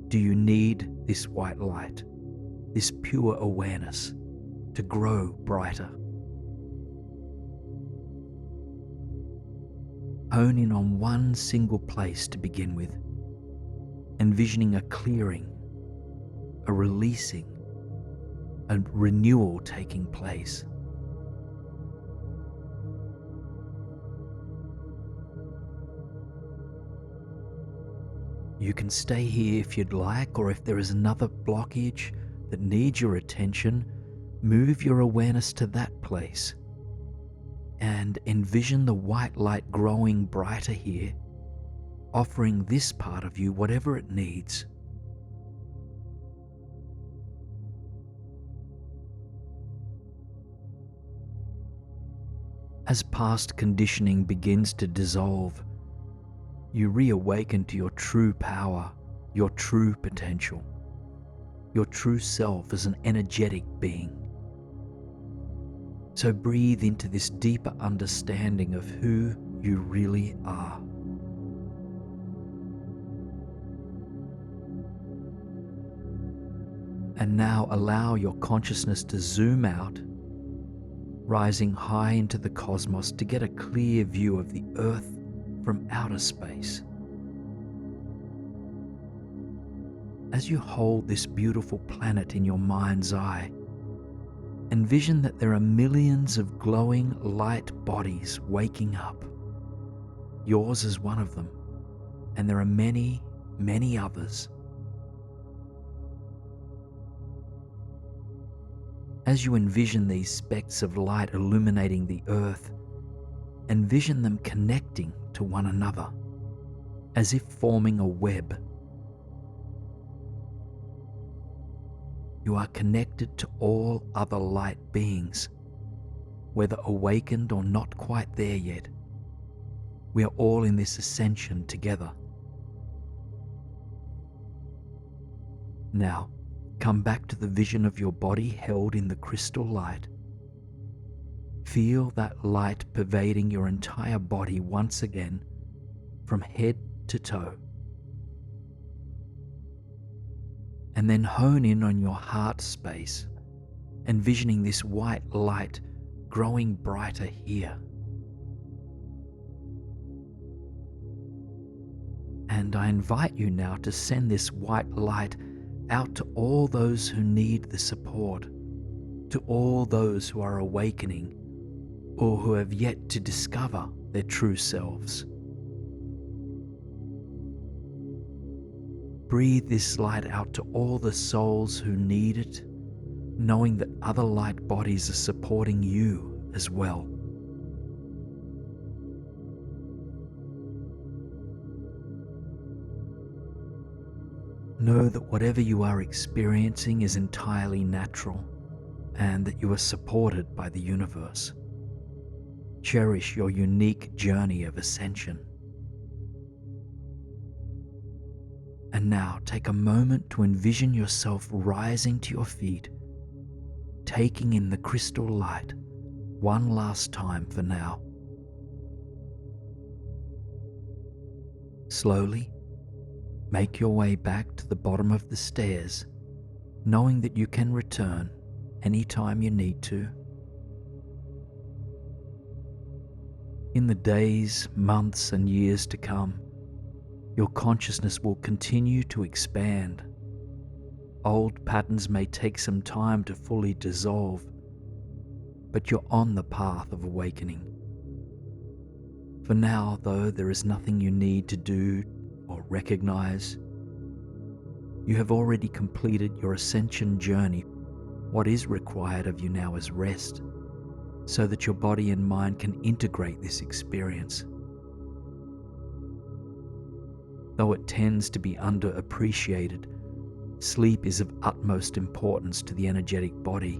do you need this white light, this pure awareness, to grow brighter? Hone in on one single place to begin with, envisioning a clearing, a releasing, a renewal taking place. You can stay here if you'd like, or if there is another blockage that needs your attention, move your awareness to that place and envision the white light growing brighter here, offering this part of you whatever it needs. As past conditioning begins to dissolve, you reawaken to your true power, your true potential, your true self as an energetic being. So breathe into this deeper understanding of who you really are. And now allow your consciousness to zoom out, rising high into the cosmos to get a clear view of the Earth from outer space. As you hold this beautiful planet in your mind's eye, envision that there are millions of glowing light bodies waking up. Yours is one of them, and there are many, many others. As you envision these specks of light illuminating the Earth, envision them connecting to one another, as if forming a web. You are connected to all other light beings, whether awakened or not quite there yet. We are all in this ascension together. Now, come back to the vision of your body held in the crystal light. Feel that light pervading your entire body once again, from head to toe. And then hone in on your heart space, envisioning this white light growing brighter here. And I invite you now to send this white light out to all those who need the support, to all those who are awakening or who have yet to discover their true selves. Breathe this light out to all the souls who need it, knowing that other light bodies are supporting you as well. Know that whatever you are experiencing is entirely natural, and that you are supported by the universe. Cherish your unique journey of ascension. And now take a moment to envision yourself rising to your feet, taking in the crystal light one last time for now. Slowly, make your way back to the bottom of the stairs, knowing that you can return anytime you need to. In the days, months, and years to come, Your consciousness will continue to expand. Old patterns may take some time to fully dissolve, but you're on the path of awakening. For now, though, there is nothing you need to do or recognize. You have already completed your ascension journey. What is required of you now is rest, so that your body and mind can integrate this experience. Though it tends to be underappreciated, sleep is of utmost importance to the energetic body.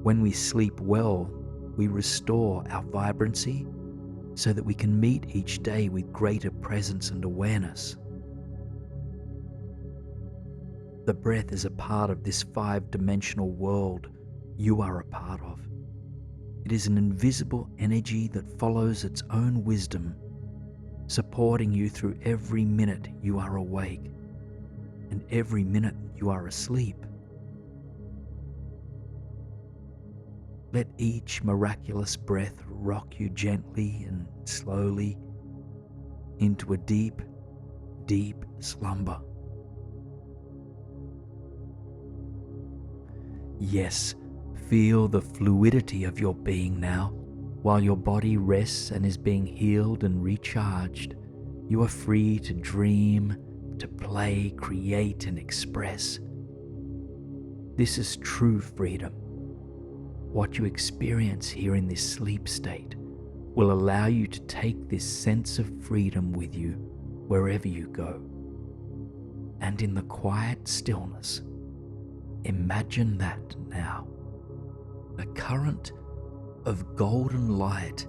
When we sleep well, we restore our vibrancy so that we can meet each day with greater presence and awareness. The breath is a part of this five-dimensional world you are a part of. It is an invisible energy that follows its own wisdom, supporting you through every minute you are awake and every minute you are asleep. Let each miraculous breath rock you gently and slowly into a deep, deep slumber. Yes, feel the fluidity of your being now. While your body rests and is being healed and recharged, you are free to dream, to play, create, and express. This is true freedom. What you experience here in this sleep state will allow you to take this sense of freedom with you wherever you go. And in the quiet stillness, imagine that now. A current of golden light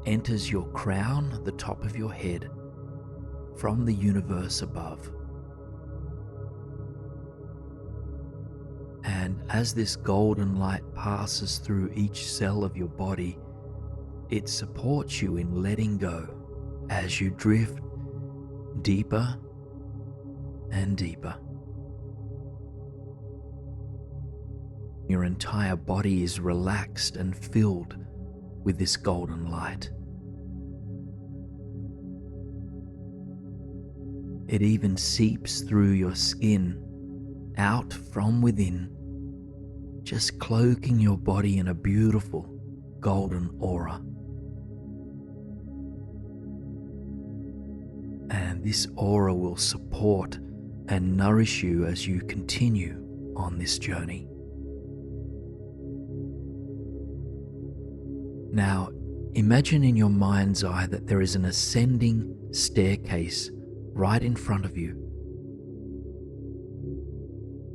enters your crown, the top of your head, from the universe above. And as this golden light passes through each cell of your body, it supports you in letting go as you drift deeper and deeper. Your entire body is relaxed and filled with this golden light. It even seeps through your skin, out from within, just cloaking your body in a beautiful golden aura. And this aura will support and nourish you as you continue on this journey. Now, imagine in your mind's eye that there is an ascending staircase right in front of you.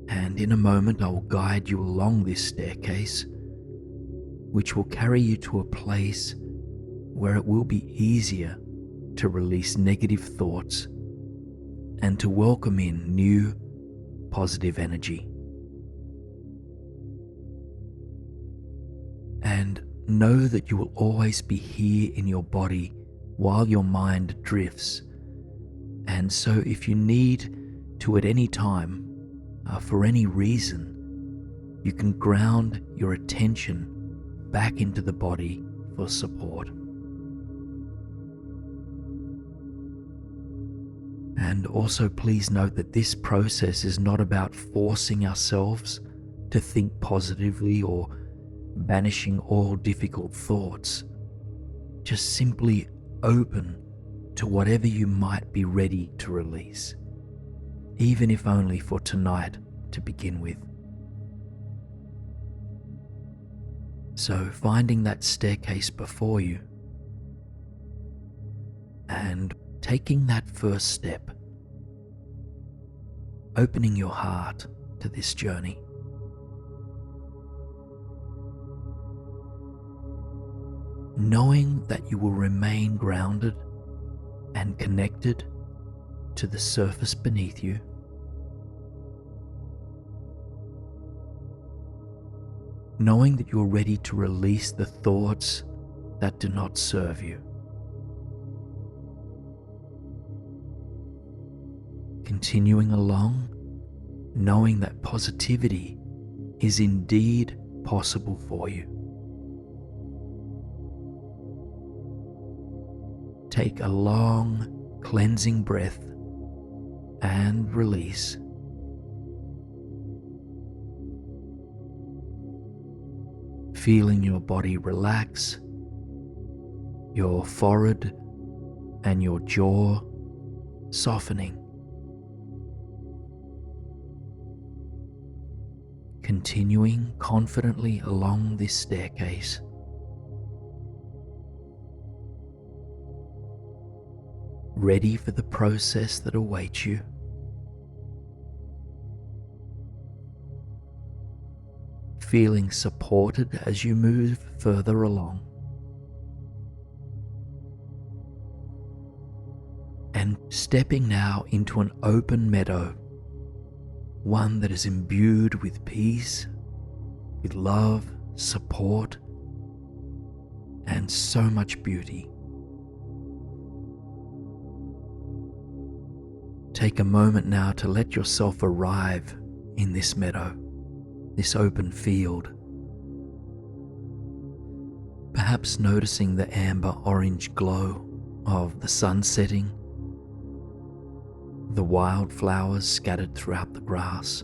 And in a moment, I will guide you along this staircase, which will carry you to a place where it will be easier to release negative thoughts and to welcome in new, positive energy. And know that you will always be here in your body while your mind drifts. And so if you need to at any time, for any reason, you can ground your attention back into the body for support. And also please note that this process is not about forcing ourselves to think positively or banishing all difficult thoughts. Just simply open to whatever you might be ready to release, even if only for tonight to begin with. So finding that staircase before you and taking that first step, opening your heart to this journey. Knowing that you will remain grounded and connected to the surface beneath you. Knowing that you're ready to release the thoughts that do not serve you. Continuing along, knowing that positivity is indeed possible for you. Take a long, cleansing breath and release. Feeling your body relax, your forehead and your jaw softening. Continuing confidently along this staircase. Ready for the process that awaits you. Feeling supported as you move further along. And stepping now into an open meadow, one that is imbued with peace, with love, support, and so much beauty. Take a moment now to let yourself arrive in this meadow, this open field. Perhaps noticing the amber-orange glow of the sun setting, the wildflowers scattered throughout the grass,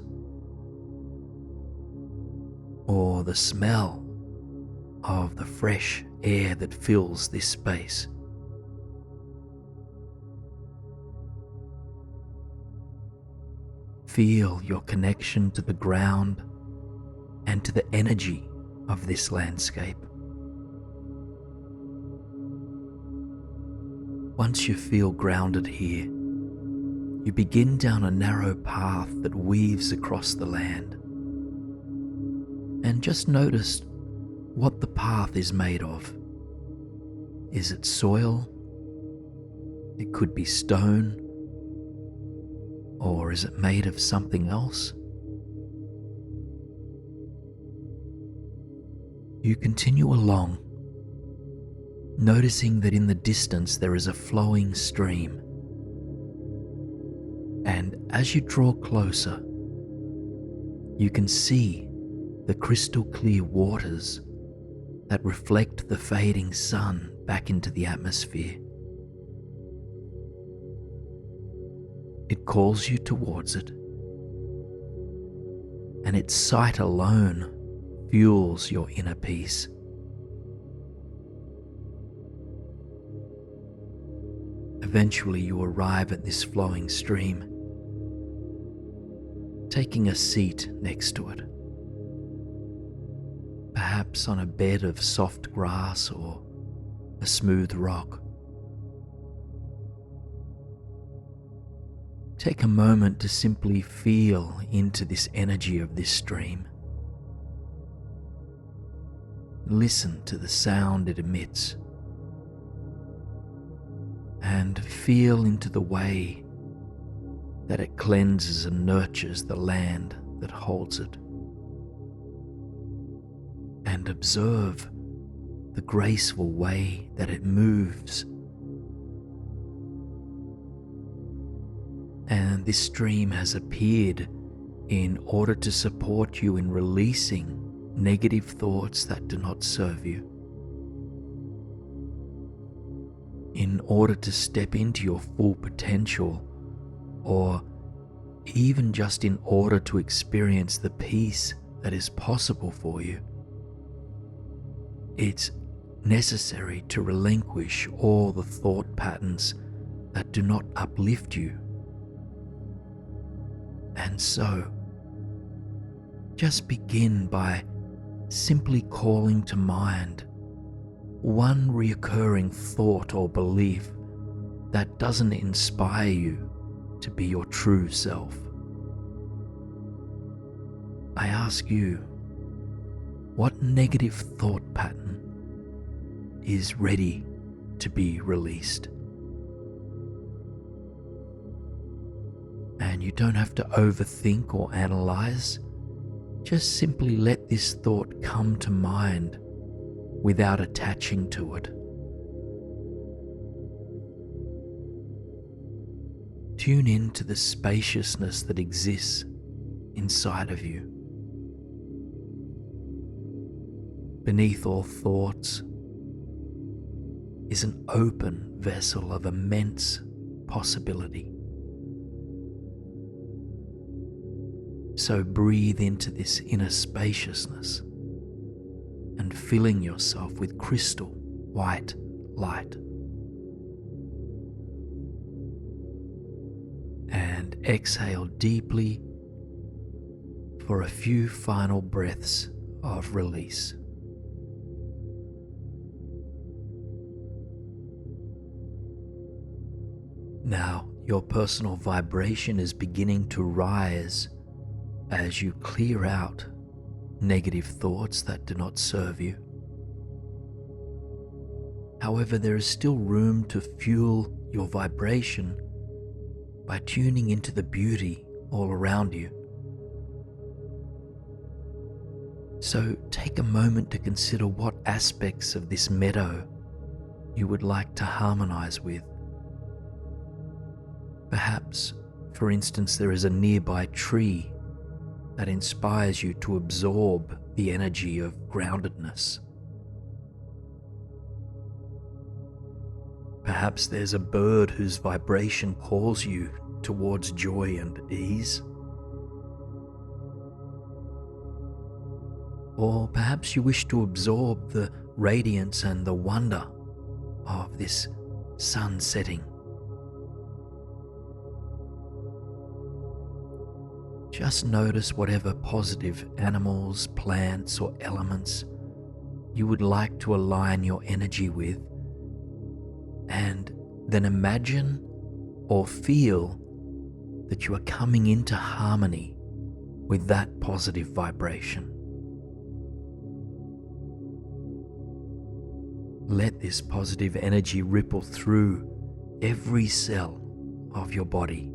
or the smell of the fresh air that fills this space. Feel your connection to the ground and to the energy of this landscape. Once you feel grounded here, you begin down a narrow path that weaves across the land. And just notice what the path is made of. Is it soil? It could be stone. Or is it made of something else? You continue along, noticing that in the distance there is a flowing stream. And as you draw closer, you can see the crystal clear waters that reflect the fading sun back into the atmosphere. It calls you towards it, and its sight alone fuels your inner peace. Eventually you arrive at this flowing stream, taking a seat next to it, perhaps on a bed of soft grass or a smooth rock. Take a moment to simply feel into this energy of this stream. Listen to the sound it emits, and feel into the way that it cleanses and nurtures the land that holds it. And observe the graceful way that it moves. And this stream has appeared in order to support you in releasing negative thoughts that do not serve you, in order to step into your full potential, or even just in order to experience the peace that is possible for you. It's necessary to relinquish all the thought patterns that do not uplift you. And so, just begin by simply calling to mind one recurring thought or belief that doesn't inspire you to be your true self. I ask you, what negative thought pattern is ready to be released? And you don't have to overthink or analyze. Just simply let this thought come to mind without attaching to it. Tune in to the spaciousness that exists inside of you. Beneath all thoughts is an open vessel of immense possibility. So breathe into this inner spaciousness and filling yourself with crystal white light. And exhale deeply for a few final breaths of release. Now, your personal vibration is beginning to rise as you clear out negative thoughts that do not serve you. However, there is still room to fuel your vibration by tuning into the beauty all around you. So take a moment to consider what aspects of this meadow you would like to harmonize with. Perhaps, for instance, there is a nearby tree that inspires you to absorb the energy of groundedness. Perhaps there's a bird whose vibration calls you towards joy and ease. Or perhaps you wish to absorb the radiance and the wonder of this sun setting. Just notice whatever positive animals, plants, or elements you would like to align your energy with, and then imagine or feel that you are coming into harmony with that positive vibration. Let this positive energy ripple through every cell of your body,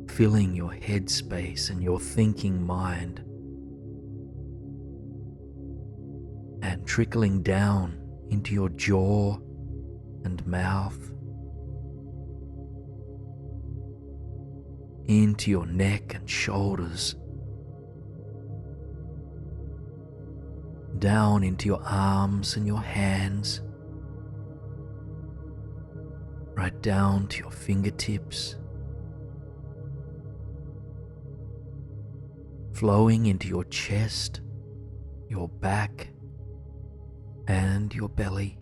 filling your headspace and your thinking mind, and trickling down into your jaw and mouth, into your neck and shoulders, down into your arms and your hands, right down to your fingertips, flowing into your chest, your back, and your belly,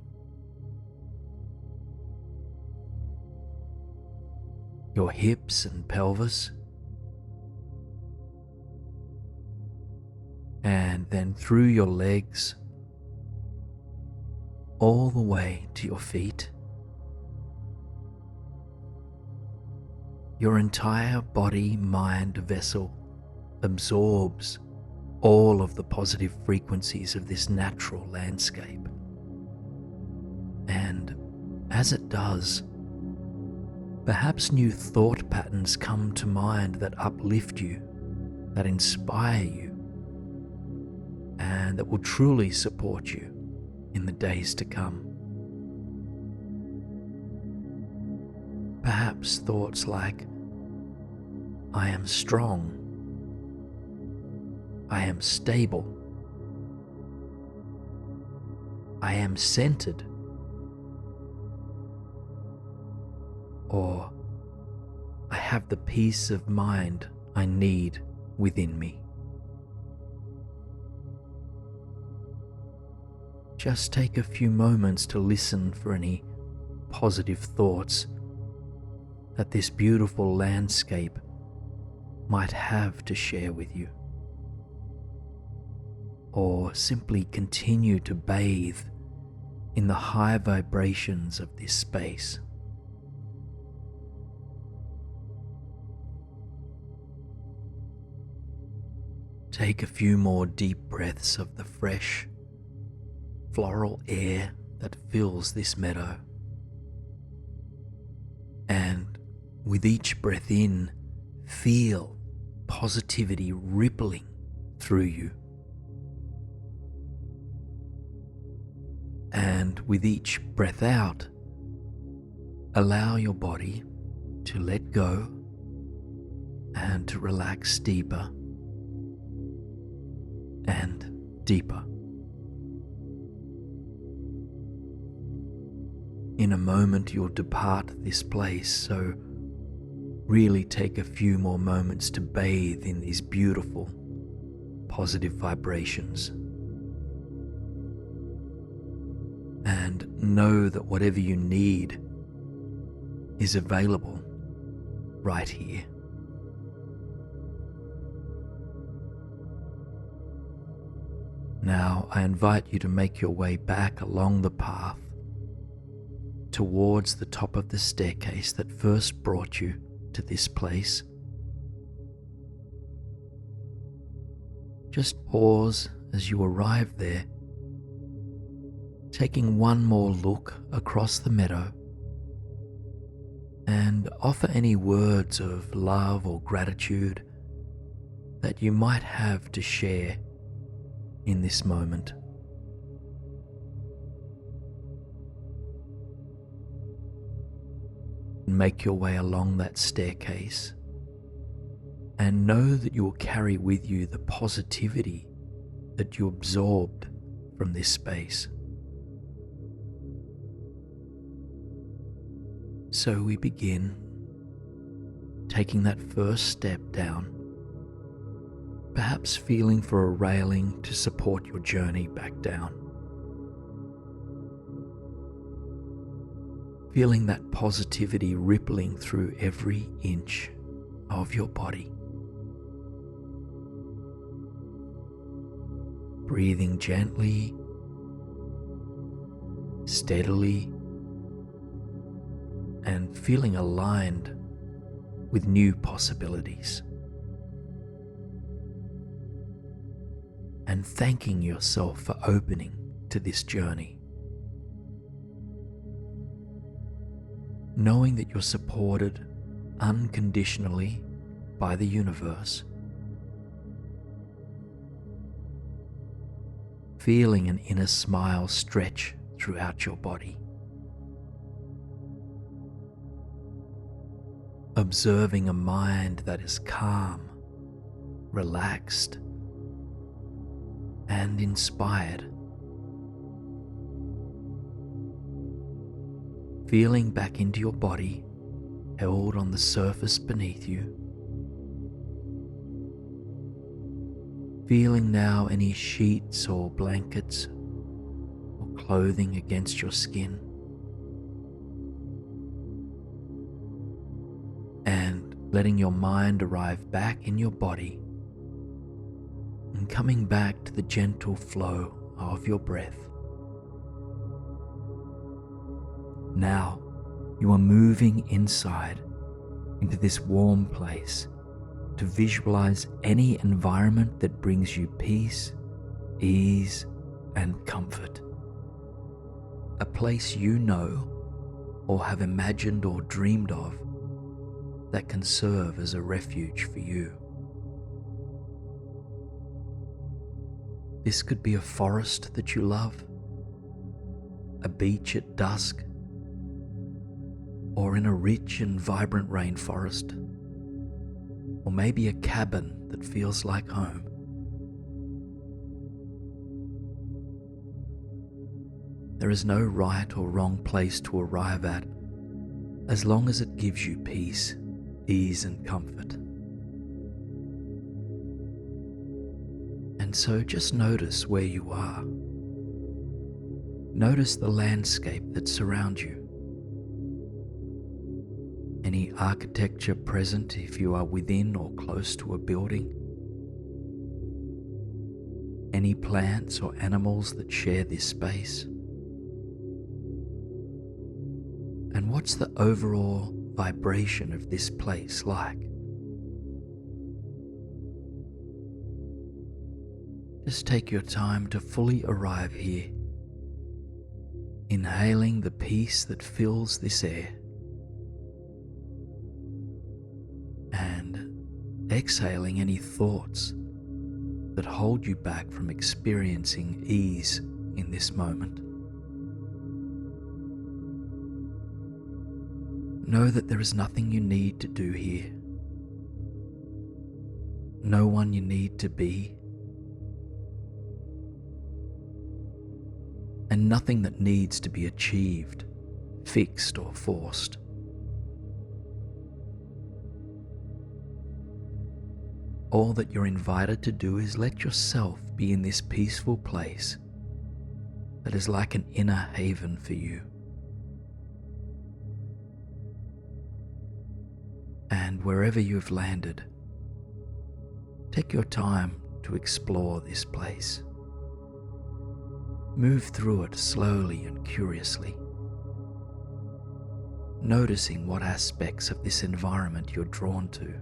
your hips and pelvis, and then through your legs, all the way to your feet. Your entire body-mind vessel absorbs all of the positive frequencies of this natural landscape. And as it does, perhaps new thought patterns come to mind that uplift you, that inspire you, and that will truly support you in the days to come. Perhaps thoughts like, I am strong, I am stable, I am centered, or I have the peace of mind I need within me. Just take a few moments to listen for any positive thoughts that this beautiful landscape might have to share with you. Or simply continue to bathe in the high vibrations of this space. Take a few more deep breaths of the fresh, floral air that fills this meadow. And with each breath in, feel positivity rippling through you. And with each breath out, allow your body to let go and to relax deeper and deeper. In a moment you'll depart this place, so really take a few more moments to bathe in these beautiful, positive vibrations. And know that whatever you need is available right here. Now I invite you to make your way back along the path towards the top of the staircase that first brought you to this place. Just pause as you arrive there, taking one more look across the meadow, and offer any words of love or gratitude that you might have to share in this moment. Make your way along that staircase and know that you will carry with you the positivity that you absorbed from this space. So we begin taking that first step down, perhaps feeling for a railing to support your journey back down. Feeling that positivity rippling through every inch of your body. Breathing gently, steadily, and feeling aligned with new possibilities. And thanking yourself for opening to this journey. Knowing that you're supported unconditionally by the universe. Feeling an inner smile stretch throughout your body. Observing a mind that is calm, relaxed, and inspired. Feeling back into your body, held on the surface beneath you. Feeling now any sheets or blankets or clothing against your skin. And letting your mind arrive back in your body and coming back to the gentle flow of your breath. Now you are moving inside into this warm place to visualize any environment that brings you peace, ease, and comfort. A place you know or have imagined or dreamed of that can serve as a refuge for you. This could be a forest that you love, a beach at dusk, or in a rich and vibrant rainforest, or maybe a cabin that feels like home. There is no right or wrong place to arrive at, as long as it gives you peace, ease, and comfort. And so just notice where you are. Notice the landscape that surrounds you. Any architecture present if you are within or close to a building. Any plants or animals that share this space. And what's the overall vibration of this place like? Just take your time to fully arrive here, inhaling the peace that fills this air, and exhaling any thoughts that hold you back from experiencing ease in this moment. Know that there is nothing you need to do here, no one you need to be, and nothing that needs to be achieved, fixed or forced. All that you're invited to do is let yourself be in this peaceful place that is like an inner haven for you. And wherever you've landed, take your time to explore this place. Move through it slowly and curiously, noticing what aspects of this environment you're drawn to.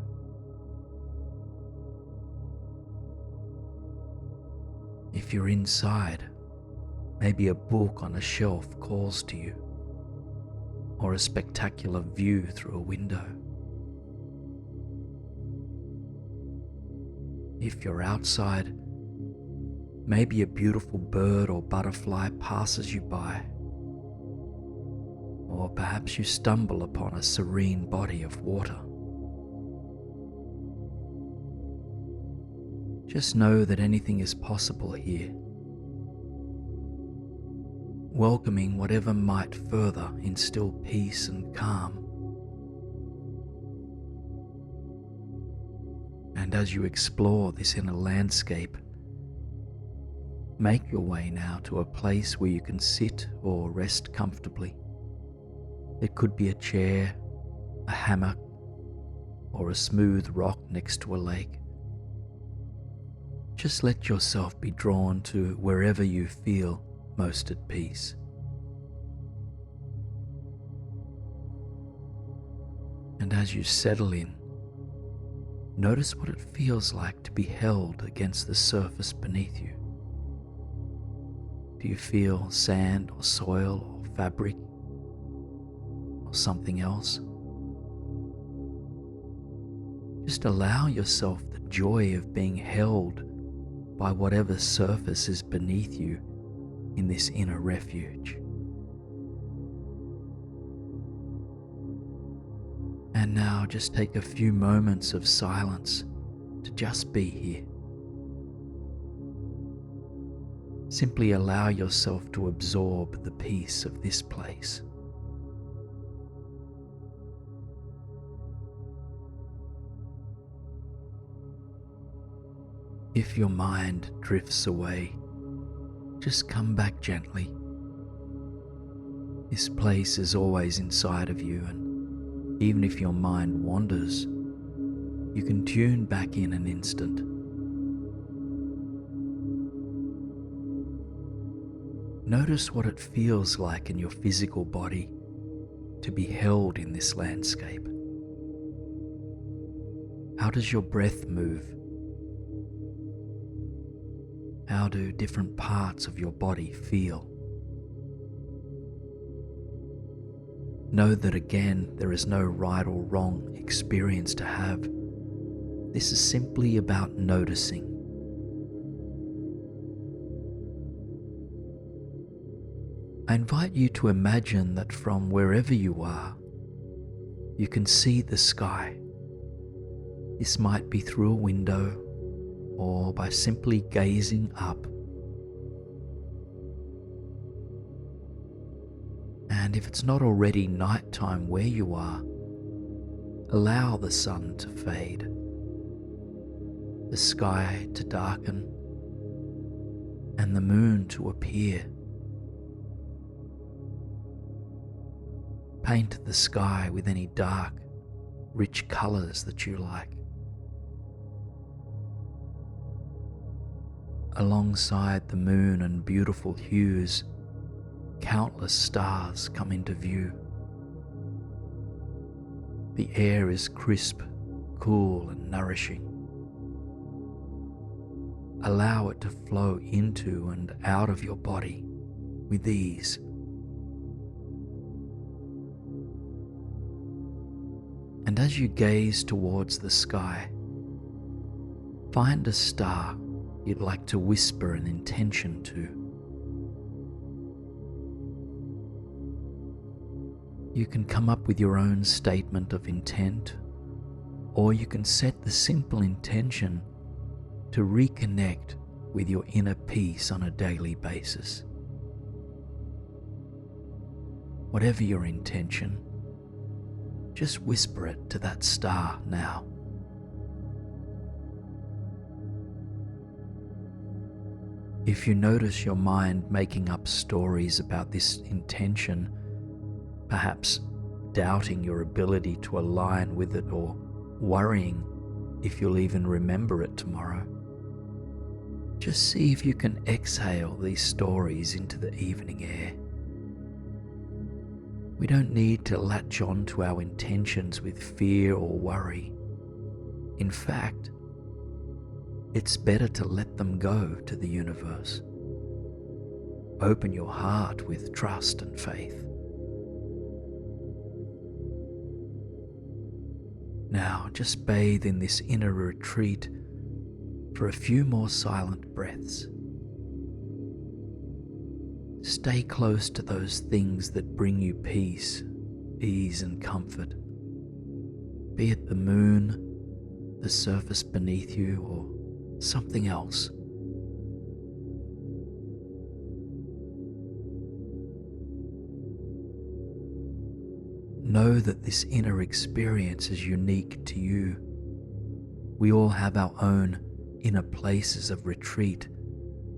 If you're inside, maybe a book on a shelf calls to you, or a spectacular view through a window. If you're outside, maybe a beautiful bird or butterfly passes you by, or perhaps you stumble upon a serene body of water. Just know that anything is possible here, welcoming whatever might further instill peace and calm. And as you explore this inner landscape, make your way now to a place where you can sit or rest comfortably. It could be a chair, a hammock, or a smooth rock next to a lake. Just let yourself be drawn to wherever you feel most at peace. And as you settle in, notice what it feels like to be held against the surface beneath you. Do you feel sand or soil or fabric or something else? Just allow yourself the joy of being held by whatever surface is beneath you in this inner refuge. And now just take a few moments of silence to just be here. Simply allow yourself to absorb the peace of this place. If your mind drifts away, just come back gently. This place is always inside of you, and even if your mind wanders, you can tune back in an instant. Notice what it feels like in your physical body to be held in this landscape. How does your breath move? How do different parts of your body feel? Know that again, there is no right or wrong experience to have. This is simply about noticing. I invite you to imagine that from wherever you are, you can see the sky. This might be through a window or by simply gazing up. And if it's not already nighttime where you are, allow the sun to fade, the sky to darken, and the moon to appear. Paint the sky with any dark, rich colors that you like. Alongside the moon and beautiful hues, countless stars come into view. The air is crisp, cool, and nourishing. Allow it to flow into and out of your body with ease. And as you gaze towards the sky, find a star you'd like to whisper an intention to. You can come up with your own statement of intent, or you can set the simple intention to reconnect with your inner peace on a daily basis. Whatever your intention, just whisper it to that star now. If you notice your mind making up stories about this intention, perhaps doubting your ability to align with it or worrying if you'll even remember it tomorrow, just see if you can exhale these stories into the evening air. We don't need to latch on to our intentions with fear or worry. In fact, it's better to let them go to the universe. Open your heart with trust and faith. Now, just bathe in this inner retreat for a few more silent breaths. Stay close to those things that bring you peace, ease, and comfort. Be it the moon, the surface beneath you, or something else. Know that this inner experience is unique to you. We all have our own inner places of retreat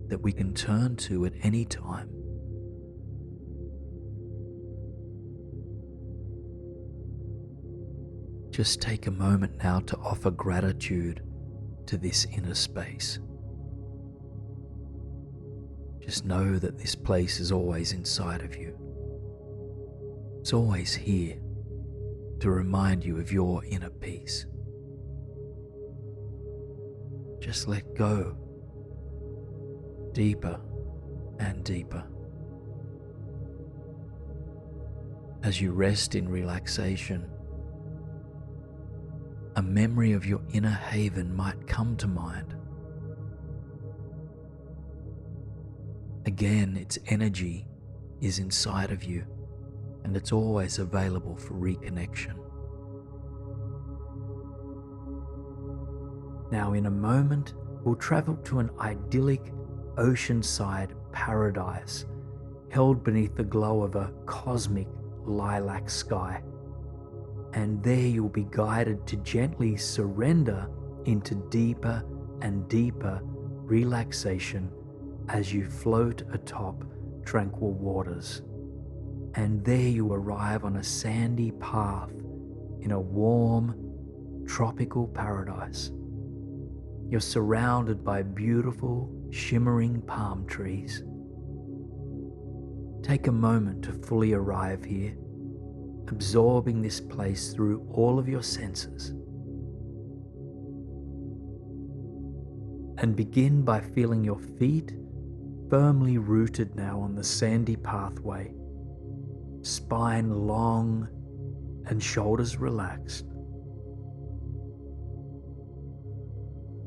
that we can turn to at any time. Just take a moment now to offer gratitude to this inner space. Just know that this place is always inside of you. It's always here to remind you of your inner peace. Just let go, deeper and deeper. As you rest in relaxation, a memory of your inner haven might come to mind. Again, its energy is inside of you, and it's always available for reconnection. Now, in a moment, we'll travel to an idyllic oceanside paradise held beneath the glow of a cosmic lilac sky. And there you'll be guided to gently surrender into deeper and deeper relaxation as you float atop tranquil waters. And there you arrive on a sandy path in a warm, tropical paradise. You're surrounded by beautiful, shimmering palm trees. Take a moment to fully arrive here, absorbing this place through all of your senses. And begin by feeling your feet firmly rooted now on the sandy pathway, spine long and shoulders relaxed.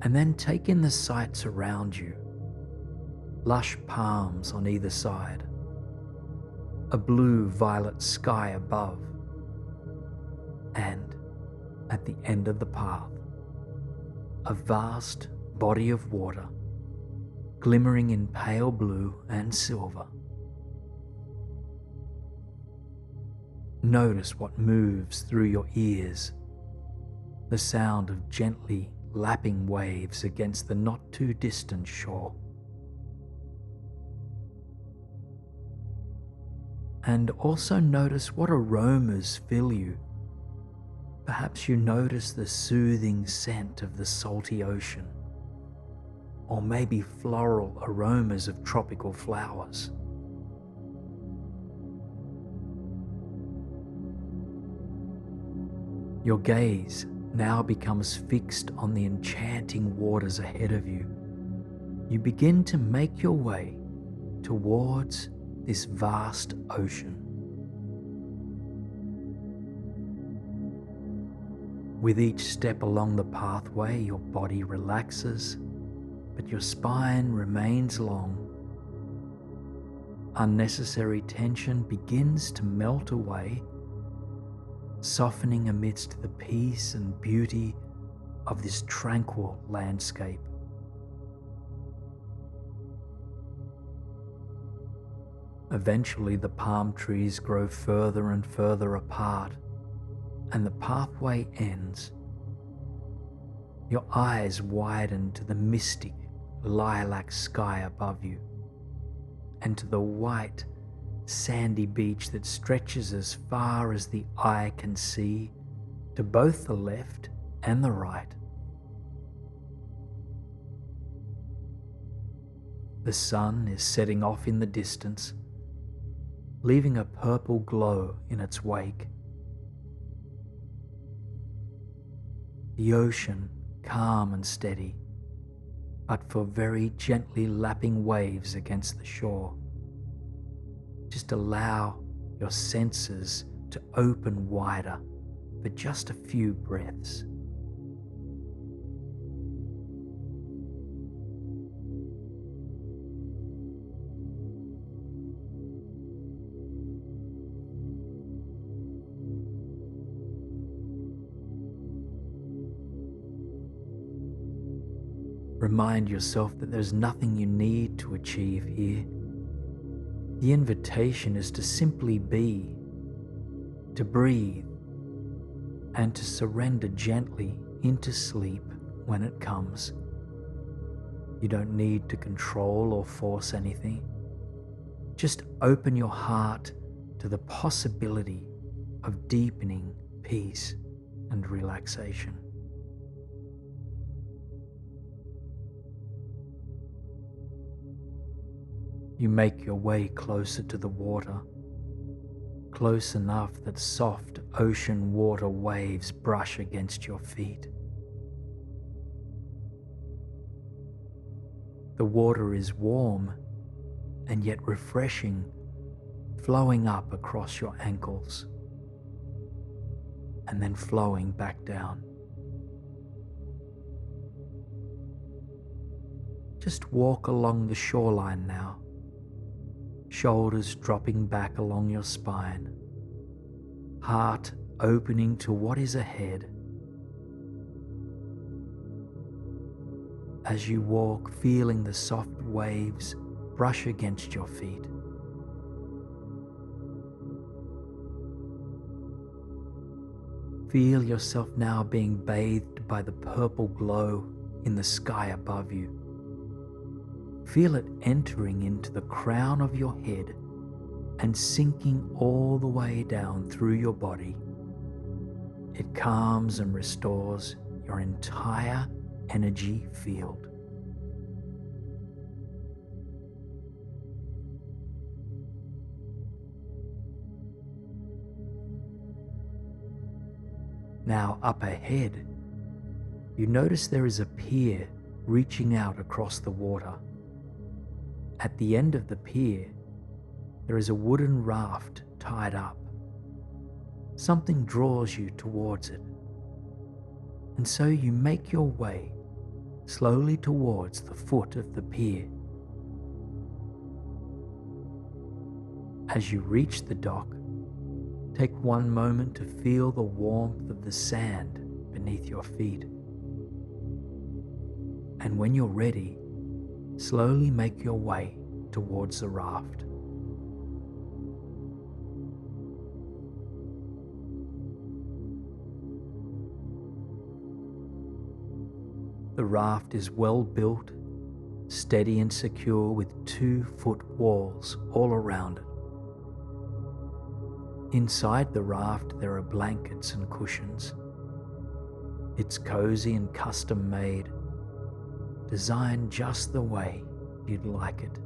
And then take in the sights around you. Lush palms on either side, a blue-violet sky above, and at the end of the path, a vast body of water glimmering in pale blue and silver. Notice what moves through your ears, the sound of gently lapping waves against the not too distant shore. And also notice what aromas fill you. Perhaps you notice the soothing scent of the salty ocean, or maybe floral aromas of tropical flowers. Your gaze now becomes fixed on the enchanting waters ahead of you. You begin to make your way towards this vast ocean. With each step along the pathway, your body relaxes, but your spine remains long. Unnecessary tension begins to melt away, softening amidst the peace and beauty of this tranquil landscape. Eventually, the palm trees grow further and further apart, and the pathway ends. Your eyes widen to the mystic lilac sky above you, and to the white, sandy beach that stretches as far as the eye can see to both the left and the right. The sun is setting off in the distance, leaving a purple glow in its wake. The ocean, calm and steady, but for very gently lapping waves against the shore. Just allow your senses to open wider for just a few breaths. Remind yourself that there's nothing you need to achieve here. The invitation is to simply be, to breathe, and to surrender gently into sleep when it comes. You don't need to control or force anything. Just open your heart to the possibility of deepening peace and relaxation. You make your way closer to the water, close enough that soft ocean water waves brush against your feet. The water is warm and yet refreshing, flowing up across your ankles and then flowing back down. Just walk along the shoreline now, shoulders dropping back along your spine, heart opening to what is ahead. As you walk, feeling the soft waves brush against your feet. Feel yourself now being bathed by the purple glow in the sky above you. Feel it entering into the crown of your head and sinking all the way down through your body. It calms and restores your entire energy field. Now up ahead, you notice there is a pier reaching out across the water. At the end of the pier, there is a wooden raft tied up. Something draws you towards it, and so you make your way slowly towards the foot of the pier. As you reach the dock, take one moment to feel the warmth of the sand beneath your feet. And when you're ready, slowly make your way towards the raft. The raft is well built, steady and secure with 2-foot walls all around it. Inside the raft there are blankets and cushions. It's cozy and custom made, designed just the way you'd like it.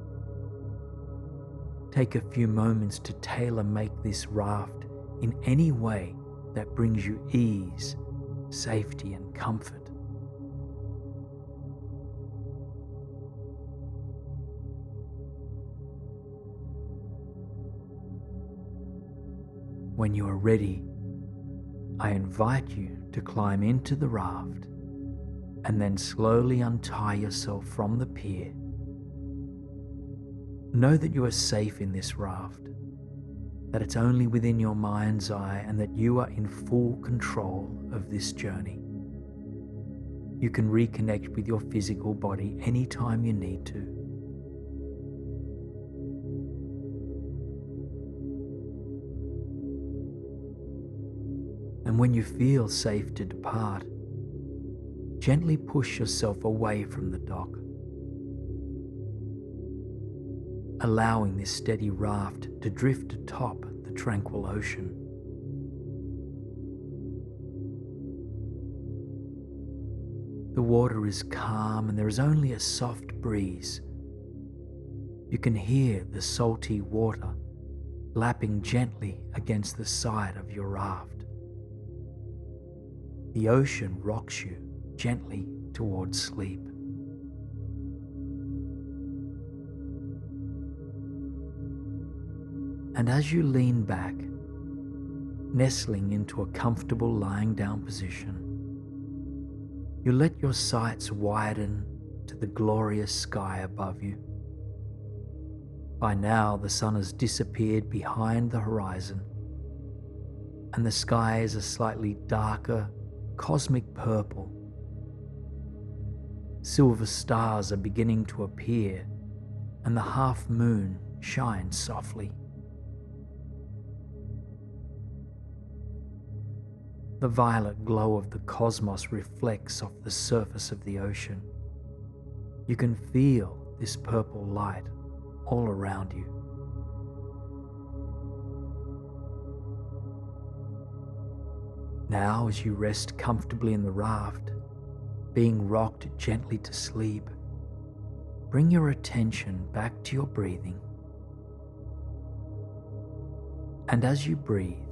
Take a few moments to tailor-make this raft in any way that brings you ease, safety, and comfort. When you are ready, I invite you to climb into the raft and then slowly untie yourself from the pier. Know that you are safe in this raft, that it's only within your mind's eye, and that you are in full control of this journey. You can reconnect with your physical body anytime you need to. And when you feel safe to depart, gently push yourself away from the dock, allowing this steady raft to drift atop the tranquil ocean. The water is calm and there is only a soft breeze. You can hear the salty water lapping gently against the side of your raft. The ocean rocks you gently towards sleep. And as you lean back, nestling into a comfortable lying down position, you let your sights widen to the glorious sky above you. By now, the sun has disappeared behind the horizon, and the sky is a slightly darker, cosmic purple. Silver stars are beginning to appear, and the half moon shines softly. The violet glow of the cosmos reflects off the surface of the ocean. You can feel this purple light all around you. Now, as you rest comfortably in the raft, being rocked gently to sleep, bring your attention back to your breathing. And as you breathe,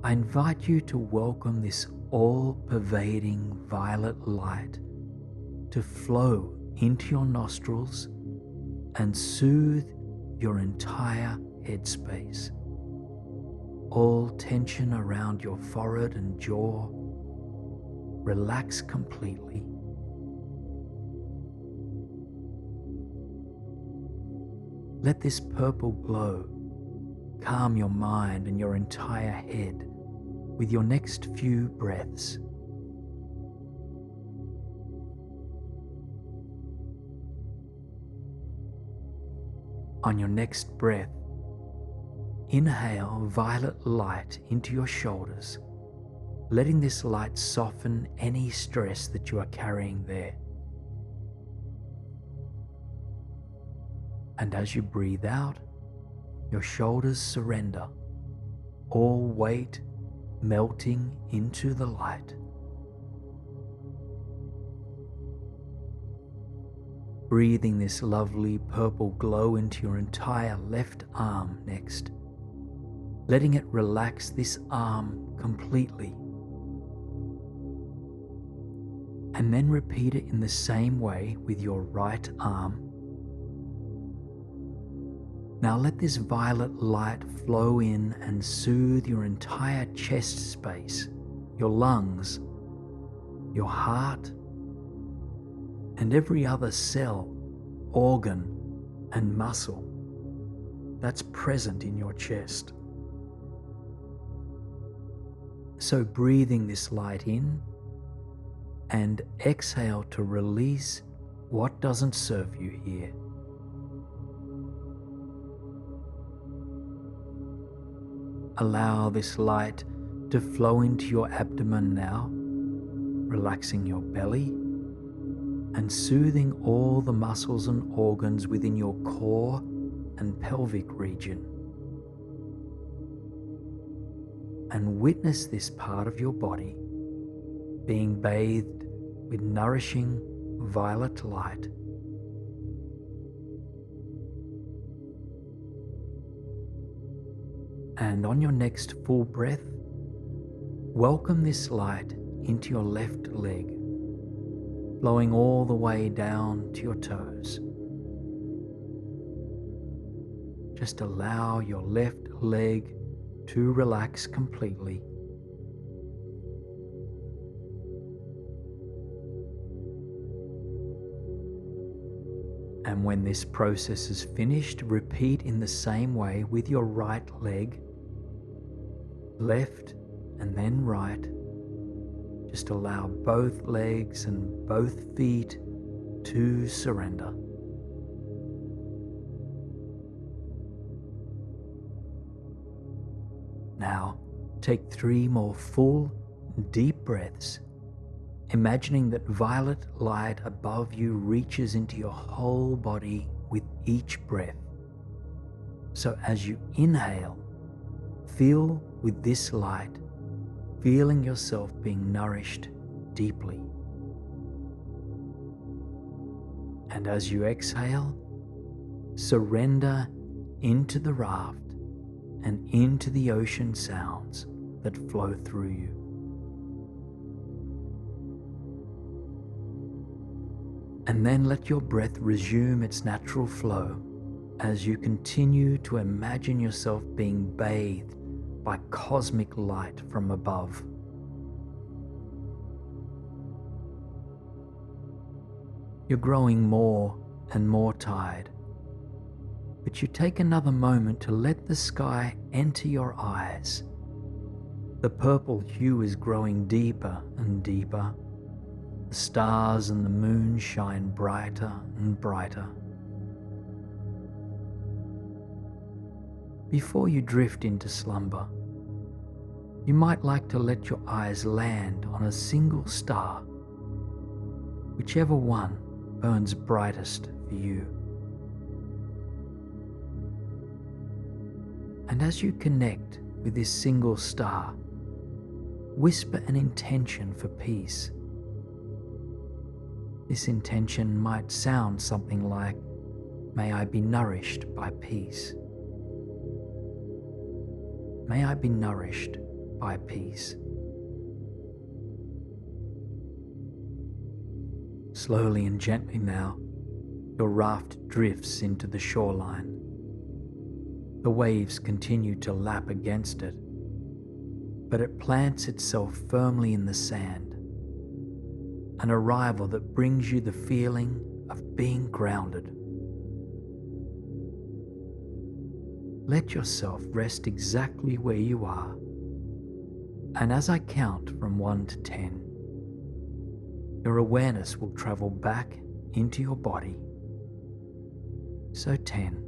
I invite you to welcome this all-pervading violet light to flow into your nostrils and soothe your entire headspace. All tension around your forehead and jaw relax completely. Let this purple glow calm your mind and your entire head with your next few breaths. On your next breath, inhale violet light into your shoulders, letting this light soften any stress that you are carrying there. And as you breathe out, your shoulders surrender, all weight melting into the light. Breathing this lovely purple glow into your entire left arm next, letting it relax this arm completely. And then repeat it in the same way with your right arm. Now let this violet light flow in and soothe your entire chest space, your lungs, your heart, and every other cell, organ, and muscle that's present in your chest. So breathing this light in and exhale to release what doesn't serve you here. Allow this light to flow into your abdomen now, relaxing your belly and soothing all the muscles and organs within your core and pelvic region. And witness this part of your body being bathed with nourishing violet light. And on your next full breath, welcome this light into your left leg, flowing all the way down to your toes. Just allow your left leg to relax completely. And when this process is finished, repeat in the same way with your right leg, left and then right. Just allow both legs and both feet to surrender. Now, Take 3 more full, deep breaths, imagining that violet light above you reaches into your whole body with each breath. So as you inhale, feel with this light, feeling yourself being nourished deeply. And as you exhale, surrender into the raft and into the ocean sounds that flow through you. And then let your breath resume its natural flow as you continue to imagine yourself being bathed by cosmic light from above. You're growing more and more tired, but you take another moment to let the sky enter your eyes. The purple hue is growing deeper and deeper. The stars and the moon shine brighter and brighter. Before you drift into slumber, you might like to let your eyes land on a single star, whichever one burns brightest for you. And as you connect with this single star, whisper an intention for peace. This intention might sound something like, "May I be nourished by peace. May I be nourished by peace." Slowly and gently now, your raft drifts into the shoreline. The waves continue to lap against it, but it plants itself firmly in the sand, an arrival that brings you the feeling of being grounded. Let yourself rest exactly where you are, and as I count from 1 to 10, your awareness will travel back into your body. So 10,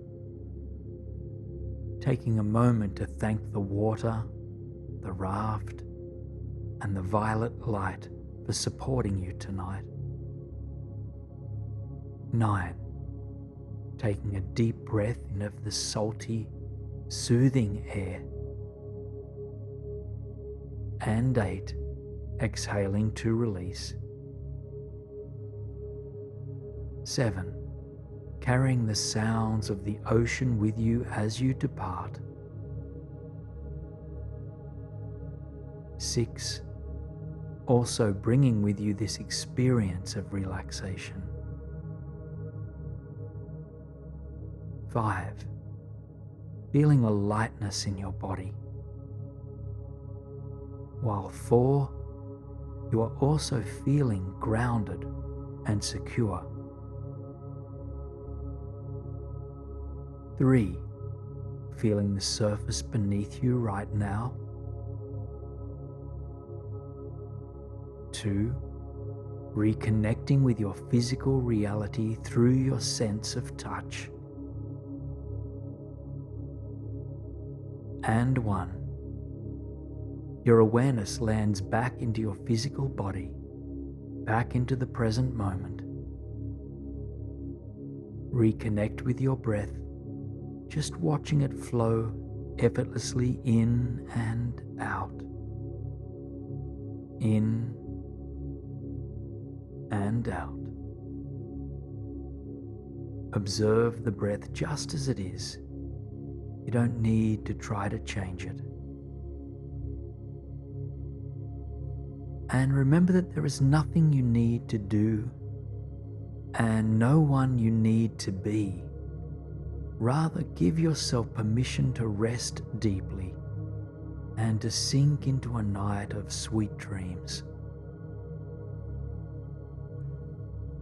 taking a moment to thank the water, the raft, and the violet light for supporting you tonight. 9, taking a deep breath in of the salty, soothing air. And 8, exhaling to release. 7, carrying the sounds of the ocean with you as you depart. 6, also bringing with you this experience of relaxation. 5, feeling a lightness in your body. While 4, you are also feeling grounded and secure. 3, feeling the surface beneath you right now. 2, reconnecting with your physical reality through your sense of touch. And 1, your awareness lands back into your physical body, back into the present moment. Reconnect with your breath, just watching it flow effortlessly in and out. In and out. Observe the breath just as it is. You don't need to try to change it. And remember that there is nothing you need to do and no one you need to be. Rather, give yourself permission to rest deeply and to sink into a night of sweet dreams.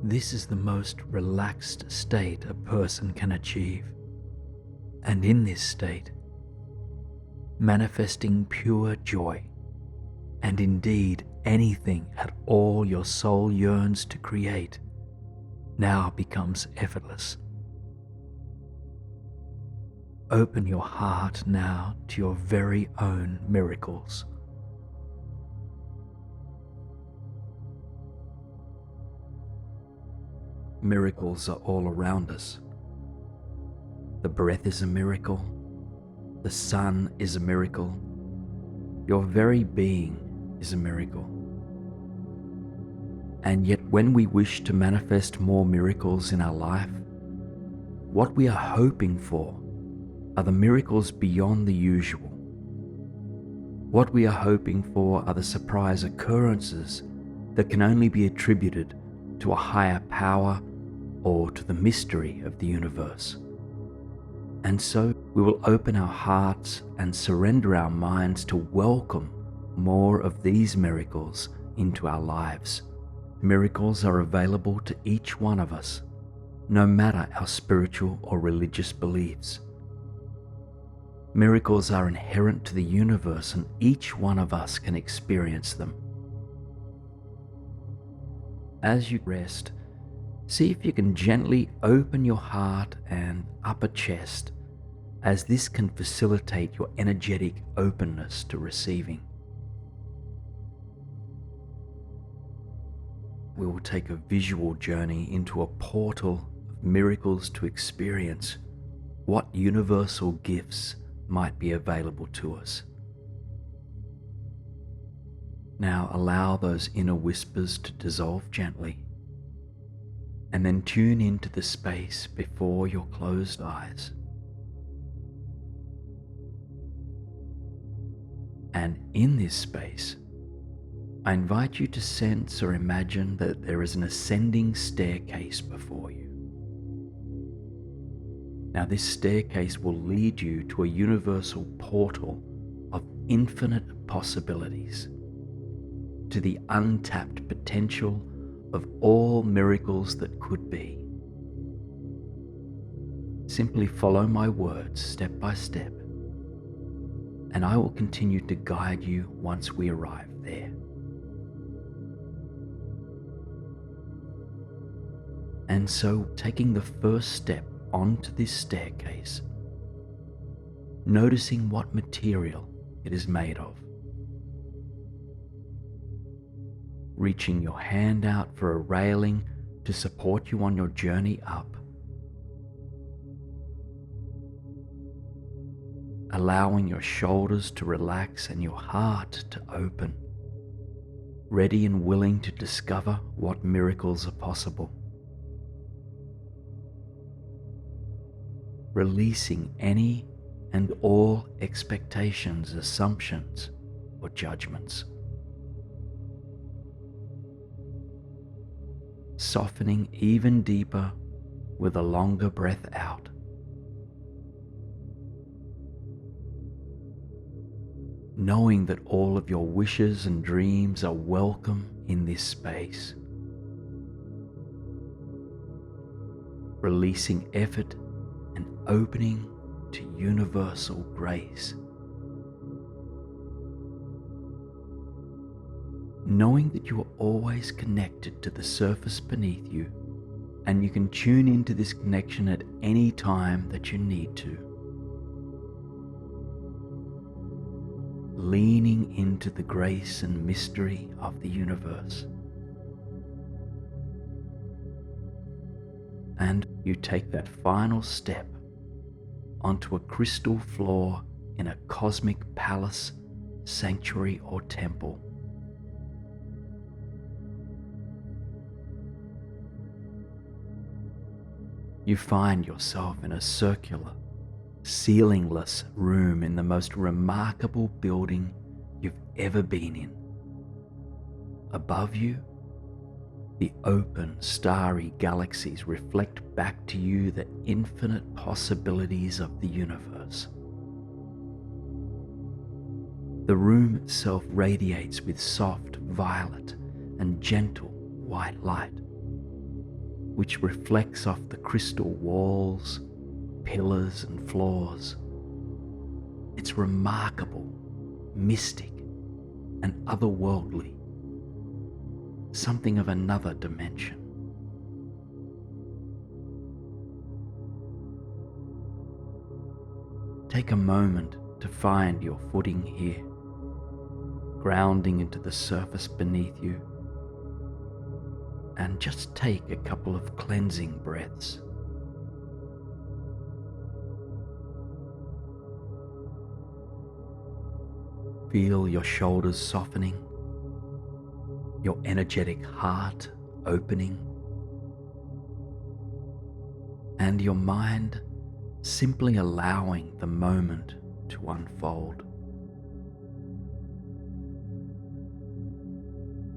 This is the most relaxed state a person can achieve. And in this state, manifesting pure joy, and indeed anything at all your soul yearns to create, now becomes effortless. Open your heart now to your very own miracles. Miracles are all around us. The breath is a miracle. The sun is a miracle. Your very being is a miracle. And yet when we wish to manifest more miracles in our life, what we are hoping for are the miracles beyond the usual. What we are hoping for are the surprise occurrences that can only be attributed to a higher power or to the mystery of the universe. And so we will open our hearts and surrender our minds to welcome more of these miracles into our lives. Miracles are available to each one of us, no matter our spiritual or religious beliefs. Miracles are inherent to the universe, and each one of us can experience them. As you rest, see if you can gently open your heart and upper chest, as this can facilitate your energetic openness to receiving. We will take a visual journey into a portal of miracles to experience what universal gifts might be available to us. Now allow those inner whispers to dissolve gently, and then tune into the space before your closed eyes. And in this space, I invite you to sense or imagine that there is an ascending staircase before you. Now this staircase will lead you to a universal portal of infinite possibilities, to the untapped potential of all miracles that could be. Simply follow my words step by step, and I will continue to guide you once we arrive there. And so, taking the first step onto this staircase, noticing what material it is made of, reaching your hand out for a railing to support you on your journey up, allowing your shoulders to relax and your heart to open, ready and willing to discover what miracles are possible. Releasing any and all expectations, assumptions, or judgments. Softening even deeper with a longer breath out. Knowing that all of your wishes and dreams are welcome in this space. Releasing effort and opening to universal grace. Knowing that you are always connected to the surface beneath you, and you can tune into this connection at any time that you need to. Leaning into the grace and mystery of the universe. And you take that final step onto a crystal floor in a cosmic palace, sanctuary, or temple. You find yourself in a circular, ceilingless room in the most remarkable building you've ever been in. Above you, the open, starry galaxies reflect back to you the infinite possibilities of the universe. The room itself radiates with soft violet and gentle white light, which reflects off the crystal walls, pillars, and floors. It's remarkable, mystic, and otherworldly, something of another dimension. take a moment to find your footing here, grounding into the surface beneath you, and just take a couple of cleansing breaths. Feel your shoulders softening, your energetic heart opening, and your mind simply allowing the moment to unfold.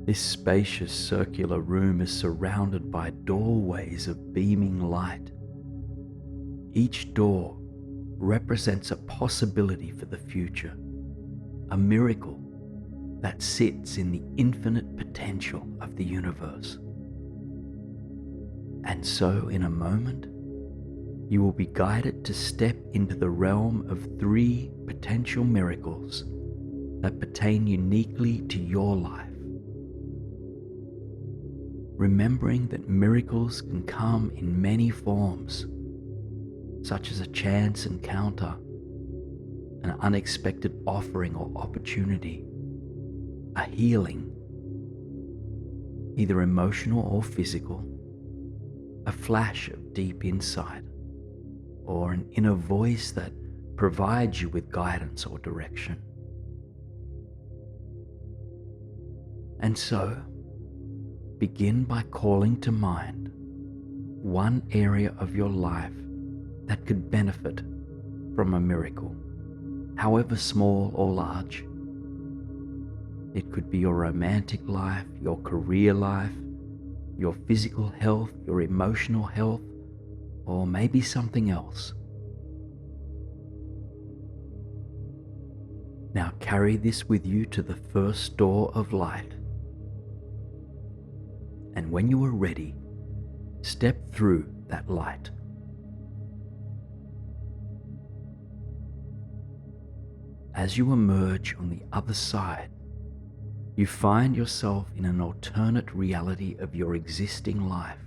This spacious circular room is surrounded by doorways of beaming light. Each door represents a possibility for the future, a miracle that sits in the infinite potential of the universe. And so, in a moment, you will be guided to step into the realm of 3 potential miracles that pertain uniquely to your life. Remembering that miracles can come in many forms, such as a chance encounter, an unexpected offering or opportunity, a healing, either emotional or physical, a flash of deep insight, or an inner voice that provides you with guidance or direction. And so, begin by calling to mind one area of your life that could benefit from a miracle, however small or large. It could be your romantic life, your career life, your physical health, your emotional health, or maybe something else. Now carry this with you to the first door of light. And when you are ready, step through that light. As you emerge on the other side, you find yourself in an alternate reality of your existing life.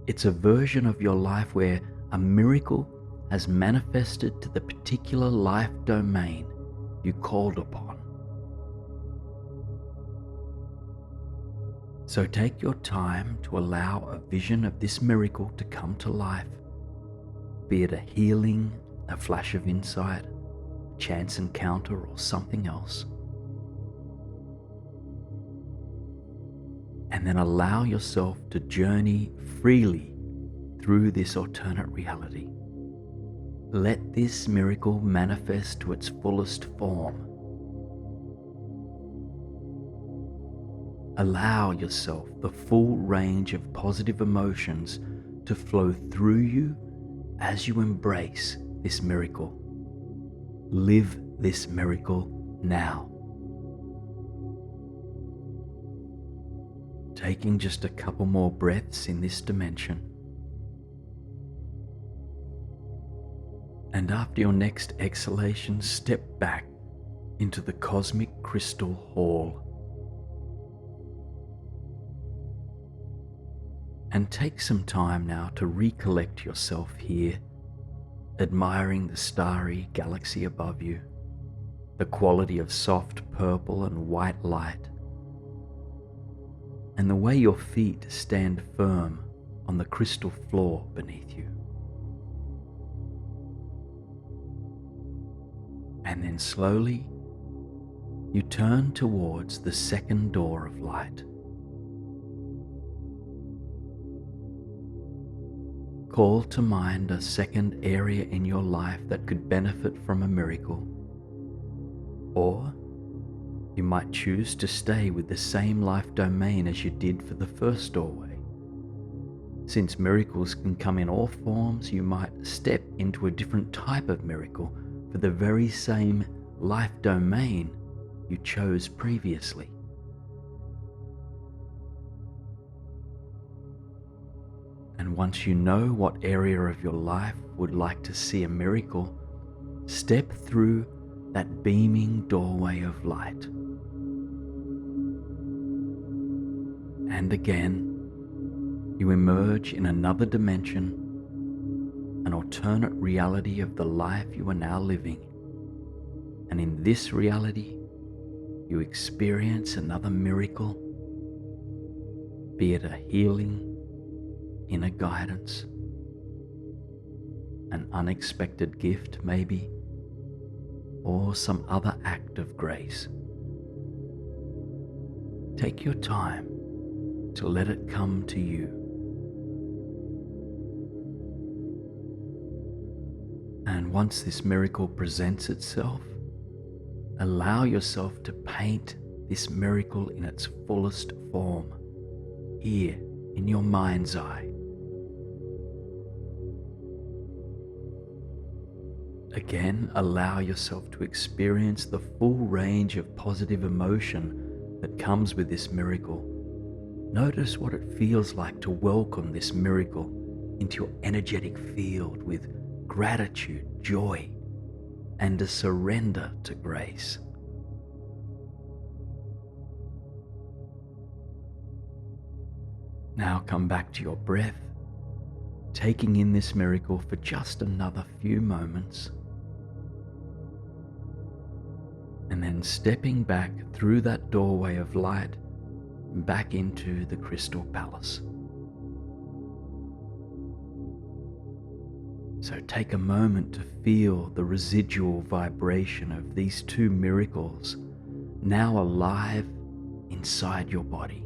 It's a version of your life where a miracle has manifested to the particular life domain you called upon. So take your time to allow a vision of this miracle to come to life, be it a healing, a flash of insight, a chance encounter, or something else. And then allow yourself to journey freely through this alternate reality. Let this miracle manifest to its fullest form. Allow yourself the full range of positive emotions to flow through you as you embrace this miracle. Live this miracle now. Taking just a couple more breaths in this dimension. And after your next exhalation, step back into the cosmic crystal hall. And take some time now to recollect yourself here, admiring the starry galaxy above you, the quality of soft purple and white light, and the way your feet stand firm on the crystal floor beneath you. And then slowly, you turn towards the second door of light. Call to mind a second area in your life that could benefit from a miracle. Or you might choose to stay with the same life domain as you did for the first doorway. Since miracles can come in all forms, you might step into a different type of miracle for the very same life domain you chose previously. And once you know what area of your life would like to see a miracle, step through that beaming doorway of light. And again, you emerge in another dimension, an alternate reality of the life you are now living. And in this reality, you experience another miracle, be it a healing, inner guidance, an unexpected gift maybe, or some other act of grace. Take your time to let it come to you. And once this miracle presents itself, allow yourself to paint this miracle in its fullest form, here in your mind's eye. Again, allow yourself to experience the full range of positive emotion that comes with this miracle. Notice what it feels like to welcome this miracle into your energetic field with gratitude, joy, and a surrender to grace. Now come back to your breath, taking in this miracle for just another few moments, and then stepping back through that doorway of light back into the Crystal Palace. So take a moment to feel the residual vibration of these two miracles now alive inside your body.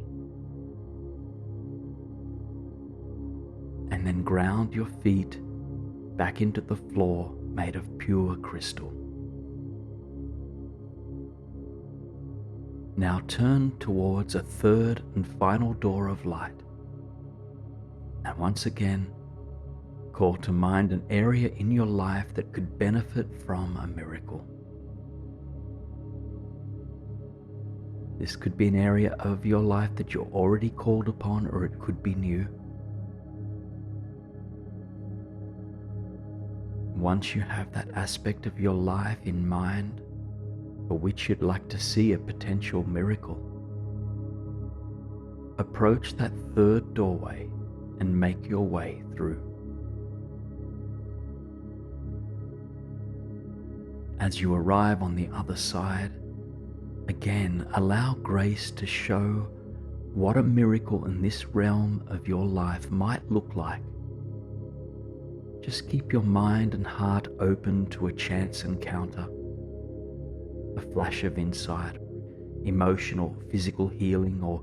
And then ground your feet back into the floor made of pure crystal. Now turn towards a third and final door of light. And once again, call to mind an area in your life that could benefit from a miracle. This could be an area of your life that you're already called upon, or it could be new. Once you have that aspect of your life in mind for which you'd like to see a potential miracle, approach that third doorway and make your way through. As you arrive on the other side, again allow grace to show what a miracle in this realm of your life might look like. Just keep your mind and heart open to a chance encounter, a flash of insight, emotional, physical healing, or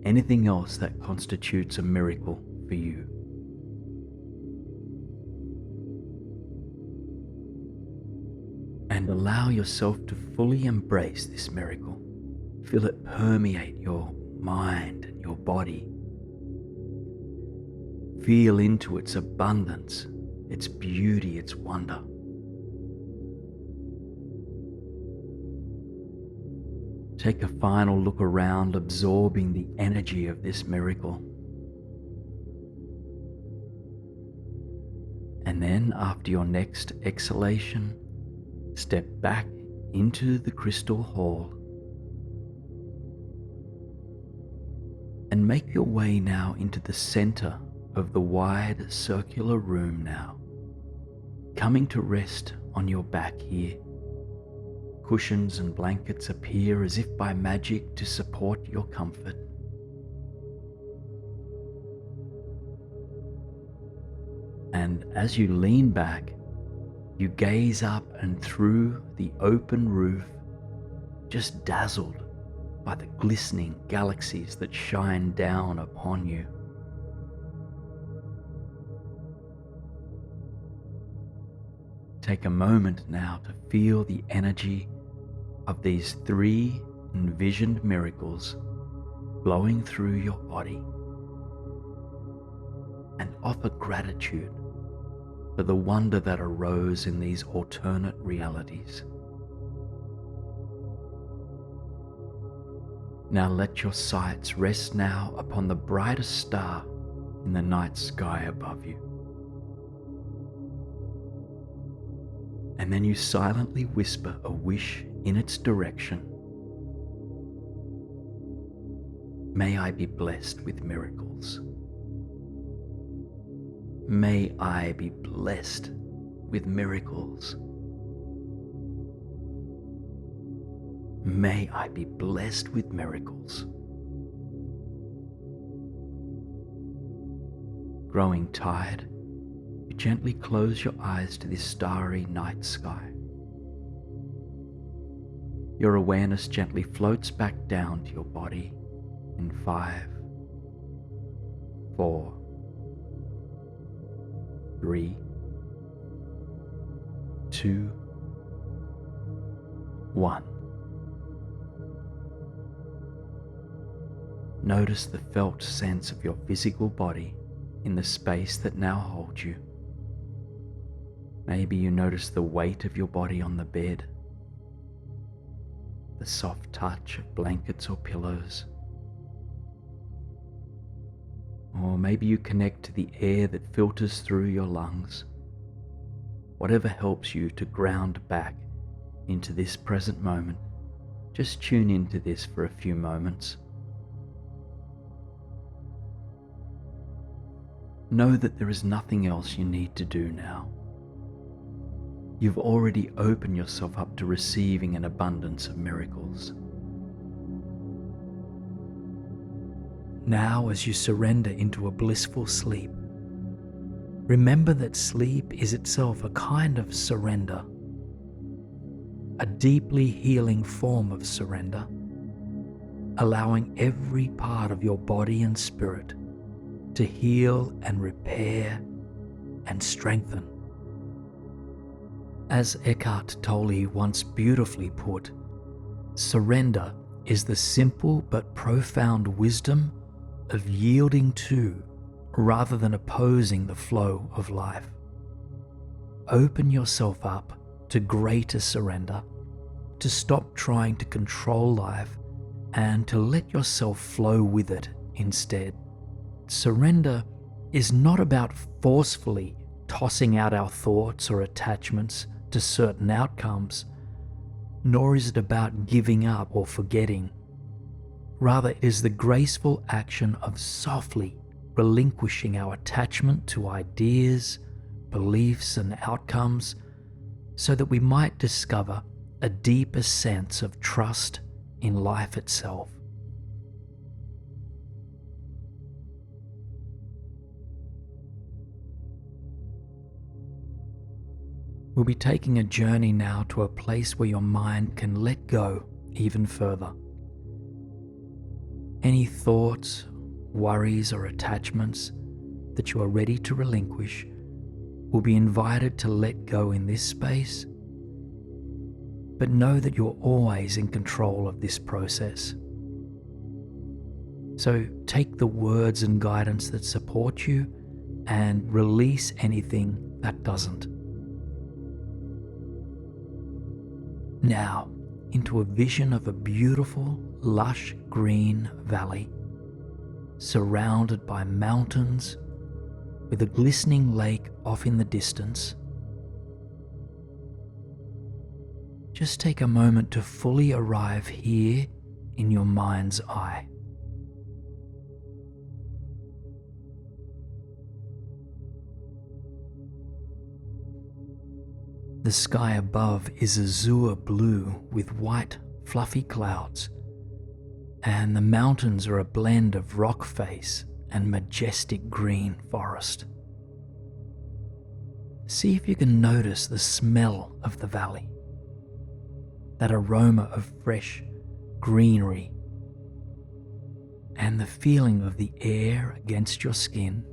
anything else that constitutes a miracle for you. And allow yourself to fully embrace this miracle. Feel it permeate your mind and your body. Feel into its abundance, its beauty, its wonder. Take a final look around, absorbing the energy of this miracle. And then, after your next exhalation, step back into the crystal hall and make your way now into the center of the wide circular room now, coming to rest on your back here. Cushions and blankets appear as if by magic to support your comfort. And as you lean back, you gaze up and through the open roof, just dazzled by the glistening galaxies that shine down upon you. Take a moment now to feel the energy of these three envisioned miracles flowing through your body, and offer gratitude for the wonder that arose in these alternate realities. Now let your sights rest now upon the brightest star in the night sky above you. And then you silently whisper a wish in its direction. May I be blessed with miracles. May I be blessed with miracles. May I be blessed with miracles. Growing tired, you gently close your eyes to this starry night sky. Your awareness gently floats back down to your body in 5, 4, 3, 2, 1. Notice the felt sense of your physical body in the space that now holds you. Maybe you notice the weight of your body on the bed, the soft touch of blankets or pillows. Or maybe you connect to the air that filters through your lungs. Whatever helps you to ground back into this present moment, just tune into this for a few moments. Know that there is nothing else you need to do now. You've already opened yourself up to receiving an abundance of miracles. Now, as you surrender into a blissful sleep, remember that sleep is itself a kind of surrender, a deeply healing form of surrender, allowing every part of your body and spirit to heal and repair and strengthen. As Eckhart Tolle once beautifully put, surrender is the simple but profound wisdom of yielding to rather than opposing the flow of life. Open yourself up to greater surrender, to stop trying to control life and to let yourself flow with it instead. Surrender is not about forcefully tossing out our thoughts or attachments to certain outcomes, nor is it about giving up or forgetting. Rather, it is the graceful action of softly relinquishing our attachment to ideas, beliefs, and outcomes so that we might discover a deeper sense of trust in life itself. We'll be taking a journey now to a place where your mind can let go even further. Any thoughts, worries, or attachments that you are ready to relinquish will be invited to let go in this space, but know that you're always in control of this process. So take the words and guidance that support you and release anything that doesn't. Now, into a vision of a beautiful, lush green valley, surrounded by mountains, with a glistening lake off in the distance. Just take a moment to fully arrive here in your mind's eye. The sky above is azure blue with white, fluffy clouds, and the mountains are a blend of rock face and majestic green forest. See if you can notice the smell of the valley, that aroma of fresh greenery, and the feeling of the air against your skin.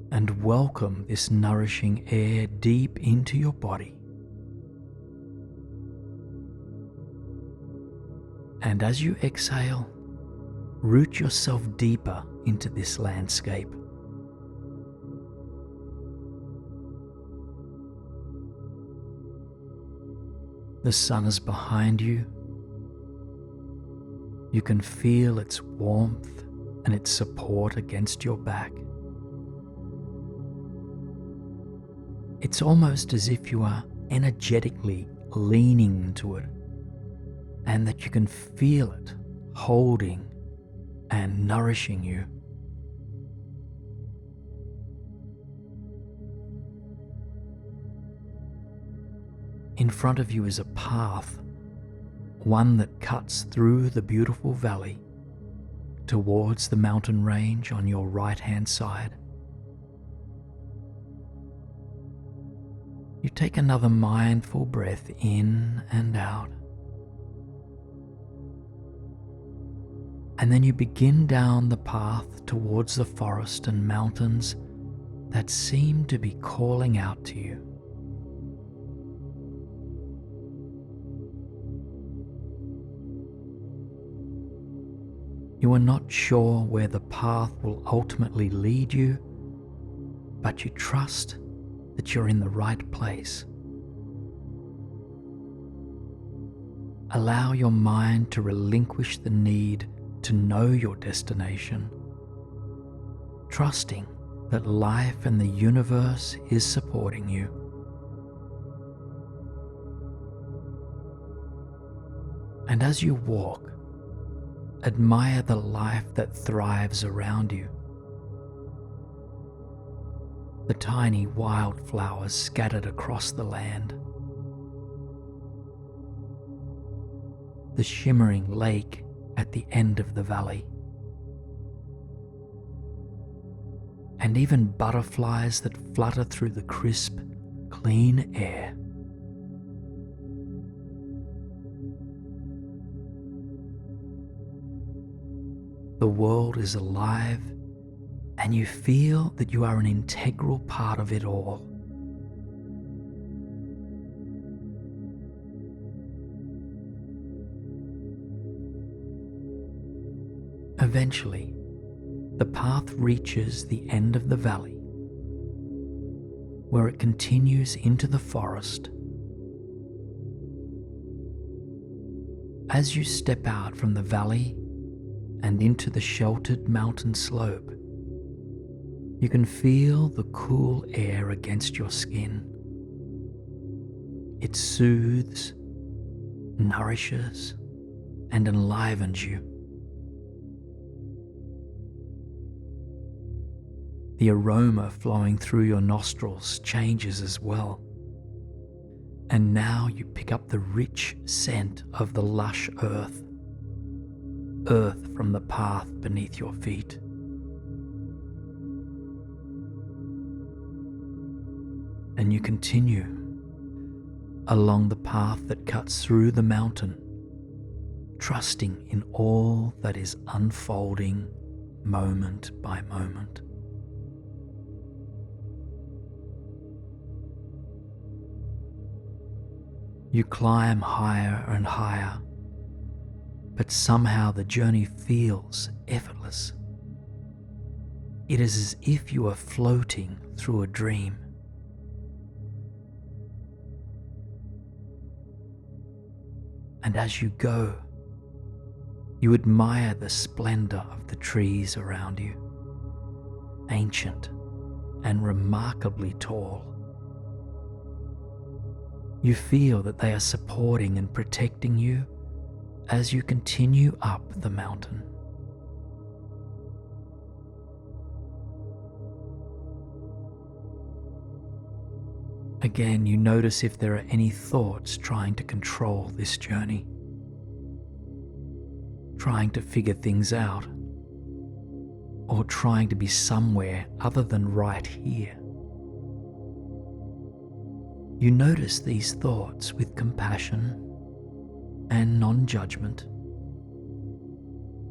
And welcome this nourishing air deep into your body. And as you exhale, root yourself deeper into this landscape. The sun is behind you. You can feel its warmth and its support against your back. It's almost as if you are energetically leaning into it, and that you can feel it holding and nourishing you. In front of you is a path, one that cuts through the beautiful valley towards the mountain range on your right-hand side. You take another mindful breath in and out. And then you begin down the path towards the forest and mountains that seem to be calling out to you. You are not sure where the path will ultimately lead you, but you trust that you're in the right place. Allow your mind to relinquish the need to know your destination, trusting that life and the universe is supporting you. And as you walk, admire the life that thrives around you. The tiny wildflowers scattered across the land, the shimmering lake at the end of the valley, and even butterflies that flutter through the crisp, clean air. The world is alive, and you feel that you are an integral part of it all. Eventually, the path reaches the end of the valley, where it continues into the forest. As you step out from the valley and into the sheltered mountain slope, you can feel the cool air against your skin. It soothes, nourishes, and enlivens you. The aroma flowing through your nostrils changes as well, and now you pick up the rich scent of the lush earth from the path beneath your feet. And you continue along the path that cuts through the mountain, trusting in all that is unfolding moment by moment. You climb higher and higher, but somehow the journey feels effortless. It is as if you are floating through a dream. And as you go, you admire the splendor of the trees around you, ancient and remarkably tall. You feel that they are supporting and protecting you as you continue up the mountain. Again, you notice if there are any thoughts trying to control this journey, trying to figure things out, or trying to be somewhere other than right here. You notice these thoughts with compassion and non-judgment,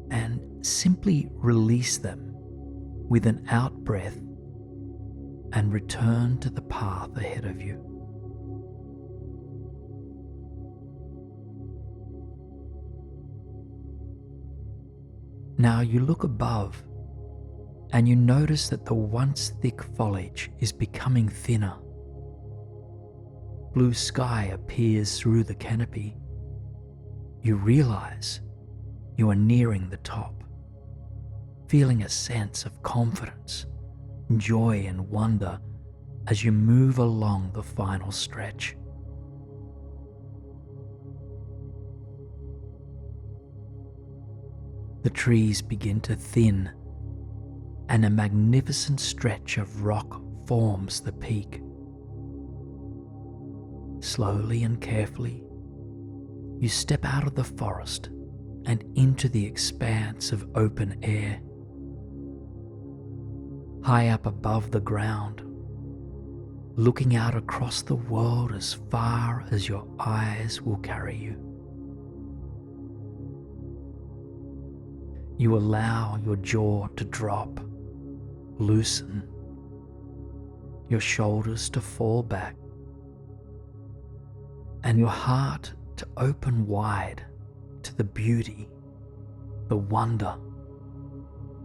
and simply release them with an out-breath and return to the path ahead of you. Now you look above and you notice that the once thick foliage is becoming thinner. Blue sky appears through the canopy. You realize you are nearing the top, feeling a sense of confidence, joy and wonder as you move along the final stretch. The trees begin to thin, and a magnificent stretch of rock forms the peak. Slowly and carefully, you step out of the forest and into the expanse of open air. High up above the ground, looking out across the world as far as your eyes will carry you. You allow your jaw to drop, loosen, your shoulders to fall back, and your heart to open wide to the beauty, the wonder,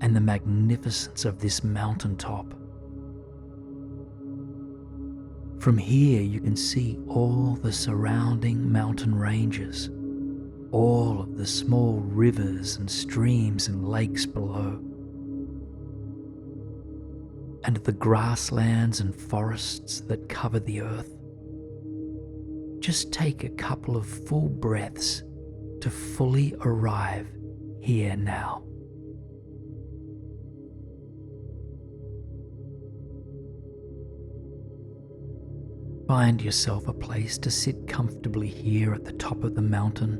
and the magnificence of this mountaintop. From here you can see all the surrounding mountain ranges, all of the small rivers and streams and lakes below, and the grasslands and forests that cover the earth. Just take a couple of full breaths to fully arrive here now. Find yourself a place to sit comfortably here at the top of the mountain,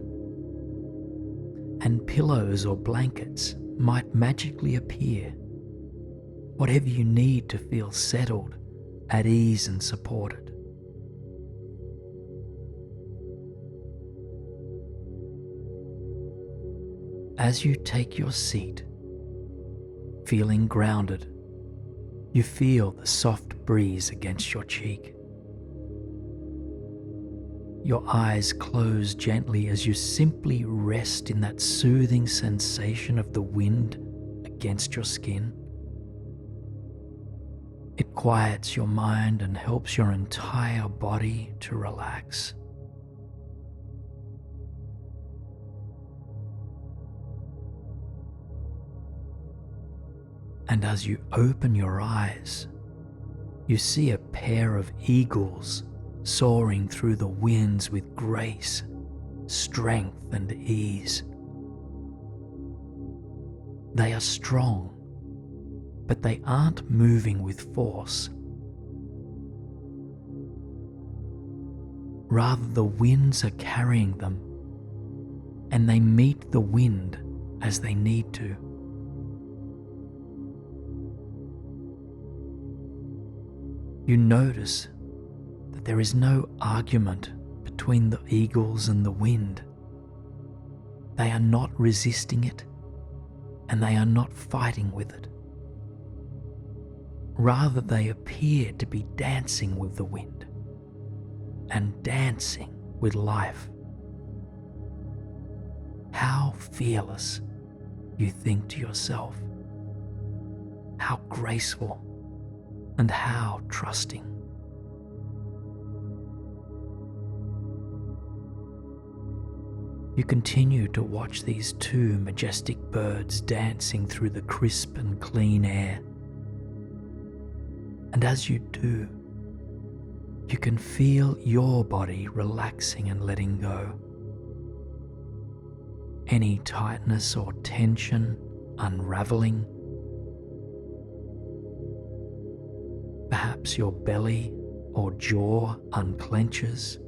and pillows or blankets might magically appear. Whatever you need to feel settled, at ease and supported. As you take your seat, feeling grounded, you feel the soft breeze against your cheek. Your eyes close gently as you simply rest in that soothing sensation of the wind against your skin. It quiets your mind and helps your entire body to relax. And as you open your eyes, you see a pair of eagles soaring through the winds with grace, strength, and ease. They are strong, but they aren't moving with force. Rather, the winds are carrying them, and they meet the wind as they need to. You notice that there is no argument between the eagles and the wind. They are not resisting it, and they are not fighting with it. Rather, they appear to be dancing with the wind and dancing with life. How fearless, you think to yourself. How graceful and how trusting. You continue to watch these two majestic birds dancing through the crisp and clean air. And as you do, you can feel your body relaxing and letting go. Any tightness or tension unraveling. Perhaps your belly or jaw unclenches.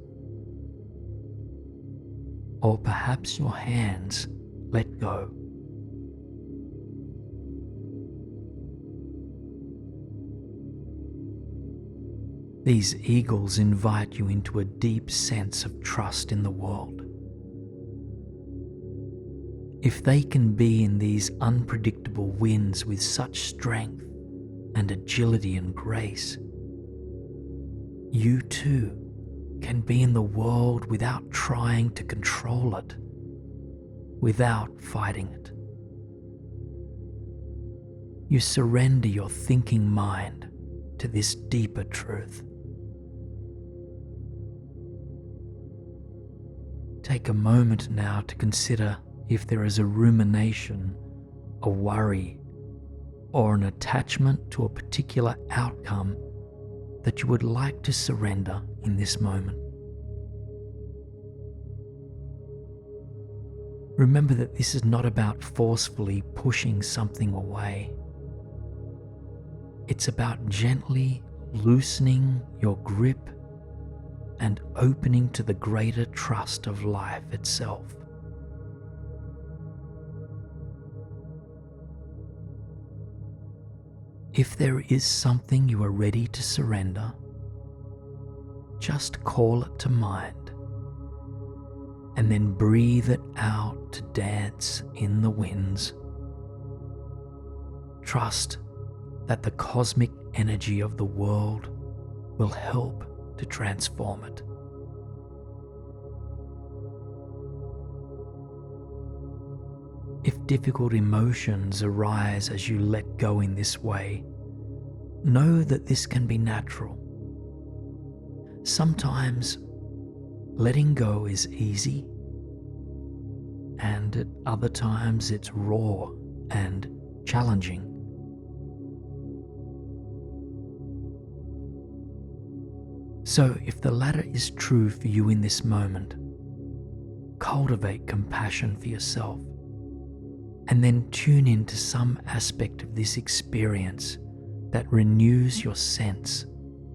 Or perhaps your hands let go. These eagles invite you into a deep sense of trust in the world. If they can be in these unpredictable winds with such strength and agility and grace, you too can be in the world without trying to control it, without fighting it. You surrender your thinking mind to this deeper truth. Take a moment now to consider if there is a rumination, a worry, or an attachment to a particular outcome that you would like to surrender in this moment. Remember that this is not about forcefully pushing something away. It's about gently loosening your grip and opening to the greater trust of life itself. If there is something you are ready to surrender, just call it to mind and then breathe it out to dance in the winds. Trust that the cosmic energy of the world will help to transform it. If difficult emotions arise as you let go in this way, know that this can be natural. Sometimes letting go is easy, and at other times it's raw and challenging. So if the latter is true for you in this moment, cultivate compassion for yourself and then tune into some aspect of this experience that renews your sense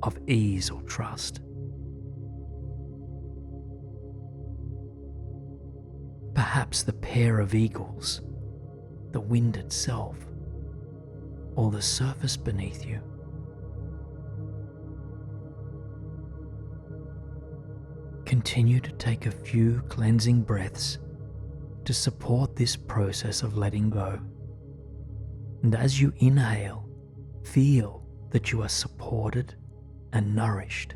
of ease or trust. Perhaps the pair of eagles, the wind itself, or the surface beneath you. Continue to take a few cleansing breaths to support this process of letting go. And as you inhale, feel that you are supported and nourished.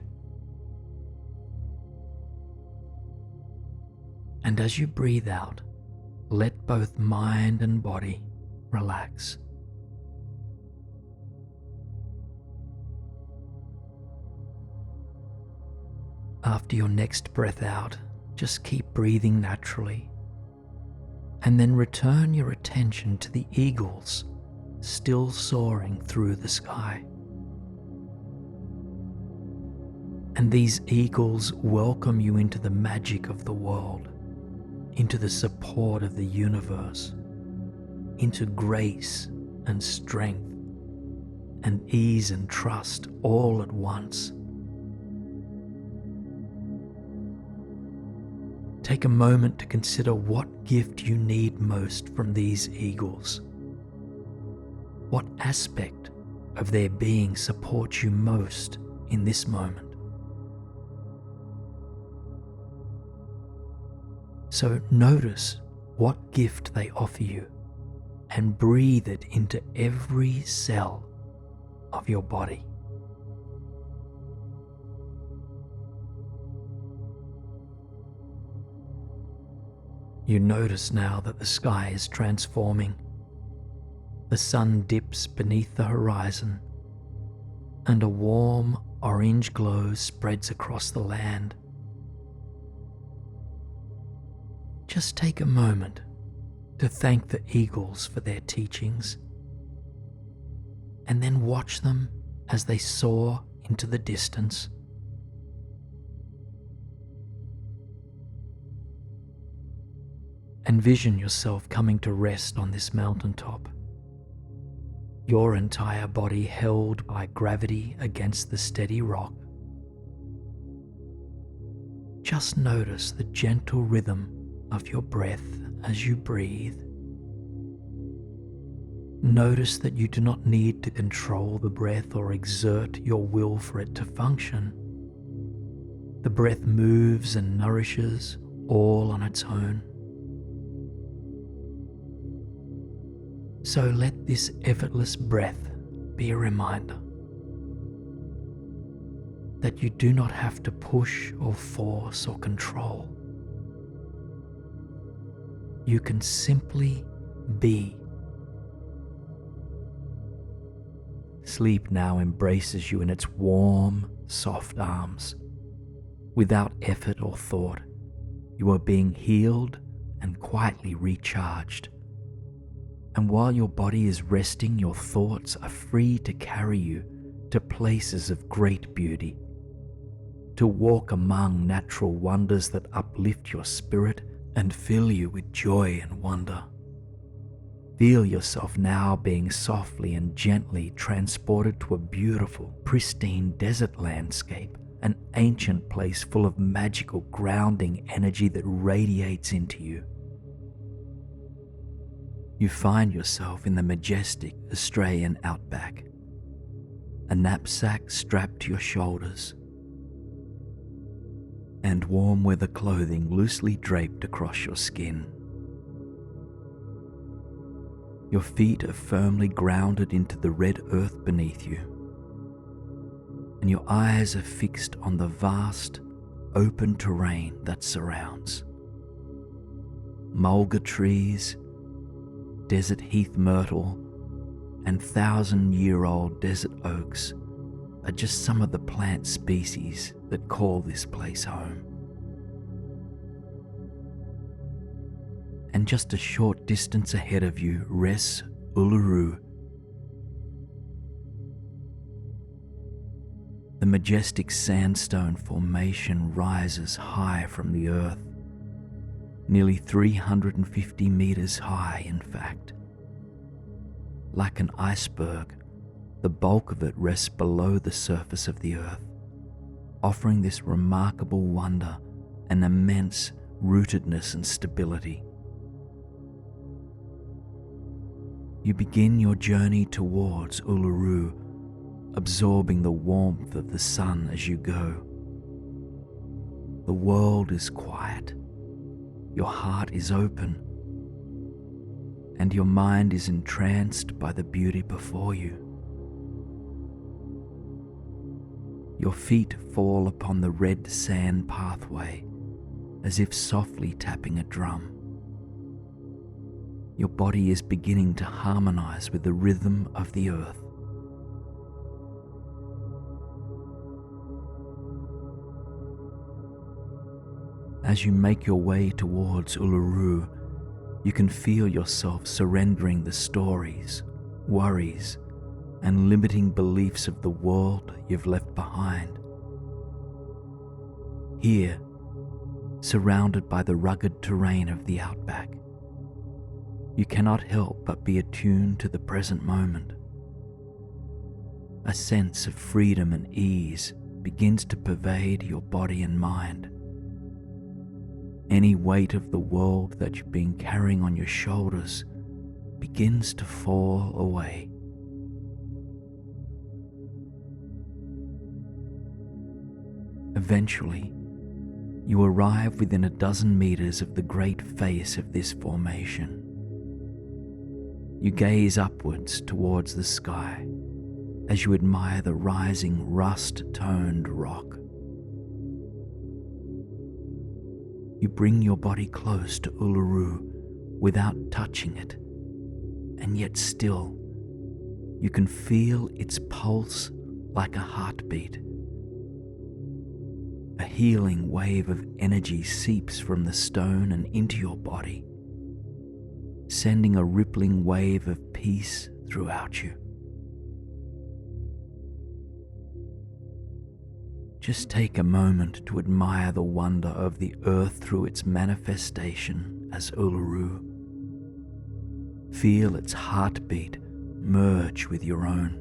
And as you breathe out, let both mind and body relax. After your next breath out, just keep breathing naturally, and then return your attention to the eagles still soaring through the sky. And these eagles welcome you into the magic of the world, into the support of the universe, into grace and strength and ease and trust all at once. Take a moment to consider what gift you need most from these eagles. What aspect of their being supports you most in this moment? So notice what gift they offer you and breathe it into every cell of your body. You notice now that the sky is transforming. The sun dips beneath the horizon, and a warm orange glow spreads across the land. Just take a moment to thank the eagles for their teachings, and then watch them as they soar into the distance. Envision yourself coming to rest on this mountaintop, your entire body held by gravity against the steady rock. Just notice the gentle rhythm of your breath as you breathe. Notice that you do not need to control the breath or exert your will for it to function. The breath moves and nourishes all on its own. So let this effortless breath be a reminder that you do not have to push or force or control. You can simply be. Sleep now embraces you in its warm, soft arms. Without effort or thought, you are being healed and quietly recharged. And while your body is resting, your thoughts are free to carry you to places of great beauty, to walk among natural wonders that uplift your spirit and fill you with joy and wonder. Feel yourself now being softly and gently transported to a beautiful, pristine desert landscape, an ancient place full of magical grounding energy that radiates into you. You find yourself in the majestic Australian outback, a knapsack strapped to your shoulders, and warm weather clothing loosely draped across your skin. Your feet are firmly grounded into the red earth beneath you, and your eyes are fixed on the vast, open terrain that surrounds. Mulga trees, desert heath myrtle, and 1,000-year-old desert oaks are just some of the plant species that call this place home. And just a short distance ahead of you rests Uluru, the majestic sandstone formation rises high from the earth, nearly 350 meters high in fact. Like an iceberg, the bulk of it rests below the surface of the earth, offering this remarkable wonder and immense rootedness and stability. You begin your journey towards Uluru, absorbing the warmth of the sun as you go. The world is quiet, your heart is open, and your mind is entranced by the beauty before you. Your feet fall upon the red sand pathway as if softly tapping a drum. Your body is beginning to harmonize with the rhythm of the earth. As you make your way towards Uluru, you can feel yourself surrendering the stories, worries, and limiting beliefs of the world you've left behind. Here, surrounded by the rugged terrain of the outback, you cannot help but be attuned to the present moment. A sense of freedom and ease begins to pervade your body and mind. Any weight of the world that you've been carrying on your shoulders begins to fall away. Eventually, you arrive within a dozen meters of the great face of this formation. You gaze upwards towards the sky as you admire the rising rust-toned rock. You bring your body close to Uluru without touching it, and yet still you can feel its pulse like a heartbeat. A healing wave of energy seeps from the stone and into your body, sending a rippling wave of peace throughout you. Just take a moment to admire the wonder of the earth through its manifestation as Uluru. Feel its heartbeat merge with your own.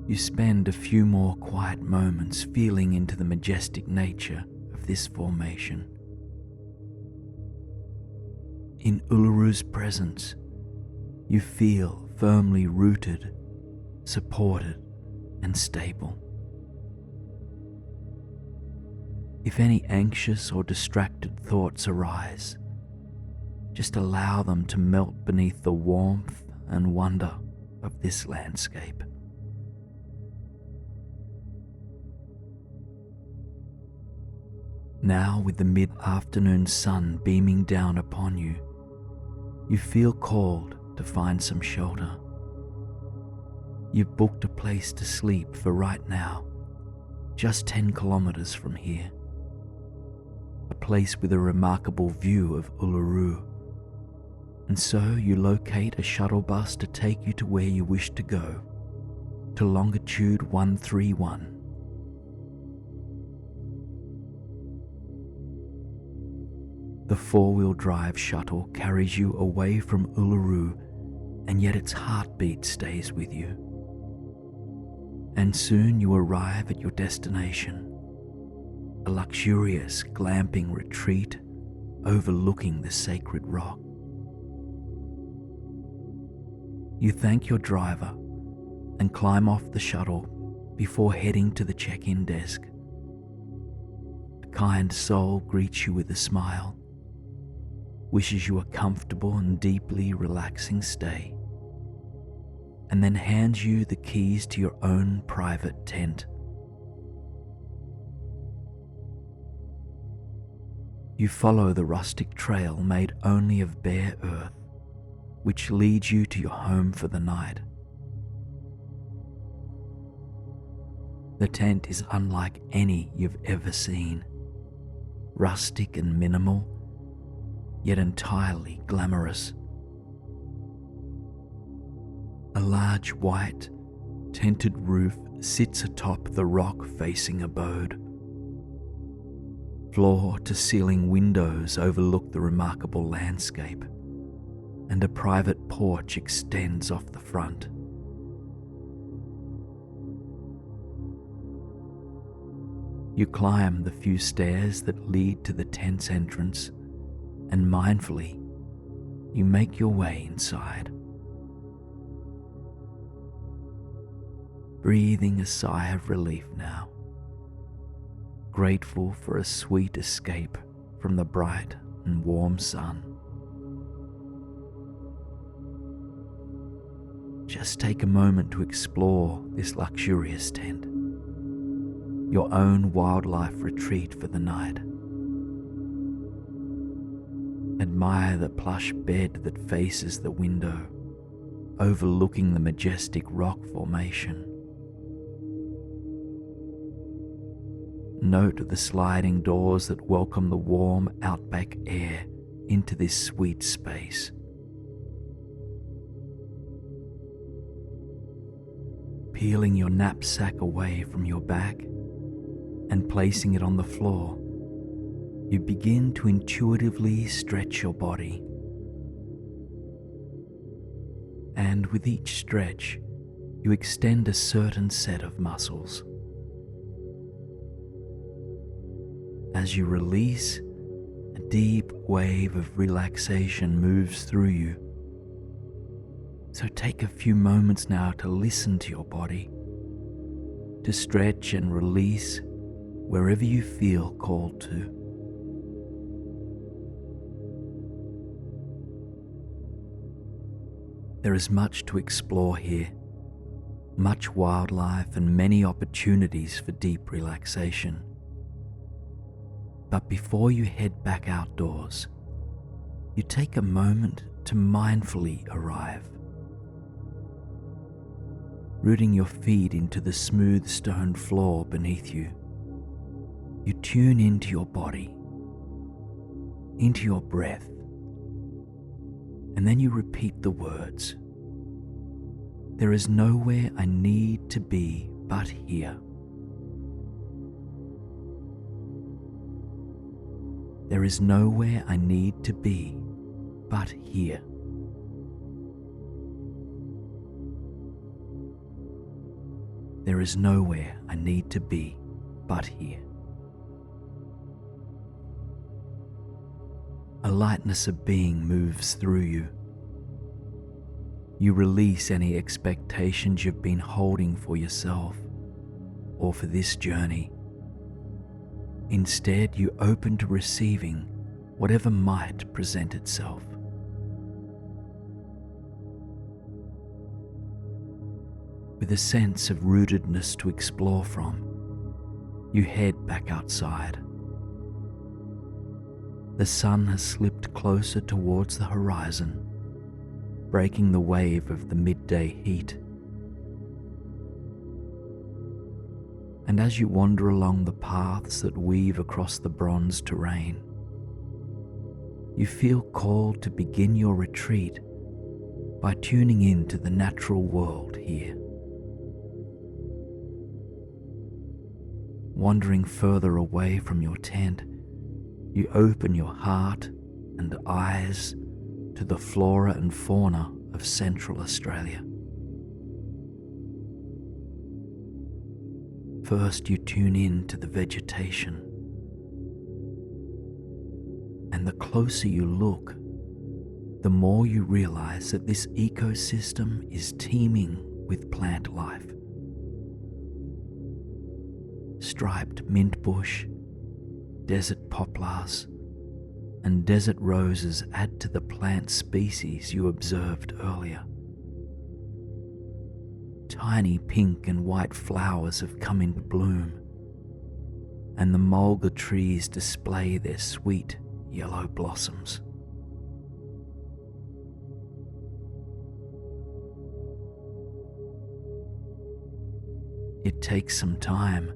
You spend a few more quiet moments feeling into the majestic nature of this formation. In Uluru's presence, you feel firmly rooted, supported, and stable. If any anxious or distracted thoughts arise, just allow them to melt beneath the warmth and wonder of this landscape. Now, with the mid-afternoon sun beaming down upon you, you feel called to find some shelter. You've booked a place to sleep for right now, just 10 kilometers from here. A place with a remarkable view of Uluru. And so you locate a shuttle bus to take you to where you wish to go, to longitude 131. The four-wheel drive shuttle carries you away from Uluru, and yet its heartbeat stays with you. And soon you arrive at your destination, a luxurious glamping retreat overlooking the sacred rock. You thank your driver and climb off the shuttle before heading to the check-in desk. A kind soul greets you with a smile, wishes you a comfortable and deeply relaxing stay, and then hands you the keys to your own private tent. You follow the rustic trail made only of bare earth, which leads you to your home for the night. The tent is unlike any you've ever seen, rustic and minimal, yet entirely glamorous. A large white, tented roof sits atop the rock-facing abode. Floor-to-ceiling windows overlook the remarkable landscape, and a private porch extends off the front. You climb the few stairs that lead to the tent's entrance, and mindfully, you make your way inside. Breathing a sigh of relief now, grateful for a sweet escape from the bright and warm sun. Just take a moment to explore this luxurious tent, your own wildlife retreat for the night. Admire the plush bed that faces the window, overlooking the majestic rock formation. Note the sliding doors that welcome the warm outback air into this sweet space. Peeling your knapsack away from your back and placing it on the floor, you begin to intuitively stretch your body. And with each stretch, you extend a certain set of muscles. As you release, a deep wave of relaxation moves through you. So take a few moments now to listen to your body, to stretch and release wherever you feel called to. There is much to explore here, much wildlife and many opportunities for deep relaxation. But before you head back outdoors, you take a moment to mindfully arrive. Rooting your feet into the smooth stone floor beneath you, you tune into your body, into your breath, and then you repeat the words, "There is nowhere I need to be but here." There is nowhere I need to be but here. There is nowhere I need to be but here. A lightness of being moves through you. You release any expectations you've been holding for yourself or for this journey. Instead, you open to receiving whatever might present itself. With a sense of rootedness to explore from, you head back outside. The sun has slipped closer towards the horizon, breaking the wave of the midday heat. And as you wander along the paths that weave across the bronze terrain, you feel called to begin your retreat by tuning in to the natural world here. Wandering further away from your tent, you open your heart and eyes to the flora and fauna of Central Australia. First, you tune in to the vegetation, and the closer you look, the more you realize that this ecosystem is teeming with plant life. Striped mint bush, desert poplars, and desert roses add to the plant species you observed earlier. Tiny pink and white flowers have come into bloom, and the mulga trees display their sweet yellow blossoms. It takes some time,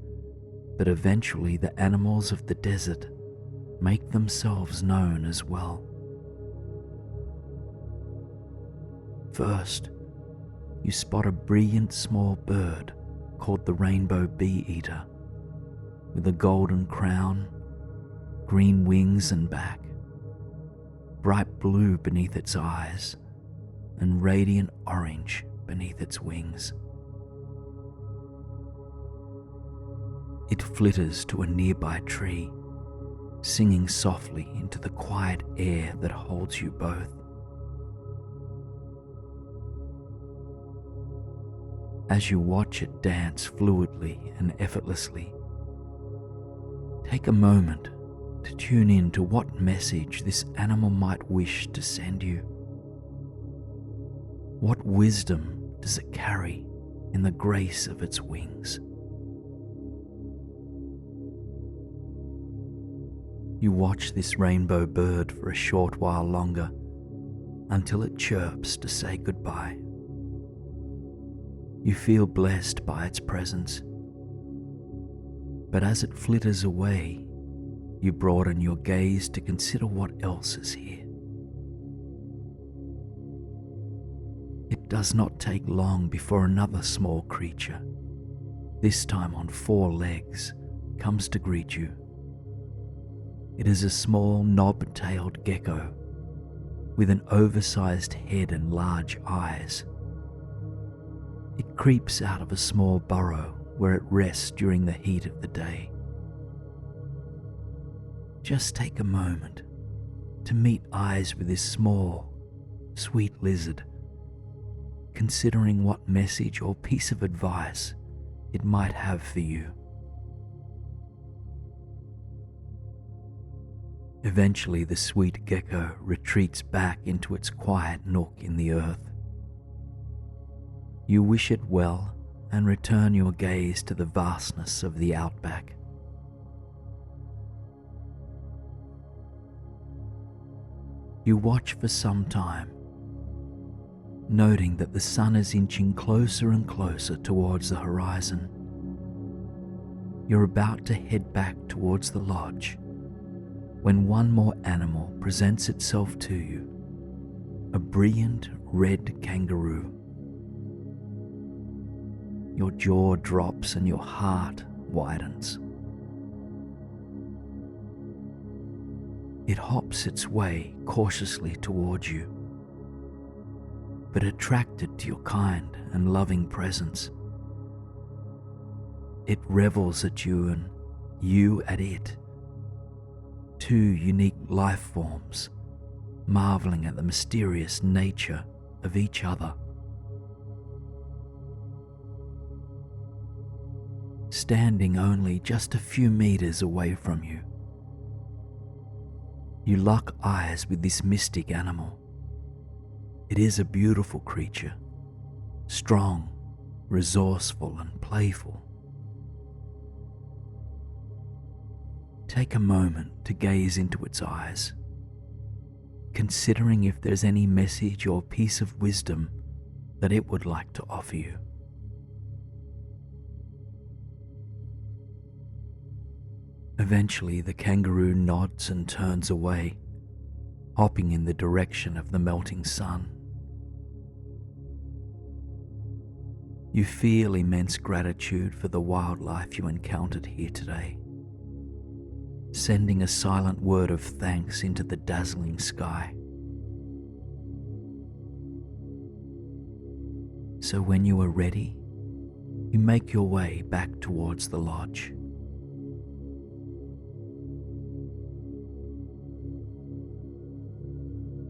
but eventually the animals of the desert make themselves known as well. First, you spot a brilliant small bird called the rainbow bee-eater, with a golden crown, green wings and back, bright blue beneath its eyes, and radiant orange beneath its wings. It flitters to a nearby tree, singing softly into the quiet air that holds you both. As you watch it dance fluidly and effortlessly, take a moment to tune in to what message this animal might wish to send you. What wisdom does it carry in the grace of its wings? You watch this rainbow bird for a short while longer until it chirps to say goodbye. You feel blessed by its presence, but as it flitters away, you broaden your gaze to consider what else is here. It does not take long before another small creature, this time on 4 legs, comes to greet you. It is a small knob-tailed gecko with an oversized head and large eyes. It creeps out of a small burrow where it rests during the heat of the day. Just take a moment to meet eyes with this small, sweet lizard, considering what message or piece of advice it might have for you. Eventually, the sweet gecko retreats back into its quiet nook in the earth. You wish it well and return your gaze to the vastness of the outback. You watch for some time, noting that the sun is inching closer and closer towards the horizon. You're about to head back towards the lodge when one more animal presents itself to you, a brilliant red kangaroo. Your jaw drops and your heart widens. It hops its way cautiously towards you, but attracted to your kind and loving presence. It revels at you and you at it, 2 unique life forms, marveling at the mysterious nature of each other. Standing only just a few meters away from you, you lock eyes with this mystic animal. It is a beautiful creature, strong, resourceful, and playful. Take a moment to gaze into its eyes, considering if there's any message or piece of wisdom that it would like to offer you. Eventually, the kangaroo nods and turns away, hopping in the direction of the melting sun. You feel immense gratitude for the wildlife you encountered here today. sending a silent word of thanks into the dazzling sky. So when you are ready, you make your way back towards the lodge.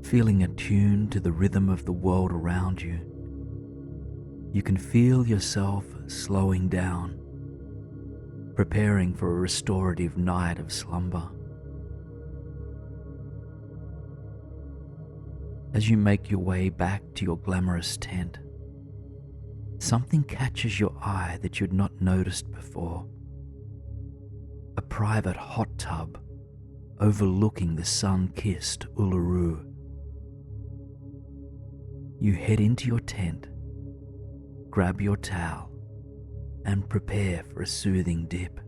Feeling attuned to the rhythm of the world around you, you can feel yourself slowing down, preparing for a restorative night of slumber. As you make your way back to your glamorous tent, something catches your eye that you'd not noticed before. A private hot tub overlooking the sun-kissed Uluru. You head into your tent, grab your towel, and prepare for a soothing dip.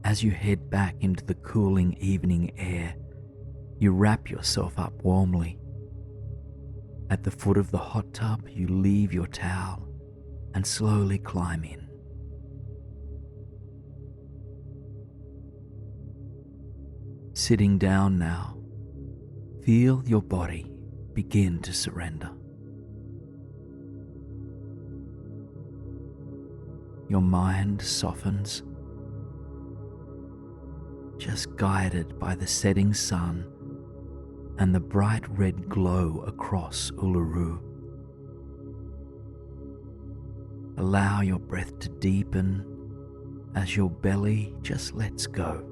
As you head back into the cooling evening air, you wrap yourself up warmly. At the foot of the hot tub, you leave your towel and slowly climb in. Sitting down now, feel your body begin to surrender. Your mind softens, just guided by the setting sun and the bright red glow across Uluru. Allow your breath to deepen as your belly just lets go.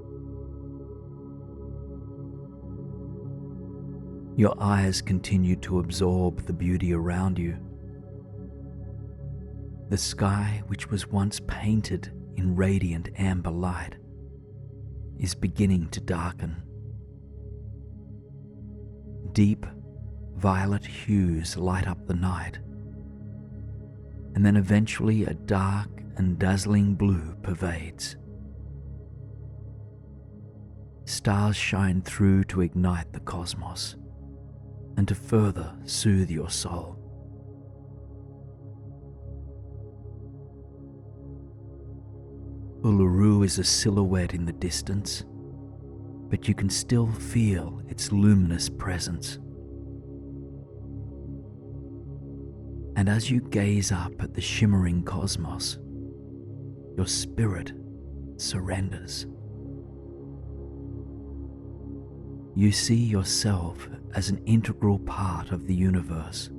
Your eyes continue to absorb the beauty around you. The sky, which was once painted in radiant amber light, is beginning to darken. Deep violet hues light up the night, and then eventually a dark and dazzling blue pervades. Stars shine through to ignite the cosmos and to further soothe your soul. Uluru is a silhouette in the distance, but you can still feel its luminous presence. And as you gaze up at the shimmering cosmos, your spirit surrenders. You see yourself as an integral part of the universe,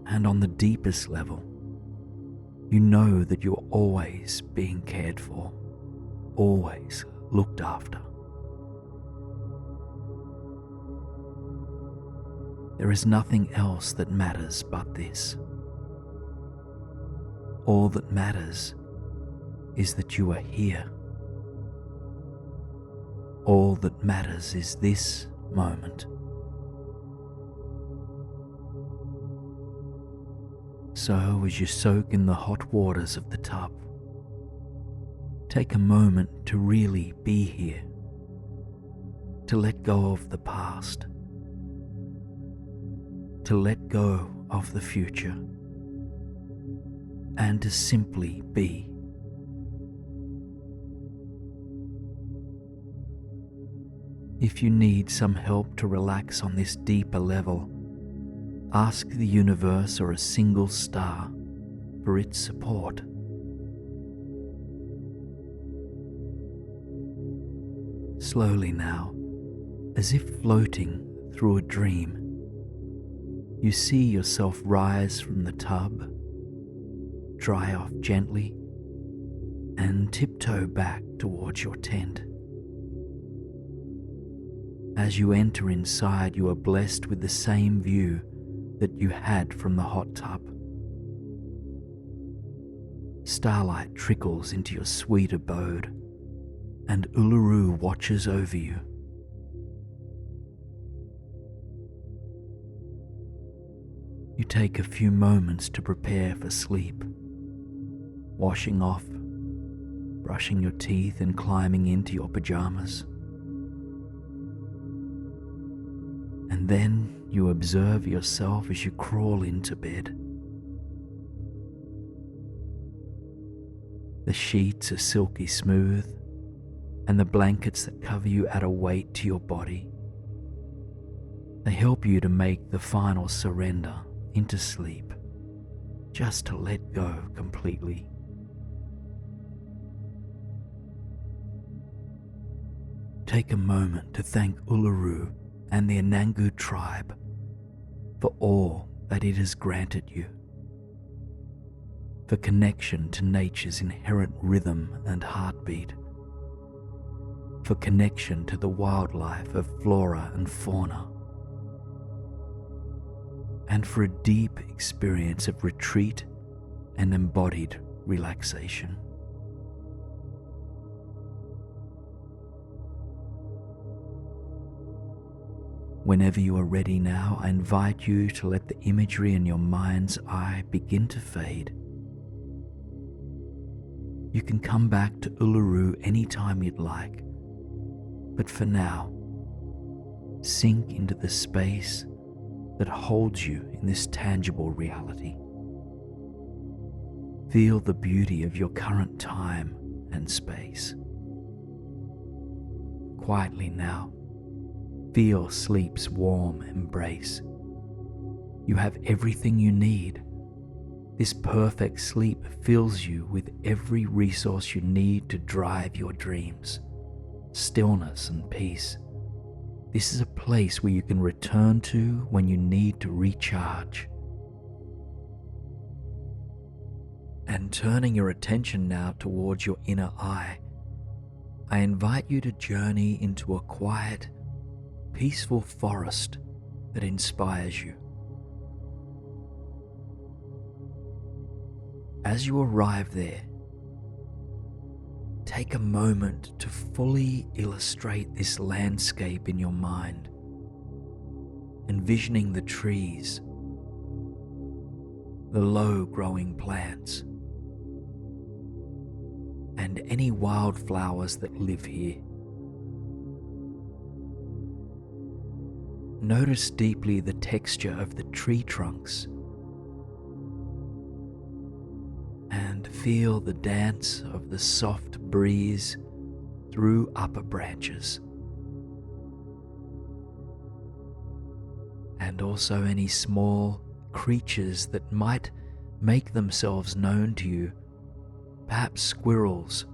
and on the deepest level, you know that you're always being cared for, always looked after. There is nothing else that matters but this. All that matters is that you are here. All that matters is this moment. So as you soak in the hot waters of the tub, take a moment to really be here, to let go of the past, to let go of the future, and to simply be. If you need some help to relax on this deeper level, ask the universe or a single star for its support. Slowly now, as if floating through a dream, you see yourself rise from the tub, dry off gently, and tiptoe back towards your tent. As you enter inside, you are blessed with the same view that you had from the hot tub. Starlight trickles into your sweet abode, and Uluru watches over you. You take a few moments to prepare for sleep, washing off, brushing your teeth, and climbing into your pajamas. And then you observe yourself as you crawl into bed. The sheets are silky smooth, and the blankets that cover you add a weight to your body. They help you to make the final surrender into sleep, just to let go completely. Take a moment to thank Uluru and the Anangu tribe for all that it has granted you, for connection to nature's inherent rhythm and heartbeat, for connection to the wildlife of flora and fauna, and for a deep experience of retreat and embodied relaxation. Whenever you are ready now, I invite you to let the imagery in your mind's eye begin to fade. You can come back to Uluru anytime you'd like, but for now, sink into the space that holds you in this tangible reality. Feel the beauty of your current time and space. Quietly now, feel sleep's warm embrace. You have everything you need. This perfect sleep fills you with every resource you need to drive your dreams, stillness and peace. This is a place where you can return to when you need to recharge. And turning your attention now towards your inner eye, I invite you to journey into a quiet, peaceful forest that inspires you. As you arrive there, take a moment to fully illustrate this landscape in your mind, envisioning the trees, the low-growing plants, and any wildflowers that live here. Notice deeply the texture of the tree trunks and feel the dance of the soft breeze through upper branches, and also any small creatures that might make themselves known to you, perhaps squirrels,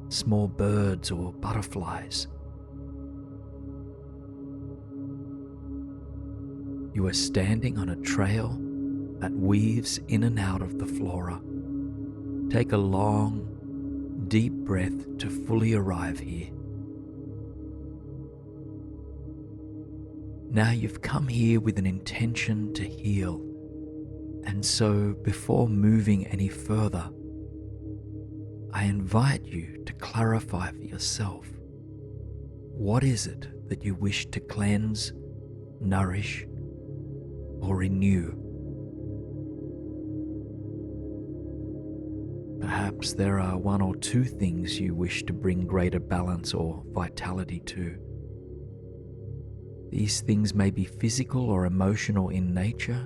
small birds or butterflies. You are standing on a trail that weaves in and out of the flora. Take a long, deep breath to fully arrive here. Now you've come here with an intention to heal, and so before moving any further, I invite you to clarify for yourself, what is it that you wish to cleanse, nourish, or renew? Perhaps there are one or two things you wish to bring greater balance or vitality to. These things may be physical or emotional in nature.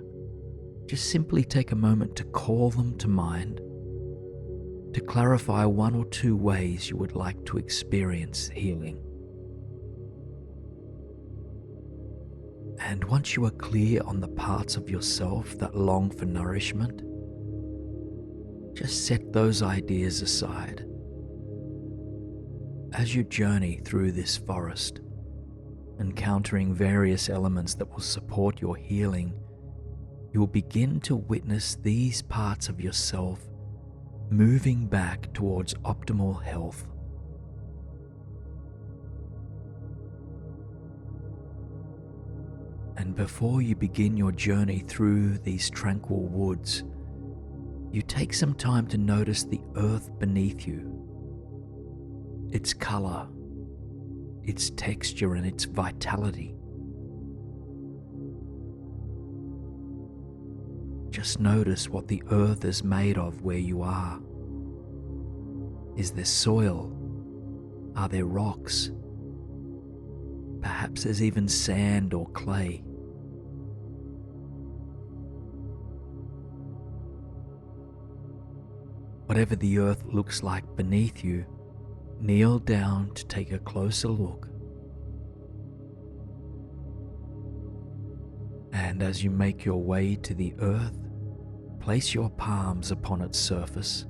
Just simply take a moment to call them to mind, to clarify one or two ways you would like to experience healing. And once you are clear on the parts of yourself that long for nourishment, just set those ideas aside. As you journey through this forest, encountering various elements that will support your healing, you will begin to witness these parts of yourself moving back towards optimal health. And before you begin your journey through these tranquil woods, you take some time to notice the earth beneath you, its color, its texture, and its vitality. Just notice what the earth is made of where you are. Is there soil? Are there rocks? Perhaps there's even sand or clay. Whatever the earth looks like beneath you, kneel down to take a closer look. And as you make your way to the earth, place your palms upon its surface.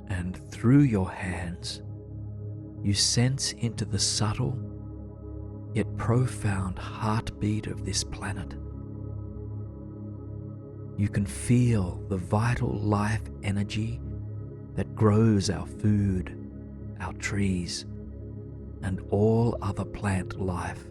And through your hands, you sense into the subtle yet profound heartbeat of this planet. You can feel the vital life energy that grows our food, our trees, and all other plant life.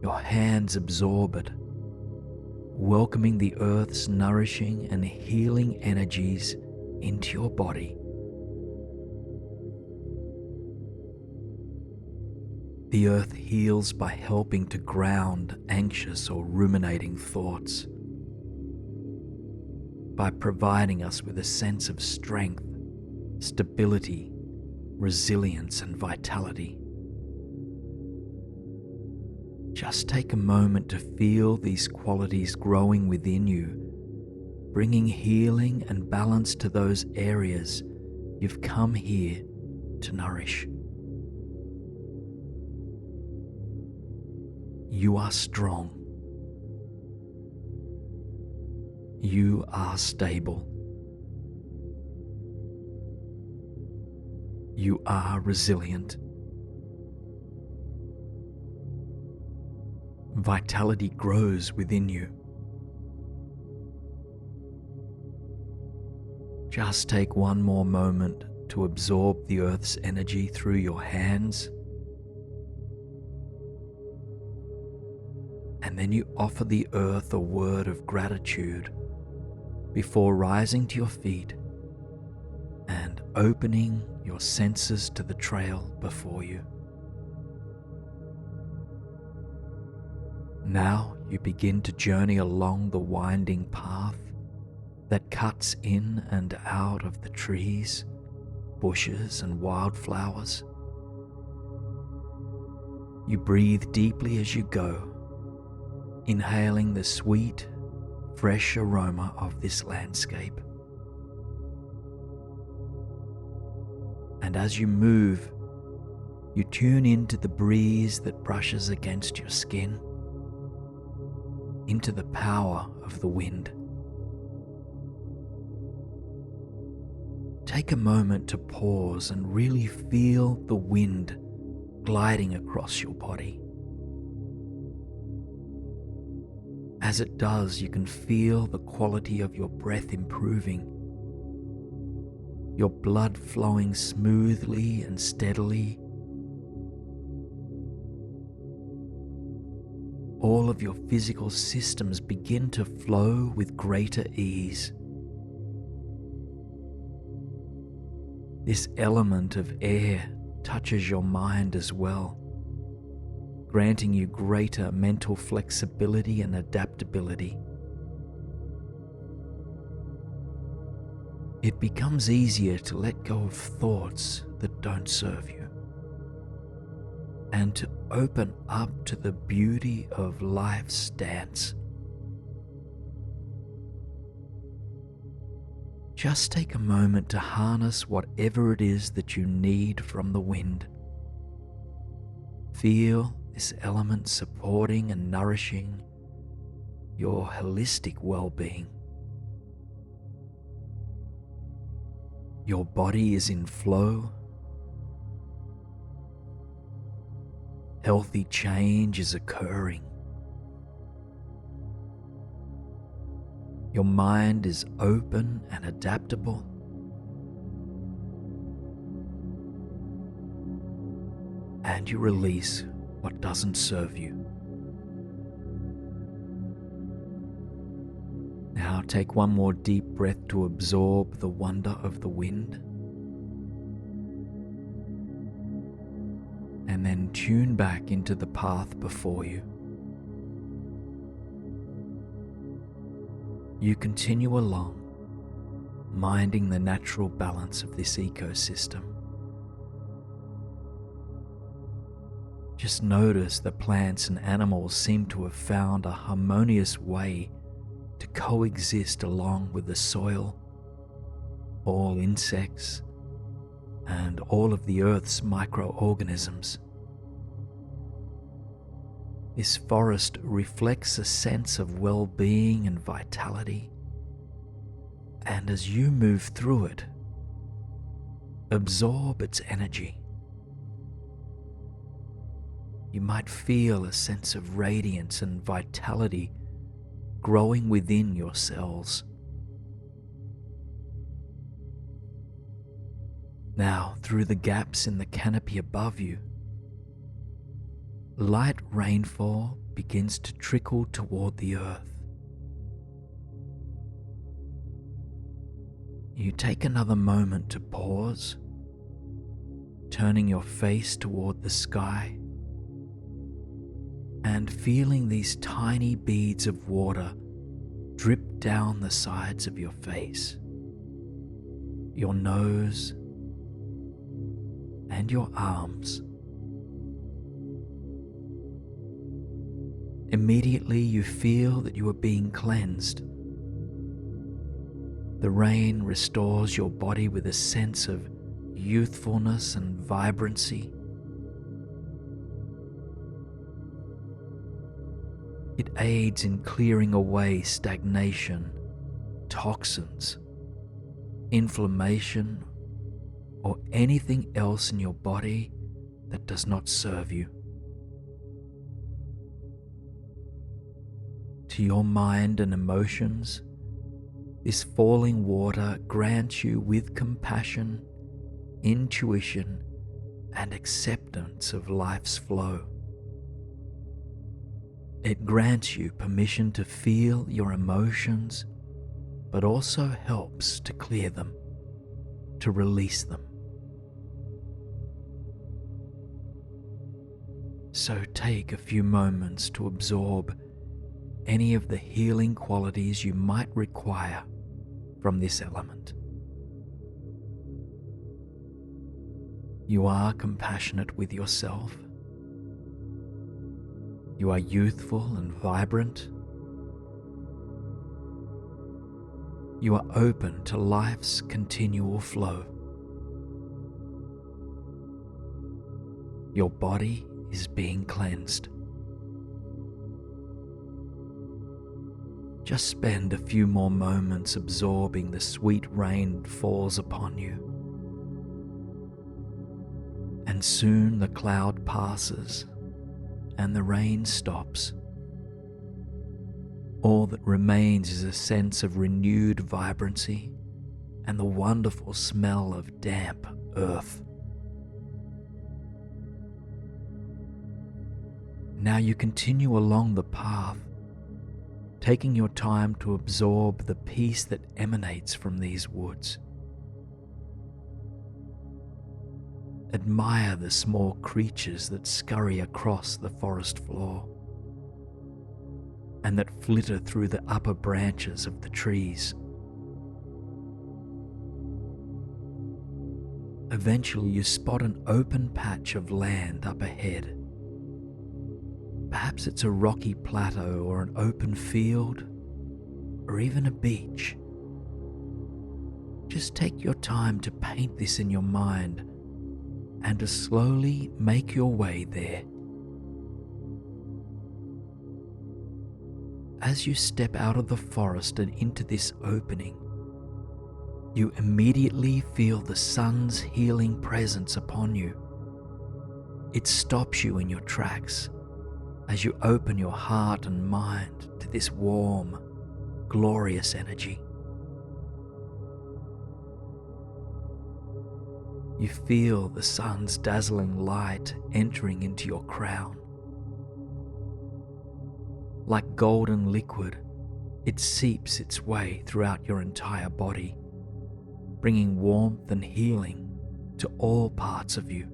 Your hands absorb it, welcoming the earth's nourishing and healing energies into your body. The earth heals by helping to ground anxious or ruminating thoughts, by providing us with a sense of strength, stability, resilience, and vitality. Just take a moment to feel these qualities growing within you, bringing healing and balance to those areas you've come here to nourish. You are strong. You are stable. You are resilient. Vitality grows within you. Just take one more moment to absorb the earth's energy through your hands. And then you offer the earth a word of gratitude before rising to your feet and opening your senses to the trail before you. Now you begin to journey along the winding path that cuts in and out of the trees, bushes, and wildflowers. You breathe deeply as you go, inhaling the sweet, fresh aroma of this landscape. And as you move, you tune into the breeze that brushes against your skin, into the power of the wind. Take a moment to pause and really feel the wind gliding across your body. As it does, you can feel the quality of your breath improving, your blood flowing smoothly and steadily. All of your physical systems begin to flow with greater ease. This element of air touches your mind as well, granting you greater mental flexibility and adaptability. It becomes easier to let go of thoughts that don't serve you and to open up to the beauty of life's dance. Just take a moment to harness whatever it is that you need from the wind. Feel this element supporting and nourishing your holistic well-being. Your body is in flow. Healthy change is occurring. Your mind is open and adaptable. And you release what doesn't serve you. Now take one more deep breath to absorb the wonder of the wind. And then tune back into the path before you. You continue along, minding the natural balance of this ecosystem. just notice that plants and animals seem to have found a harmonious way to coexist along with the soil, all insects, and all of the Earth's microorganisms. This forest reflects a sense of well-being and vitality, and as you move through it, absorb its energy. You might feel a sense of radiance and vitality growing within your cells. Now, through the gaps in the canopy above you, light rainfall begins to trickle toward the earth. You take another moment to pause, turning your face toward the sky and feeling these tiny beads of water drip down the sides of your face, your nose, and your arms. Immediately you feel that you are being cleansed. The rain restores your body with a sense of youthfulness and vibrancy. It aids in clearing away stagnation, toxins, inflammation, or anything else in your body that does not serve you. To your mind and emotions, this falling water grants you with compassion, intuition, and acceptance of life's flow. It grants you permission to feel your emotions, but also helps to clear them, to release them. So take a few moments to absorb any of the healing qualities you might require from this element. You are compassionate with yourself. You are youthful and vibrant. You are open to life's continual flow. Your body is being cleansed. Just spend a few more moments absorbing the sweet rain that falls upon you. And soon the cloud passes and the rain stops. All that remains is a sense of renewed vibrancy and the wonderful smell of damp earth. Now you continue along the path, taking your time to absorb the peace that emanates from these woods. Admire the small creatures that scurry across the forest floor and that flitter through the upper branches of the trees. Eventually you spot an open patch of land up ahead. Perhaps it's a rocky plateau or an open field or even a beach. Just take your time to paint this in your mind and to slowly make your way there. As you step out of the forest and into this opening, you immediately feel the sun's healing presence upon you. It stops you in your tracks as you open your heart and mind to this warm, glorious energy. You feel the sun's dazzling light entering into your crown. Like golden liquid, it seeps its way throughout your entire body, bringing warmth and healing to all parts of you.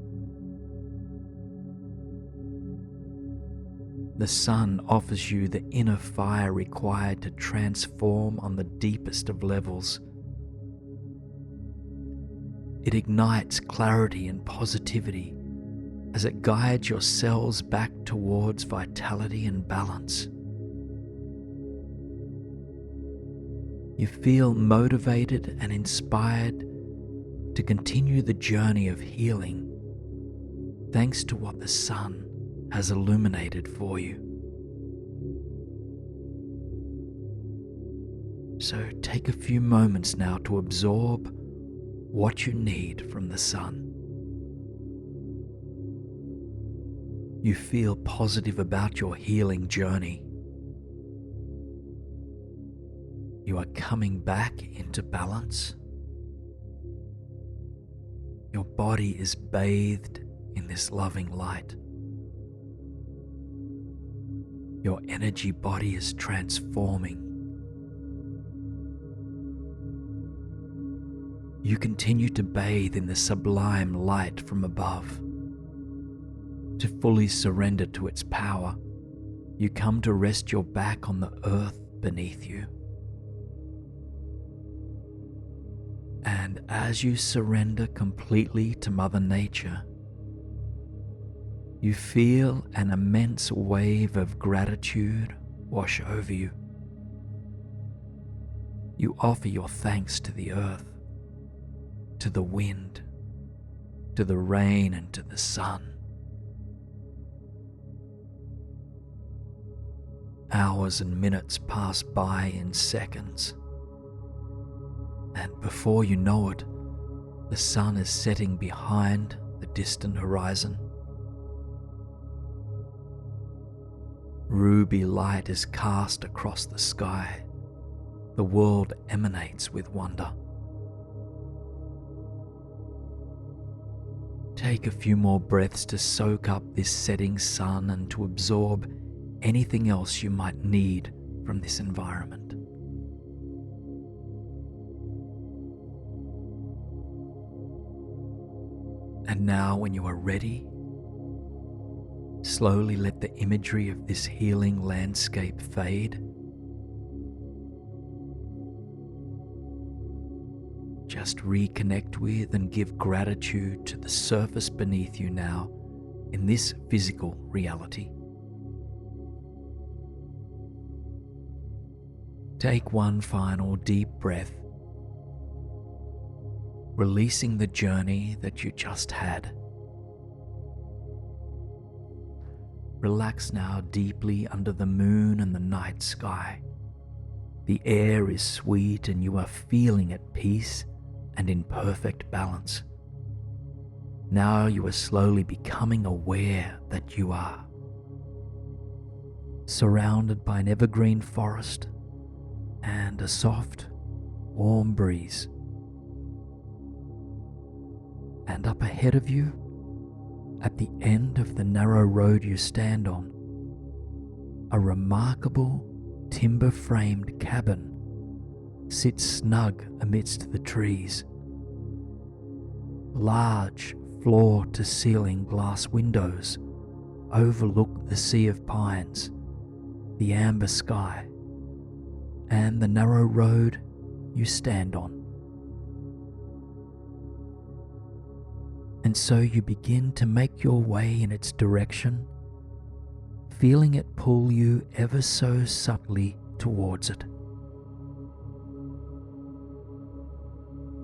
The sun offers you the inner fire required to transform on the deepest of levels. It ignites clarity and positivity, as it guides your cells back towards vitality and balance. You feel motivated and inspired to continue the journey of healing thanks to what the sun has illuminated for you. So take a few moments now to absorb what you need from the sun. You feel positive about your healing journey. You are coming back into balance. Your body is bathed in this loving light. Your energy body is transforming. You continue to bathe in the sublime light from above. To fully surrender to its power, you come to rest your back on the earth beneath you. And as you surrender completely to Mother Nature, you feel an immense wave of gratitude wash over you. You offer your thanks to the earth, to the wind, to the rain, and to the sun. Hours and minutes pass by in seconds, and before you know it, the sun is setting behind the distant horizon. Ruby light is cast across the sky. The world emanates with wonder. Take a few more breaths to soak up this setting sun and to absorb anything else you might need from this environment. And now, when you are ready, slowly let the imagery of this healing landscape fade. Just reconnect with and give gratitude to the surface beneath you now in this physical reality. Take one final deep breath, releasing the journey that you just had. Relax now deeply under the moon and the night sky. The air is sweet and you are feeling at peace and in perfect balance. Now you are slowly becoming aware that you are surrounded by an evergreen forest and a soft, warm breeze. And up ahead of you, at the end of the narrow road you stand on, a remarkable timber-framed cabin sits snug amidst the trees. Large floor-to-ceiling glass windows overlook the sea of pines, the amber sky, and the narrow road you stand on. And so you begin to make your way in its direction, feeling it pull you ever so subtly towards it.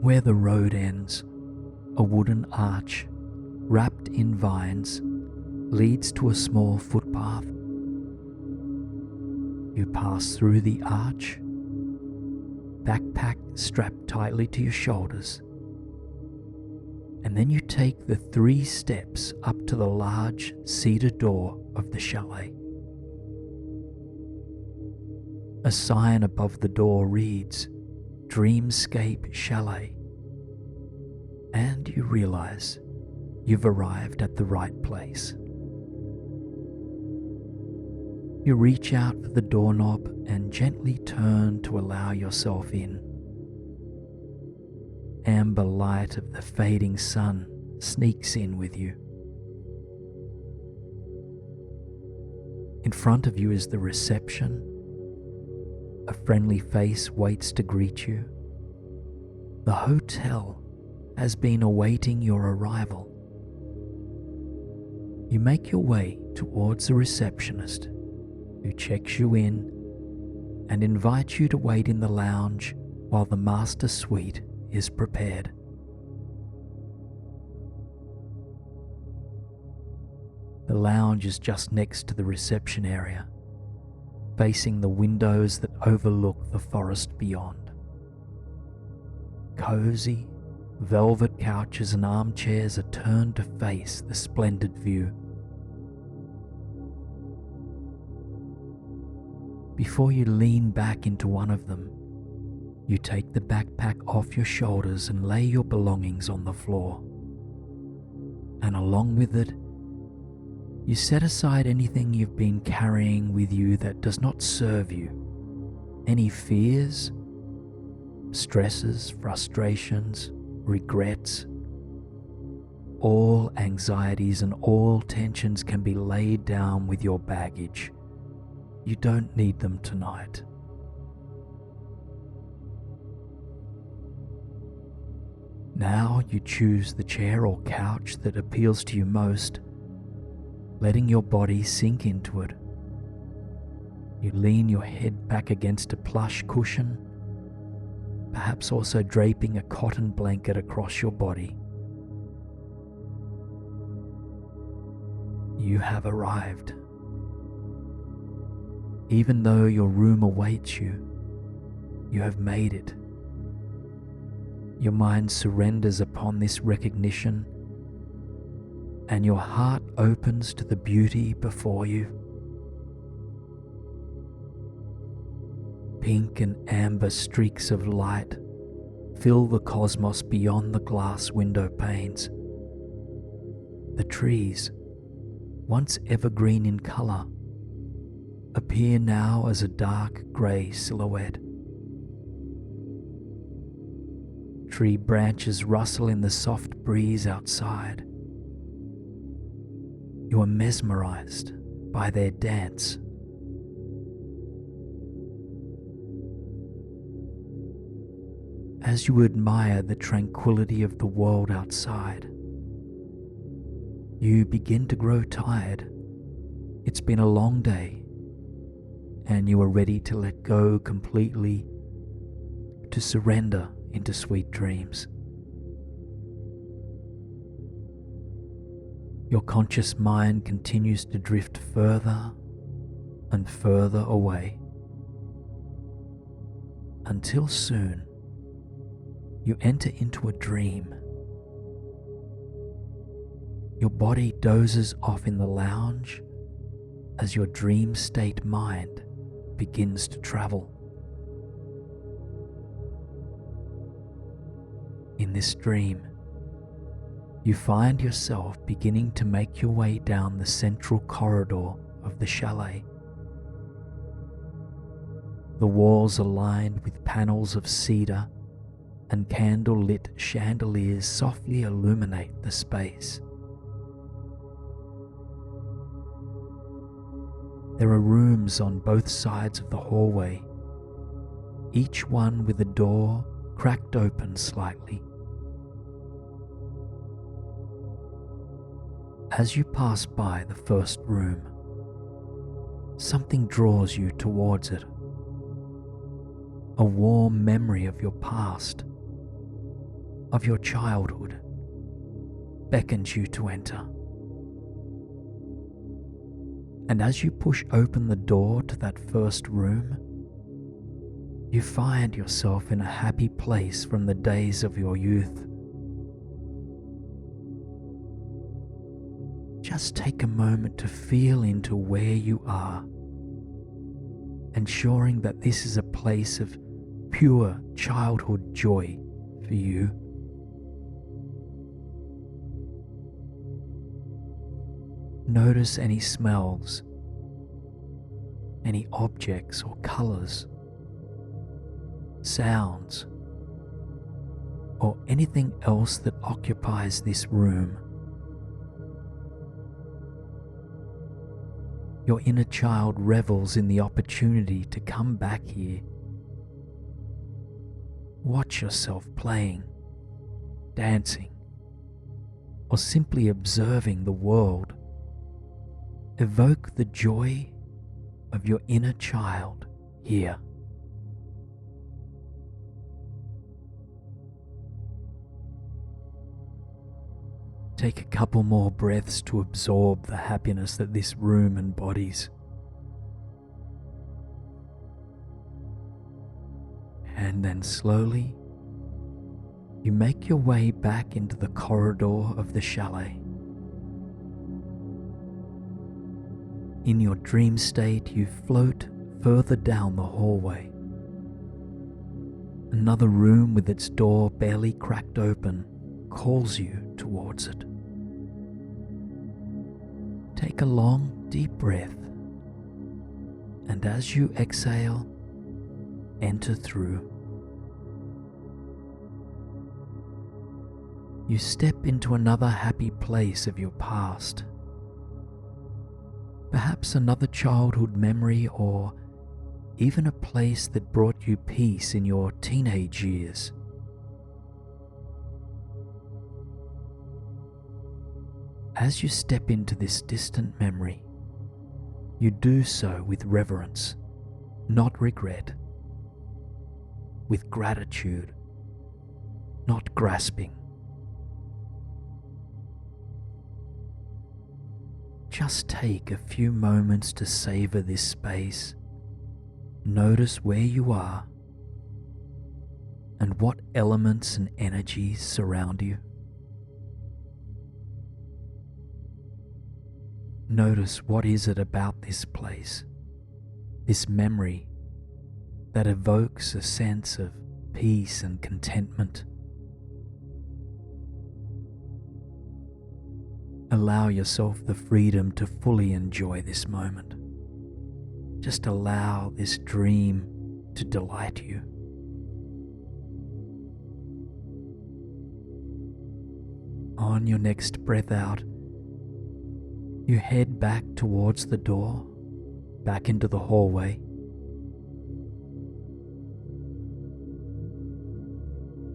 Where the road ends, a wooden arch wrapped in vines leads to a small footpath. You pass through the arch, backpack strapped tightly to your shoulders, and then you take the 3 steps up to the large cedar door of the chalet. A sign above the door reads, "Dreamscape Chalet," and you realize you've arrived at the right place. You reach out for the doorknob and gently turn to allow yourself in. Amber light of the fading sun sneaks in with you. In front of you is the reception. A friendly face waits to greet you. The hotel has been awaiting your arrival. You make your way towards a receptionist who checks you in and invites you to wait in the lounge while the master suite is prepared. The lounge is just next to the reception area, facing the windows that overlook the forest beyond. Cozy, velvet couches and armchairs are turned to face the splendid view. Before you lean back into one of them, you take the backpack off your shoulders and lay your belongings on the floor. And along with it, you set aside anything you've been carrying with you that does not serve you. Any fears, stresses, frustrations, regrets. All anxieties and all tensions can be laid down with your baggage. You don't need them tonight. Now you choose the chair or couch that appeals to you most, letting your body sink into it. You lean your head back against a plush cushion, perhaps also draping a cotton blanket across your body. You have arrived. Even though your room awaits you, you have made it. Your mind surrenders upon this recognition, and your heart opens to the beauty before you. Pink and amber streaks of light fill the cosmos beyond the glass window panes. The trees, once evergreen in colour, appear now as a dark grey silhouette. Tree branches rustle in the soft breeze outside. You are mesmerized by their dance. As you admire the tranquility of the world outside, you begin to grow tired. It's been a long day, and you are ready to let go completely, to surrender into sweet dreams. Your conscious mind continues to drift further and further away, until soon you enter into a dream. Your body dozes off in the lounge as your dream state mind begins to travel. In this dream, you find yourself beginning to make your way down the central corridor of the chalet. The walls are lined with panels of cedar, and candle-lit chandeliers softly illuminate the space. There are rooms on both sides of the hallway, each one with a door cracked open slightly. As you pass by the first room, something draws you towards it. A warm memory of your past, of your childhood, beckons you to enter. And as you push open the door to that first room, you find yourself in a happy place from the days of your youth. Just take a moment to feel into where you are, ensuring that this is a place of pure childhood joy for you. Notice any smells, any objects or colors, sounds, or anything else that occupies this room. Your inner child revels in the opportunity to come back here. Watch yourself playing, dancing, or simply observing the world Evoke the joy of your inner child here. Take a couple more breaths to absorb the happiness that this room embodies. And then slowly, you make your way back into the corridor of the chalet. In your dream state, you float further down the hallway. Another room with its door barely cracked open calls you towards it. Take a long, deep breath, and as you exhale, enter through. You step into another happy place of your past. Perhaps another childhood memory, or even a place that brought you peace in your teenage years. As you step into this distant memory, you do so with reverence, not regret, with gratitude, not grasping. Just take a few moments to savor this space. Notice where you are and what elements and energies surround you. Notice what is it about this place, this memory, that evokes a sense of peace and contentment. Allow yourself the freedom to fully enjoy this moment. Just allow this dream to delight you. On your next breath out, you head back towards the door, back into the hallway.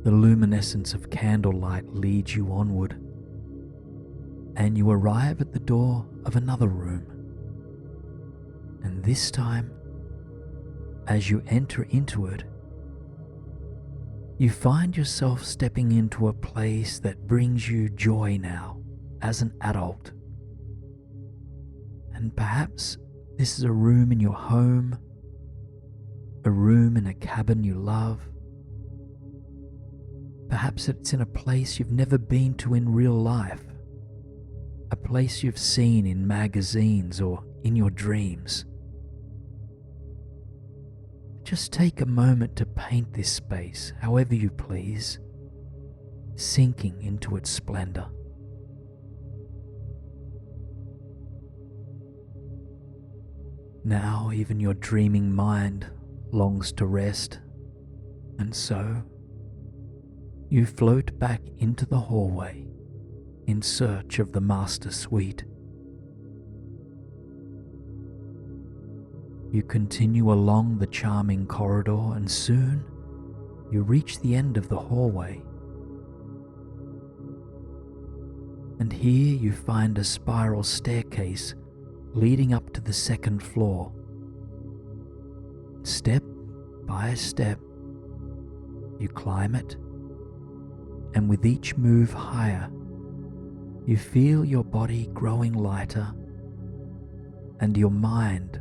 The luminescence of candlelight leads you onward, and you arrive at the door of another room. And this time, as you enter into it, you find yourself stepping into a place that brings you joy now as an adult. And perhaps this is a room in your home, a room in a cabin you love. Perhaps it's in a place you've never been to in real life, a place you've seen in magazines or in your dreams. Just take a moment to paint this space however you please, sinking into its splendor. Now even your dreaming mind longs to rest, and so you float back into the hallway in search of the master suite. You continue along the charming corridor, and soon you reach the end of the hallway. And here you find a spiral staircase leading up to the second floor. Step by step, you climb it, and with each move higher, you feel your body growing lighter and your mind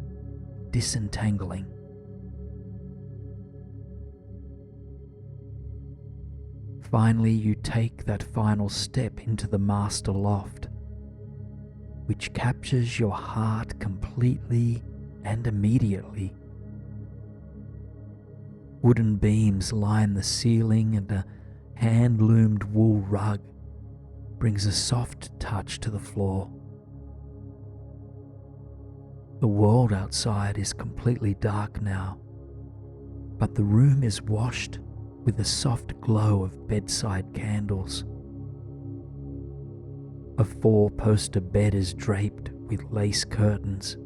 disentangling. Finally, you take that final step into the master loft, which captures your heart completely and immediately. Wooden beams line the ceiling, and a hand-loomed wool rug brings a soft touch to the floor. The world outside is completely dark now, but the room is washed with the soft glow of bedside candles. A 4-poster bed is draped with lace curtains,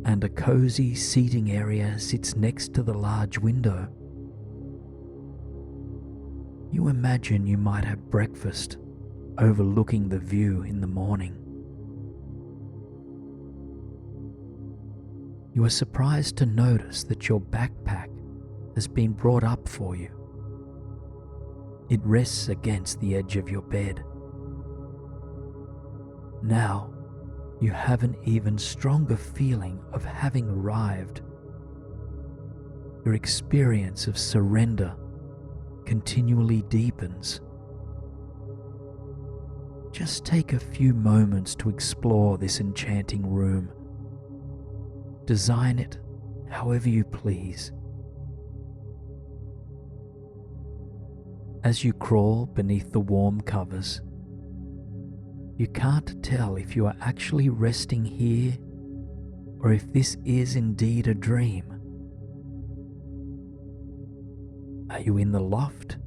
and a cozy seating area sits next to the large window. You imagine you might have breakfast overlooking the view in the morning. You are surprised to notice that your backpack has been brought up for you. It rests against the edge of your bed. Now, you have an even stronger feeling of having arrived. Your experience of surrender continually deepens. Just take a few moments to explore this enchanting room. Design it however you please. As you crawl beneath the warm covers, you can't tell if you are actually resting here or if this is indeed a dream. Are you in the loft?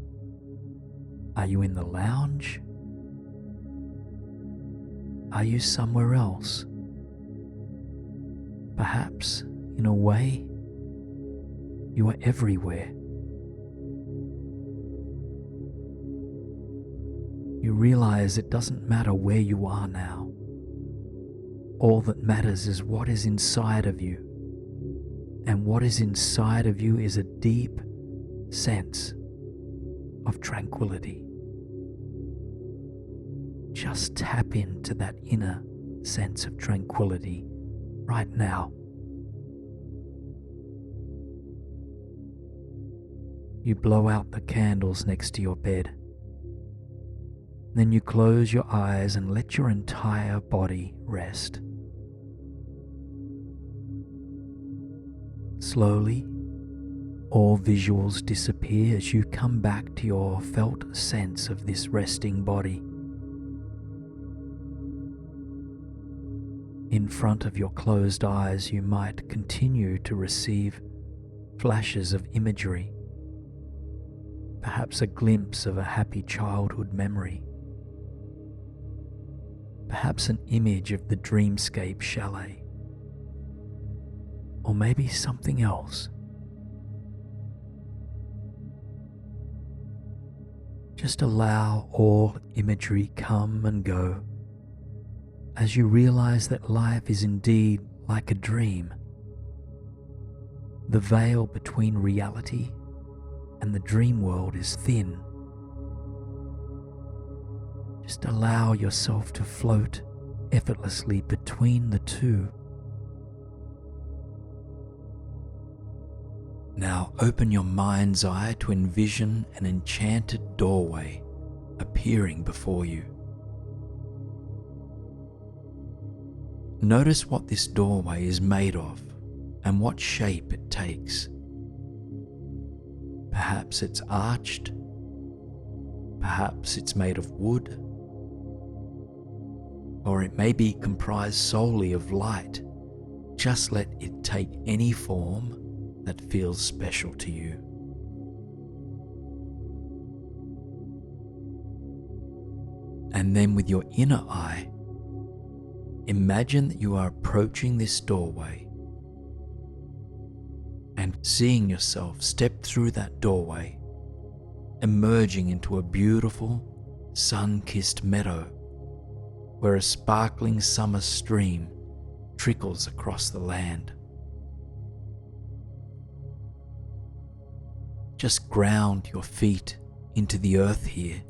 Are you in the lounge? Are you somewhere else? Perhaps, in a way, you are everywhere. You realize it doesn't matter where you are now. All that matters is what is inside of you. And what is inside of you is a deep sense of tranquility. Just tap into that inner sense of tranquility right now. You blow out the candles next to your bed. Then you close your eyes and let your entire body rest. Slowly, all visuals disappear as you come back to your felt sense of this resting body. In front of your closed eyes, you might continue to receive flashes of imagery, perhaps a glimpse of a happy childhood memory, perhaps an image of the dreamscape chalet, or maybe something else. Just allow all imagery come and go as you realize that life is indeed like a dream. The veil between reality and the dream world is thin. Just allow yourself to float effortlessly between the two. Now open your mind's eye to envision an enchanted doorway appearing before you. Notice what this doorway is made of and what shape it takes. Perhaps it's arched, perhaps it's made of wood, or it may be comprised solely of light. Just let it take any form that feels special to you. And then with your inner eye, imagine that you are approaching this doorway and seeing yourself step through that doorway, emerging into a beautiful, sun-kissed meadow where a sparkling summer stream trickles across the land. Just ground your feet into the earth here.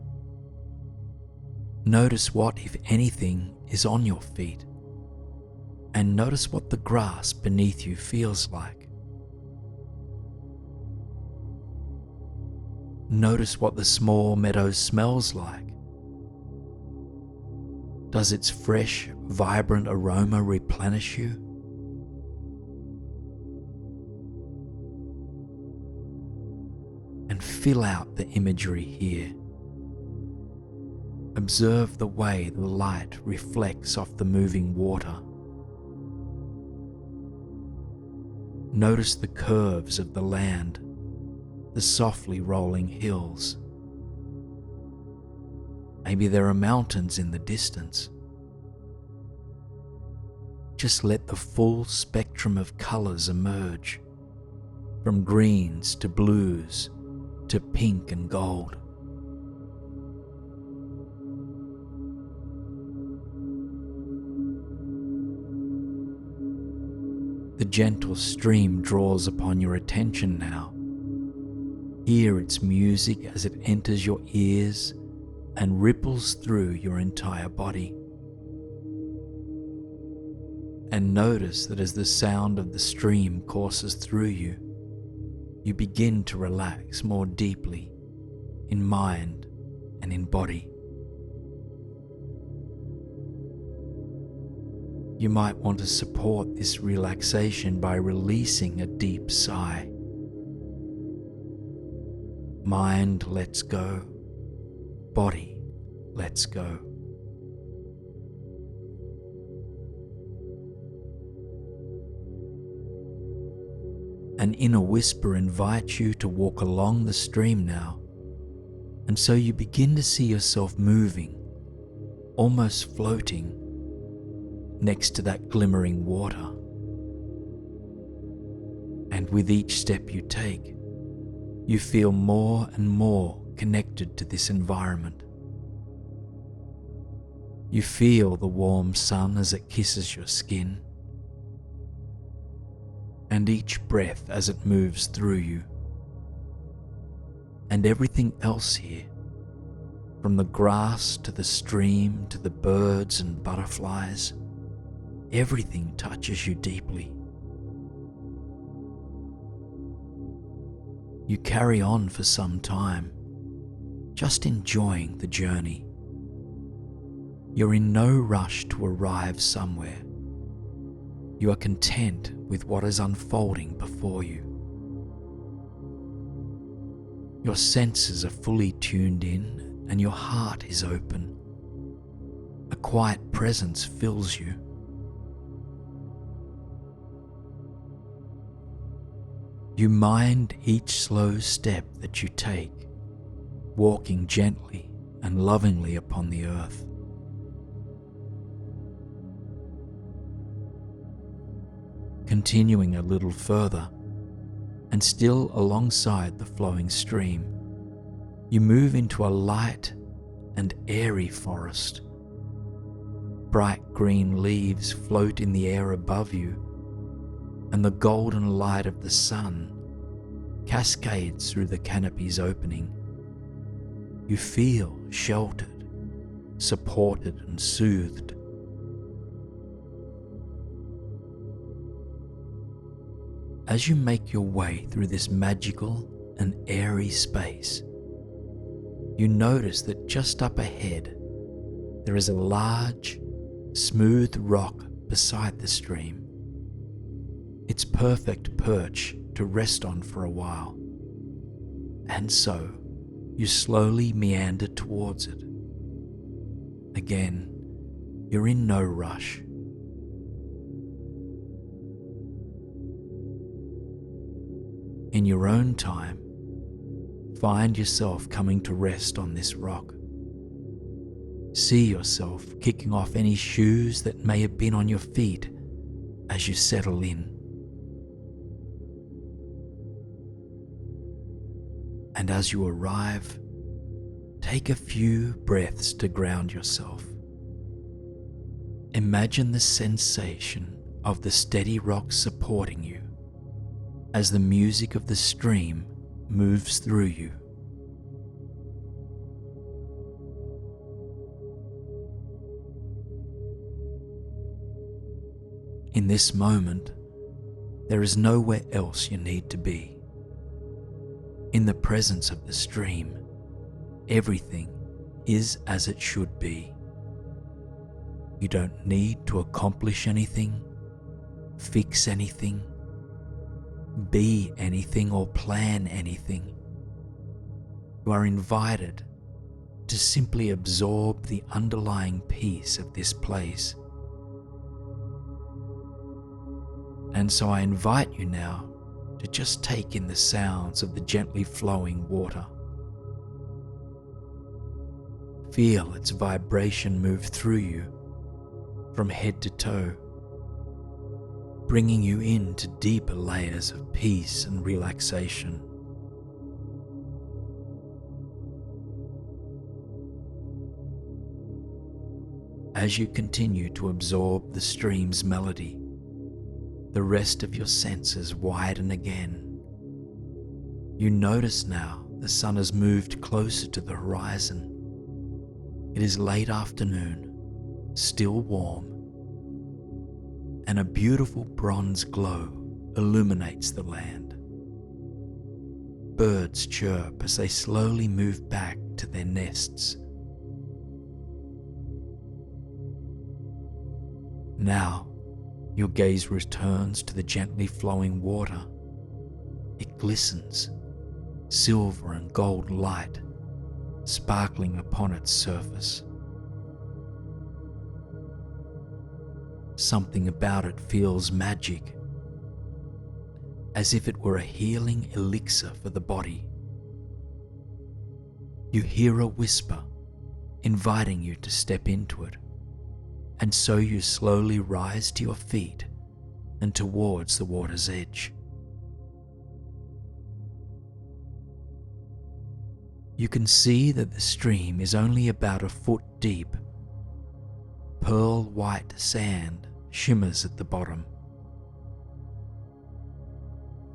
Notice what, if anything, is on your feet, and notice what the grass beneath you feels like. Notice what the small meadow smells like. Does its fresh, vibrant aroma replenish you? And fill out the imagery here. Observe the way the light reflects off the moving water. Notice the curves of the land, the softly rolling hills. Maybe there are mountains in the distance. Just let the full spectrum of colors emerge, from greens to blues to pink and gold. The gentle stream draws upon your attention now. Hear its music as it enters your ears and ripples through your entire body. And notice that as the sound of the stream courses through you, you begin to relax more deeply in mind and in body. You might want to support this relaxation by releasing a deep sigh. Mind lets go, body lets go. An inner whisper invites you to walk along the stream now, and so you begin to see yourself moving, almost floating, next to that glimmering water. And with each step you take, you feel more and more connected to this environment. You feel the warm sun as it kisses your skin, and each breath as it moves through you. And everything else here, from the grass to the stream to the birds and butterflies, everything touches you deeply. You carry on for some time, just enjoying the journey. You're in no rush to arrive somewhere. You are content with what is unfolding before you. Your senses are fully tuned in and your heart is open. A quiet presence fills you. You mind each slow step that you take, walking gently and lovingly upon the earth. Continuing a little further, and still alongside the flowing stream, you move into a light and airy forest. Bright green leaves float in the air above you, and the golden light of the sun cascades through the canopy's opening. You feel sheltered, supported, and soothed. As you make your way through this magical and airy space, you notice that just up ahead there is a large, smooth rock beside the stream. Its perfect perch to rest on for a while. And so you slowly meander towards it. Again, you're in no rush. In your own time, find yourself coming to rest on this rock. See yourself kicking off any shoes that may have been on your feet as you settle in. And as you arrive, take a few breaths to ground yourself. Imagine the sensation of the steady rock supporting you as the music of the stream moves through you. In this moment, there is nowhere else you need to be. In the presence of the stream, everything is as it should be. You don't need to accomplish anything, fix anything, be anything, or plan anything. You are invited to simply absorb the underlying peace of this place. And so I invite you now to just take in the sounds of the gently flowing water. Feel its vibration move through you from head to toe, bringing you into deeper layers of peace and relaxation. As you continue to absorb the stream's melody, The rest of your senses widen again. You notice now the sun has moved closer to the horizon. It is late afternoon, still warm, and a beautiful bronze glow illuminates the land. Birds chirp as they slowly move back to their nests. Now, your gaze returns to the gently flowing water. It glistens, silver and gold light sparkling upon its surface. Something about it feels magic, as if it were a healing elixir for the body. You hear a whisper inviting you to step into it, and so you slowly rise to your feet and towards the water's edge. You can see that the stream is only about a foot deep. Pearl white sand shimmers at the bottom.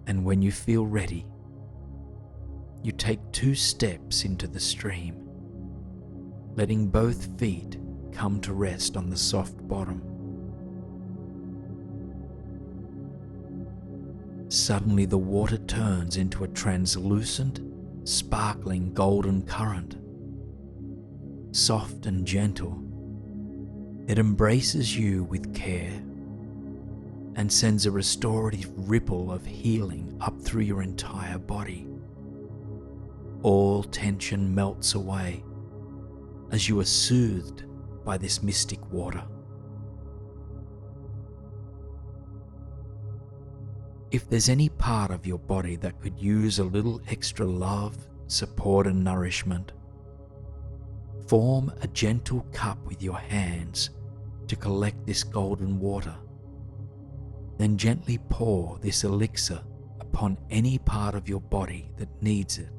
And when you feel ready, you take 2 steps into the stream, letting both feet come to rest on the soft bottom. Suddenly the water turns into a translucent, sparkling golden current. Soft and gentle, it embraces you with care and sends a restorative ripple of healing up through your entire body. All tension melts away as you are soothed by this mystic water. If there's any part of your body that could use a little extra love, support and nourishment, form a gentle cup with your hands to collect this golden water. Then gently pour this elixir upon any part of your body that needs it.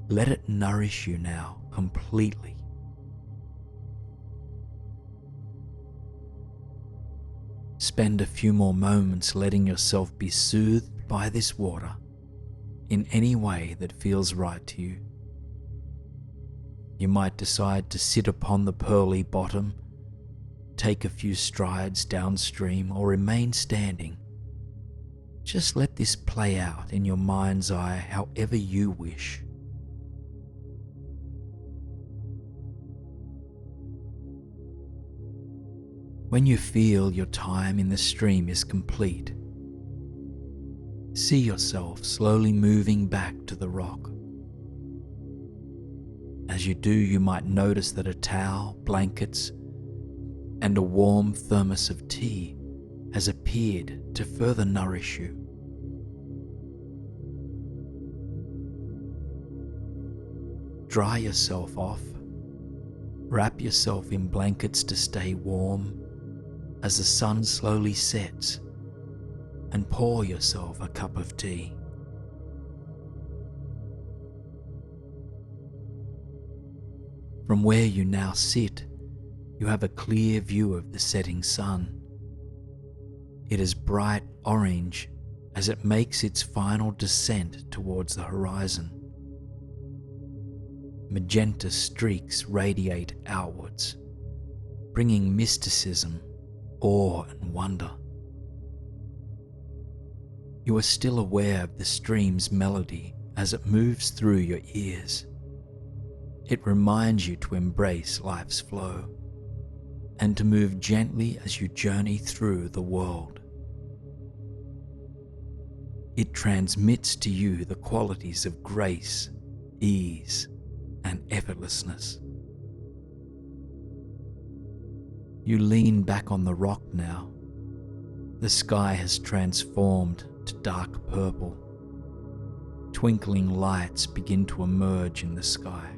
Let it nourish you now completely. Spend a few more moments letting yourself be soothed by this water in any way that feels right to you. You might decide to sit upon the pearly bottom, take a few strides downstream, or remain standing. Just let this play out in your mind's eye however you wish. When you feel your time in the stream is complete, see yourself slowly moving back to the rock. As you do, you might notice that a towel, blankets, and a warm thermos of tea has appeared to further nourish you. Dry yourself off, wrap yourself in blankets to stay warm as the sun slowly sets, and pour yourself a cup of tea. From where you now sit, you have a clear view of the setting sun. It is bright orange as it makes its final descent towards the horizon. Magenta streaks radiate outwards, bringing mysticism, awe and wonder. You are still aware of the stream's melody as it moves through your ears. It reminds you to embrace life's flow and to move gently as you journey through the world. It transmits to you the qualities of grace, ease, and effortlessness. You lean back on the rock now. The sky has transformed to dark purple. Twinkling lights begin to emerge in the sky.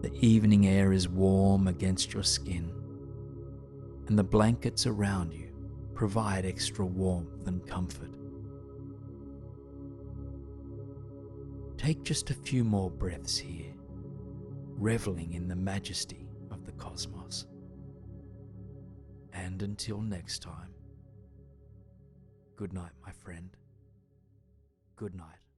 The evening air is warm against your skin, and the blankets around you provide extra warmth and comfort. Take just a few more breaths here, reveling in the majesty of the cosmos. And until next time, good night, my friend. Good night.